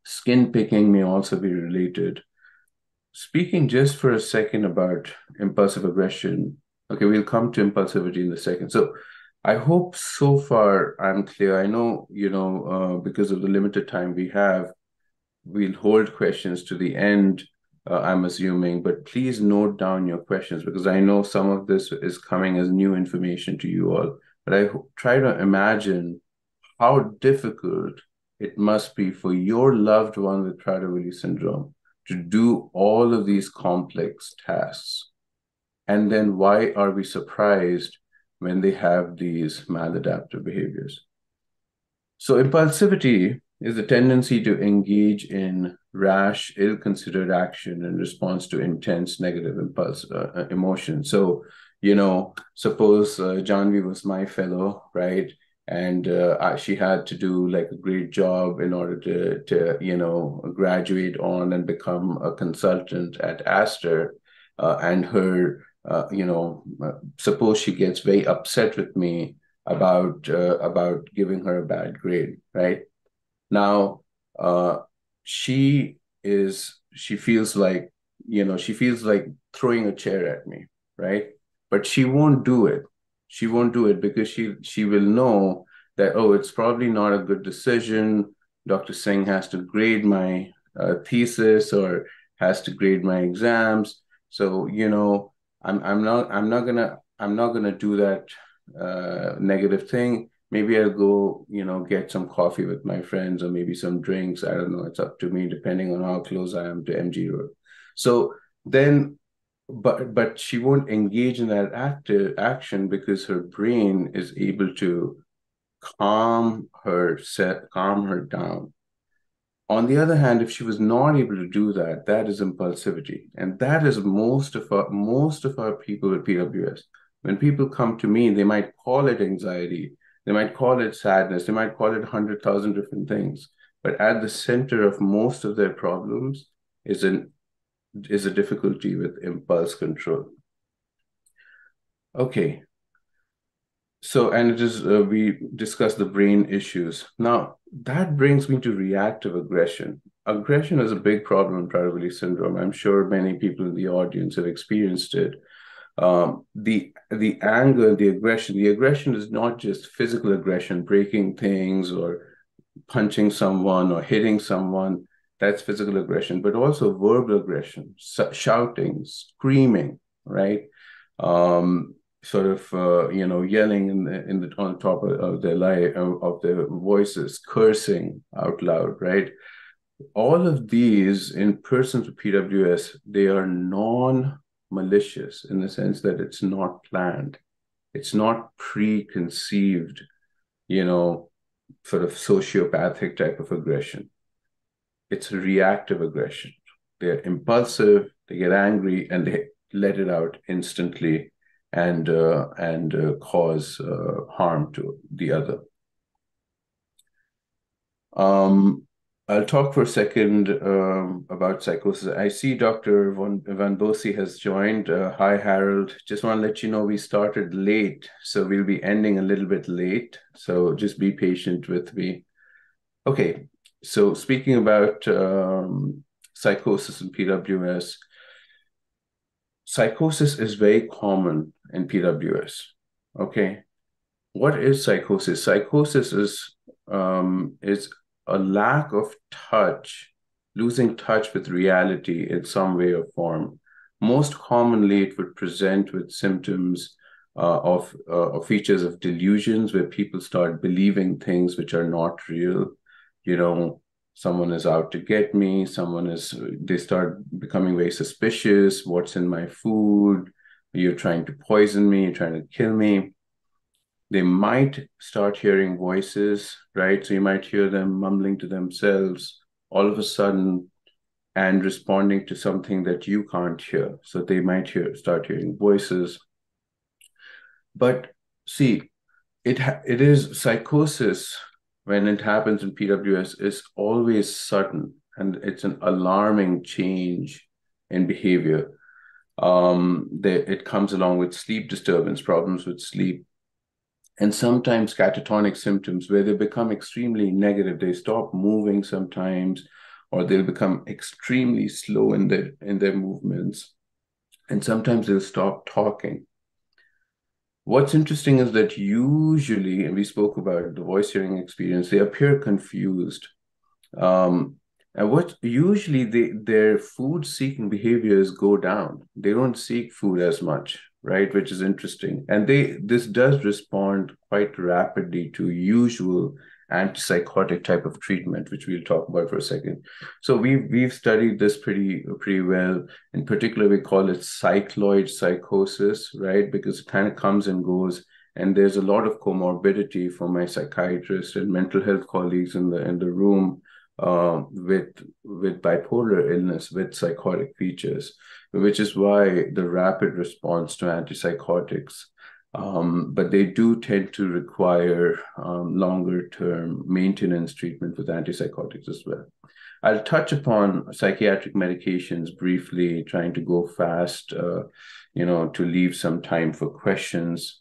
Skin picking may also be related. Speaking just for a second about impulsive aggression, Okay, we'll come to impulsivity in a second. So I hope so far I'm clear. I know, because of the limited time we have, we'll hold questions to the end, I'm assuming, but please note down your questions because I know some of this is coming as new information to you all. But I try to imagine how difficult it must be for your loved one with Prader-Willi syndrome to do all of these complex tasks. And then why are we surprised when they have these maladaptive behaviors? So impulsivity is the tendency to engage in rash, ill-considered action in response to intense negative emotion. So, suppose Janvi was my fellow, right? And she had to do like a great job in order to graduate on and become a consultant at Aster. And her, suppose she gets very upset with me about giving her a bad grade, right? Now, she feels like throwing a chair at me, right? But she won't do it. She won't do it because she will know that, oh, it's probably not a good decision. Dr. Singh has to grade my thesis or has to grade my exams. So, I'm not gonna do that negative thing. Maybe I'll go, get some coffee with my friends or maybe some drinks. I don't know. It's up to me, depending on how close I am to MG Road. So then, but she won't engage in that action because her brain is able to calm her down. On the other hand, if she was not able to do that, that is impulsivity. And that is most of our people with PWS. When people come to me, they might call it anxiety, they might call it sadness, they might call it 100,000 different things. But at the center of most of their problems is a difficulty with impulse control. Okay. So, and it is, we discussed the brain issues. Now, that brings me to reactive aggression. Aggression is a big problem in Prader-Willi syndrome. I'm sure many people in the audience have experienced it. The anger, the aggression is not just physical aggression, breaking things or punching someone or hitting someone. That's physical aggression, but also verbal aggression, shouting, screaming, right? Sort of yelling on top of their voices, cursing out loud, right? All of these in persons with PWS, they are non-malicious in the sense that it's not planned, it's not preconceived, sort of sociopathic type of aggression. It's a reactive aggression. They're impulsive, they get angry, and they let it out instantly and cause harm to the other. I'll talk for a second about psychosis. I see Dr. Van Bosi has joined. Hi, Harold. Just want to let you know we started late, so we'll be ending a little bit late. So just be patient with me. Okay, so speaking about psychosis and PWS, psychosis is very common in PWS, okay? What is psychosis? Psychosis is a lack of touch, losing touch with reality in some way or form. Most commonly, it would present with symptoms of features of delusions where people start believing things which are not real. Someone is out to get me, they start becoming very suspicious. What's in my food? You're trying to poison me, you're trying to kill me. They might start hearing voices, right? So you might hear them mumbling to themselves all of a sudden and responding to something that you can't hear. So they might start hearing voices. But see, it is psychosis when it happens in PWS is always sudden, and it's an alarming change in behavior. It comes along with sleep disturbance, problems with sleep, and sometimes catatonic symptoms where they become extremely negative. They stop moving sometimes, or they'll become extremely slow in their movements. And sometimes they'll stop talking. What's interesting is that usually, and we spoke about the voice hearing experience, they appear confused. And what usually their food seeking behaviors go down. They don't seek food as much, right? Which is interesting. And this does respond quite rapidly to usual antipsychotic type of treatment, which we'll talk about for a second. So we've studied this pretty well. In particular, we call it cycloid psychosis, right? Because it kind of comes and goes. And there's a lot of comorbidity for my psychiatrist and mental health colleagues in the room with bipolar illness with psychotic features, which is why the rapid response to antipsychotics. But they do tend to require longer term maintenance treatment with antipsychotics as well. I'll touch upon psychiatric medications briefly, trying to go fast, to leave some time for questions.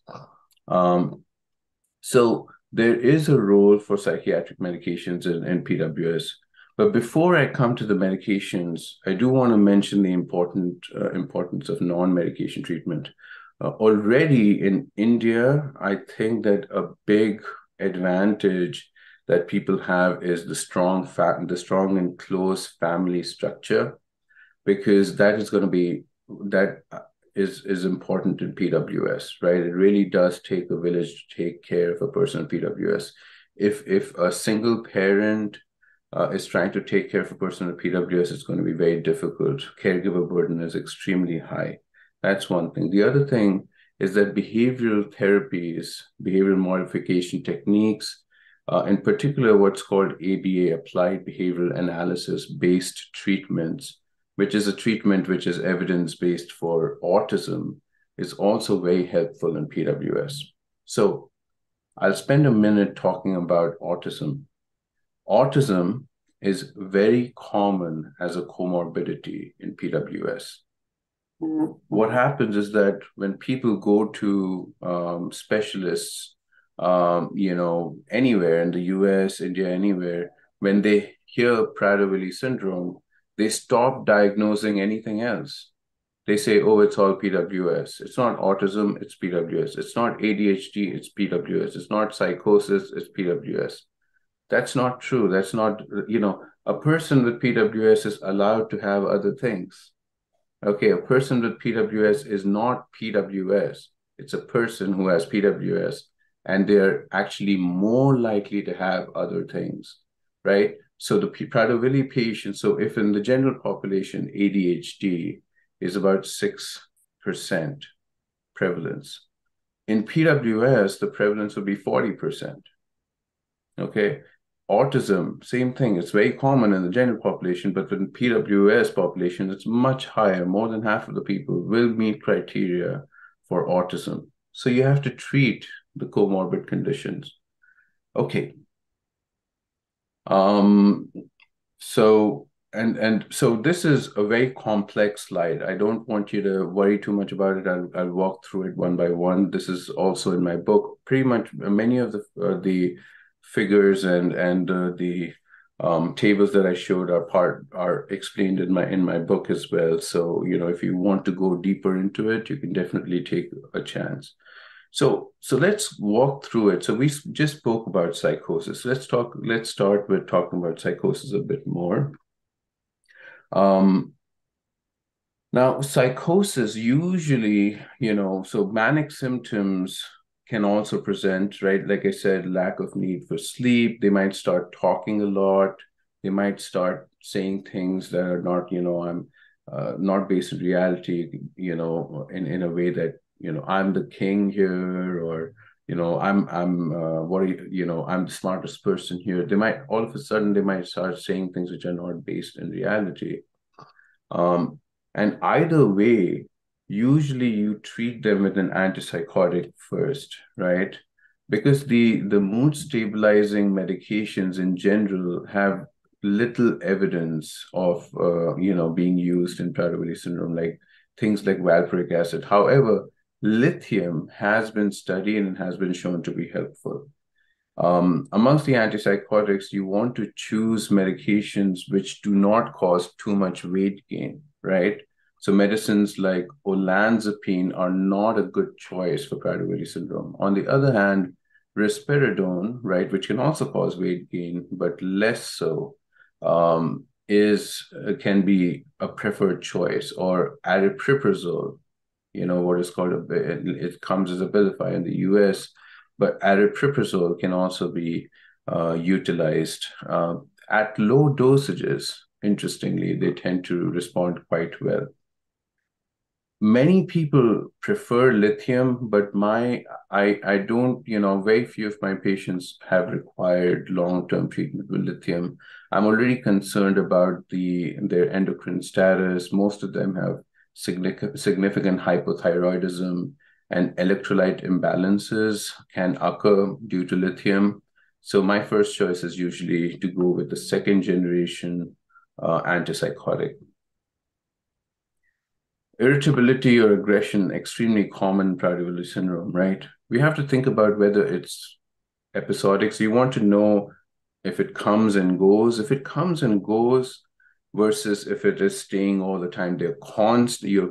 So there is a role for psychiatric medications in PWS. But before I come to the medications, I do want to mention the importance of non-medication treatment. Already in India, I think that a big advantage that people have is the strong and close family structure, because that is important in PWS, right? It really does take a village to take care of a person with PWS. If a single parent is trying to take care of a person with PWS, it's going to be very difficult. Caregiver burden is extremely high. That's one thing. The other thing is that behavioral therapies, behavioral modification techniques, in particular what's called ABA, Applied Behavioral Analysis-based treatments, which is a treatment which is evidence-based for autism, is also very helpful in PWS. So I'll spend a minute talking about autism. Autism is very common as a comorbidity in PWS. What happens is that when people go to specialists, anywhere in the US, India, anywhere, when they hear Prader-Willi syndrome, they stop diagnosing anything else. They say, oh, it's all PWS. It's not autism, it's PWS. It's not ADHD, it's PWS. It's not psychosis, it's PWS. That's not true. That's not, a person with PWS is allowed to have other things. Okay, a person with PWS is not PWS. It's a person who has PWS, and they're actually more likely to have other things, right? So the Prader-Willi patient, so if in the general population, ADHD is about 6% prevalence. In PWS, the prevalence would be 40%. Okay, autism, same thing. It's very common in the general population, but in PWS population, it's much higher. More than half of the people will meet criteria for autism. So you have to treat the comorbid conditions. Okay. So this is a very complex slide. I don't want you to worry too much about it. I'll walk through it one by one. This is also in my book. Pretty much many of the figures and the tables that I showed are explained in my book as well. So if you want to go deeper into it, you can definitely take a chance. So let's walk through it. So we just spoke about psychosis. Let's start with talking about psychosis a bit more. Now, psychosis usually, so manic symptoms can also present, right? Like I said, lack of need for sleep. They might start talking a lot. They might start saying things that are not, I'm not based in reality, in a way that, I'm the king here, or, I'm the smartest person here. They might, all of a sudden, they might start saying things which are not based in reality. And either way, usually you treat them with an antipsychotic first, right? Because the mood stabilizing medications in general have little evidence of, being used in Prader-Willi syndrome, like things like valproic acid. However, lithium has been studied and has been shown to be helpful. Amongst the antipsychotics, you want to choose medications which do not cause too much weight gain, right? So medicines like olanzapine are not a good choice for Prader-Willi syndrome. On the other hand, risperidone, right, which can also cause weight gain, but less so, can be a preferred choice. Or aripiprazole, what is called it comes as a Abilify in the US, but aripiprazole can also be utilized at low dosages. Interestingly, they tend to respond quite well. Many people prefer lithium, but I don't, very few of my patients have required long-term treatment with lithium. I'm already concerned about their endocrine status. Most of them have significant hypothyroidism, and electrolyte imbalances can occur due to lithium. So my first choice is usually to go with the second generation antipsychotic. Irritability or aggression, extremely common Prader-Willi syndrome, right? We have to think about whether it's episodic. So you want to know if it comes and goes. If it comes and goes versus if it is staying all the time, you're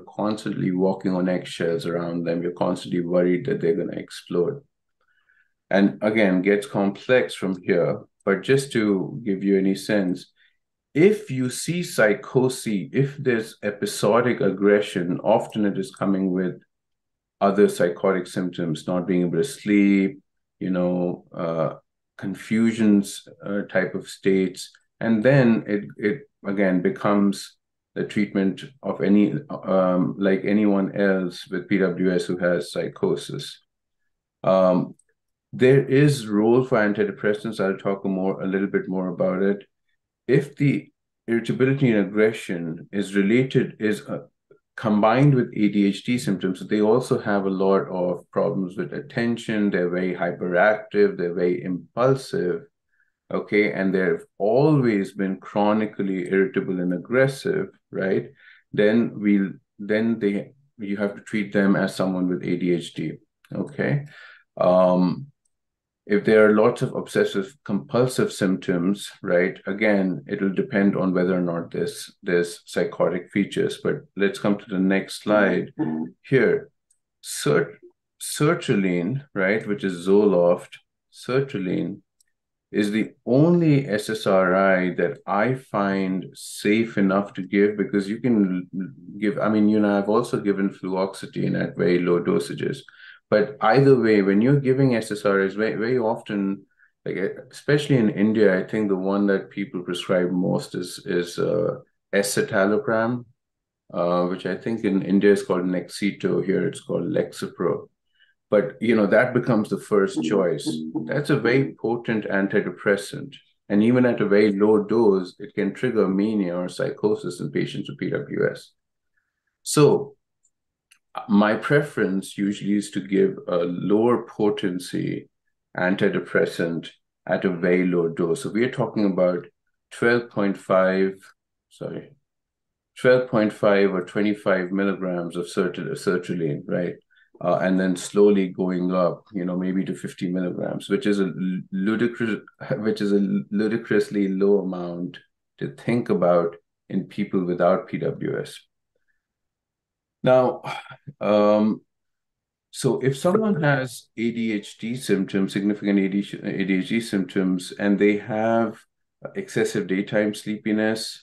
constantly walking on eggshells around them. You're constantly worried that they're going to explode. And again, gets complex from here. But just to give you any sense, if you see psychosis, if there's episodic aggression, often it is coming with other psychotic symptoms, not being able to sleep, confusions type of states. And then it again becomes the treatment of like anyone else with PWS who has psychosis. There is role for antidepressants. I'll talk a little bit more about it. If the irritability and aggression is combined with ADHD symptoms, they also have a lot of problems with attention. They're very hyperactive. They're very impulsive. Okay, and they've always been chronically irritable and aggressive, right? Then you have to treat them as someone with ADHD. Okay. If there are lots of obsessive compulsive symptoms, right, again, it'll depend on whether or not there's psychotic features. But let's come to the next slide here. Sertraline, right, which is Zoloft, sertraline is the only SSRI that I find safe enough to give, because you can give, I've also given fluoxetine at very low dosages. But either way, when you're giving SSRIs, very, very often, like especially in India, I think the one that people prescribe most is escitalopram, which I think in India is called Nexito. Here it's called Lexapro. But that becomes the first choice. That's a very potent antidepressant, and even at a very low dose, it can trigger mania or psychosis in patients with PWS. So my preference usually is to give a lower potency antidepressant at a very low dose. So we are talking about 12.5 or 25 milligrams of sertraline, right? And then slowly going up, maybe to 50 milligrams, which is a ludicrously low amount to think about in people without PWS. Now, so if someone has ADHD symptoms, significant ADHD symptoms, and they have excessive daytime sleepiness,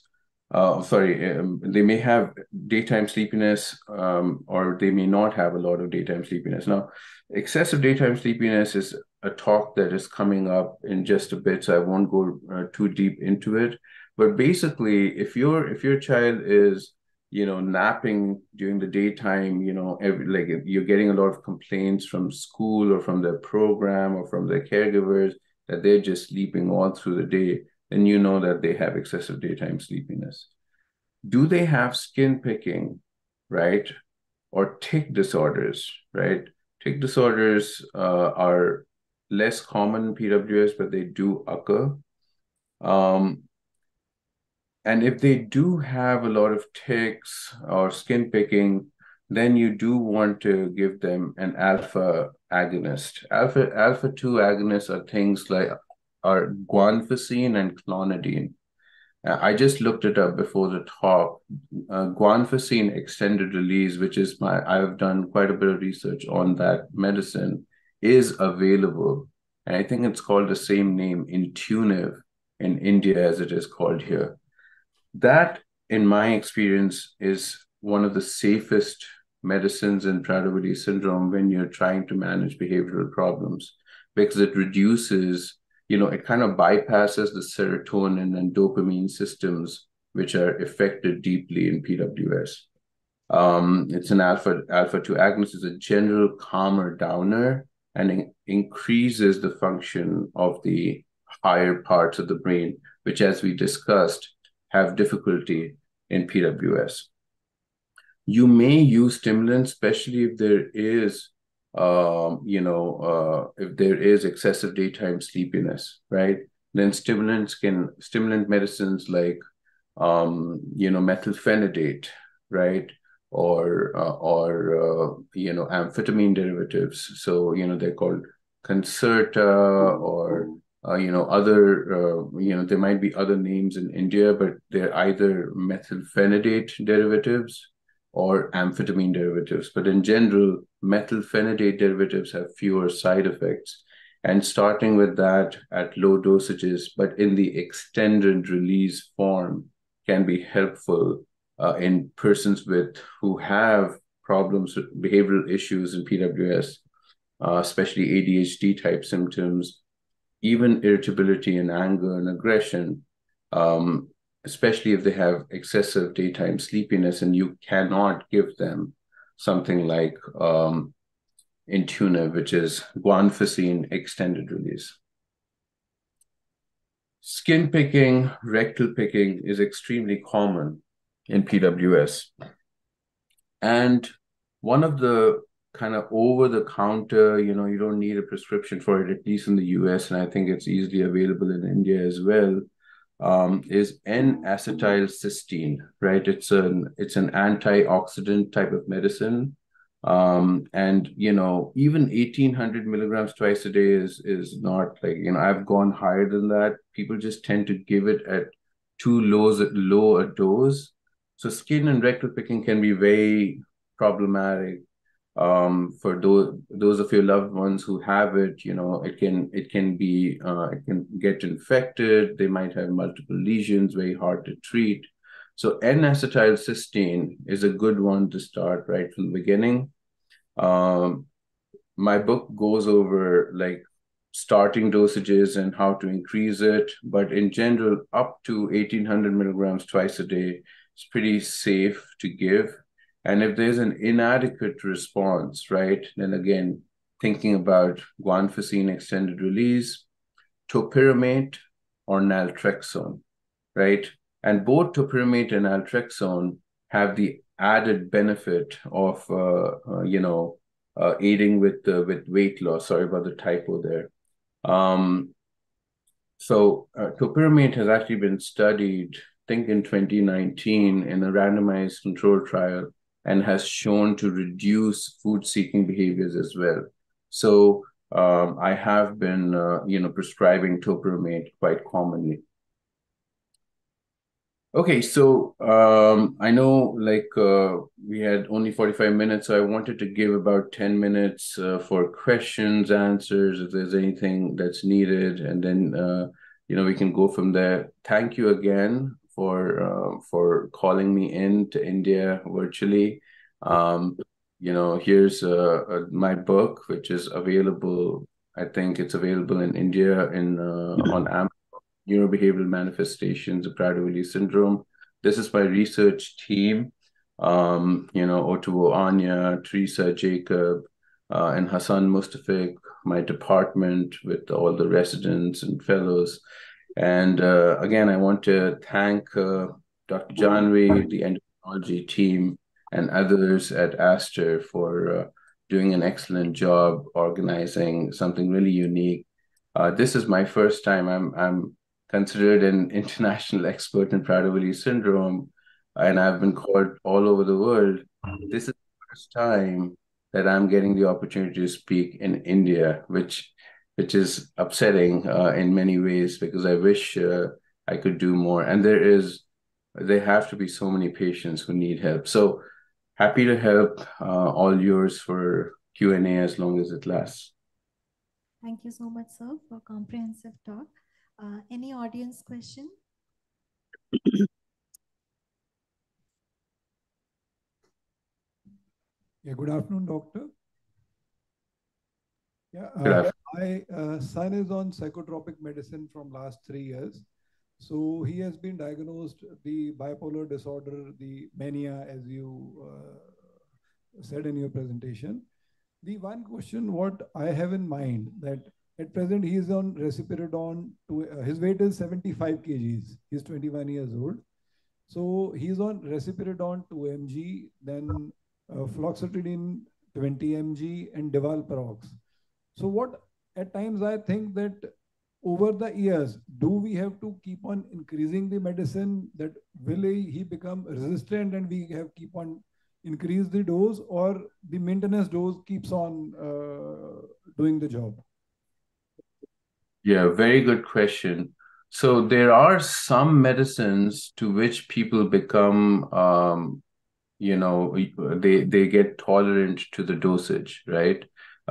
they may have daytime sleepiness, or they may not have a lot of daytime sleepiness. Now, excessive daytime sleepiness is a talk that is coming up in just a bit, so I won't go too deep into it. But basically, if your child is napping during the daytime, like you're getting a lot of complaints from school or from their program or from their caregivers that they're just sleeping all through the day, then you know that they have excessive daytime sleepiness. Do they have skin picking, right? Or tic disorders, right? Tic disorders are less common in PWS, but they do occur. And if they do have a lot of tics or skin picking, then you do want to give them an alpha agonist. Alpha 2 agonists are things like guanfacine and clonidine. I just looked it up before the talk. Guanfacine extended release, which is I've done quite a bit of research on that medicine, is available. And I think it's called the same name, Intuniv, in India as it is called here. That, in my experience, is one of the safest medicines in Prader-Willi syndrome when you're trying to manage behavioral problems, because it reduces, it kind of bypasses the serotonin and dopamine systems, which are affected deeply in PWS. It's an alpha-2 agonist. It's a general calmer downer, and it increases the function of the higher parts of the brain, which, as we discussed, have difficulty in PWS. You may use stimulants, especially if there is, if there is excessive daytime sleepiness, right? Then stimulant medicines like, methylphenidate, right? Or amphetamine derivatives. So, they're called Concerta or there might be other names in India, but they're either methylphenidate derivatives or amphetamine derivatives. But in general, methylphenidate derivatives have fewer side effects. And starting with that at low dosages, but in the extended release form, can be helpful in persons who have problems with behavioral issues in PWS, especially ADHD type symptoms, even irritability and anger and aggression, especially if they have excessive daytime sleepiness, and you cannot give them something like Intuniv, which is guanfacine extended release. Skin picking, rectal picking is extremely common in PWS. And one of the kind of over-the-counter, you don't need a prescription for it, at least in the US, and I think it's easily available in India as well, is N-acetylcysteine, right? It's an antioxidant type of medicine. And, even 1,800 milligrams twice a day is not like, I've gone higher than that. People just tend to give it at too low a dose. So skin and rectal picking can be very problematic. For those of your loved ones who have it, it can get infected. They might have multiple lesions, very hard to treat. So N-acetylcysteine is a good one to start right from the beginning. My book goes over like starting dosages and how to increase it, but in general, up to 1,800 milligrams twice a day is pretty safe to give. And if there's an inadequate response, right, then again, thinking about guanfacine extended release, topiramate, or naltrexone, right? And both topiramate and naltrexone have the added benefit of, aiding with weight loss. Sorry about the typo there. So topiramate has actually been studied, I think in 2019, in a randomized control trial, and has shown to reduce food-seeking behaviors as well. So I have been, prescribing topiramate quite commonly. Okay, so I know we had only 45 minutes, so I wanted to give about 10 minutes for questions, answers, if there's anything that's needed, and then we can go from there. Thank you again for calling me in to India virtually. Here's my book, which is available. I think it's available in India on Amazon. Neurobehavioral Manifestations of Prader-Willi Syndrome. This is my research team, Otubo Anya, Teresa Jacob, and Hassan Mustafik, my department with all the residents and fellows. And again, I want to thank Dr. Janvi, the endocrinology team, and others at Aster for doing an excellent job organizing something really unique. This is my first time. I'm considered an international expert in Prader-Willi syndrome, and I've been called all over the world. This is the first time that I'm getting the opportunity to speak in India, which is upsetting in many ways, because I wish I could do more. And there have to be so many patients who need help. So happy to help, all yours for Q&A as long as it lasts. Thank you so much, sir, for comprehensive talk. Any audience question? Yeah, good afternoon, doctor. Yeah, Good my son is on psychotropic medicine from last 3 years. So he has been diagnosed the bipolar disorder, the mania, as you said in your presentation. The one question what I have in mind that at present he is on risperidone. His weight is 75 kgs. He's 21 years old. So he's on risperidone 2 mg, then fluoxetine 20 mg, and Devalprox. So what at times I think that over the years, do we have to keep on increasing the medicine, that will he become resistant and we have keep on increase the dose, or the maintenance dose keeps on doing the job? Yeah, very good question. So there are some medicines to which people become, they get tolerant to the dosage, right?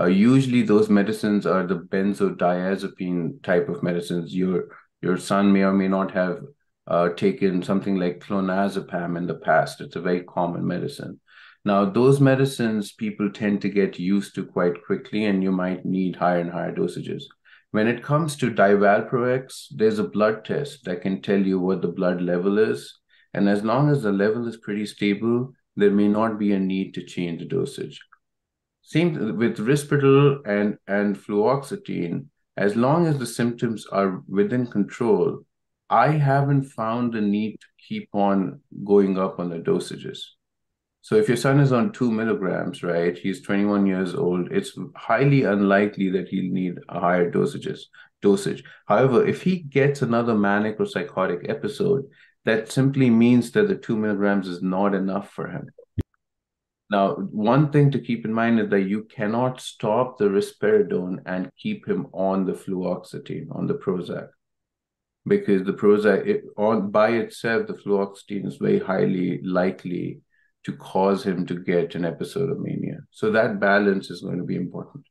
Usually those medicines are the benzodiazepine type of medicines. Your son may or may not have taken something like clonazepam in the past. It's a very common medicine. Now, those medicines people tend to get used to quite quickly, and you might need higher and higher dosages. When it comes to Divalproex, there's a blood test that can tell you what the blood level is. And as long as the level is pretty stable, there may not be a need to change the dosage. Same with Risperdal and fluoxetine. As long as the symptoms are within control, I haven't found the need to keep on going up on the dosages. So if your son is on 2 milligrams, right, he's 21 years old, it's highly unlikely that he'll need a higher dosage. However, if he gets another manic or psychotic episode, that simply means that the 2 milligrams is not enough for him. Now, one thing to keep in mind is that you cannot stop the risperidone and keep him on the fluoxetine, on the Prozac. Because the Prozac, by itself, the fluoxetine is very highly likely to cause him to get an episode of mania. So that balance is going to be important.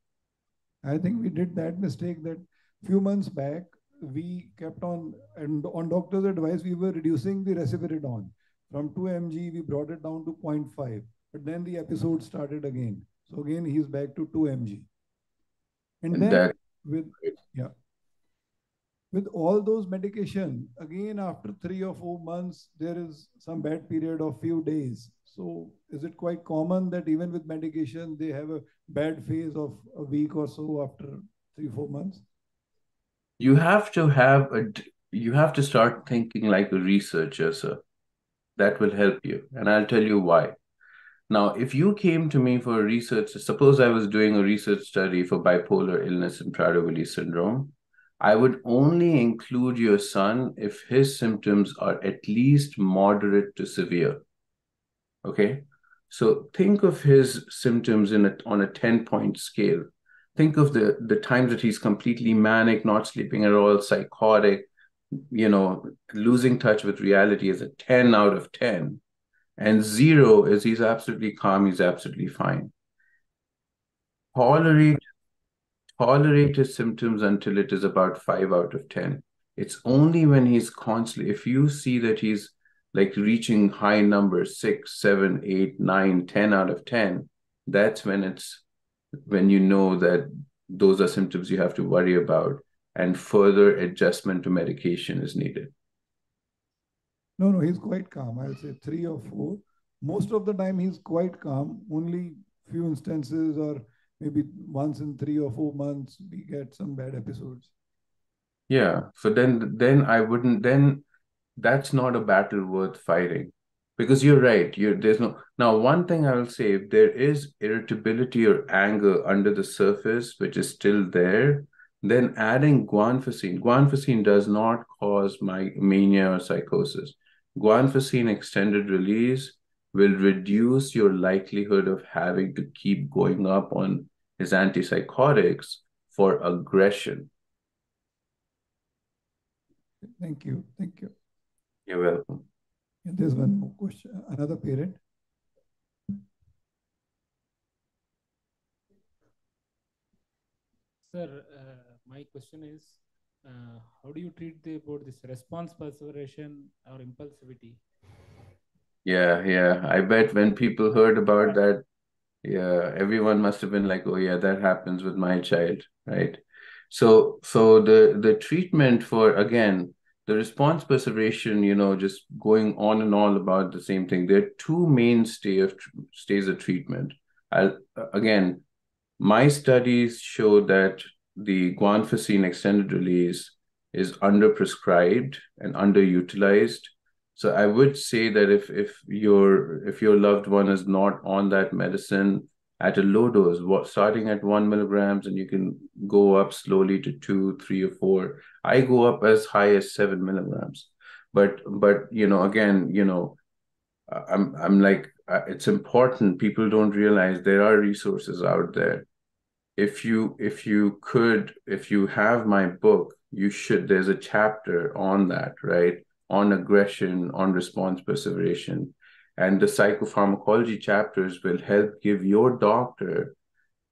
I think we did that mistake that few months back, we kept on, and on doctor's advice, we were reducing the risperidone. From 2 mg, we brought it down to 0.5. But then the episode started again. So again, he's back to 2 mg. And then with all those medication, again, after 3 or 4 months, there is some bad period of few days. So is it quite common that even with medication, they have a bad phase of a week or so after 3-4 months? You have to start thinking like a researcher, sir. That will help you. And I'll tell you why. Now, if you came to me for a research, suppose I was doing a research study for bipolar illness and Prader-Willi syndrome, I would only include your son if his symptoms are at least moderate to severe. Okay? So think of his symptoms on a 10-point scale. Think of the times that he's completely manic, not sleeping at all, psychotic, losing touch with reality as a 10 out of 10. And 0 is he's absolutely calm, he's absolutely fine. Tolerate his symptoms until it is about 5 out of 10. It's only when he's constantly, if you see that he's like reaching high numbers, 6, 7, 8, 9, 10 out of 10, that's when you know that those are symptoms you have to worry about, and further adjustment to medication is needed. No, he's quite calm. I'll say 3 or 4. Most of the time he's quite calm. Only few instances, or maybe once in 3 or 4 months, we get some bad episodes. Yeah. So then I wouldn't, then that's not a battle worth fighting, because you're right. Now, one thing I will say, if there is irritability or anger under the surface, which is still there, then adding guanfacine does not cause mania or psychosis. Guanfacine extended release will reduce your likelihood of having to keep going up on his antipsychotics for aggression. Thank you. Thank you. You're welcome. And there's one more question. Another parent. Sir, my question is, how do you treat about this response perseveration or impulsivity? Yeah. I bet when people heard about that, yeah, everyone must have been like, oh yeah, that happens with my child, right? So the treatment for, again, the response perseveration, just going on and on about the same thing. There are two stays of treatment. Again, my studies show that the guanfacine extended release is underprescribed and underutilized. So I would say that if your loved one is not on that medicine at a low dose, starting at 1 milligrams, and you can go up slowly to 2, 3, or 4. I go up as high as 7 milligrams. But again, I'm like, it's important. People don't realize there are resources out there. If you have my book, you should. There's a chapter on that, right? On aggression, on response perseveration. And the psychopharmacology chapters will help give your doctor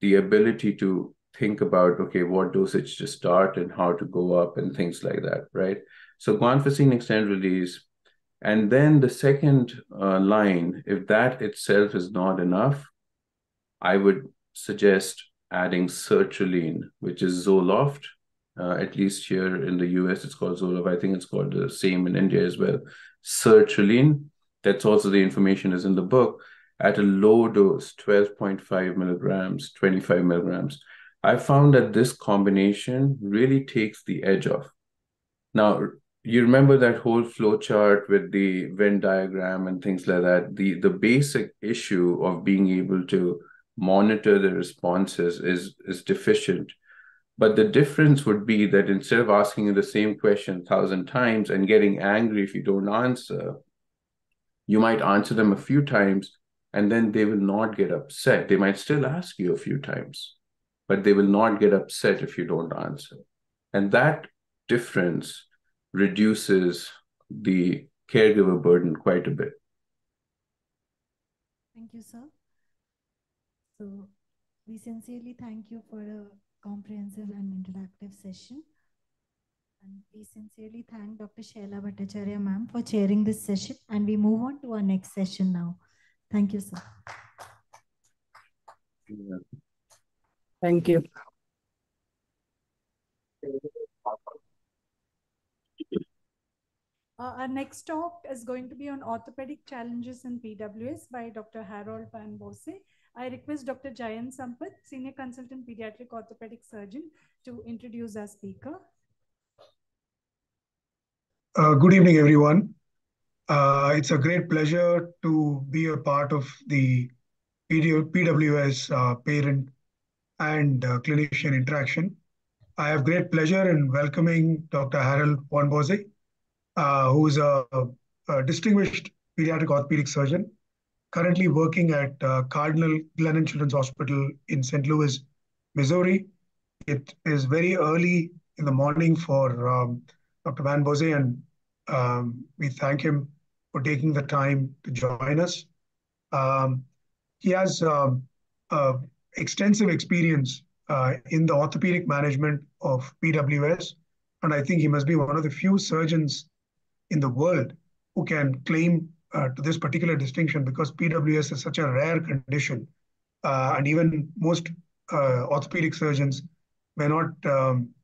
the ability to think about, okay, what dosage to start and how to go up and things like that, right? So guanfacine extended release. And then the second line, if that itself is not enough, I would suggest adding sertraline, which is Zoloft. At least here in the US, it's called Zoloft. I think it's called the same in India as well. Sertraline. That's also the information is in the book at a low dose, 12.5 milligrams, 25 milligrams. I found that this combination really takes the edge off. Now, you remember that whole flow chart with the Venn diagram and things like that. The basic issue of being able to monitor the responses is deficient. But the difference would be that instead of asking you the same question 1,000 times and getting angry if you don't answer, you might answer them a few times and then they will not get upset. They might still ask you a few times, but they will not get upset if you don't answer. And that difference reduces the caregiver burden quite a bit. Thank you, sir. So we sincerely thank you for a comprehensive and interactive session. And we sincerely thank Dr. Shaila Bhattacharya ma'am for chairing this session. And we move on to our next session now. Thank you, sir. Thank you. Our next talk is going to be on orthopedic challenges in PWS by Dr. Harold Van Bose. I request Dr. Jayant Sampath, Senior Consultant Pediatric Orthopedic Surgeon, to introduce our speaker. Good evening, everyone. It's a great pleasure to be a part of the PWS parent and clinician interaction. I have great pleasure in welcoming Dr. Harold Van Bose, who is a distinguished pediatric orthopedic surgeon, currently working at Cardinal Glennon Children's Hospital in St. Louis, Missouri. It is very early in the morning for Dr. Van Bose, and we thank him for taking the time to join us. He has extensive experience in the orthopedic management of PWS, and I think he must be one of the few surgeons in the world who can claim to this particular distinction, because PWS is such a rare condition, and even most orthopedic surgeons may not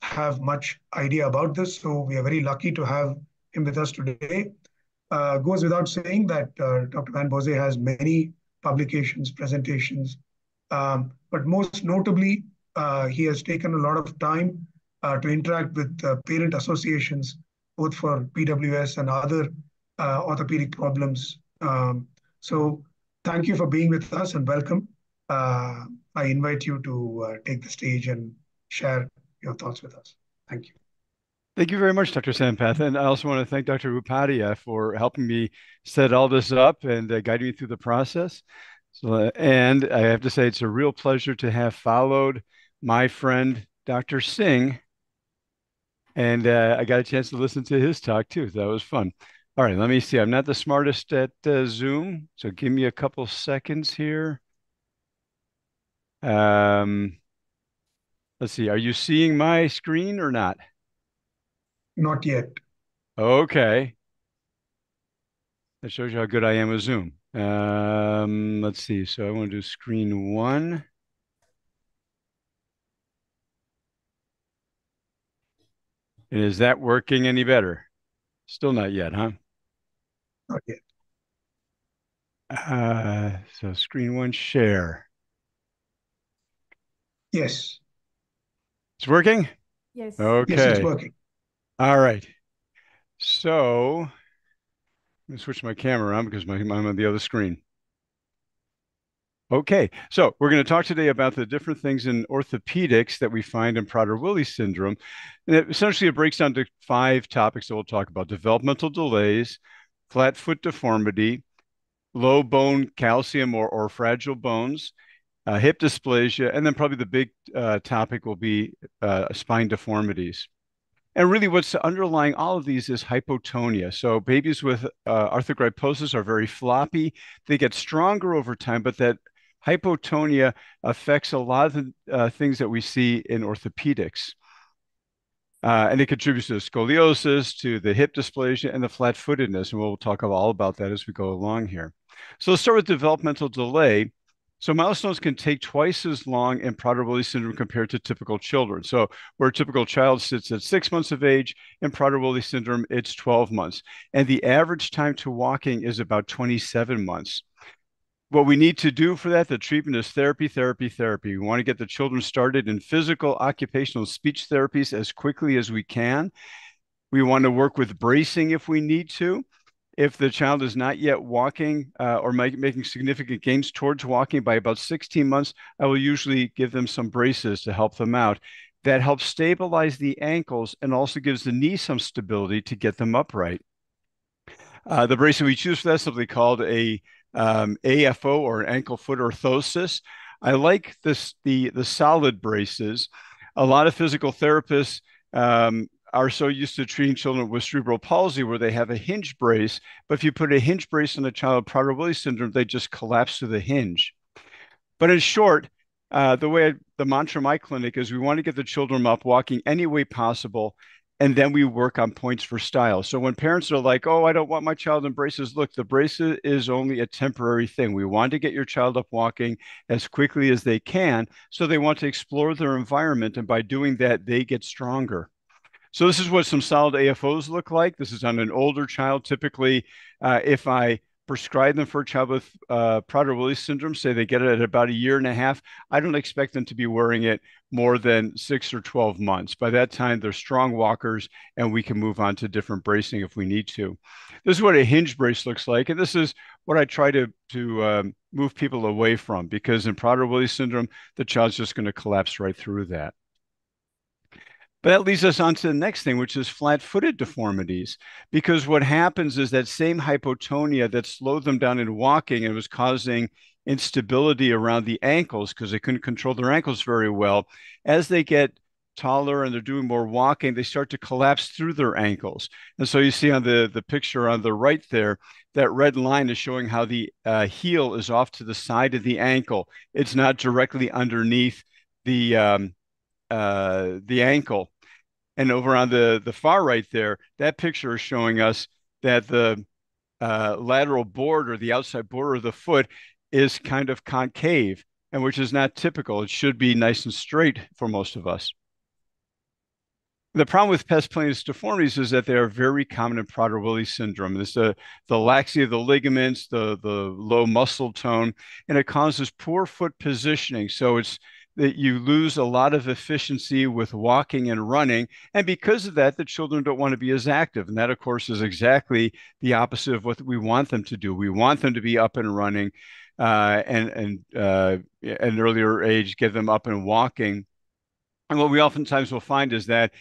have much idea about this. So we are very lucky to have him with us today. Goes without saying that Dr. Van Bose has many publications, presentations, but most notably, he has taken a lot of time to interact with parent associations, both for PWS and other orthopedic problems. So thank you for being with us and welcome. I invite you to take the stage and share your thoughts with us. Thank you. Thank you very much, Dr. Sampath. And I also want to thank Dr. Upadhyay for helping me set all this up and guiding me through the process. So, and I have to say, it's a real pleasure to have followed my friend, Dr. Singh, And I got a chance to listen to his talk too. That was fun. All right, let me see. I'm not the smartest at Zoom, so give me a couple seconds here. Let's see. Are you seeing my screen or not? Not yet. Okay. That shows you how good I am with Zoom. Let's see. So I want to do screen one. And is that working any better? Still not yet, huh? Not yet. So screen one, share. Yes. It's working? Yes. Okay. Yes, it's working. All right. So let me switch my camera around because I'm on the other screen. Okay, so we're going to talk today about the different things in orthopedics that we find in Prader-Willi syndrome. And essentially, it breaks down to 5 topics that we'll talk about: developmental delays, flat foot deformity, low bone calcium or fragile bones, hip dysplasia, and then probably the big topic will be spine deformities. And really what's underlying all of these is hypotonia. So babies with arthrogryposis are very floppy. They get stronger over time, but that hypotonia affects a lot of the things that we see in orthopedics. And it contributes to the scoliosis, to the hip dysplasia, and the flat-footedness. And we'll talk all about that as we go along here. So let's start with developmental delay. So milestones can take twice as long in Prader-Willi syndrome compared to typical children. So where a typical child sits at 6 months of age, in Prader-Willi syndrome, it's 12 months. And the average time to walking is about 27 months. What we need to do for that, the treatment is therapy, therapy, therapy. We want to get the children started in physical, occupational, speech therapies as quickly as we can. We want to work with bracing if we need to. If the child is not yet walking or making significant gains towards walking by about 16 months, I will usually give them some braces to help them out. That helps stabilize the ankles and also gives the knee some stability to get them upright. The bracing we choose for that is simply called a AFO, or an ankle foot orthosis. I like the solid braces. A lot of physical therapists are so used to treating children with cerebral palsy where they have a hinge brace, but if you put a hinge brace on a child with Prader-Willi syndrome, they just collapse to the hinge. But in short, the mantra in my clinic is we want to get the children up walking any way possible, and then we work on points for style. So when parents are like, oh, I don't want my child in braces, look, the brace is only a temporary thing. We want to get your child up walking as quickly as they can, so they want to explore their environment, and by doing that, they get stronger. So this is what some solid AFOs look like. This is on an older child. Typically, if I prescribe them for a child with Prader-Willi syndrome, say they get it at about 1.5 years, I don't expect them to be wearing it more than 6 or 12 months. By that time, they're strong walkers, and we can move on to different bracing if we need to. This is what a hinge brace looks like, and this is what I try to move people away from, because in Prader-Willi syndrome, the child's just going to collapse right through that. But that leads us on to the next thing, which is flat-footed deformities. Because what happens is that same hypotonia that slowed them down in walking and was causing instability around the ankles because they couldn't control their ankles very well, as they get taller and they're doing more walking, they start to collapse through their ankles. And so you see on the picture on the right there, that red line is showing how the heel is off to the side of the ankle. It's not directly underneath the ankle. And over on the far right there, that picture is showing us that the lateral border, the outside border of the foot, is kind of concave, and which is not typical. It should be nice and straight for most of us. The problem with pes planus deformities is that they are very common in Prader-Willi syndrome. It's the laxity of the ligaments, the low muscle tone, and it causes poor foot positioning. So it's that you lose a lot of efficiency with walking and running. And because of that, the children don't want to be as active. And that, of course, is exactly the opposite of what we want them to do. We want them to be up and running and at an earlier age, get them up and walking. And what we oftentimes will find is that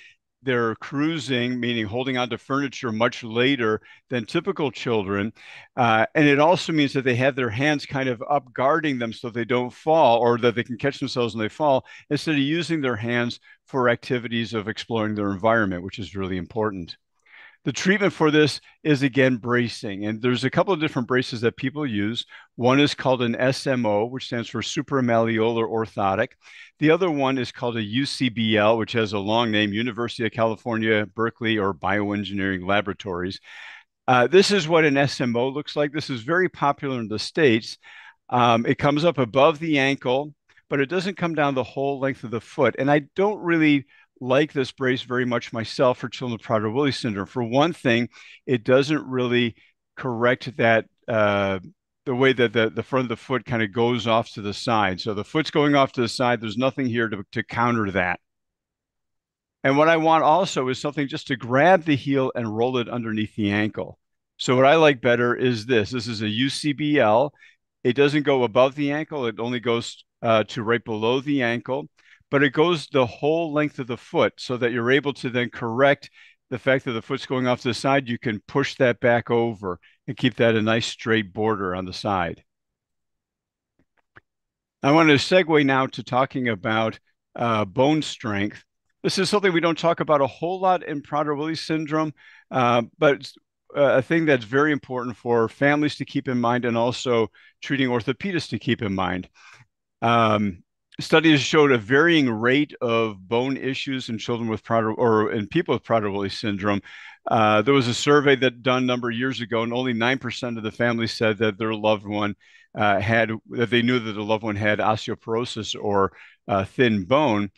they're cruising, meaning holding onto furniture much later than typical children. And it also means that they have their hands kind of up guarding them so they don't fall, or that they can catch themselves when they fall, instead of using their hands for activities of exploring their environment, which is really important. The treatment for this is, again, bracing. And there's a couple of different braces that people use. One is called an SMO, which stands for supramalleolar orthotic. The other one is called a UCBL, which has a long name, University of California, Berkeley, or Bioengineering Laboratories. This is what an SMO looks like. This is very popular in the States. It comes up above the ankle, but it doesn't come down the whole length of the foot. And I don't really like this brace very much myself for children with Prader-Willi syndrome. For one thing, it doesn't really correct that the way that the front of the foot kind of goes off to the side. So the foot's going off to the side. There's nothing here to counter that. And what I want also is something just to grab the heel and roll it underneath the ankle. So what I like better is this. This is a UCBL. It doesn't go above the ankle. It only goes to right below the ankle, but it goes the whole length of the foot so that you're able to then correct the fact that the foot's going off to the side. You can push that back over and keep that a nice straight border on the side. I want to segue now to talking about bone strength. This is something we don't talk about a whole lot in Prader-Willi syndrome, but a thing that's very important for families to keep in mind, and also treating orthopedists to keep in mind. Studies showed a varying rate of bone issues in children with in people with Prader-Willi syndrome. There was a survey that done a number of years ago, and only 9% of the families said that their loved one that they knew that the loved one had osteoporosis or thin bone.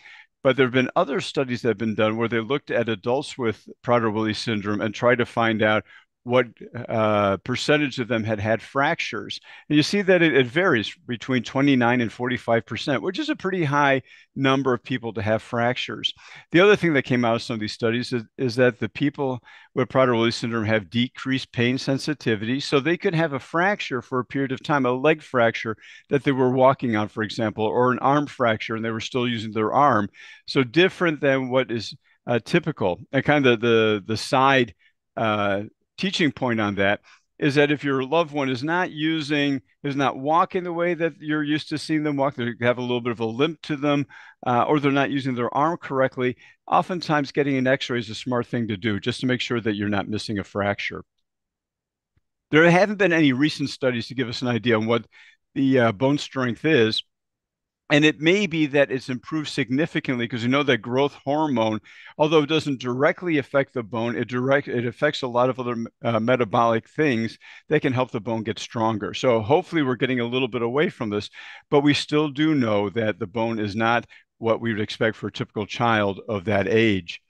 But there have been other studies that have been done where they looked at adults with Prader-Willi syndrome and tried to find out what percentage of them had fractures. And you see that it varies between 29 and 45%, which is a pretty high number of people to have fractures. The other thing that came out of some of these studies is that the people with Prader-Willi syndrome have decreased pain sensitivity, so they could have a fracture for a period of time, a leg fracture that they were walking on, for example, or an arm fracture and they were still using their arm. So different than what is typical. And kind of the side teaching point on that is that if your loved one is not walking the way that you're used to seeing them walk, they have a little bit of a limp to them, or they're not using their arm correctly, oftentimes getting an x-ray is a smart thing to do just to make sure that you're not missing a fracture. There haven't been any recent studies to give us an idea on what the bone strength is. And it may be that it's improved significantly because we know that growth hormone, although it doesn't directly affect the bone, it affects a lot of other metabolic things that can help the bone get stronger. So hopefully we're getting a little bit away from this, but we still do know that the bone is not what we would expect for a typical child of that age.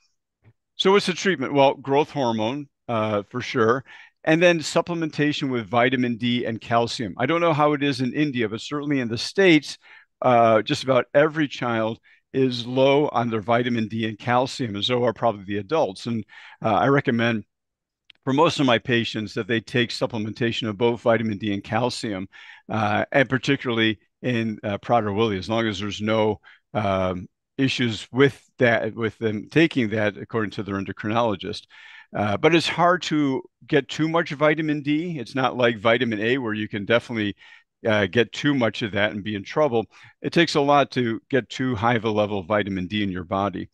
So what's the treatment? Well, growth hormone, for sure. And then supplementation with vitamin D and calcium. I don't know how it is in India, but certainly in the States, just about every child is low on their vitamin D and calcium, and so are probably the adults. And I recommend for most of my patients that they take supplementation of both vitamin D and calcium, and particularly in Prader-Willi, as long as there's no issues with them taking that according to their endocrinologist. But it's hard to get too much vitamin D. It's not like vitamin A where you can definitely get too much of that and be in trouble. It takes a lot to get too high of a level of vitamin D in your body.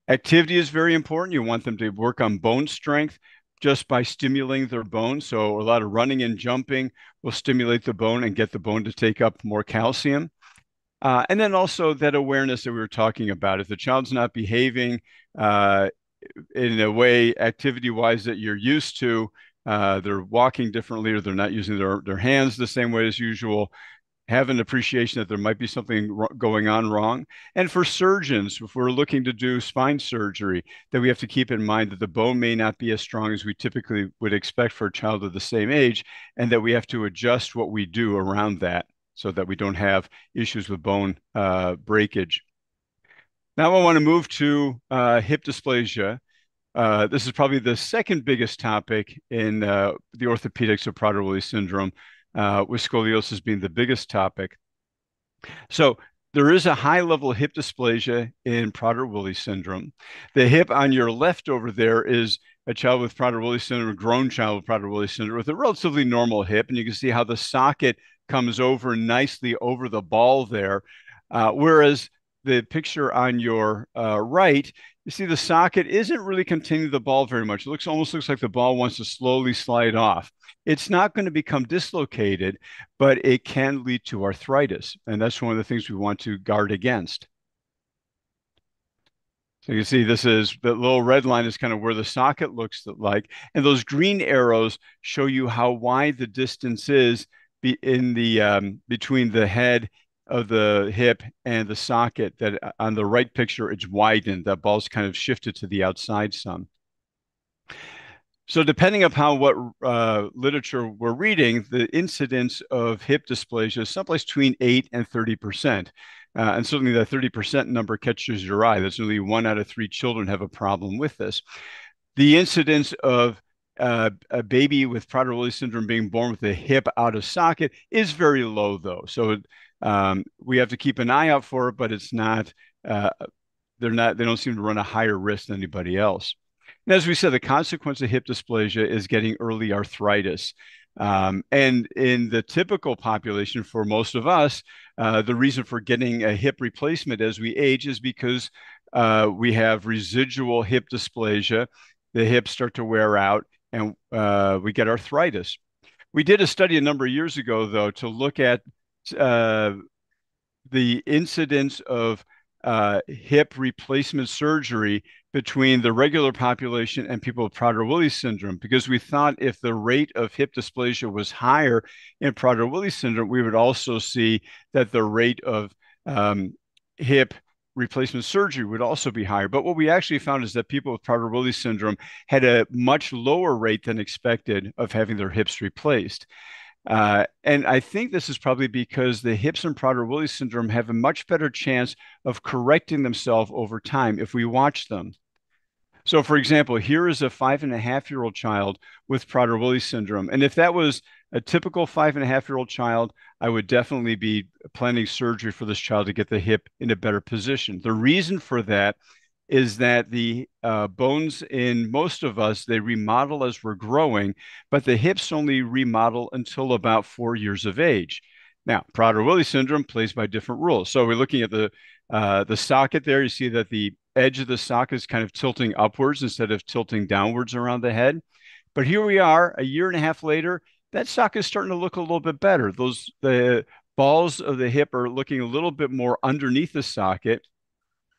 Activity is very important. You want them to work on bone strength just by stimulating their bone. So a lot of running and jumping will stimulate the bone and get the bone to take up more calcium. And then also that awareness that we were talking about. If the child's not behaving in a way activity-wise that you're used to, they're walking differently, or they're not using their hands the same way as usual, have an appreciation that there might be something going on wrong. And for surgeons, if we're looking to do spine surgery, that we have to keep in mind that the bone may not be as strong as we typically would expect for a child of the same age, and that we have to adjust what we do around that so that we don't have issues with bone breakage. Now I want to move to hip dysplasia. This is probably the second biggest topic in the orthopedics of Prader-Willi syndrome, with scoliosis being the biggest topic. So There is a high level of hip dysplasia in Prader-Willi syndrome. The hip on your left over there is a child with Prader-Willi syndrome, a grown child with Prader-Willi syndrome with a relatively normal hip. And you can see how the socket comes over nicely over the ball there. Whereas the picture on your right, you see the socket isn't really containing the ball very much. It almost looks like the ball wants to slowly slide off. It's not going to become dislocated, but it can lead to arthritis. And that's one of the things we want to guard against. So you can see this is the little red line is kind of where the socket looks like. And those green arrows show you how wide the distance is between the head of the hip and the socket. That on the right picture, it's widened. That ball's kind of shifted to the outside some. So depending upon what literature we're reading, the incidence of hip dysplasia is someplace between 8 and 30%. And certainly the 30% number catches your eye. That's nearly 1 out of 3 children have a problem with this. The incidence of a baby with Prader-Willi syndrome being born with a hip out of socket is very low, though. So we have to keep an eye out for it, but it's not. They don't seem to run a higher risk than anybody else. And as we said, the consequence of hip dysplasia is getting early arthritis. And in the typical population for most of us, the reason for getting a hip replacement as we age is because we have residual hip dysplasia. The hips start to wear out and we get arthritis. We did a study a number of years ago, though, to look at the incidence of hip replacement surgery between the regular population and people with Prader-Willi syndrome, because we thought if the rate of hip dysplasia was higher in Prader-Willi syndrome, we would also see that the rate of hip replacement surgery would also be higher. But what we actually found is that people with Prader-Willi syndrome had a much lower rate than expected of having their hips replaced. And I think this is probably because the hips in Prader-Willi syndrome have a much better chance of correcting themselves over time if we watch them. So, for example, here is a 5.5-year-old child with Prader-Willi syndrome. And if that was a typical 5.5-year-old child, I would definitely be planning surgery for this child to get the hip in a better position. The reason for that is that the bones in most of us, they remodel as we're growing, but the hips only remodel until about 4 years of age. Now, Prader-Willi syndrome plays by different rules. So we're looking at the socket there. You see that the edge of the socket is kind of tilting upwards instead of tilting downwards around the head. But here we are, a year and a half later, that socket is starting to look a little bit better. The balls of the hip are looking a little bit more underneath the socket.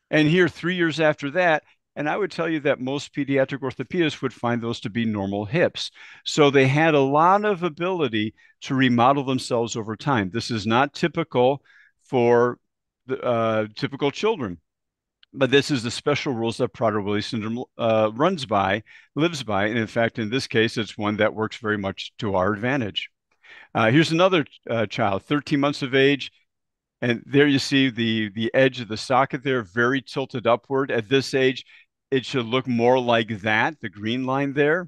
And here, 3 years after that, and I would tell you that most pediatric orthopedists would find those to be normal hips. So they had a lot of ability to remodel themselves over time. This is not typical for the typical children, but this is the special rules that Prader-Willi syndrome lives by. And in fact, in this case, it's one that works very much to our advantage. Here's another child, 13 months of age. And there you see the edge of the socket there, very tilted upward. At this age, it should look more like that, the green line there.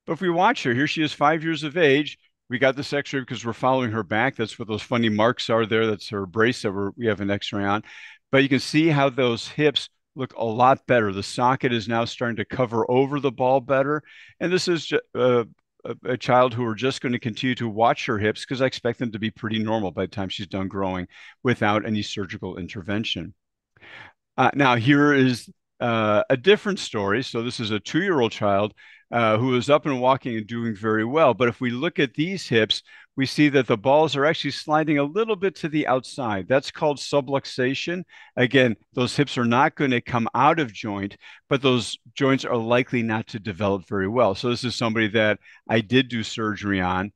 But if we watch her, here she is 5 years of age. We got this x-ray because we're following her back. That's what those funny marks are there. That's her brace that we have an x-ray on. But you can see how those hips look a lot better. The socket is now starting to cover over the ball better. And this is a child who we're just going to continue to watch her hips because I expect them to be pretty normal by the time she's done growing without any surgical intervention. Now, here is a different story. So this is a 2-year-old child who is up and walking and doing very well. But if we look at these hips, we see that the balls are actually sliding a little bit to the outside. That's called subluxation. Again, those hips are not going to come out of joint, but those joints are likely not to develop very well. So this is somebody that I did do surgery on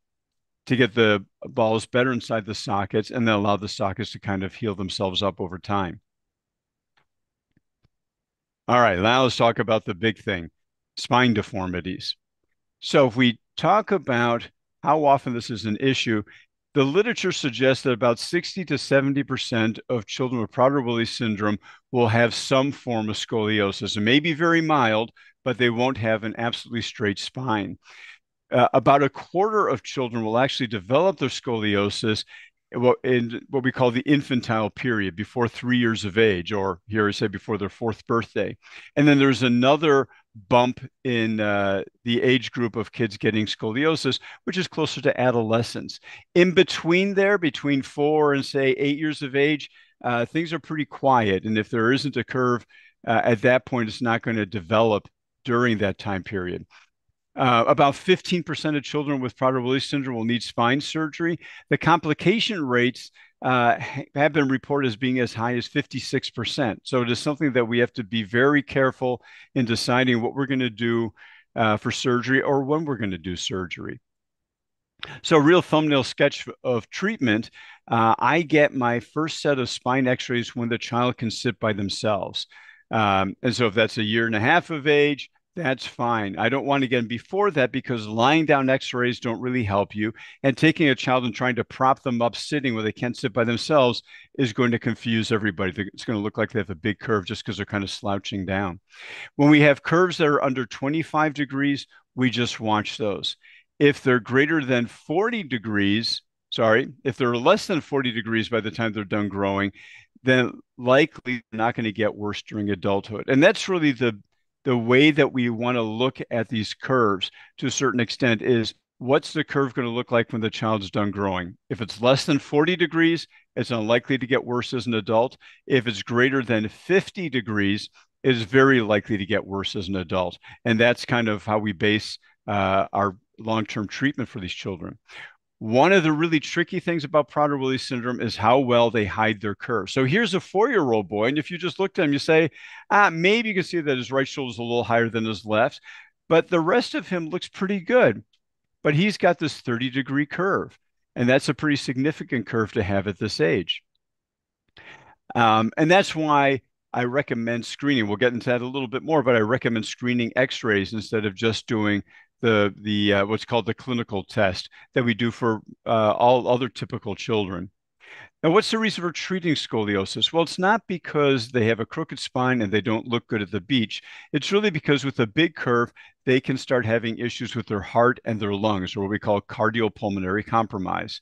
to get the balls better inside the sockets and then allow the sockets to kind of heal themselves up over time. All right, now let's talk about the big thing, spine deformities. So if we talk about how often this is an issue, the literature suggests that about 60 to 70% of children with Prader-Willi syndrome will have some form of scoliosis. It may be very mild, but they won't have an absolutely straight spine. About a quarter of children will actually develop their scoliosis in what we call the infantile period, before 3 years of age, or here I say before their 4th birthday. And then there's another bump in the age group of kids getting scoliosis, which is closer to adolescence. In between there, between 4 and say 8 years of age, things are pretty quiet. And if there isn't a curve at that point, it's not going to develop during that time period. About 15% of children with Prader-Willi syndrome will need spine surgery. The complication rates have been reported as being as high as 56%. So it is something that we have to be very careful in deciding what we're going to do for surgery or when we're going to do surgery. So real thumbnail sketch of treatment. I get my first set of spine x-rays when the child can sit by themselves. And so if that's 1.5 years of age, that's fine. I don't want to get them before that because lying down x-rays don't really help you. And taking a child and trying to prop them up sitting where they can't sit by themselves is going to confuse everybody. It's going to look like they have a big curve just because they're kind of slouching down. When we have curves that are under 25 degrees, we just watch those. If they're greater than 40 degrees, if they're less than 40 degrees by the time they're done growing, then likely they're not going to get worse during adulthood. And that's really the way that we want to look at these curves to a certain extent is what's the curve going to look like when the child's done growing? If it's less than 40 degrees, it's unlikely to get worse as an adult. If it's greater than 50 degrees, it is very likely to get worse as an adult. And that's kind of how we base our long-term treatment for these children. One of the really tricky things about Prader-Willi syndrome is how well they hide their curve. So here's a 4-year-old boy, and if you just look at him, you say, maybe you can see that his right shoulder is a little higher than his left, but the rest of him looks pretty good. But he's got this 30-degree curve, and that's a pretty significant curve to have at this age. And that's why I recommend screening. We'll get into that a little bit more, but I recommend screening x-rays instead of just doing the what's called the clinical test that we do for all other typical children. Now, what's the reason for treating scoliosis? Well, it's not because they have a crooked spine and they don't look good at the beach. It's really because with a big curve, they can start having issues with their heart and their lungs, or what we call cardiopulmonary compromise.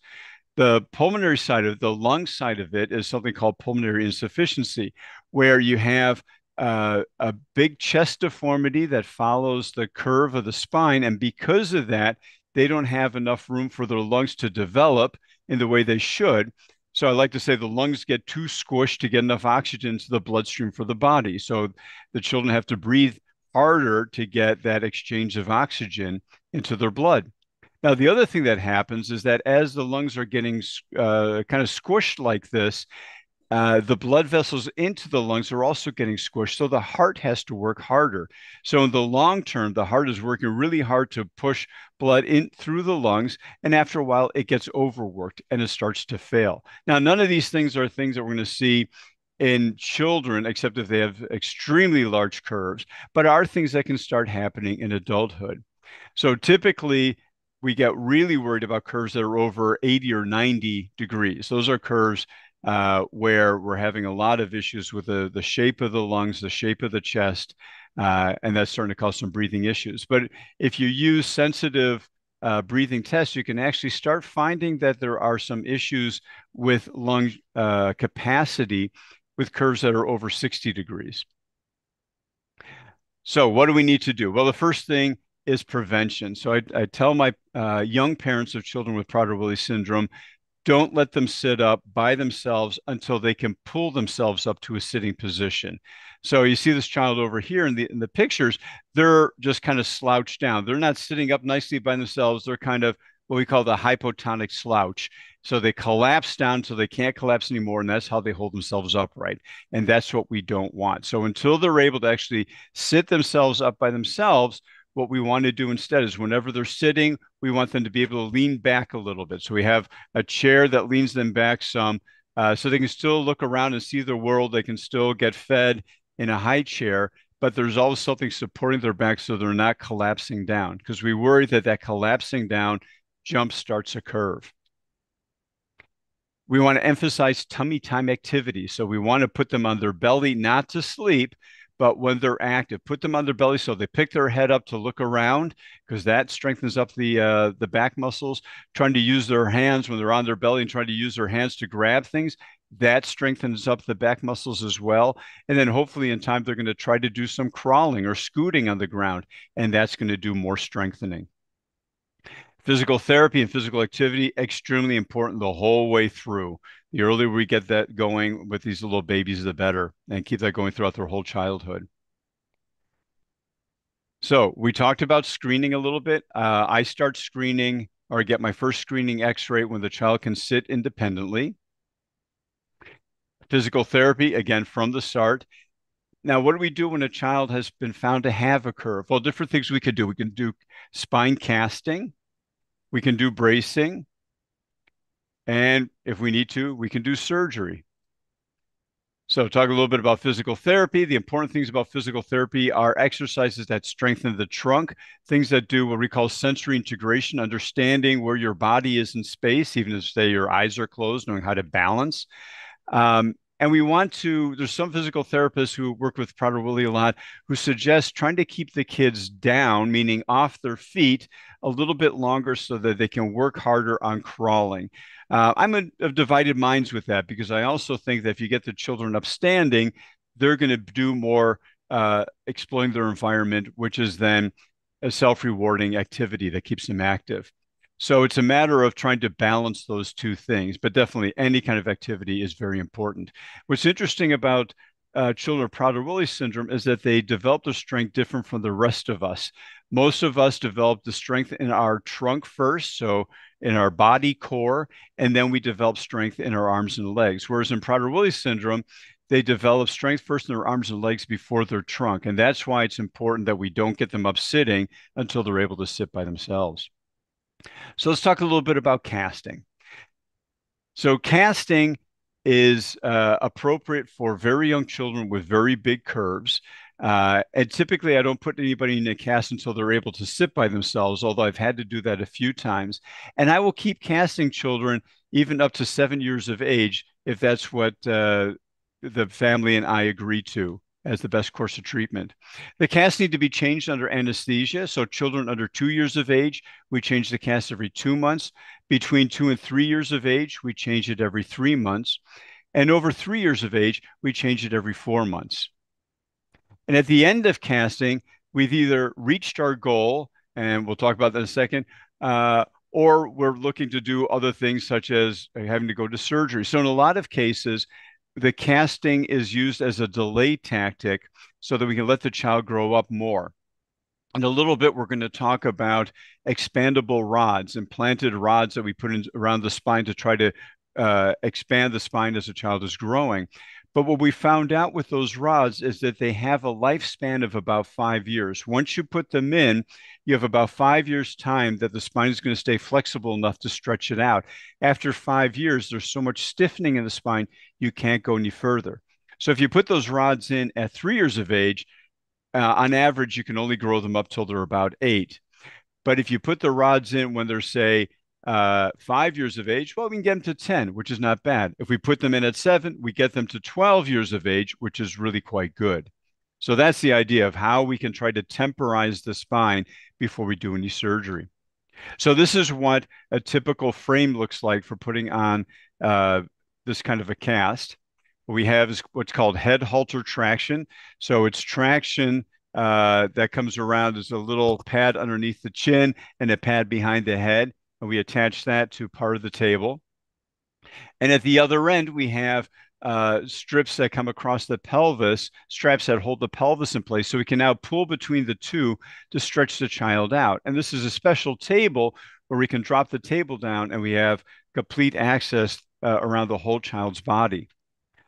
The pulmonary side of the lung side of it is something called pulmonary insufficiency, where you have a big chest deformity that follows the curve of the spine. And because of that, they don't have enough room for their lungs to develop in the way they should. So I like to say the lungs get too squished to get enough oxygen to the bloodstream for the body. So the children have to breathe harder to get that exchange of oxygen into their blood. Now, the other thing that happens is that as the lungs are getting kind of squished like this, the blood vessels into the lungs are also getting squished. So the heart has to work harder. So in the long term, the heart is working really hard to push blood in through the lungs. And after a while, it gets overworked and it starts to fail. Now, none of these things are things that we're going to see in children, except if they have extremely large curves, but are things that can start happening in adulthood. So typically, we get really worried about curves that are over 80 or 90 degrees. Those are curves where we're having a lot of issues with the shape of the lungs, the shape of the chest, and that's starting to cause some breathing issues. But if you use sensitive breathing tests, you can actually start finding that there are some issues with lung capacity with curves that are over 60 degrees. So what do we need to do? Well, the first thing is prevention. So I tell my young parents of children with Prader-Willi syndrome, don't let them sit up by themselves until they can pull themselves up to a sitting position. So you see this child over here in the pictures, they're just kind of slouched down. They're not sitting up nicely by themselves. They're kind of what we call the hypotonic slouch. So they collapse down so they can't collapse anymore, and that's how they hold themselves upright. And that's what we don't want. So until they're able to actually sit themselves up by themselves, what we want to do instead is whenever they're sitting, we want them to be able to lean back a little bit. So we have a chair that leans them back some so they can still look around and see the world. They can still get fed in a high chair, but there's always something supporting their back so they're not collapsing down, because we worry that that collapsing down jump starts a curve. We want to emphasize tummy time activity. So we want to put them on their belly, not to sleep, but when they're active, put them on their belly so they pick their head up to look around, because that strengthens up the back muscles. Trying to use their hands when they're on their belly and trying to use their hands to grab things, that strengthens up the back muscles as well. And then hopefully in time, they're going to try to do some crawling or scooting on the ground, and that's going to do more strengthening. Physical therapy and physical activity, extremely important the whole way through. The earlier we get that going with these little babies, the better, and keep that going throughout their whole childhood. So we talked about screening a little bit. I start screening or get my first screening x-ray when the child can sit independently. Physical therapy, again, from the start. Now, what do we do when a child has been found to have a curve? Well, different things we could do. We can do spine casting. We can do bracing. And if we need to, we can do surgery. So talk a little bit about physical therapy. The important things about physical therapy are exercises that strengthen the trunk, things that do what we call sensory integration, understanding where your body is in space, even if, say, your eyes are closed, knowing how to balance. And we want to, there's some physical therapists who work with PRADER-WILLI a lot who suggest trying to keep the kids down, meaning off their feet, a little bit longer so that they can work harder on crawling. I'm of divided minds with that, because I also think that if you get the children upstanding, they're going to do more exploring their environment, which is then a self-rewarding activity that keeps them active. So it's a matter of trying to balance those two things, but definitely any kind of activity is very important. What's interesting about children with Prader-Willi syndrome is that they develop their strength different from the rest of us. Most of us develop the strength in our trunk first, so in our body core, and then we develop strength in our arms and legs. Whereas in Prader-Willi syndrome, they develop strength first in their arms and legs before their trunk. And that's why it's important that we don't get them up sitting until they're able to sit by themselves. So let's talk a little bit about casting. So casting is appropriate for very young children with very big curves. And typically, I don't put anybody in a cast until they're able to sit by themselves, although I've had to do that a few times. And I will keep casting children even up to 7 years of age if that's what the family and I agree to as the best course of treatment. The casts need to be changed under anesthesia. So children under 2 years of age, we change the cast every 2 months. Between 2 and 3 years of age, we change it every 3 months. And over 3 years of age, we change it every 4 months. And at the end of casting, we've either reached our goal, and we'll talk about that in a second, or we're looking to do other things such as having to go to surgery. So in a lot of cases, the casting is used as a delay tactic so that we can let the child grow up more. In a little bit, we're going to talk about expandable rods, implanted rods that we put in around the spine to try to expand the spine as a child is growing. But what we found out with those rods is that they have a lifespan of about 5 years. Once you put them in, you have about 5 years' time that the spine is going to stay flexible enough to stretch it out. After 5 years, there's so much stiffening in the spine, you can't go any further. So if you put those rods in at 3 years of age, on average, you can only grow them up till they're about 8. But if you put the rods in when they're, say, 5 years of age, well, we can get them to 10, which is not bad. If we put them in at 7, we get them to 12 years of age, which is really quite good. So that's the idea of how we can try to temporize the spine before we do any surgery. So this is what a typical frame looks like for putting on this kind of a cast. What we have is what's called head halter traction. So it's traction that comes around as a little pad underneath the chin and a pad behind the head. And we attach that to part of the table. And at the other end, we have strips that come across the pelvis, straps that hold the pelvis in place. So we can now pull between the two to stretch the child out. And this is a special table where we can drop the table down and we have complete access around the whole child's body.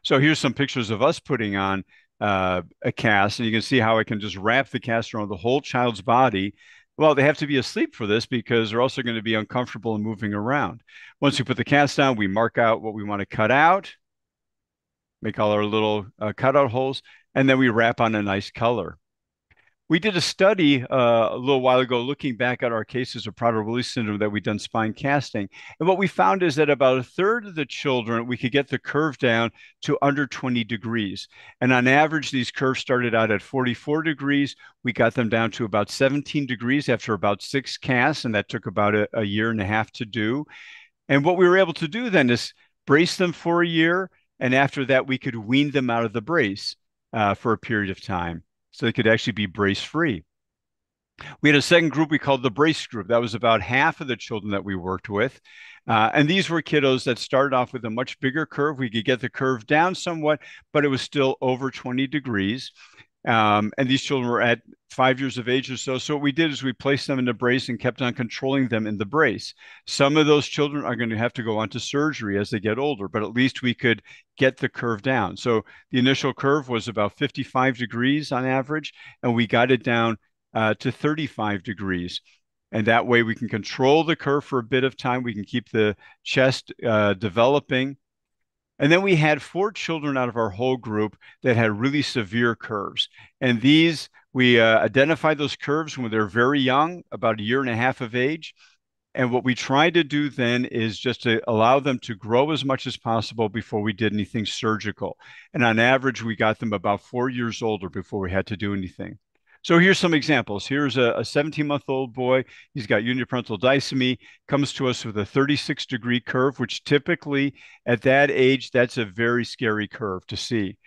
So here's some pictures of us putting on a cast, and you can see how I can just wrap the cast around the whole child's body. Well, they have to be asleep for this because they're also going to be uncomfortable and moving around. Once we put the cast down, we mark out what we want to cut out, make all our little cutout holes, and then we wrap on a nice color. We did a study a little while ago looking back at our cases of Prader-Willi syndrome that we'd done spine casting. And what we found is that about a third of the children, we could get the curve down to under 20 degrees. And on average, these curves started out at 44 degrees. We got them down to about 17 degrees after about 6 casts, and that took about a year and a half to do. And what we were able to do then is brace them for a year. And after that, we could wean them out of the brace for a period of time, so they could actually be brace free. We had a second group we called the brace group. That was about half of the children that we worked with. And these were kiddos that started off with a much bigger curve. We could get the curve down somewhat, but it was still over 20 degrees. And these children were at 5 years of age or so. So what we did is we placed them in the brace and kept on controlling them in the brace. Some of those children are going to have to go on to surgery as they get older, but at least we could get the curve down. So the initial curve was about 55 degrees on average, and we got it down to 35 degrees. And that way we can control the curve for a bit of time. We can keep the chest developing. And then we had 4 children out of our whole group that had really severe curves. And these, we identified those curves when they're very young, about a year and a half of age. And what we tried to do then is just to allow them to grow as much as possible before we did anything surgical. And on average, we got them about 4 years older before we had to do anything. So here's some examples. Here's a 17-month-old boy. He's got uniparental disomy, comes to us with a 36-degree curve, which typically at that age, that's a very scary curve to see.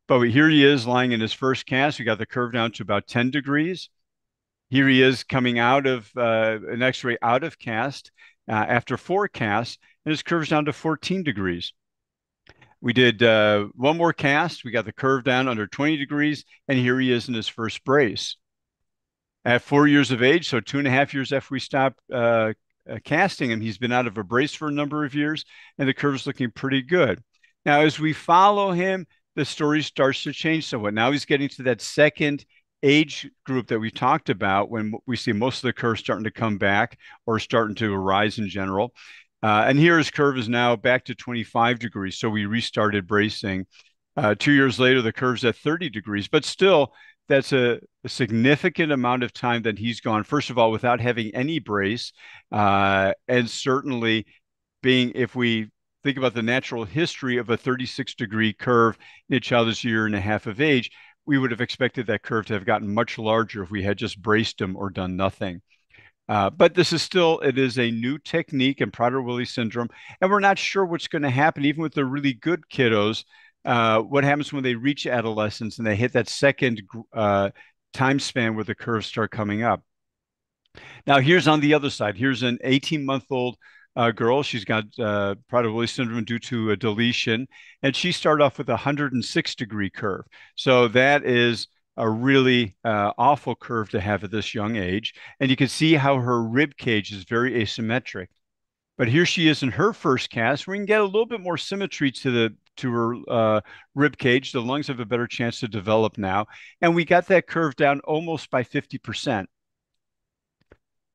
But here he is lying in his first cast. We got the curve down to about 10 degrees. Here he is coming out of an x-ray out of cast after 4 casts, and his curve's down to 14 degrees. We did one more cast. We got the curve down under 20 degrees, and here he is in his first brace. At 4 years of age, so 2.5 years after we stopped casting him, he's been out of a brace for a number of years, and the curve's looking pretty good. Now, as we follow him, the story starts to change somewhat. Now he's getting to that second age group that we talked about when we see most of the curves starting to come back or starting to arise in general. And here his curve is now back to 25 degrees. So we restarted bracing. 2 years later, the curve's at 30 degrees, but still that's a significant amount of time that he's gone, first of all, without having any brace. And certainly being, if we think about the natural history of a 36-degree curve in a child that's a year and a half of age, we would have expected that curve to have gotten much larger if we had just braced him or done nothing. But this is still, it is a new technique in Prader-Willi syndrome, and we're not sure what's going to happen, even with the really good kiddos. What happens when they reach adolescence and they hit that second time span where the curves start coming up. Now, here's on the other side. Here's an 18-month-old girl. She's got Prader-Willi syndrome due to a deletion, and she started off with a 106-degree curve. So that is a really awful curve to have at this young age. And you can see how her rib cage is very asymmetric. But here she is in her first cast. We can get a little bit more symmetry to her rib cage. The lungs have a better chance to develop now. And we got that curve down almost by 50%.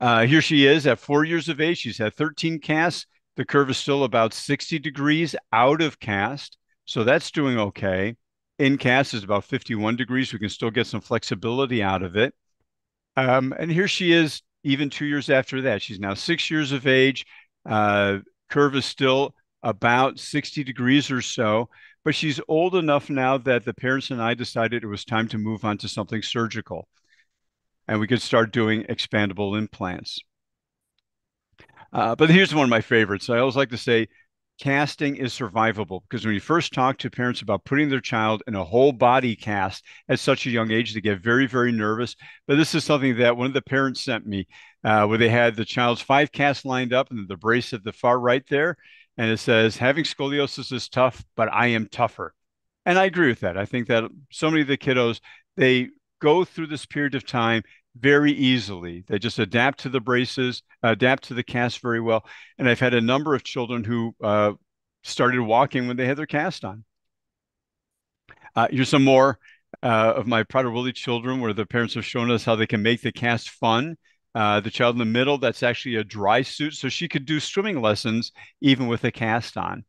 Here she is at 4 years of age. She's had 13 casts. The curve is still about 60 degrees out of cast. So that's doing okay. In cast is about 51 degrees. We can still get some flexibility out of it. And here she is even 2 years after that. She's now 6 years of age. Curve is still about 60 degrees or so, but she's old enough now that the parents and I decided it was time to move on to something surgical, and we could start doing expandable implants. But here's one of my favorites. I always like to say, casting is survivable, because when you first talk to parents about putting their child in a whole body cast at such a young age, they get very, very nervous. But this is something that one of the parents sent me, where they had the child's 5 casts lined up and the brace at the far right there. And it says, having scoliosis is tough, but I am tougher. And I agree with that. I think that so many of the kiddos, they go through this period of time very easily. They just adapt to the braces, adapt to the cast very well. And I've had a number of children who started walking when they had their cast on. Here's some more of my Prader-Willi children, where the parents have shown us how they can make the cast fun. The child in the middle, that's actually a dry suit, so she could do swimming lessons even with a cast on.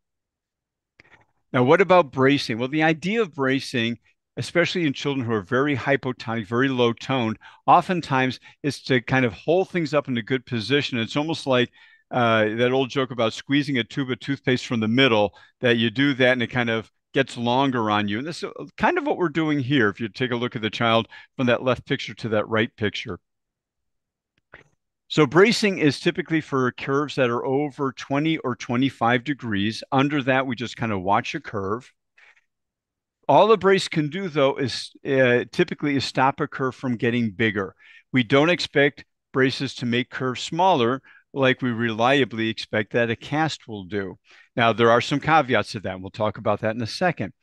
Now, what about bracing? Well, the idea of bracing especially in children who are very hypotonic, very low toned, oftentimes is to kind of hold things up in a good position. It's almost like that old joke about squeezing a tube of toothpaste from the middle, that you do that and it kind of gets longer on you. And this is kind of what we're doing here. If you take a look at the child from that left picture to that right picture. So bracing is typically for curves that are over 20 or 25 degrees. Under that, we just kind of watch a curve. All the brace can do, though, is typically is stop a curve from getting bigger. We don't expect braces to make curves smaller like we reliably expect that a cast will do. Now, there are some caveats to that. We'll talk about that in a second.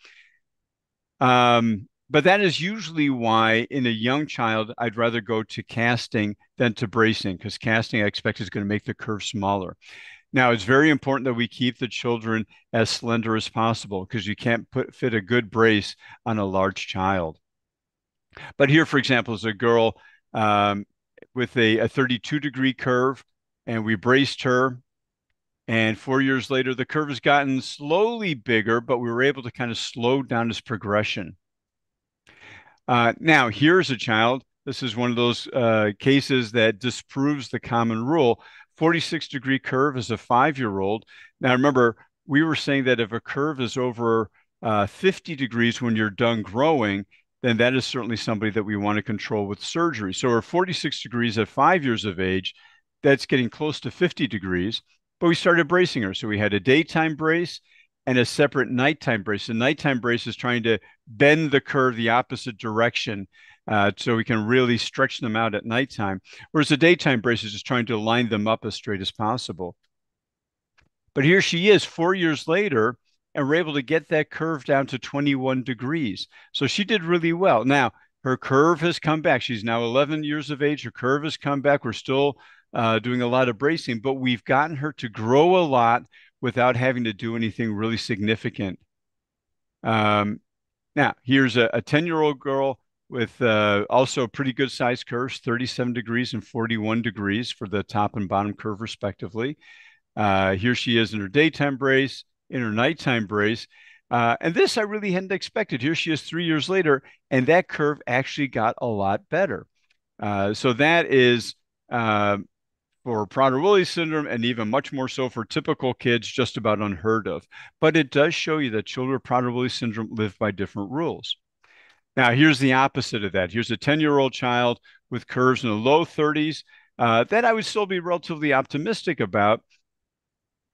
But that is usually why in a young child, I'd rather go to casting than to bracing, because casting I expect is going to make the curve smaller. Now, it's very important that we keep the children as slender as possible, because you can't fit a good brace on a large child. But here, for example, is a girl with a 32-degree curve, and we braced her. And 4 years later, the curve has gotten slowly bigger, but we were able to kind of slow down its progression. Now, here's a child. This is one of those cases that disproves the common rule. 46-degree curve is a 5-year-old. Now, remember, we were saying that if a curve is over 50 degrees when you're done growing, then that is certainly somebody that we want to control with surgery. So we're 46 degrees at 5 years of age. That's getting close to 50 degrees. But we started bracing her. So we had a daytime brace and a separate nighttime brace. The nighttime brace is trying to bend the curve the opposite direction so we can really stretch them out at nighttime, whereas the daytime brace is just trying to line them up as straight as possible. But here she is 4 years later, and we're able to get that curve down to 21 degrees. So she did really well. Now, her curve has come back. She's now 11 years of age. Her curve has come back. We're still doing a lot of bracing, but we've gotten her to grow a lot without having to do anything really significant. Now, here's a 10-year-old girl with also pretty good size curves, 37 degrees and 41 degrees for the top and bottom curve, respectively. Here she is in her daytime brace, in her nighttime brace. And this I really hadn't expected. Here she is 3 years later, and that curve actually got a lot better. So that is for Prader-Willi syndrome, and even much more so for typical kids, just about unheard of. But it does show you that children with Prader-Willi syndrome live by different rules. Now, here's the opposite of that. Here's a 10-year-old child with curves in the low 30s that I would still be relatively optimistic about.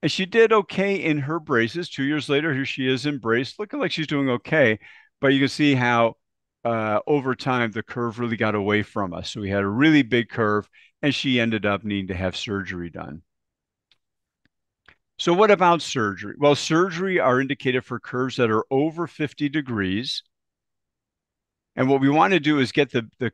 And she did okay in her braces. 2 years later, here she is in brace, looking like she's doing okay. But you can see how over time, the curve really got away from us. So we had a really big curve, and she ended up needing to have surgery done. So what about surgery? Well, surgery are indicated for curves that are over 50 degrees. And what we want to do is get the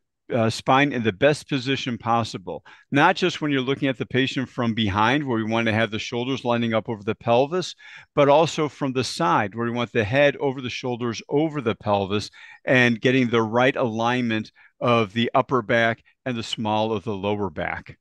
spine in the best position possible, not just when you're looking at the patient from behind, where we want to have the shoulders lining up over the pelvis, but also from the side, where we want the head over the shoulders over the pelvis, and getting the right alignment of the upper back and the small of the lower back.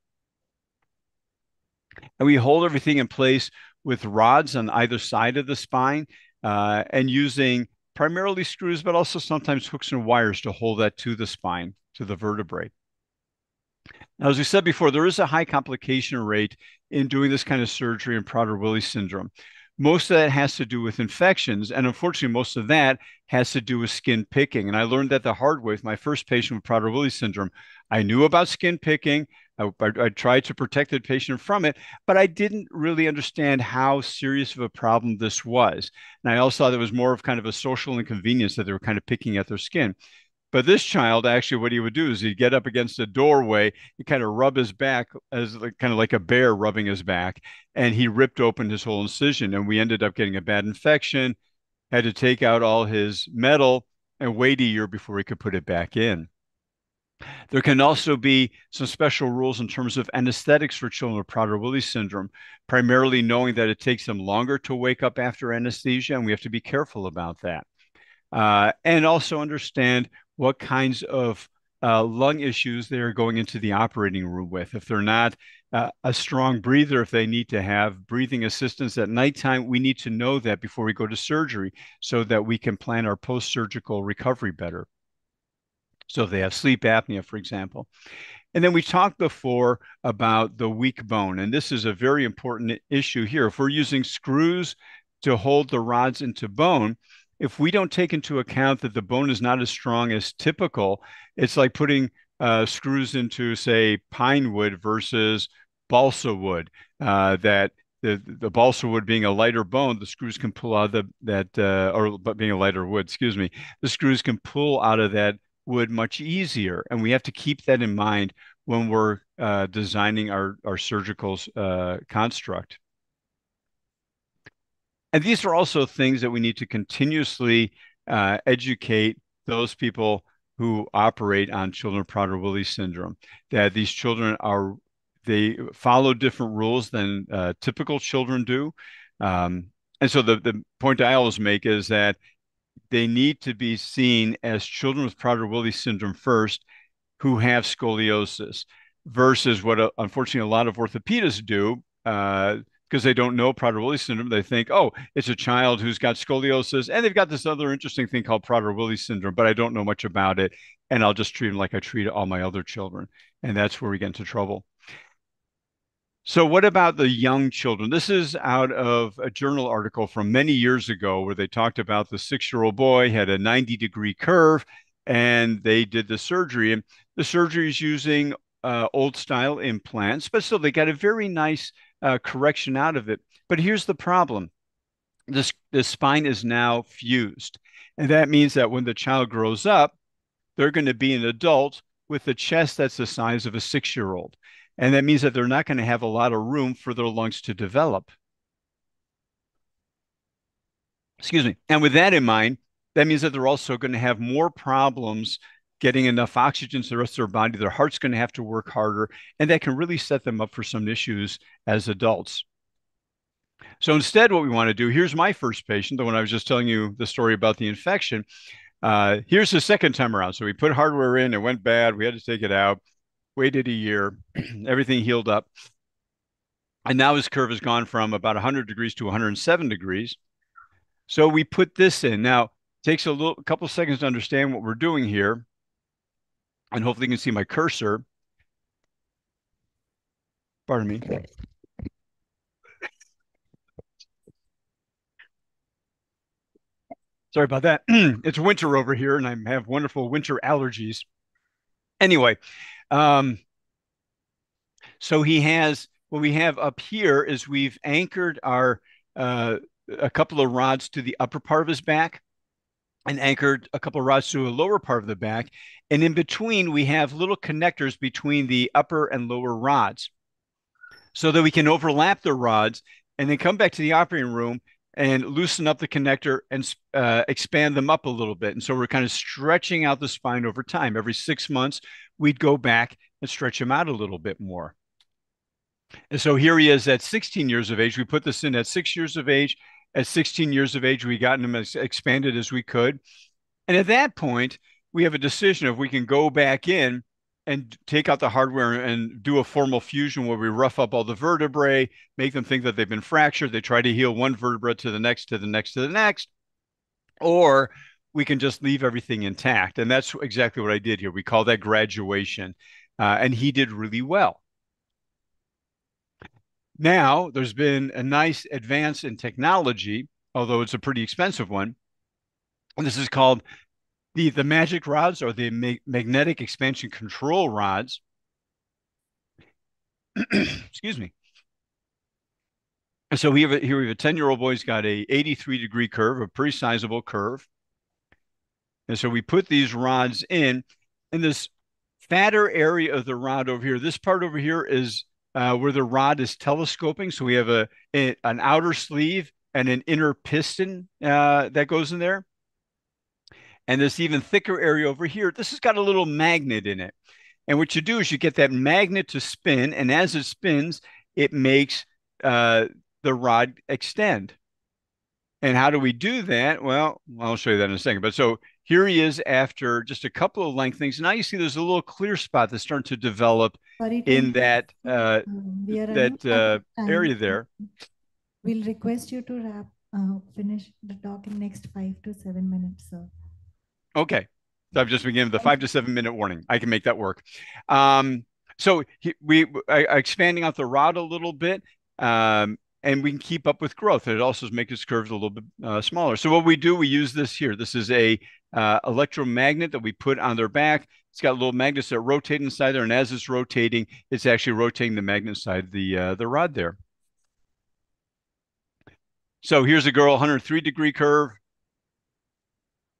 And we hold everything in place with rods on either side of the spine and using primarily screws, but also sometimes hooks and wires to hold that to the spine, to the vertebrae. Now, as we said before, there is a high complication rate in doing this kind of surgery in Prader-Willi syndrome. Most of that has to do with infections, and unfortunately, most of that has to do with skin picking. And I learned that the hard way with my first patient with Prader-Willi syndrome. I knew about skin picking. I tried to protect the patient from it, but I didn't really understand how serious of a problem this was. And I also thought it was more of kind of a social inconvenience that they were kind of picking at their skin. But this child, actually, what he would do is he'd get up against a doorway, he'd kind of rub his back as kind of like a bear rubbing his back, and he ripped open his whole incision. And we ended up getting a bad infection, had to take out all his metal, and wait a year before we could put it back in. There can also be some special rules in terms of anesthetics for children with Prader-Willi syndrome, primarily knowing that it takes them longer to wake up after anesthesia, and we have to be careful about that. And also understand what kinds of lung issues they are going into the operating room with. If they're not a strong breather, if they need to have breathing assistance at nighttime, we need to know that before we go to surgery so that we can plan our post-surgical recovery better. So if they have sleep apnea, for example. And then we talked before about the weak bone, and this is a very important issue here. If we're using screws to hold the rods into bone, if we don't take into account that the bone is not as strong as typical, it's like putting screws into, say, pine wood versus balsa wood. That the balsa wood being a lighter bone, the screws can pull out but being a lighter wood, excuse me, the screws can pull out of that wood much easier. And we have to keep that in mind when we're designing our surgical construct. And these are also things that we need to continuously educate those people who operate on children with Prader-Willi syndrome, that these children they follow different rules than typical children do. And so the point I always make is that they need to be seen as children with Prader-Willi syndrome first who have scoliosis versus what unfortunately a lot of orthopedists do because they don't know Prader-Willi syndrome. They think, oh, it's a child who's got scoliosis and they've got this other interesting thing called Prader-Willi syndrome, but I don't know much about it. And I'll just treat them like I treat all my other children. And that's where we get into trouble. So what about the young children? This is out of a journal article from many years ago where they talked about the 6-year-old boy had a 90-degree curve and they did the surgery. And the surgery is using old style implants, but still they got a very nice correction out of it. But here's the problem. This spine is now fused. And that means that when the child grows up, they're going to be an adult with a chest that's the size of a 6-year-old. And that means that they're not going to have a lot of room for their lungs to develop. Excuse me. And with that in mind, that means that they're also going to have more problems getting enough oxygen to the rest of their body. Their heart's going to have to work harder, and that can really set them up for some issues as adults. So instead, what we want to do, here's my first patient, the one I was just telling you the story about the infection. Here's the second time around. So we put hardware in, it went bad, we had to take it out. Waited a year, everything healed up. And now his curve has gone from about 100 degrees to 107 degrees. So we put this in. Now, it takes a couple of seconds to understand what we're doing here. And hopefully you can see my cursor. Pardon me. Sorry about that. It's winter over here and I have wonderful winter allergies. Anyway, so he has, what we have up here is we've anchored our a couple of rods to the upper part of his back and anchored a couple of rods to a lower part of the back. And in between, we have little connectors between the upper and lower rods so that we can overlap the rods and then come back to the operating room and loosen up the connector and expand them up a little bit. And so we're kind of stretching out the spine over time. Every 6 months, we'd go back and stretch him out a little bit more. And so here he is at 16 years of age. We put this in at 6 years of age. At 16 years of age, we got him as expanded as we could. And at that point, we have a decision if we can go back in and take out the hardware and do a formal fusion where we rough up all the vertebrae, make them think that they've been fractured. They try to heal one vertebra to the next, to the next, to the next. Or we can just leave everything intact. And that's exactly what I did here. We call that graduation. And he did really well. Now, there's been a nice advance in technology, although it's a pretty expensive one. And this is called the magic rods or the magnetic expansion control rods. Excuse me. So here we have a 10-year-old boy who's got a 83-degree curve, a pretty sizable curve. And so we put these rods in this fatter area of the rod over here. This part over here is where the rod is telescoping. So we have an outer sleeve and an inner piston that goes in there. And this even thicker area over here, this has got a little magnet in it. And what you do is you get that magnet to spin. And as it spins, it makes the rod extend. And how do we do that? Well, I'll show you that in a second. But so here he is after just a couple of lengthenings. Now you see there's a little clear spot that's starting to develop in that we are running out of time. area there. We'll request you to finish the talk in next 5 to 7 minutes, sir. Okay. So I've just been given the 5 to 7 minute warning. I can make that work. So we are expanding out the rod a little bit, and we can keep up with growth. It also makes its curves a little bit smaller. So what we do, we use this here. This is a electromagnet that we put on their back. It's got little magnets that rotate inside there, and as it's rotating, it's actually rotating the magnet inside the rod there. So here's a girl, 103-degree curve.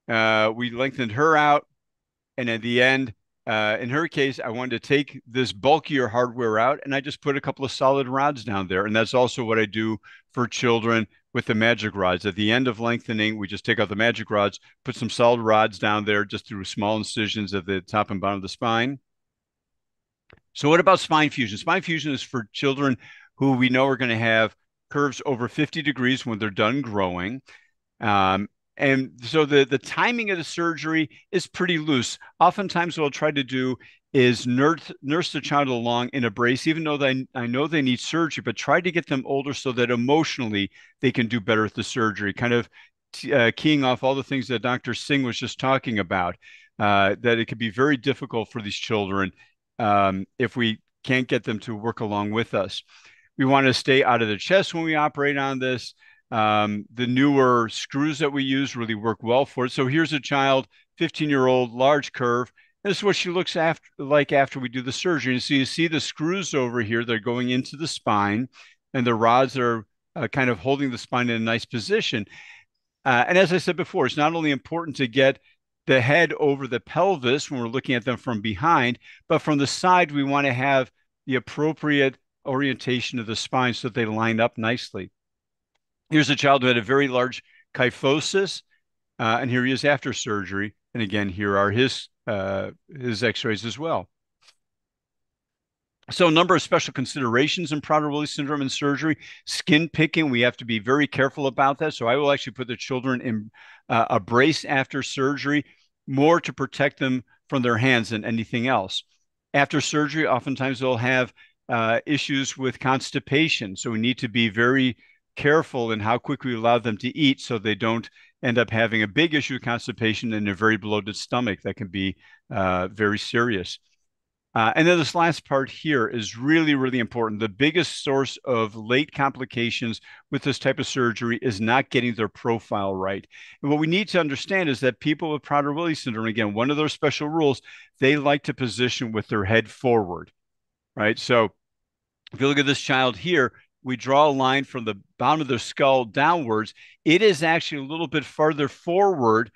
We lengthened her out, and at the end, in her case, I wanted to take this bulkier hardware out, and I just put a couple of solid rods down there. And that's also what I do for children with the magic rods. At the end of lengthening, we just take out the magic rods, put some solid rods down there just through small incisions at the top and bottom of the spine. So what about spine fusion? Spine fusion is for children who we know are going to have curves over 50 degrees when they're done growing. And so the timing of the surgery is pretty loose. Oftentimes what I'll try to do is nurse the child along in a brace, even though I know they need surgery, but try to get them older so that emotionally they can do better with the surgery, kind of keying off all the things that Dr. Singh was just talking about, that it could be very difficult for these children if we can't get them to work along with us. We want to stay out of the chest when we operate on this. The newer screws that we use really work well for it. So here's a child, 15-year-old, large curve. This is what she looks like after we do the surgery. And so you see the screws over here, they're going into the spine, and the rods are kind of holding the spine in a nice position. And as I said before, it's not only important to get the head over the pelvis when we're looking at them from behind, but from the side, we want to have the appropriate orientation of the spine so that they line up nicely. Here's a child who had a very large kyphosis, and here he is after surgery. And again, here are his x-rays as well. So a number of special considerations in Prader-Willi syndrome and surgery. Skin picking, we have to be very careful about that. So I will actually put the children in a brace after surgery, more to protect them from their hands than anything else. After surgery, oftentimes they'll have issues with constipation. So we need to be very careful in how quickly we allow them to eat so they don't end up having a big issue of constipation and a very bloated stomach that can be very serious. And then this last part here is really, really important. The biggest source of late complications with this type of surgery is not getting their profile right. And what we need to understand is that people with Prader-Willi syndrome, again, one of their special rules, they like to position with their head forward, right? So if you look at this child here, we draw a line from the bottom of their skull downwards. It is actually a little bit farther forward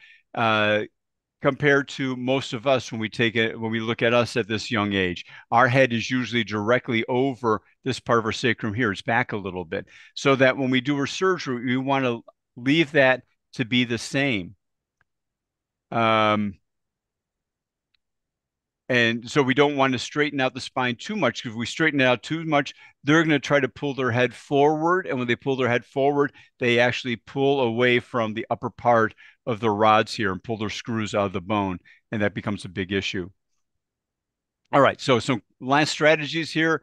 compared to most of us when we look at us at this young age. Our head is usually directly over this part of our sacrum here. It's back a little bit. So that when we do our surgery, we want to leave that to be the same. And so we don't want to straighten out the spine too much, because if we straighten it out too much, they're going to try to pull their head forward. And when they pull their head forward, they actually pull away from the upper part of the rods here and pull their screws out of the bone. And that becomes a big issue. All right, so some last strategies here.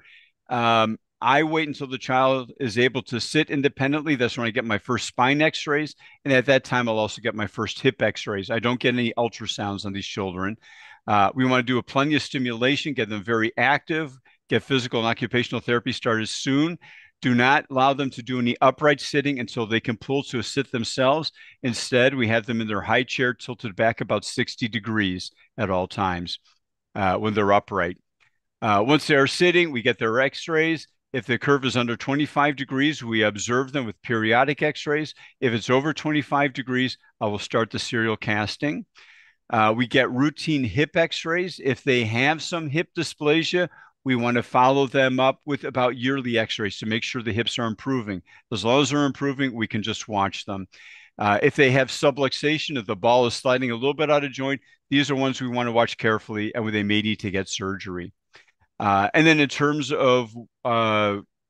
I wait until the child is able to sit independently. That's when I get my first spine x-rays. And at that time, I'll also get my first hip x-rays. I don't get any ultrasounds on these children. We want to do plenty of stimulation, get them very active, get physical and occupational therapy started soon. Do not allow them to do any upright sitting until they can pull to a sit themselves. Instead, we have them in their high chair tilted back about 60 degrees at all times when they're upright. Once they are sitting, we get their x-rays. If the curve is under 25 degrees, we observe them with periodic x-rays. If it's over 25 degrees, I will start the serial casting. We get routine hip x-rays. If they have some hip dysplasia, we want to follow them up with about yearly x-rays to make sure the hips are improving. As long as they're improving, we can just watch them. If they have subluxation, if the ball is sliding a little bit out of joint, these are ones we want to watch carefully and where they may need to get surgery. And then in terms of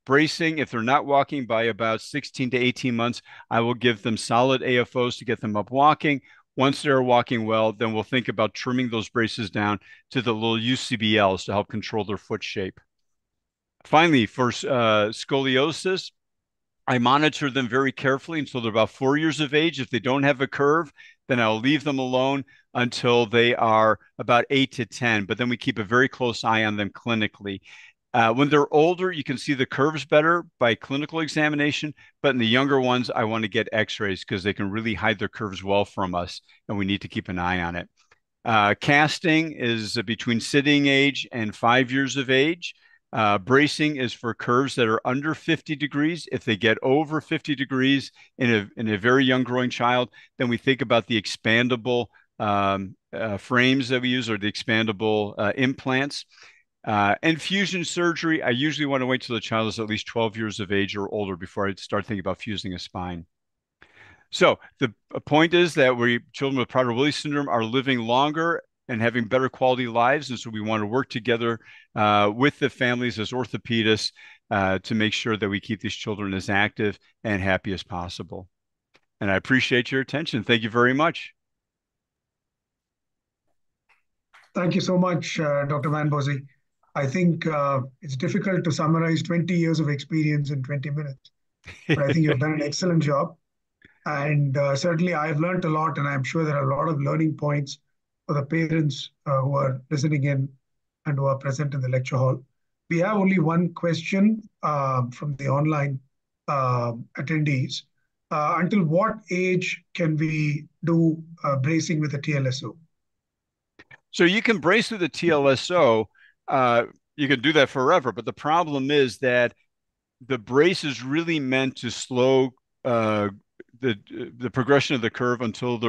bracing, if they're not walking by about 16 to 18 months, I will give them solid AFOs to get them up walking. Once they're walking well, then we'll think about trimming those braces down to the little UCBLs to help control their foot shape. Finally, for scoliosis, I monitor them very carefully until they're about 4 years of age. If they don't have a curve, then I'll leave them alone until they are about 8 to 10. But then we keep a very close eye on them clinically. When they're older, you can see the curves better by clinical examination. But in the younger ones, I want to get x-rays because they can really hide their curves well from us, and we need to keep an eye on it. Casting is between sitting age and 5 years of age. Bracing is for curves that are under 50 degrees. If they get over 50 degrees in a very young growing child, then we think about the expandable frames that we use, or the expandable implants. And fusion surgery, I usually want to wait till the child is at least 12 years of age or older before I start thinking about fusing a spine. So the point is that children with Prader-Willi syndrome are living longer and having better quality lives. And so we want to work together with the families as orthopedists to make sure that we keep these children as active and happy as possible. And I appreciate your attention. Thank you very much. Thank you so much, Dr. Van Bose. I think it's difficult to summarize 20 years of experience in 20 minutes, but I think you've done an excellent job. And certainly I've learned a lot, and I'm sure there are a lot of learning points for the parents who are listening in and who are present in the lecture hall. We have only one question from the online attendees. Until what age can we do bracing with a TLSO? So you can brace with a TLSO. You can do that forever, but the problem is that the brace is really meant to slow the progression of the curve until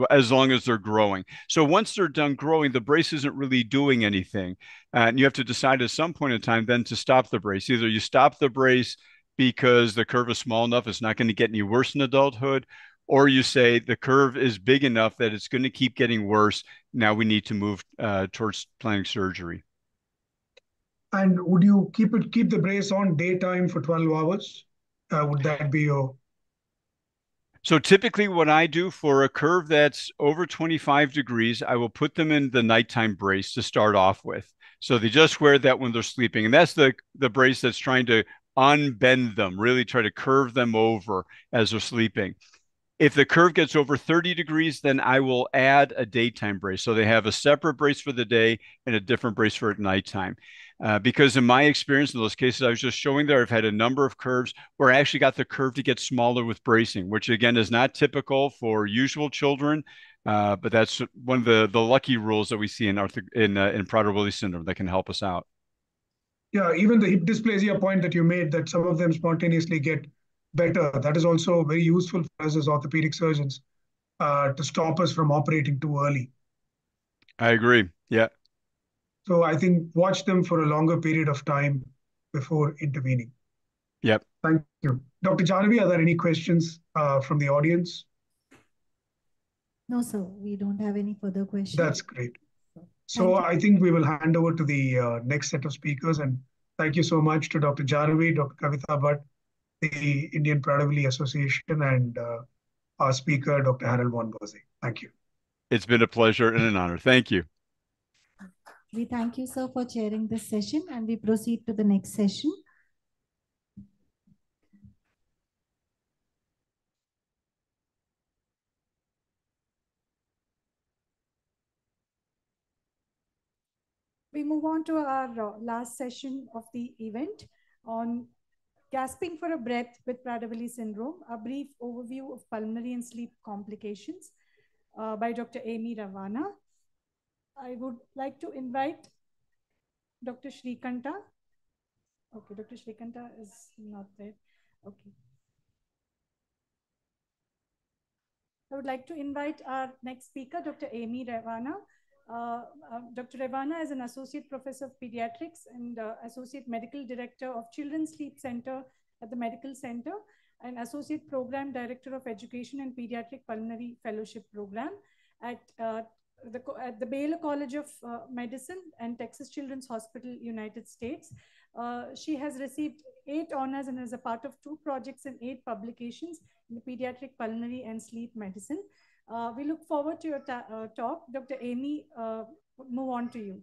as long as they're growing. So once they're done growing, the brace isn't really doing anything. And you have to decide at some point in time then to stop the brace. Either you stop the brace because the curve is small enough, it's not going to get any worse in adulthood, or you say the curve is big enough that it's going to keep getting worse. Now we need to move towards planning surgery. And would you keep the brace on daytime for 12 hours? Would that be your... So typically what I do for a curve that's over 25 degrees, I will put them in the nighttime brace to start off with. So they just wear that when they're sleeping. And that's the brace that's trying to unbend them, really try to curve them over as they're sleeping. If the curve gets over 30 degrees, then I will add a daytime brace. So they have a separate brace for the day and a different brace for at nighttime. Because in my experience, in those cases I was just showing there, I've had a number of curves where I actually got the curve to get smaller with bracing, which again is not typical for usual children, but that's one of the lucky rules that we see in Prader-Willi syndrome that can help us out. Yeah, even the hip dysplasia point that you made, that some of them spontaneously get better, that is also very useful for us as orthopedic surgeons to stop us from operating too early. I agree. Yeah. So I think watch them for a longer period of time before intervening. Yep. Thank you. Dr. Janavi, are there any questions from the audience? No, sir. We don't have any further questions. That's great. So I think we will hand over to the next set of speakers. And thank you so much to Dr. Janavi, Dr. Kavita Bhatt, the Indian Prader-Willi Association, and our speaker, Dr. Harold Von Bose. Thank you. It's been a pleasure and an honor. Thank you. We thank you, sir, for chairing this session, and we proceed to the next session. We move on to our last session of the event on gasping for a breath with Prader-Willi syndrome, a brief overview of pulmonary and sleep complications by Dr. Amy Ravana. I would like to invite Dr. Shrikanta. Okay, Dr. Shrikanta is not there. Okay. I would like to invite our next speaker, Dr. Amy Ravana. Dr. Ravana is an Associate Professor of Pediatrics and Associate Medical Director of Children's Sleep Center at the Medical Center, and Associate Program Director of Education and Pediatric Pulmonary Fellowship Program at the Baylor College of Medicine and Texas Children's Hospital, United States. She has received 8 honors and is a part of 2 projects and 8 publications in the pediatric pulmonary and sleep medicine. We look forward to your talk. Dr. Amy, move on to you.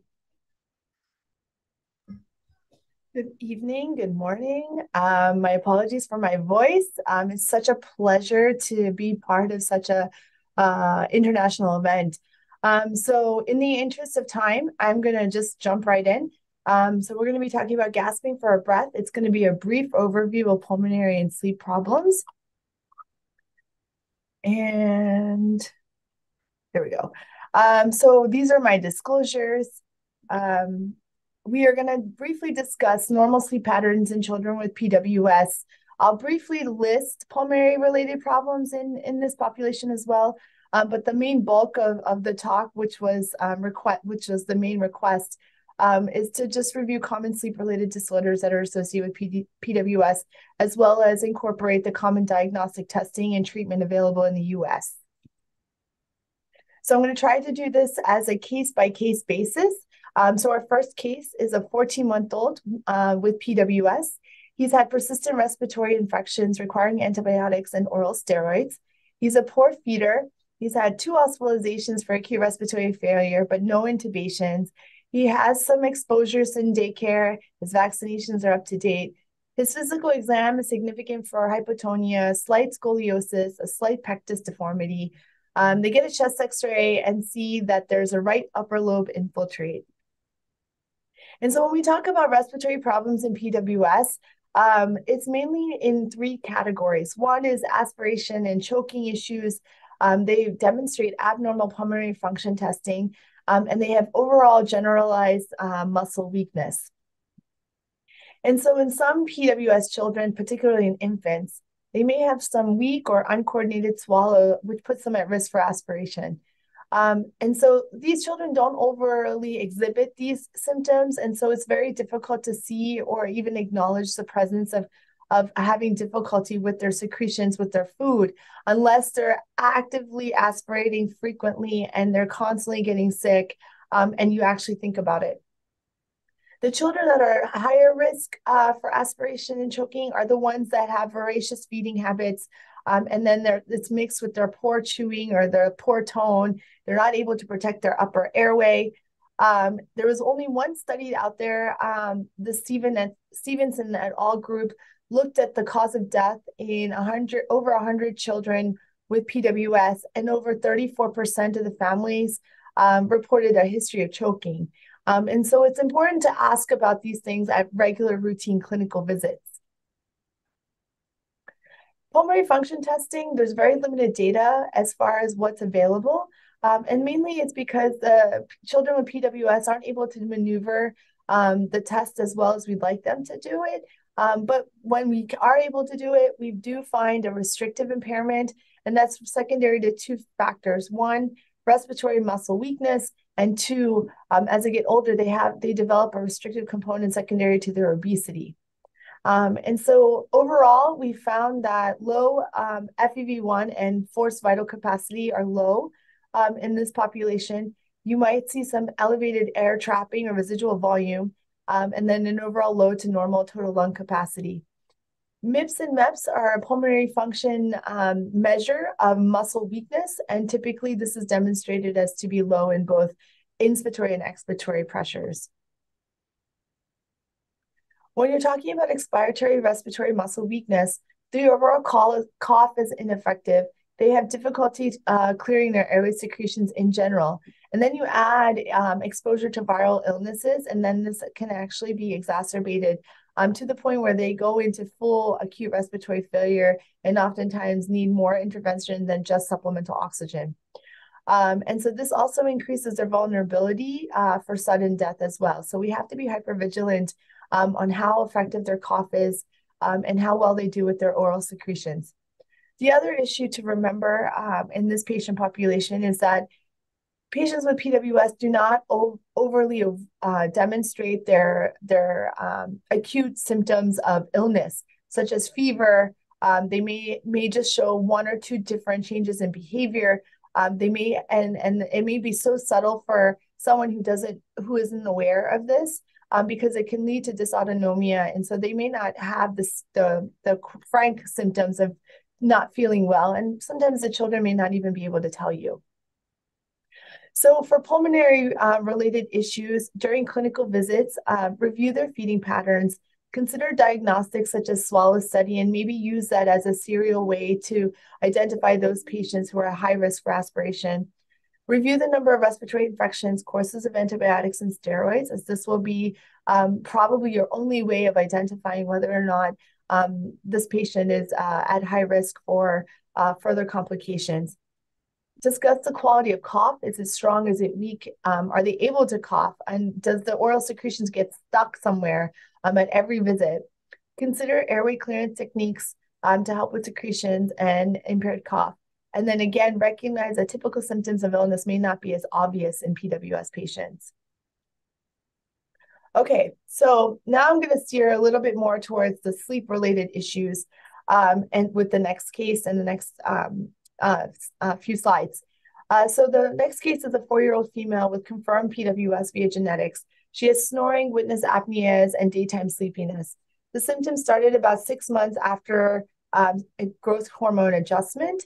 Good evening, good morning. My apologies for my voice. It's such a pleasure to be part of such a international event. So in the interest of time, I'm going to just jump right in. So we're going to be talking about gasping for a breath. It's going to be a brief overview of pulmonary and sleep problems. And there we go. So these are my disclosures. We are going to briefly discuss normal sleep patterns in children with PWS. I'll briefly list pulmonary-related problems in this population as well. But the main bulk of the talk, which was the main request, is to just review common sleep-related disorders that are associated with PWS, as well as incorporate the common diagnostic testing and treatment available in the US. So I'm going to try to do this as a case-by-case basis. So our first case is a 14-month-old with PWS. He's had persistent respiratory infections requiring antibiotics and oral steroids. He's a poor feeder. He's had 2 hospitalizations for acute respiratory failure, but no intubations. He has some exposures in daycare. His vaccinations are up to date. His physical exam is significant for hypotonia, slight scoliosis, a slight pectus deformity. They get a chest x-ray and see that there's a right upper lobe infiltrate. And so when we talk about respiratory problems in PWS, it's mainly in 3 categories. One is aspiration and choking issues. They demonstrate abnormal pulmonary function testing, and they have overall generalized muscle weakness. And so in some PWS children, particularly in infants, they may have some weak or uncoordinated swallow, which puts them at risk for aspiration. And so these children don't overly exhibit these symptoms, and so it's very difficult to see or even acknowledge the presence of having difficulty with their secretions with their food, unless they're actively aspirating frequently and they're constantly getting sick, and you actually think about it. The children that are higher risk for aspiration and choking are the ones that have voracious feeding habits, and then it's mixed with their poor chewing or their poor tone. They're not able to protect their upper airway. There was only one study out there, the Stevenson et al. Group looked at the cause of death in over 100 children with PWS, and over 34% of the families reported a history of choking. And so it's important to ask about these things at regular routine clinical visits. Pulmonary function testing, there's very limited data as far as what's available. And mainly it's because the children with PWS aren't able to maneuver the test as well as we'd like them to do it. But when we are able to do it, we do find a restrictive impairment, and that's secondary to 2 factors. 1, respiratory muscle weakness, and 2, as they get older, they develop a restrictive component secondary to their obesity. And so overall, we found that low FEV1 and forced vital capacity are low in this population. You might see some elevated air trapping or residual volume, and then an overall low to normal total lung capacity. MIPS and MEPS are a pulmonary function measure of muscle weakness, and typically this is demonstrated as to be low in both inspiratory and expiratory pressures. When you're talking about expiratory respiratory muscle weakness, the overall cough is ineffective. They have difficulty clearing their airway secretions in general. And then you add exposure to viral illnesses, and then this can actually be exacerbated to the point where they go into full acute respiratory failure and oftentimes need more intervention than just supplemental oxygen. And so this also increases their vulnerability for sudden death as well. So we have to be hypervigilant on how effective their cough is and how well they do with their oral secretions. The other issue to remember in this patient population is that patients with PWS do not overly demonstrate their acute symptoms of illness, such as fever. They may just show 1 or 2 different changes in behavior. They may, and it may be so subtle for someone who isn't aware of this, because it can lead to dysautonomia, and so they may not have the frank symptoms of not feeling well. And sometimes the children may not even be able to tell you. So for pulmonary related issues during clinical visits, review their feeding patterns, consider diagnostics such as swallow study, and maybe use that as a serial way to identify those patients who are at high risk for aspiration. Review the number of respiratory infections, courses of antibiotics and steroids, as this will be probably your only way of identifying whether or not this patient is at high risk for further complications. Discuss the quality of cough. Is it strong? Is it weak? Are they able to cough? And does the oral secretions get stuck somewhere at every visit? Consider airway clearance techniques to help with secretions and impaired cough. And then again, recognize that typical symptoms of illness may not be as obvious in PWS patients. Okay, so now I'm going to steer a little bit more towards the sleep-related issues and with the next case and the next few slides. So the next case is a 4-year-old female with confirmed PWS via genetics. She has snoring, witness apneas, and daytime sleepiness. The symptoms started about 6 months after a growth hormone adjustment.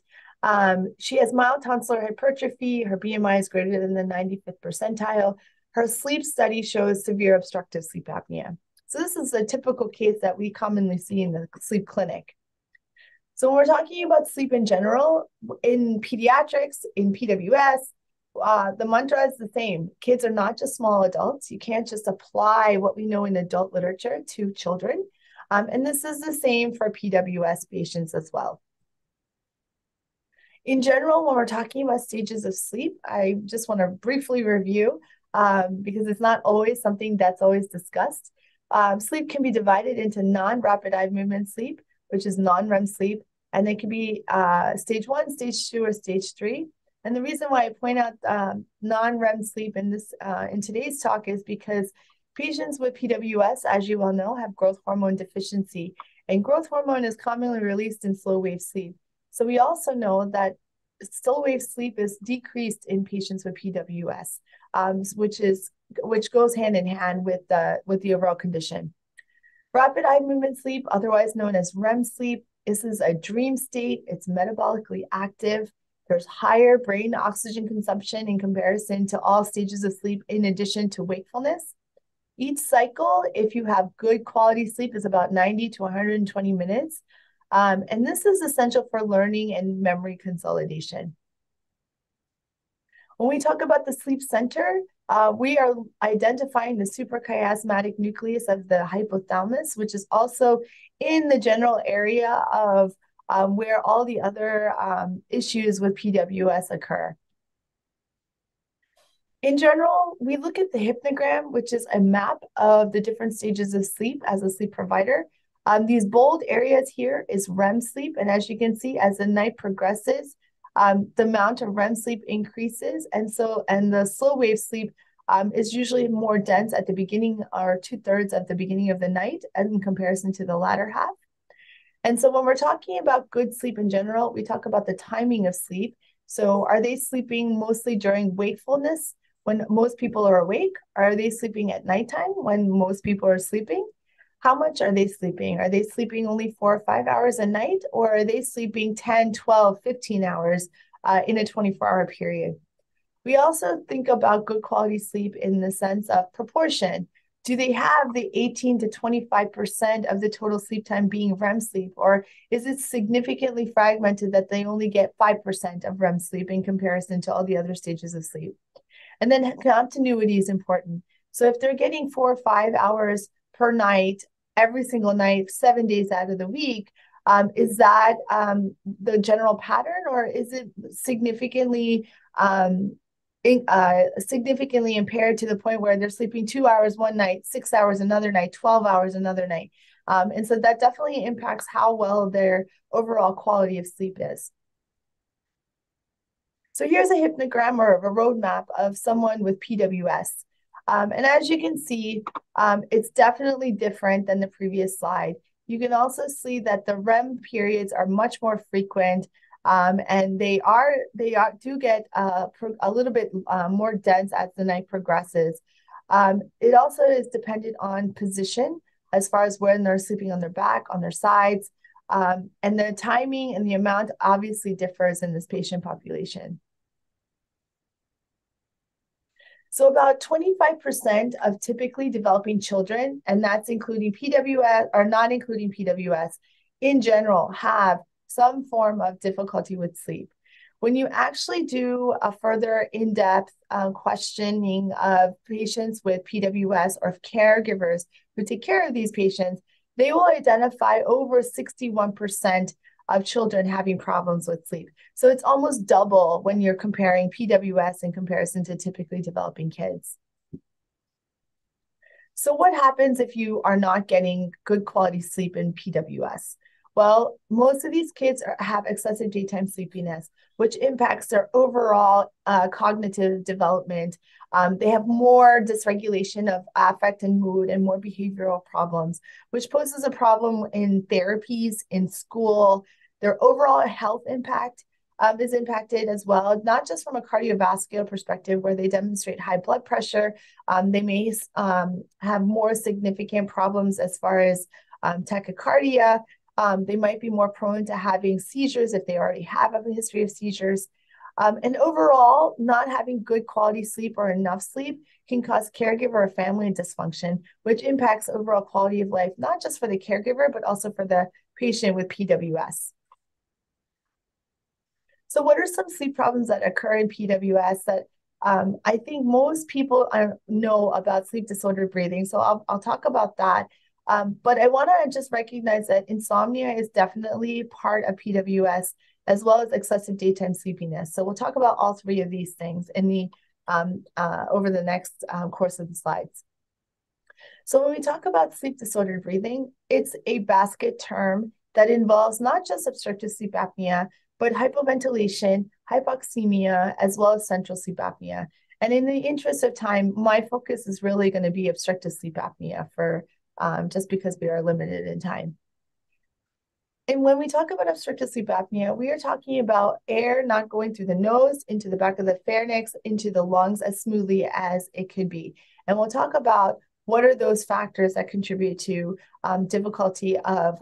She has mild tonsillar hypertrophy. Her BMI is greater than the 95th percentile. Her sleep study shows severe obstructive sleep apnea. So this is a typical case that we commonly see in the sleep clinic. So when we're talking about sleep in general, in pediatrics, in PWS, the mantra is the same. Kids are not just small adults. You can't just apply what we know in adult literature to children. And this is the same for PWS patients as well. In general, when we're talking about stages of sleep, I just want to briefly review because it's not always something that's always discussed. Sleep can be divided into non-rapid eye movement sleep, which is non-REM sleep, and it can be stage 1, stage 2, or stage 3. And the reason why I point out non-REM sleep in today's talk is because patients with PWS, as you all know, have growth hormone deficiency, and growth hormone is commonly released in slow wave sleep. So we also know that slow wave sleep is decreased in patients with PWS, which goes hand in hand with the overall condition. Rapid eye movement sleep, otherwise known as REM sleep, this is a dream state. It's metabolically active. There's higher brain oxygen consumption in comparison to all stages of sleep, in addition to wakefulness. Each cycle, if you have good quality sleep, is about 90 to 120 minutes. And this is essential for learning and memory consolidation. When we talk about the sleep center, we are identifying the suprachiasmatic nucleus of the hypothalamus, which is also in the general area of where all the other issues with PWS occur. In general, we look at the hypnogram, which is a map of the different stages of sleep as a sleep provider. These bold areas here is REM sleep. And as you can see, as the night progresses, the amount of REM sleep increases. And the slow wave sleep is usually more dense at the beginning, or 2/3 of the beginning of the night in comparison to the latter half. And so when we're talking about good sleep in general, we talk about the timing of sleep. So are they sleeping mostly during wakefulness when most people are awake? Are they sleeping at nighttime when most people are sleeping? How much are they sleeping? Are they sleeping only 4 or 5 hours a night? Or are they sleeping 10, 12, 15 hours in a 24-hour period? We also think about good quality sleep in the sense of proportion. Do they have the 18 to 25% of the total sleep time being REM sleep? Or is it significantly fragmented that they only get 5% of REM sleep in comparison to all the other stages of sleep? And then continuity is important. So if they're getting 4 or 5 hours per night, every single night, 7 days out of the week, is that the general pattern, or is it significantly impaired to the point where they're sleeping 2 hours one night, 6 hours another night, 12 hours another night? And so that definitely impacts how well their overall quality of sleep is. So here's a hypnogram or a roadmap of someone with PWS. And as you can see, it's definitely different than the previous slide. You can also see that the REM periods are much more frequent, and they do get a little bit more dense as the night progresses. It also is dependent on position, as far as when they're sleeping on their back, on their sides. And the timing and the amount obviously differs in this patient population. So about 25% of typically developing children, and that's including PWS or not including PWS, in general, have some form of difficulty with sleep. When you actually do a further in-depth questioning of patients with PWS or caregivers who take care of these patients, they will identify over 61% of children having problems with sleep. So it's almost double when you're comparing PWS in comparison to typically developing kids. So what happens if you are not getting good quality sleep in PWS? Well, most of these kids have excessive daytime sleepiness, which impacts their overall cognitive development. They have more dysregulation of affect and mood and more behavioral problems, which poses a problem in therapies, in school. Their overall health impact is impacted as well, not just from a cardiovascular perspective where they demonstrate high blood pressure. They may have more significant problems as far as tachycardia. They might be more prone to having seizures if they already have a history of seizures. And overall, not having good quality sleep or enough sleep can cause caregiver or family dysfunction, which impacts overall quality of life, not just for the caregiver, but also for the patient with PWS. So what are some sleep problems that occur in PWS that I think most people know about sleep disordered breathing? So I'll talk about that. But I want to just recognize that insomnia is definitely part of PWS, as well as excessive daytime sleepiness. So we'll talk about all three of these things in the over the next course of the slides. So when we talk about sleep disordered breathing, it's a basket term that involves not just obstructive sleep apnea, but hypoventilation, hypoxemia, as well as central sleep apnea. And in the interest of time, my focus is really going to be obstructive sleep apnea for just because we are limited in time. And when we talk about obstructive sleep apnea, we are talking about air not going through the nose, into the back of the pharynx, into the lungs as smoothly as it could be. And we'll talk about what are those factors that contribute to difficulty of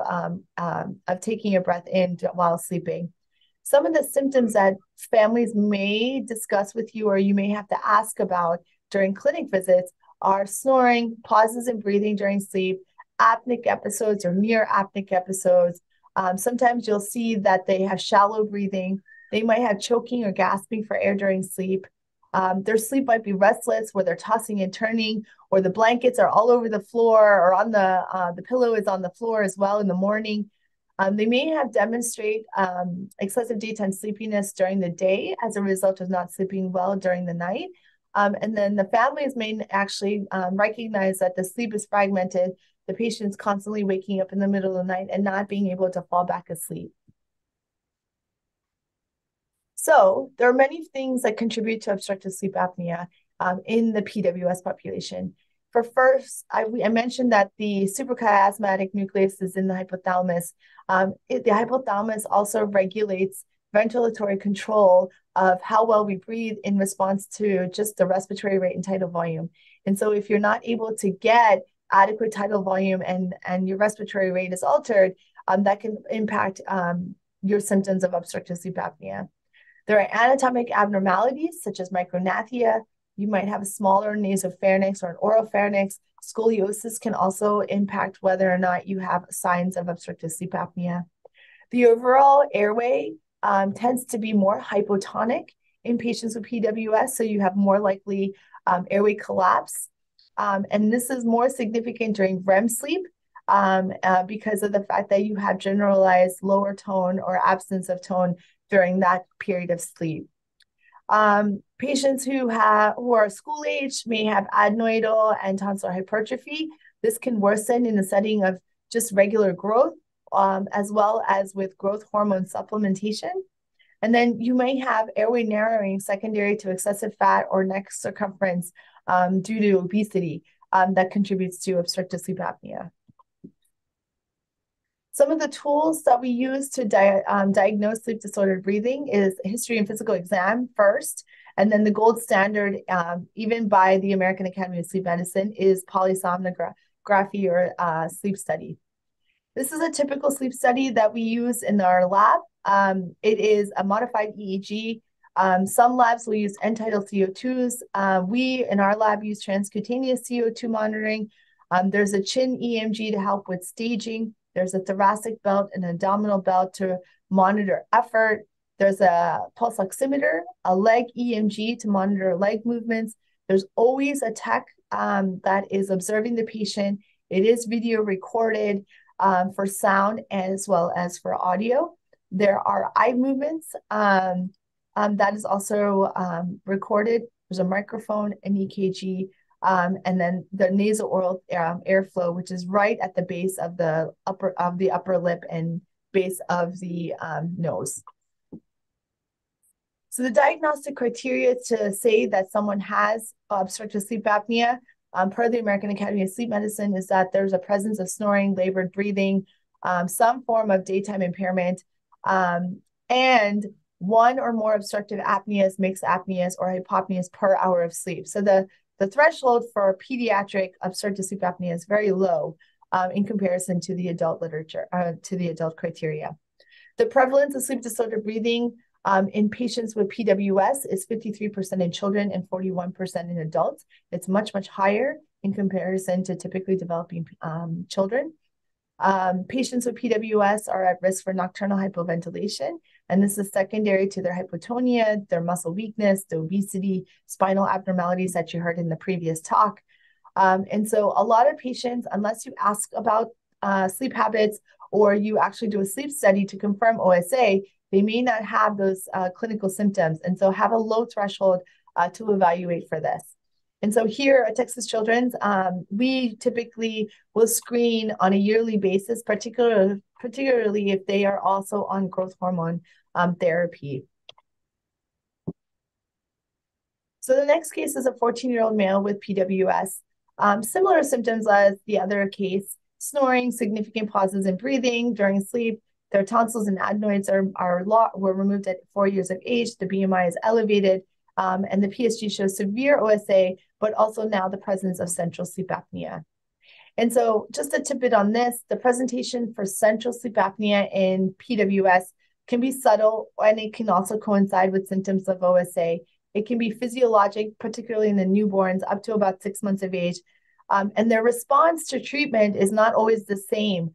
taking a breath in while sleeping. Some of the symptoms that families may discuss with you or you may have to ask about during clinic visits are snoring, pauses in breathing during sleep, apneic episodes or near apneic episodes. Sometimes you'll see that they have shallow breathing. They might have choking or gasping for air during sleep. Their sleep might be restless where they're tossing and turning, or the blankets are all over the floor, or on the pillow is on the floor as well in the morning. They may have demonstrate excessive daytime sleepiness during the day as a result of not sleeping well during the night. And then the families may actually recognize that the sleep is fragmented. The patient's constantly waking up in the middle of the night and not being able to fall back asleep. So there are many things that contribute to obstructive sleep apnea in the PWS population. For first, I mentioned that the suprachiasmatic nucleus is in the hypothalamus. The hypothalamus also regulates ventilatory control of how well we breathe in response to just the respiratory rate and tidal volume. And so if you're not able to get adequate tidal volume and your respiratory rate is altered, that can impact your symptoms of obstructive sleep apnea. There are anatomic abnormalities such as micrognathia. You might have a smaller nasopharynx or an oropharynx. Scoliosis can also impact whether or not you have signs of obstructive sleep apnea. The overall airway tends to be more hypotonic in patients with PWS, so you have more likely airway collapse. And this is more significant during REM sleep because of the fact that you have generalized lower tone or absence of tone during that period of sleep. Patients who are school age may have adenoidal and tonsillar hypertrophy. This can worsen in the setting of just regular growth, as well as with growth hormone supplementation. And then you may have airway narrowing secondary to excessive fat or neck circumference due to obesity that contributes to obstructive sleep apnea. Some of the tools that we use to diagnose sleep disordered breathing is history and physical exam first, and then the gold standard, even by the American Academy of Sleep Medicine, is polysomnography or sleep study. This is a typical sleep study that we use in our lab. It is a modified EEG. Some labs will use end-tidal CO2s. We, in our lab, use transcutaneous CO2 monitoring. There's a chin EMG to help with staging. There's a thoracic belt and an abdominal belt to monitor effort. There's a pulse oximeter, a leg EMG to monitor leg movements. There's always a tech that is observing the patient. It is video recorded for sound as well as for audio. There are eye movements that is also recorded. There's a microphone, an EKG, and then the nasal-oral airflow, which is right at the base of the upper lip and base of the nose. So the diagnostic criteria to say that someone has obstructive sleep apnea, per the American Academy of Sleep Medicine, is that there's a presence of snoring, labored breathing, some form of daytime impairment, and one or more obstructive apneas, mixed apneas, or hypopneas per hour of sleep. So the threshold for pediatric obstructive sleep apnea is very low in comparison to the adult literature, to the adult criteria. The prevalence of sleep disordered breathing in patients with PWS is 53% in children and 41% in adults. It's much, much higher in comparison to typically developing children. Patients with PWS are at risk for nocturnal hypoventilation, and this is secondary to their hypotonia, their muscle weakness, the obesity, spinal abnormalities that you heard in the previous talk. And so a lot of patients, unless you ask about sleep habits or you actually do a sleep study to confirm OSA, they may not have those clinical symptoms, and so have a low threshold to evaluate for this. And so here at Texas Children's, we typically will screen on a yearly basis, particularly if they are also on growth hormone therapy. So the next case is a 14-year-old male with PWS. Similar symptoms as the other case: snoring, significant pauses in breathing during sleep. Their tonsils and adenoids were removed at 4 years of age. The BMI is elevated, and the PSG shows severe OSA, but also now the presence of central sleep apnea. And so just a tidbit on this: the presentation for central sleep apnea in PWS can be subtle, and it can also coincide with symptoms of OSA. It can be physiologic, particularly in the newborns up to about 6 months of age. And their response to treatment is not always the same.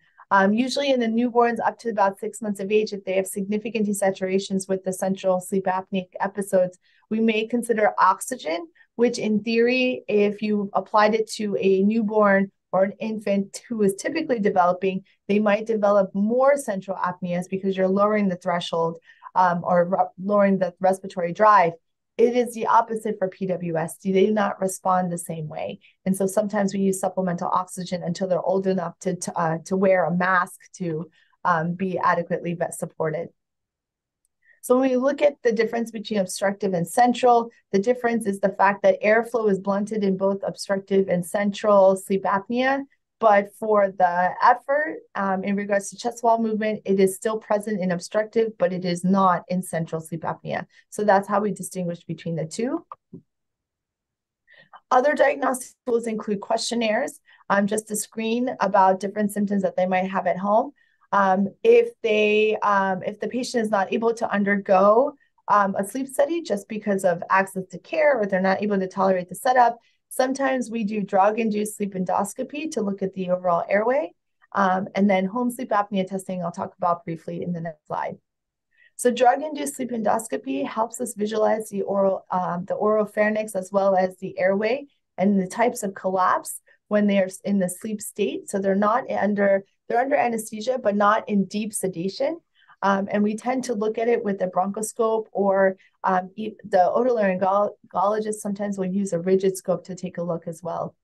Usually in the newborns up to about 6 months of age, if they have significant desaturations with the central sleep apneic episodes, we may consider oxygen, which in theory, if you applied it to a newborn or an infant who is typically developing, they might develop more central apneas because you're lowering the threshold or lowering the respiratory drive. It is the opposite for PWS. They do not respond the same way. And so sometimes we use supplemental oxygen until they're old enough to wear a mask to be adequately supported. So when we look at the difference between obstructive and central, the difference is the fact that airflow is blunted in both obstructive and central sleep apnea. But for the effort in regards to chest wall movement, it is still present in obstructive, but it is not in central sleep apnea. So that's how we distinguish between the two. Other diagnostic tools include questionnaires, just to screen about different symptoms that they might have at home. If the patient is not able to undergo a sleep study just because of access to care, or they're not able to tolerate the setup, sometimes we do drug-induced sleep endoscopy to look at the overall airway, and then home sleep apnea testing I'll talk about briefly in the next slide. So drug-induced sleep endoscopy helps us visualize the oropharynx as well as the airway and the types of collapse when they're in the sleep state. So they're under anesthesia, but not in deep sedation. And we tend to look at it with a bronchoscope, or the otolaryngologist sometimes will use a rigid scope to take a look as well.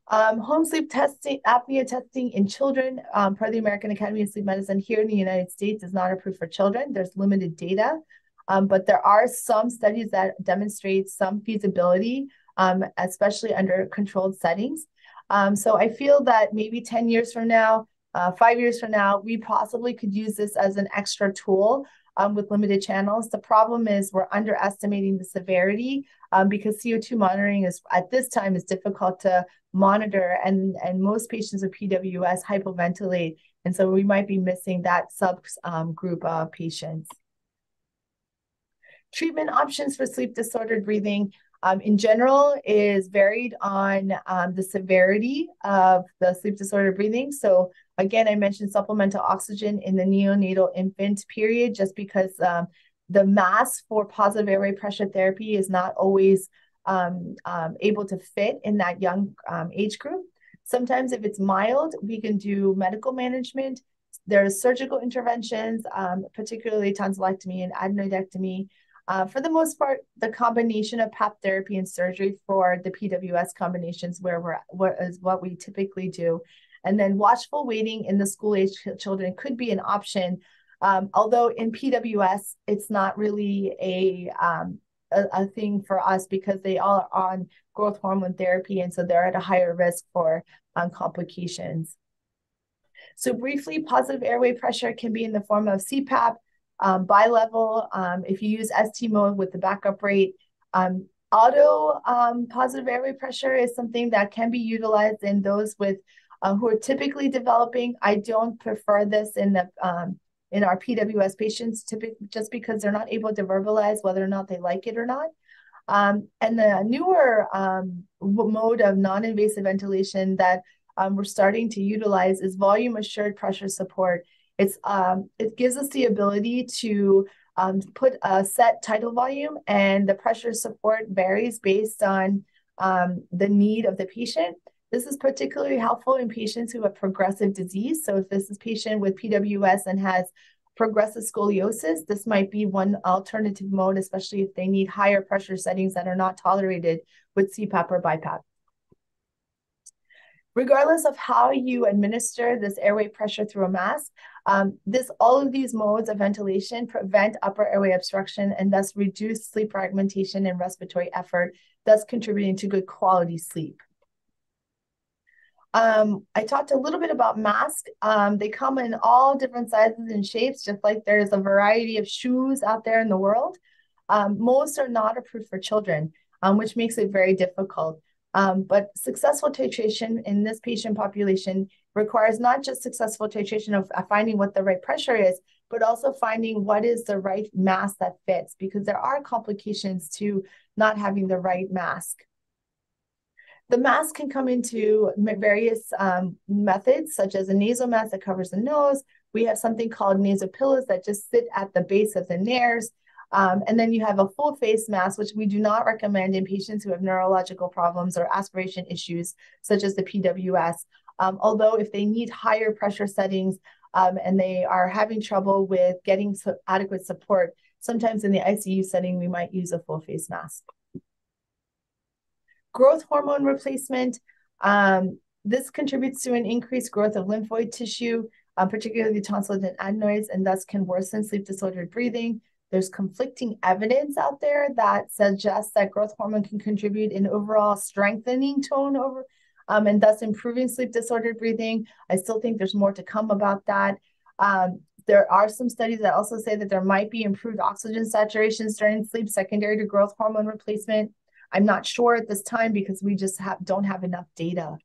Home sleep testing, apnea testing in children, per the American Academy of Sleep Medicine here in the United States, is not approved for children. There's limited data, but there are some studies that demonstrate some feasibility, especially under controlled settings. So I feel that maybe 10 years from now, 5 years from now, we possibly could use this as an extra tool with limited channels. The problem is we're underestimating the severity because CO2 monitoring is at this time is difficult to monitor, and most patients with PWS hypoventilate, and so we might be missing that subgroup of patients. Treatment options for sleep disordered breathing in general is varied on the severity of the sleep disordered breathing. So again, I mentioned supplemental oxygen in the neonatal infant period, just because the mask for positive airway pressure therapy is not always able to fit in that young age group. Sometimes if it's mild, we can do medical management. There's surgical interventions, particularly tonsillectomy and adenoidectomy. For the most part, the combination of PAP therapy and surgery for the PWS combinations is what we typically do. And then watchful waiting in the school-age children could be an option, although in PWS, it's not really a thing for us because they all are on growth hormone therapy, and so they're at a higher risk for complications. So briefly, positive airway pressure can be in the form of CPAP, bi-level, if you use ST mode with the backup rate. Auto positive airway pressure is something that can be utilized in those with who are typically developing. I don't prefer this in our PWS patients, typically just because they're not able to verbalize whether or not they like it or not. And the newer mode of non-invasive ventilation that we're starting to utilize is volume assured pressure support. It gives us the ability to put a set tidal volume, and the pressure support varies based on the need of the patient. This is particularly helpful in patients who have progressive disease. So if this is a patient with PWS and has progressive scoliosis, this might be one alternative mode, especially if they need higher pressure settings that are not tolerated with CPAP or BiPAP. Regardless of how you administer this airway pressure through a mask, all of these modes of ventilation prevent upper airway obstruction and thus reduce sleep fragmentation and respiratory effort, thus contributing to good quality sleep. I talked a little bit about masks. They come in all different sizes and shapes, just like there's a variety of shoes out there in the world. Most are not approved for children, which makes it very difficult. But successful titration in this patient population requires not just successful titration of finding what the right pressure is, but also finding what is the right mask that fits, because there are complications to not having the right mask. The mask can come into various methods, such as a nasal mask that covers the nose. We have something called nasal pillows that just sit at the base of the nares. And then you have a full face mask, which we do not recommend in patients who have neurological problems or aspiration issues, such as the PWS. Although if they need higher pressure settings and they are having trouble with getting adequate support, sometimes in the ICU setting, we might use a full face mask. Growth hormone replacement. This contributes to an increased growth of lymphoid tissue, particularly tonsils and adenoids, and thus can worsen sleep disordered breathing. There's conflicting evidence out there that suggests that growth hormone can contribute in overall strengthening tone and thus improving sleep disordered breathing. I still think there's more to come about that. There are some studies that also say that there might be improved oxygen saturations during sleep secondary to growth hormone replacement. I'm not sure at this time because we just don't have enough data.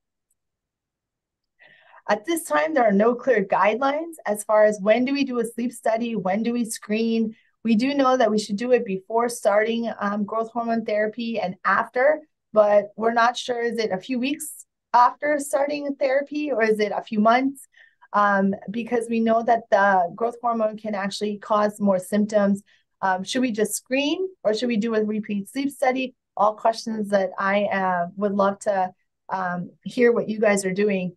At this time, there are no clear guidelines as far as when do we do a sleep study, when do we screen. We do know that we should do it before starting growth hormone therapy and after, but we're not sure, is it a few weeks after starting therapy or is it a few months? Because we know that the growth hormone can actually cause more symptoms. Should we just screen or should we do a repeat sleep study? All questions that I would love to hear what you guys are doing.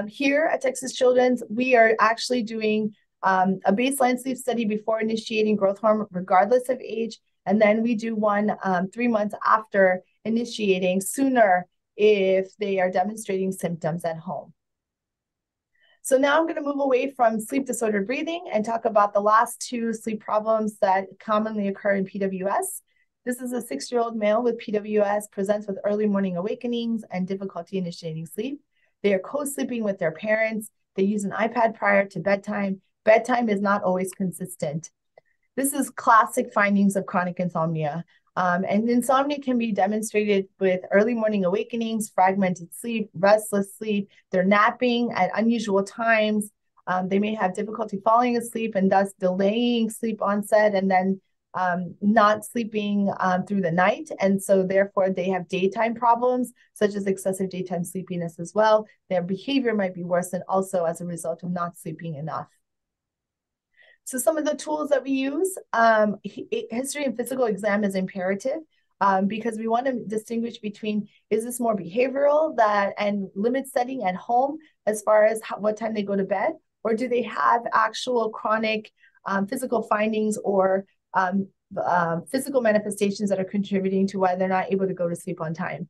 Here at Texas Children's, we are actually doing a baseline sleep study before initiating growth hormone, regardless of age. And then we do one 3 months after initiating, sooner if they are demonstrating symptoms at home. So now I'm going to move away from sleep disordered breathing and talk about the last two sleep problems that commonly occur in PWS. This is a 6-year-old male with PWS, presents with early morning awakenings and difficulty initiating sleep. They are co-sleeping with their parents. They use an iPad prior to bedtime. Bedtime is not always consistent. This is classic findings of chronic insomnia. And insomnia can be demonstrated with early morning awakenings, fragmented sleep, restless sleep. They're napping at unusual times. They may have difficulty falling asleep and thus delaying sleep onset, and then not sleeping through the night. And so therefore they have daytime problems, such as excessive daytime sleepiness as well. Their behavior might be worsened also as a result of not sleeping enough. So some of the tools that we use, history and physical exam is imperative because we want to distinguish between, is this more behavioral and limit setting at home as far as what time they go to bed, or do they have actual chronic physical findings or physical manifestations that are contributing to why they're not able to go to sleep on time.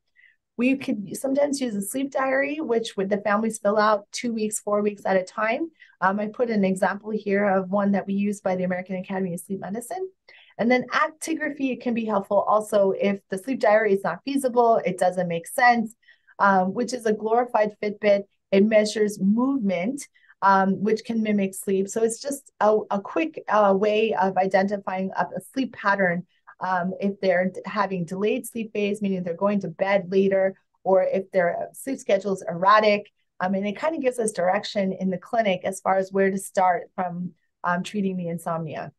We could sometimes use a sleep diary, which would the families fill out 2 weeks, 4 weeks at a time. I put an example here of one that we use by the American Academy of Sleep Medicine. And then actigraphy, it can be helpful also if the sleep diary is not feasible, it doesn't make sense, which is a glorified Fitbit. It measures movement, which can mimic sleep. So it's just a quick way of identifying a sleep pattern if they're having delayed sleep phase, meaning they're going to bed later, or if their sleep schedule is erratic. And it kind of gives us direction in the clinic as far as where to start from treating the insomnia.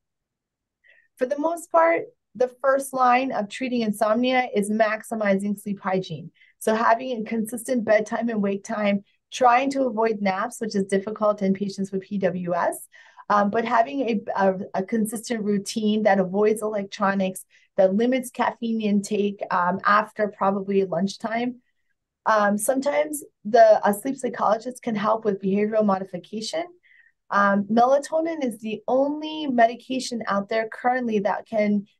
For the most part, the first line of treating insomnia is maximizing sleep hygiene. So having a consistent bedtime and wake time, trying to avoid naps, which is difficult in patients with PWS, but having a consistent routine that avoids electronics, that limits caffeine intake after probably lunchtime. Sometimes a sleep psychologist can help with behavioral modification. Melatonin is the only medication out there currently that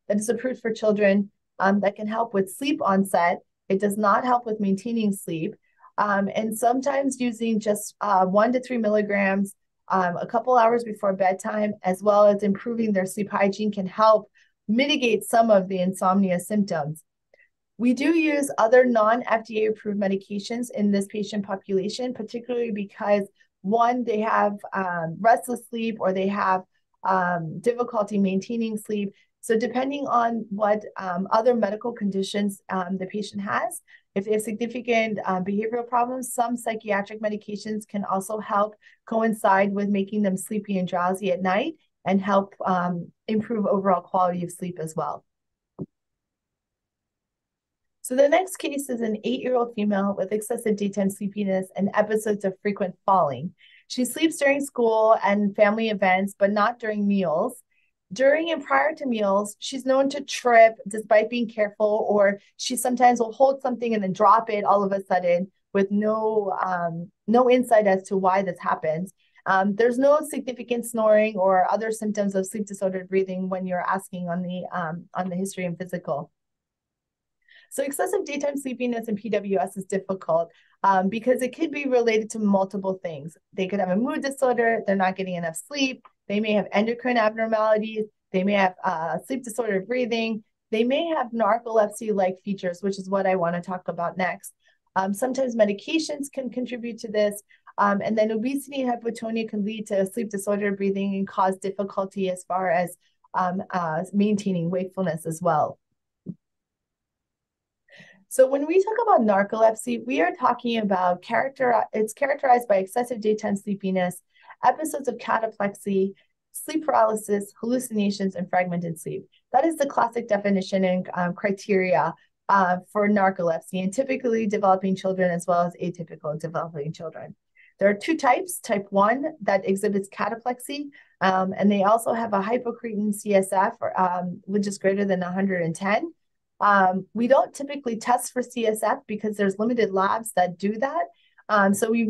is approved for children that can help with sleep onset. It does not help with maintaining sleep. And sometimes using just 1 to 3 milligrams a couple hours before bedtime, as well as improving their sleep hygiene, can help mitigate some of the insomnia symptoms. We do use other non-FDA approved medications in this patient population, particularly because one, they have restless sleep or they have difficulty maintaining sleep. So depending on what other medical conditions the patient has, if they have significant behavioral problems, some psychiatric medications can also help coincide with making them sleepy and drowsy at night and help improve overall quality of sleep as well. So the next case is an 8-year-old female with excessive daytime sleepiness and episodes of frequent falling. She sleeps during school and family events, but not during meals. During and prior to meals, she's known to trip despite being careful, or she sometimes will hold something and then drop it all of a sudden with no insight as to why this happens. There's no significant snoring or other symptoms of sleep disordered breathing when you're asking on the history and physical. So excessive daytime sleepiness in PWS is difficult because it could be related to multiple things. They could have a mood disorder, they're not getting enough sleep, they may have endocrine abnormalities, they may have sleep disordered breathing, they may have narcolepsy-like features, which is what I want to talk about next. Sometimes medications can contribute to this, and then obesity and hypotonia can lead to sleep disordered breathing and cause difficulty as far as maintaining wakefulness as well. So when we talk about narcolepsy, we are talking about it's characterized by excessive daytime sleepiness, episodes of cataplexy, sleep paralysis, hallucinations, and fragmented sleep. That is the classic definition and criteria for narcolepsy, and typically developing children as well as atypical developing children. There are 2 types, type 1 that exhibits cataplexy, and they also have a hypocretin CSF, which is greater than 110. We don't typically test for CSF because there's limited labs that do that. So we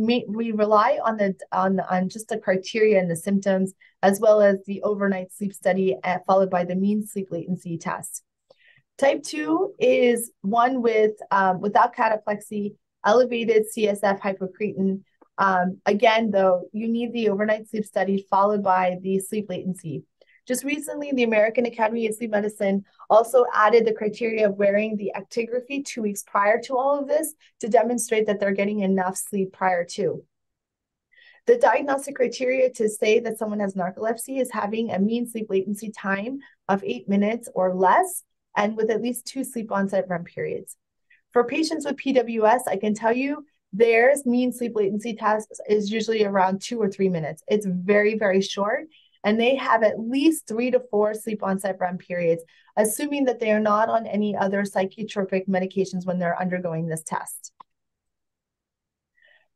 rely on just the criteria and the symptoms, as well as the overnight sleep study followed by the mean sleep latency test. Type 2 is one without cataplexy, elevated CSF hypocretin. Again, though, you need the overnight sleep study followed by the sleep latency. Just recently, the American Academy of Sleep Medicine also added the criteria of wearing the actigraphy 2 weeks prior to all of this to demonstrate that they're getting enough sleep prior to. The diagnostic criteria to say that someone has narcolepsy is having a mean sleep latency time of 8 minutes or less, and with at least 2 sleep onset REM periods. For patients with PWS, I can tell you theirs mean sleep latency test is usually around 2 or 3 minutes. It's very, very short, and they have at least 3 to 4 sleep onset REM periods, assuming that they are not on any other psychotropic medications when they're undergoing this test.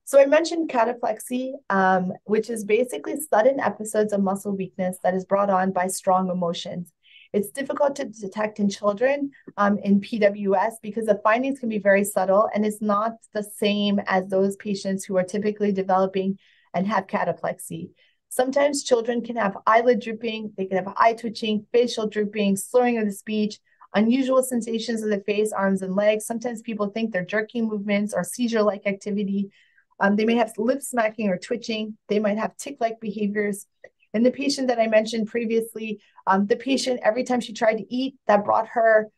So I mentioned cataplexy, which is basically sudden episodes of muscle weakness that is brought on by strong emotions. It's difficult to detect in children in PWS because the findings can be very subtle, and it's not the same as those patients who are typically developing and have cataplexy. Sometimes children can have eyelid drooping, they can have eye twitching, facial drooping, slurring of the speech, unusual sensations of the face, arms, and legs. Sometimes people think they're jerking movements or seizure-like activity. They may have lip smacking or twitching. They might have tick-like behaviors. And the patient that I mentioned previously, the patient, every time she tried to eat, that brought her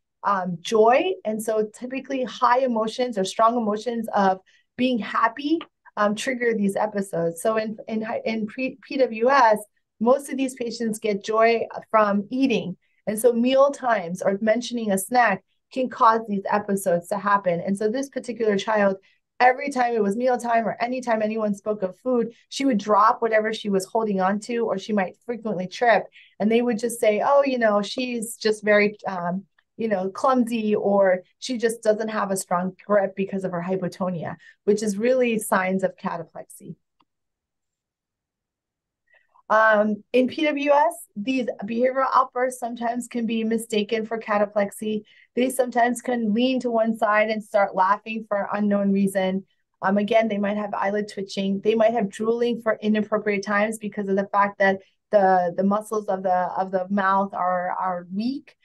joy. And so typically high emotions or strong emotions of being happy trigger these episodes. So in PWS, most of these patients get joy from eating. And so meal times or mentioning a snack can cause these episodes to happen. And so this particular child, every time it was mealtime or anytime anyone spoke of food, she would drop whatever she was holding on to, or she might frequently trip. And they would just say, oh, you know, she's just very, clumsy, or she just doesn't have a strong grip because of her hypotonia, which is really signs of cataplexy. In PWS, these behavioral outbursts sometimes can be mistaken for cataplexy. They sometimes can lean to one side and start laughing for an unknown reason. Again, they might have eyelid twitching. They might have drooling for inappropriate times because of the fact that the muscles of the mouth are weak.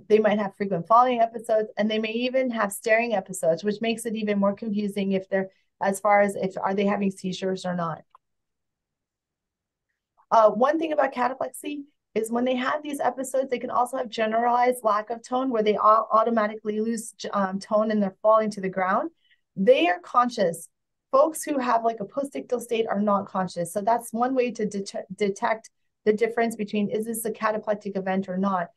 They might have frequent falling episodes, and they may even have staring episodes, which makes it even more confusing if are they having seizures or not. One thing about cataplexy is when they have these episodes, they can also have generalized lack of tone where they automatically lose tone and they're falling to the ground. They are conscious. Folks who have like a postictal state are not conscious. So that's one way to detect the difference between, is this a cataplectic event or not?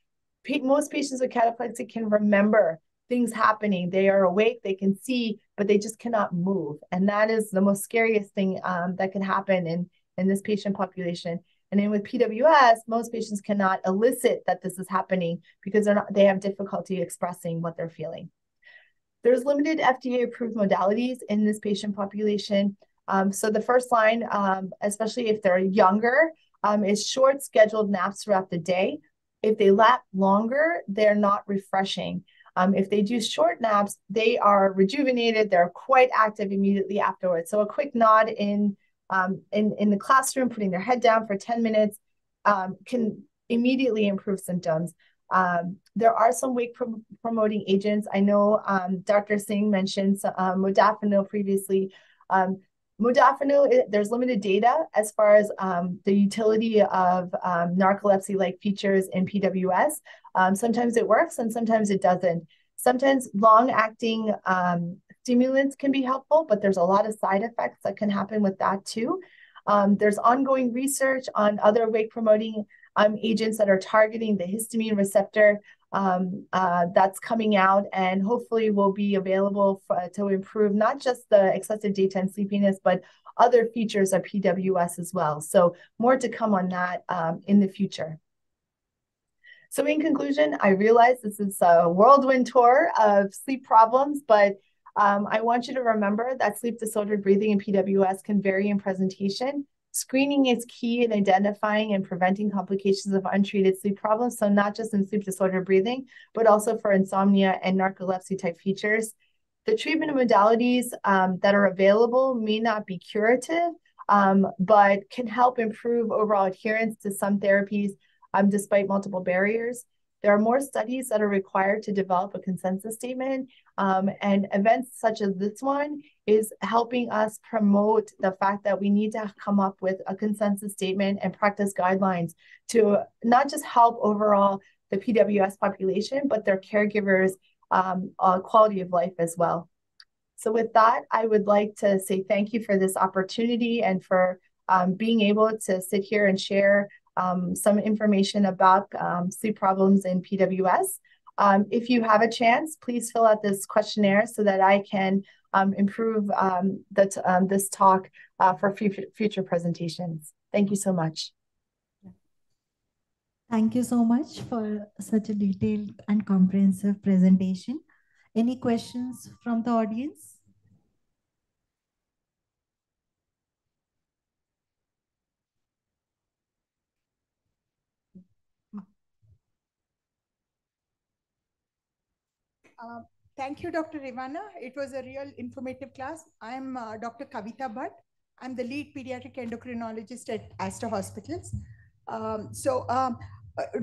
Most patients with cataplexy can remember things happening. They are awake, they can see, but they just cannot move. And that is the most scariest thing that can happen in this patient population. And then with PWS, most patients cannot elicit that this is happening because they have difficulty expressing what they're feeling. There's limited FDA-approved modalities in this patient population. So the first line, especially if they're younger, is short scheduled naps throughout the day. If they lap longer, they're not refreshing. If they do short naps, they are rejuvenated. They're quite active immediately afterwards. So a quick nod in the classroom, putting their head down for 10 minutes can immediately improve symptoms. There are some wake promoting agents. I know Dr. Singh mentioned modafinil previously. Modafinil, there's limited data as far as the utility of narcolepsy-like features in PWS. Sometimes it works and sometimes it doesn't. Sometimes long-acting stimulants can be helpful, but there's a lot of side effects that can happen with that too. There's ongoing research on other wake-promoting agents that are targeting the histamine receptor that's coming out, and hopefully will be available to improve not just the excessive daytime sleepiness, but other features of PWS as well. So more to come on that in the future. So in conclusion, I realize this is a whirlwind tour of sleep problems, but I want you to remember that sleep disordered breathing and PWS can vary in presentation. Screening is key in identifying and preventing complications of untreated sleep problems. So not just in sleep disordered breathing, but also for insomnia and narcolepsy type features. The treatment modalities that are available may not be curative, but can help improve overall adherence to some therapies despite multiple barriers. There are more studies that are required to develop a consensus statement, and events such as this one is helping us promote the fact that we need to come up with a consensus statement and practice guidelines to not just help overall the PWS population, but their caregivers' quality of life as well. So with that, I would like to say thank you for this opportunity and for being able to sit here and share some information about sleep problems in PWS. If you have a chance, please fill out this questionnaire so that I can improve this talk for future presentations. Thank you so much. Thank you so much for such a detailed and comprehensive presentation. Any questions from the audience? Thank you, Dr. Ivana. It was a real informative class. I'm Dr. Kavita Bhatt. I'm the lead pediatric endocrinologist at Aster Hospitals.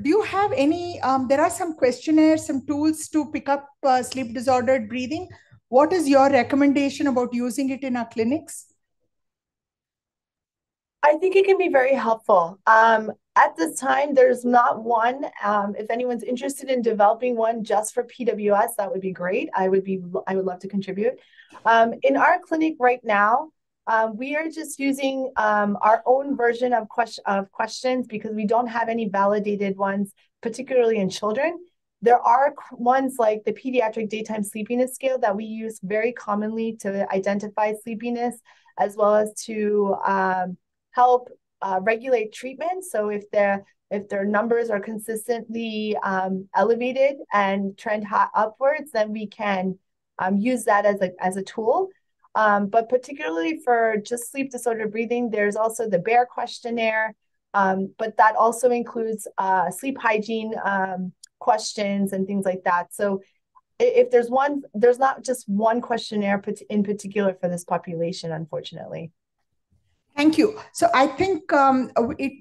Do you have any, there are some questionnaires, some tools to pick up sleep disordered breathing. What is your recommendation about using it in our clinics? I think it can be very helpful. At this time, there's not one. If anyone's interested in developing one just for PWS, that would be great. I would love to contribute. In our clinic right now, we are just using our own version of questions because we don't have any validated ones, particularly in children. There are ones like the pediatric daytime sleepiness scale that we use very commonly to identify sleepiness, as well as to help regulate treatment. So if their numbers are consistently elevated and trend upwards, then we can use that as a tool. But particularly for just sleep disordered breathing, there's also the BEAR questionnaire, but that also includes sleep hygiene questions and things like that. So if there's one, there's not just one questionnaire in particular for this population, unfortunately. Thank you. So I think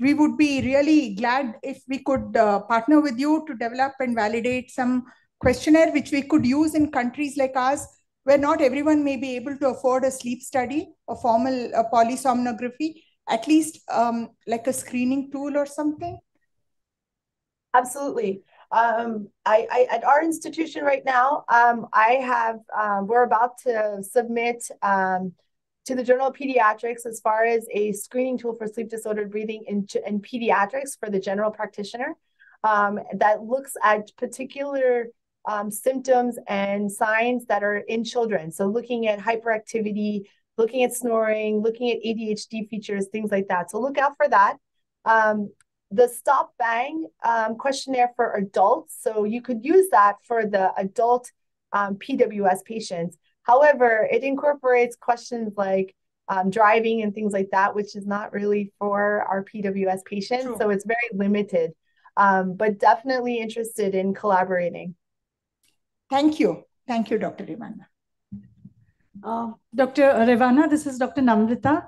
we would be really glad if we could partner with you to develop and validate some questionnaire which we could use in countries like ours, where not everyone may be able to afford a sleep study or formal polysomnography, at least like a screening tool or something. Absolutely. At our institution right now, we're about to submit to the Journal of Pediatrics as far as a screening tool for sleep disordered breathing in pediatrics for the general practitioner that looks at particular symptoms and signs that are in children. So looking at hyperactivity, looking at snoring, looking at ADHD features, things like that. So look out for that. The Stop Bang questionnaire for adults. So you could use that for the adult PWS patients. However, it incorporates questions like driving and things like that, which is not really for our PWS patients. True. So it's very limited, but definitely interested in collaborating. Thank you. Thank you, Dr. Ivana. Dr. Revana, this is Dr. Namrita.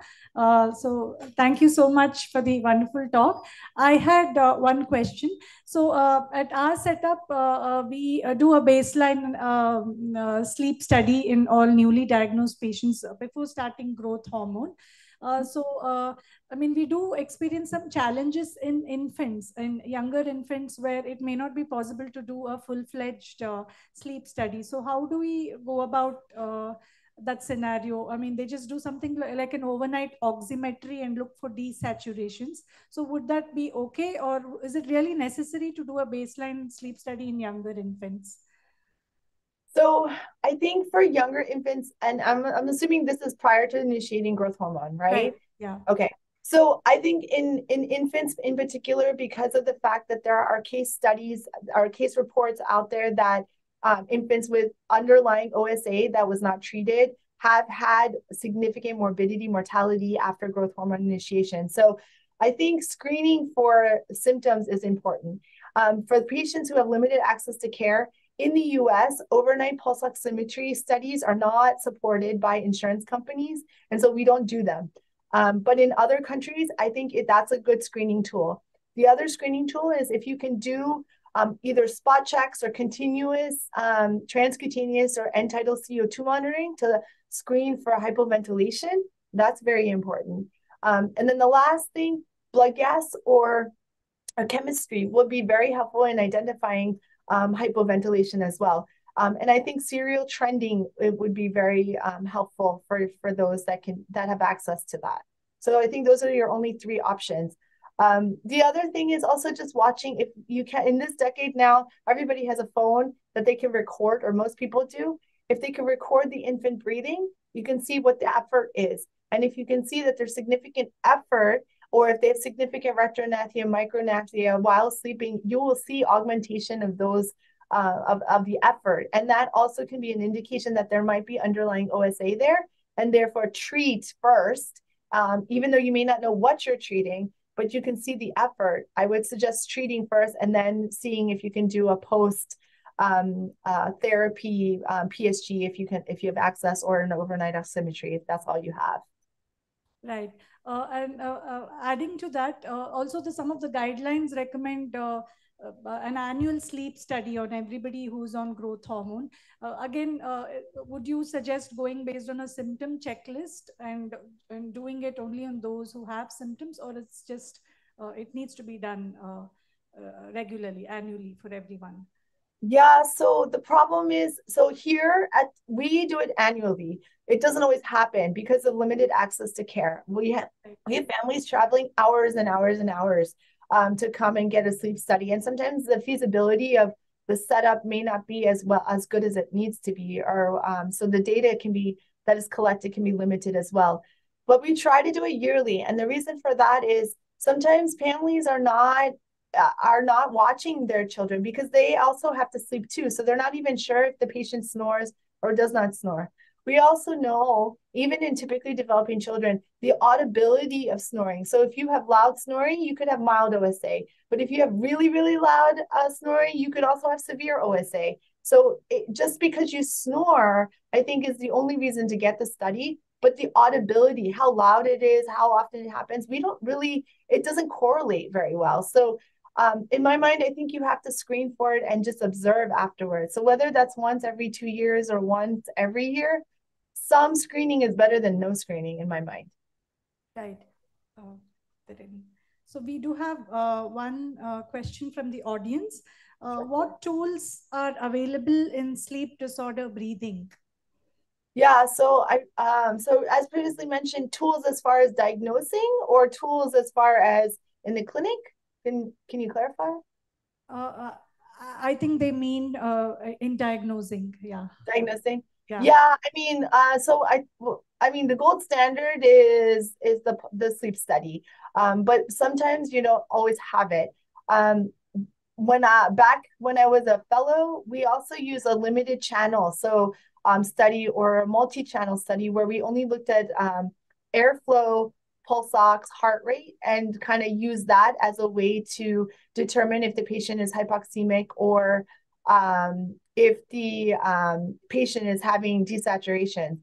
So thank you so much for the wonderful talk. I had one question. So at our setup, we do a baseline sleep study in all newly diagnosed patients before starting growth hormone. I mean, we do experience some challenges in infants, in younger infants, where it may not be possible to do a full-fledged sleep study. So how do we go about that scenario? I mean, they just do something like an overnight oximetry and look for desaturations. So would that be okay? Or is it really necessary to do a baseline sleep study in younger infants? So I think for younger infants, and I'm assuming this is prior to initiating growth hormone, right? Yeah. Okay. So I think in infants in particular, because of the fact that there are case studies, or case reports out there that infants with underlying OSA that was not treated have had significant morbidity, mortality after growth hormone initiation. So I think screening for symptoms is important. For patients who have limited access to care, in the US, overnight pulse oximetry studies are not supported by insurance companies, and so we don't do them. But in other countries, I think that's a good screening tool. The other screening tool is if you can do either spot checks or continuous transcutaneous or end-tidal CO2 monitoring to screen for hypoventilation, that's very important. And then the last thing, blood gas or chemistry would be very helpful in identifying hypoventilation as well. And I think serial trending, it would be very helpful for those that have access to that. So I think those are your only 3 options. The other thing is also just watching, if you can, in this decade now, everybody has a phone that they can record, or most people do. If they can record the infant breathing, you can see what the effort is. And if you can see that there's significant effort, or if they have significant retrognathia, micrognathia while sleeping, you will see augmentation of those of the effort. And that also can be an indication that there might be underlying OSA there, and therefore treat first, even though you may not know what you're treating, but you can see the effort. I would suggest treating first and then seeing if you can do a post therapy PSG if you have access, or an overnight oximetry if that's all you have. Right. And adding to that, also some of the guidelines recommend an annual sleep study on everybody who's on growth hormone. Again, would you suggest going based on a symptom checklist and doing it only on those who have symptoms, or it's just it needs to be done regularly, annually for everyone? Yeah, so the problem is, so here we do it annually. It doesn't always happen because of limited access to care. We have families traveling hours and hours and hours to come and get a sleep study. And sometimes the feasibility of the setup may not be as good as it needs to be, or so the data that is collected can be limited as well. But we try to do it yearly. And the reason for that is sometimes families are not watching their children because they also have to sleep too. So they're not even sure if the patient snores or does not snore. We also know, even in typically developing children, the audibility of snoring. So if you have loud snoring, you could have mild OSA. But if you have really, really loud snoring, you could also have severe OSA. So just because you snore, I think is the only reason to get the study. But the audibility, how loud it is, how often it happens, it doesn't correlate very well. So in my mind, I think you have to screen for it and just observe afterwards. So whether that's once every 2 years or once every year, some screening is better than no screening in my mind. Right. So we do have one question from the audience. What tools are available in sleep disorder breathing? Yeah, so so as previously mentioned, tools as far as diagnosing or tools as far as in the clinic? Can you clarify? I think they mean in diagnosing. Yeah. Diagnosing. Yeah. Yeah. I mean, the gold standard is the sleep study, but sometimes you don't always have it. Back when I was a fellow, we also use a limited channel study or a multi-channel study where we only looked at airflow, pulse ox, heart rate, and kind of use that as a way to determine if the patient is hypoxemic or if the patient is having desaturation.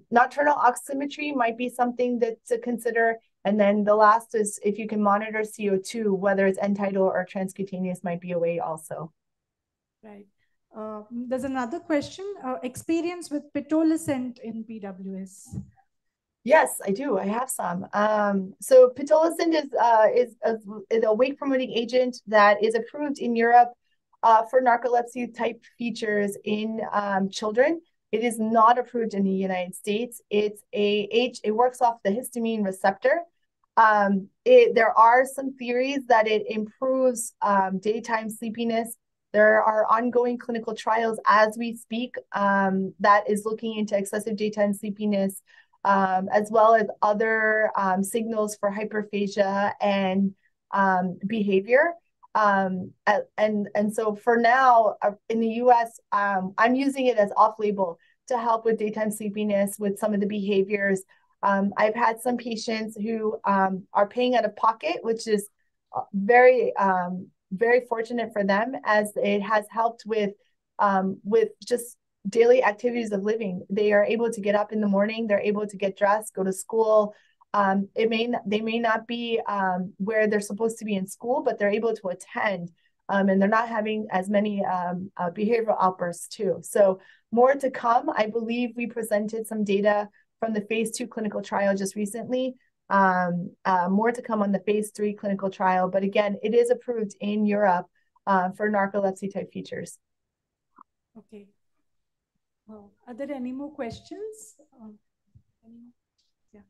Nocturnal oximetry might be something to consider. And then the last is if you can monitor CO2, whether it's end-tidal or transcutaneous might be a way also. Right. There's another question. Experience with pitolisant in PWS. Yes, I do. I have some. So pitolisant is a wake-promoting agent that is approved in Europe for narcolepsy-type features in children. It is not approved in the United States. It works off the histamine receptor. There are some theories that it improves daytime sleepiness. There are ongoing clinical trials as we speak that is looking into excessive daytime sleepiness, as well as other signals for hyperphagia and behavior. And so for now, in the US, I'm using it as off-label to help with daytime sleepiness with some of the behaviors. I've had some patients who are paying out of pocket, which is very, very fortunate for them, as it has helped with just daily activities of living. They are able to get up in the morning, they're able to get dressed, go to school. They may not be where they're supposed to be in school, but they're able to attend, and they're not having as many behavioral outbursts too. So more to come. I believe we presented some data from the phase 2 clinical trial just recently. More to come on the phase 3 clinical trial, but again, it is approved in Europe for narcolepsy type features. Okay. Are there any more questions? Yeah.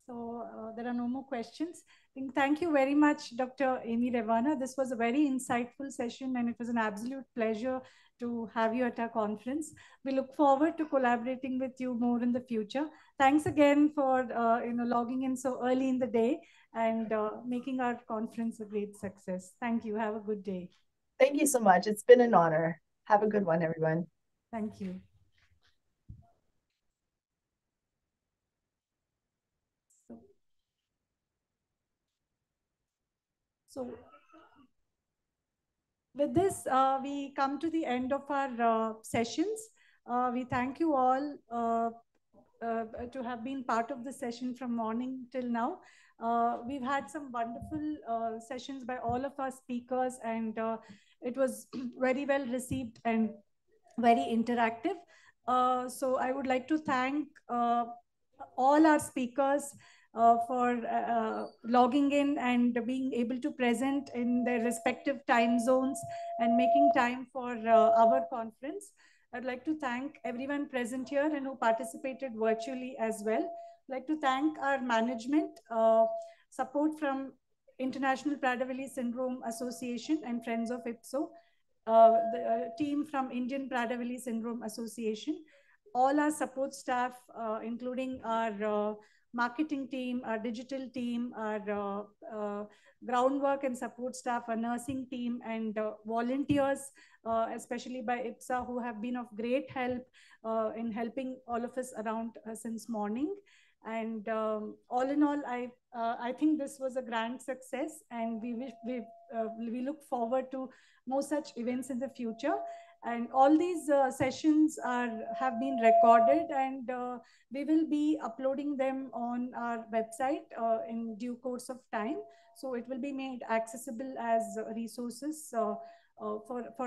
So there are no more questions. Thank you very much, Dr. Amy Revana. This was a very insightful session, and it was an absolute pleasure to have you at our conference. We look forward to collaborating with you more in the future. Thanks again for logging in so early in the day and making our conference a great success. Thank you. Have a good day. Thank you so much. It's been an honor. Have a good one, everyone. Thank you. So with this, we come to the end of our sessions. We thank you all to have been part of the session from morning till now. We've had some wonderful sessions by all of our speakers, and it was very well received and very interactive. So I would like to thank all our speakers for logging in and being able to present in their respective time zones and making time for our conference. I'd like to thank everyone present here and who participated virtually as well. I'd like to thank our management, support from International Prader-Willi Syndrome Association and Friends of IPSO, the team from Indian Prader-Willi Syndrome Association, all our support staff, including our marketing team, our digital team, our groundwork and support staff, our nursing team, and volunteers, especially by IPSA, who have been of great help in helping all of us around since morning. And all in all, I think this was a grand success, and we look forward to more such events in the future. And all these sessions have been recorded, and we will be uploading them on our website in due course of time. So it will be made accessible as resources for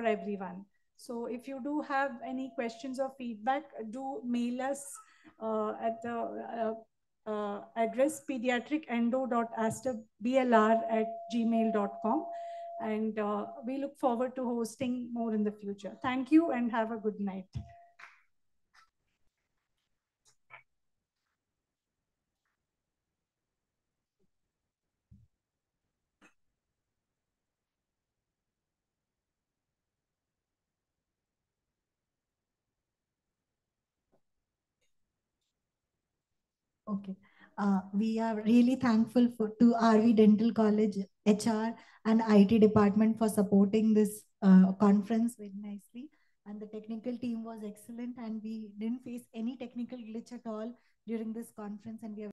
everyone. So if you do have any questions or feedback, do mail us at the address pediatricendo.asterblr@gmail.com. And we look forward to hosting more in the future. Thank you and have a good night. Okay. We are really thankful to RV Dental College HR and IT department for supporting this conference very nicely. And the technical team was excellent, and we didn't face any technical glitch at all during this conference, and we are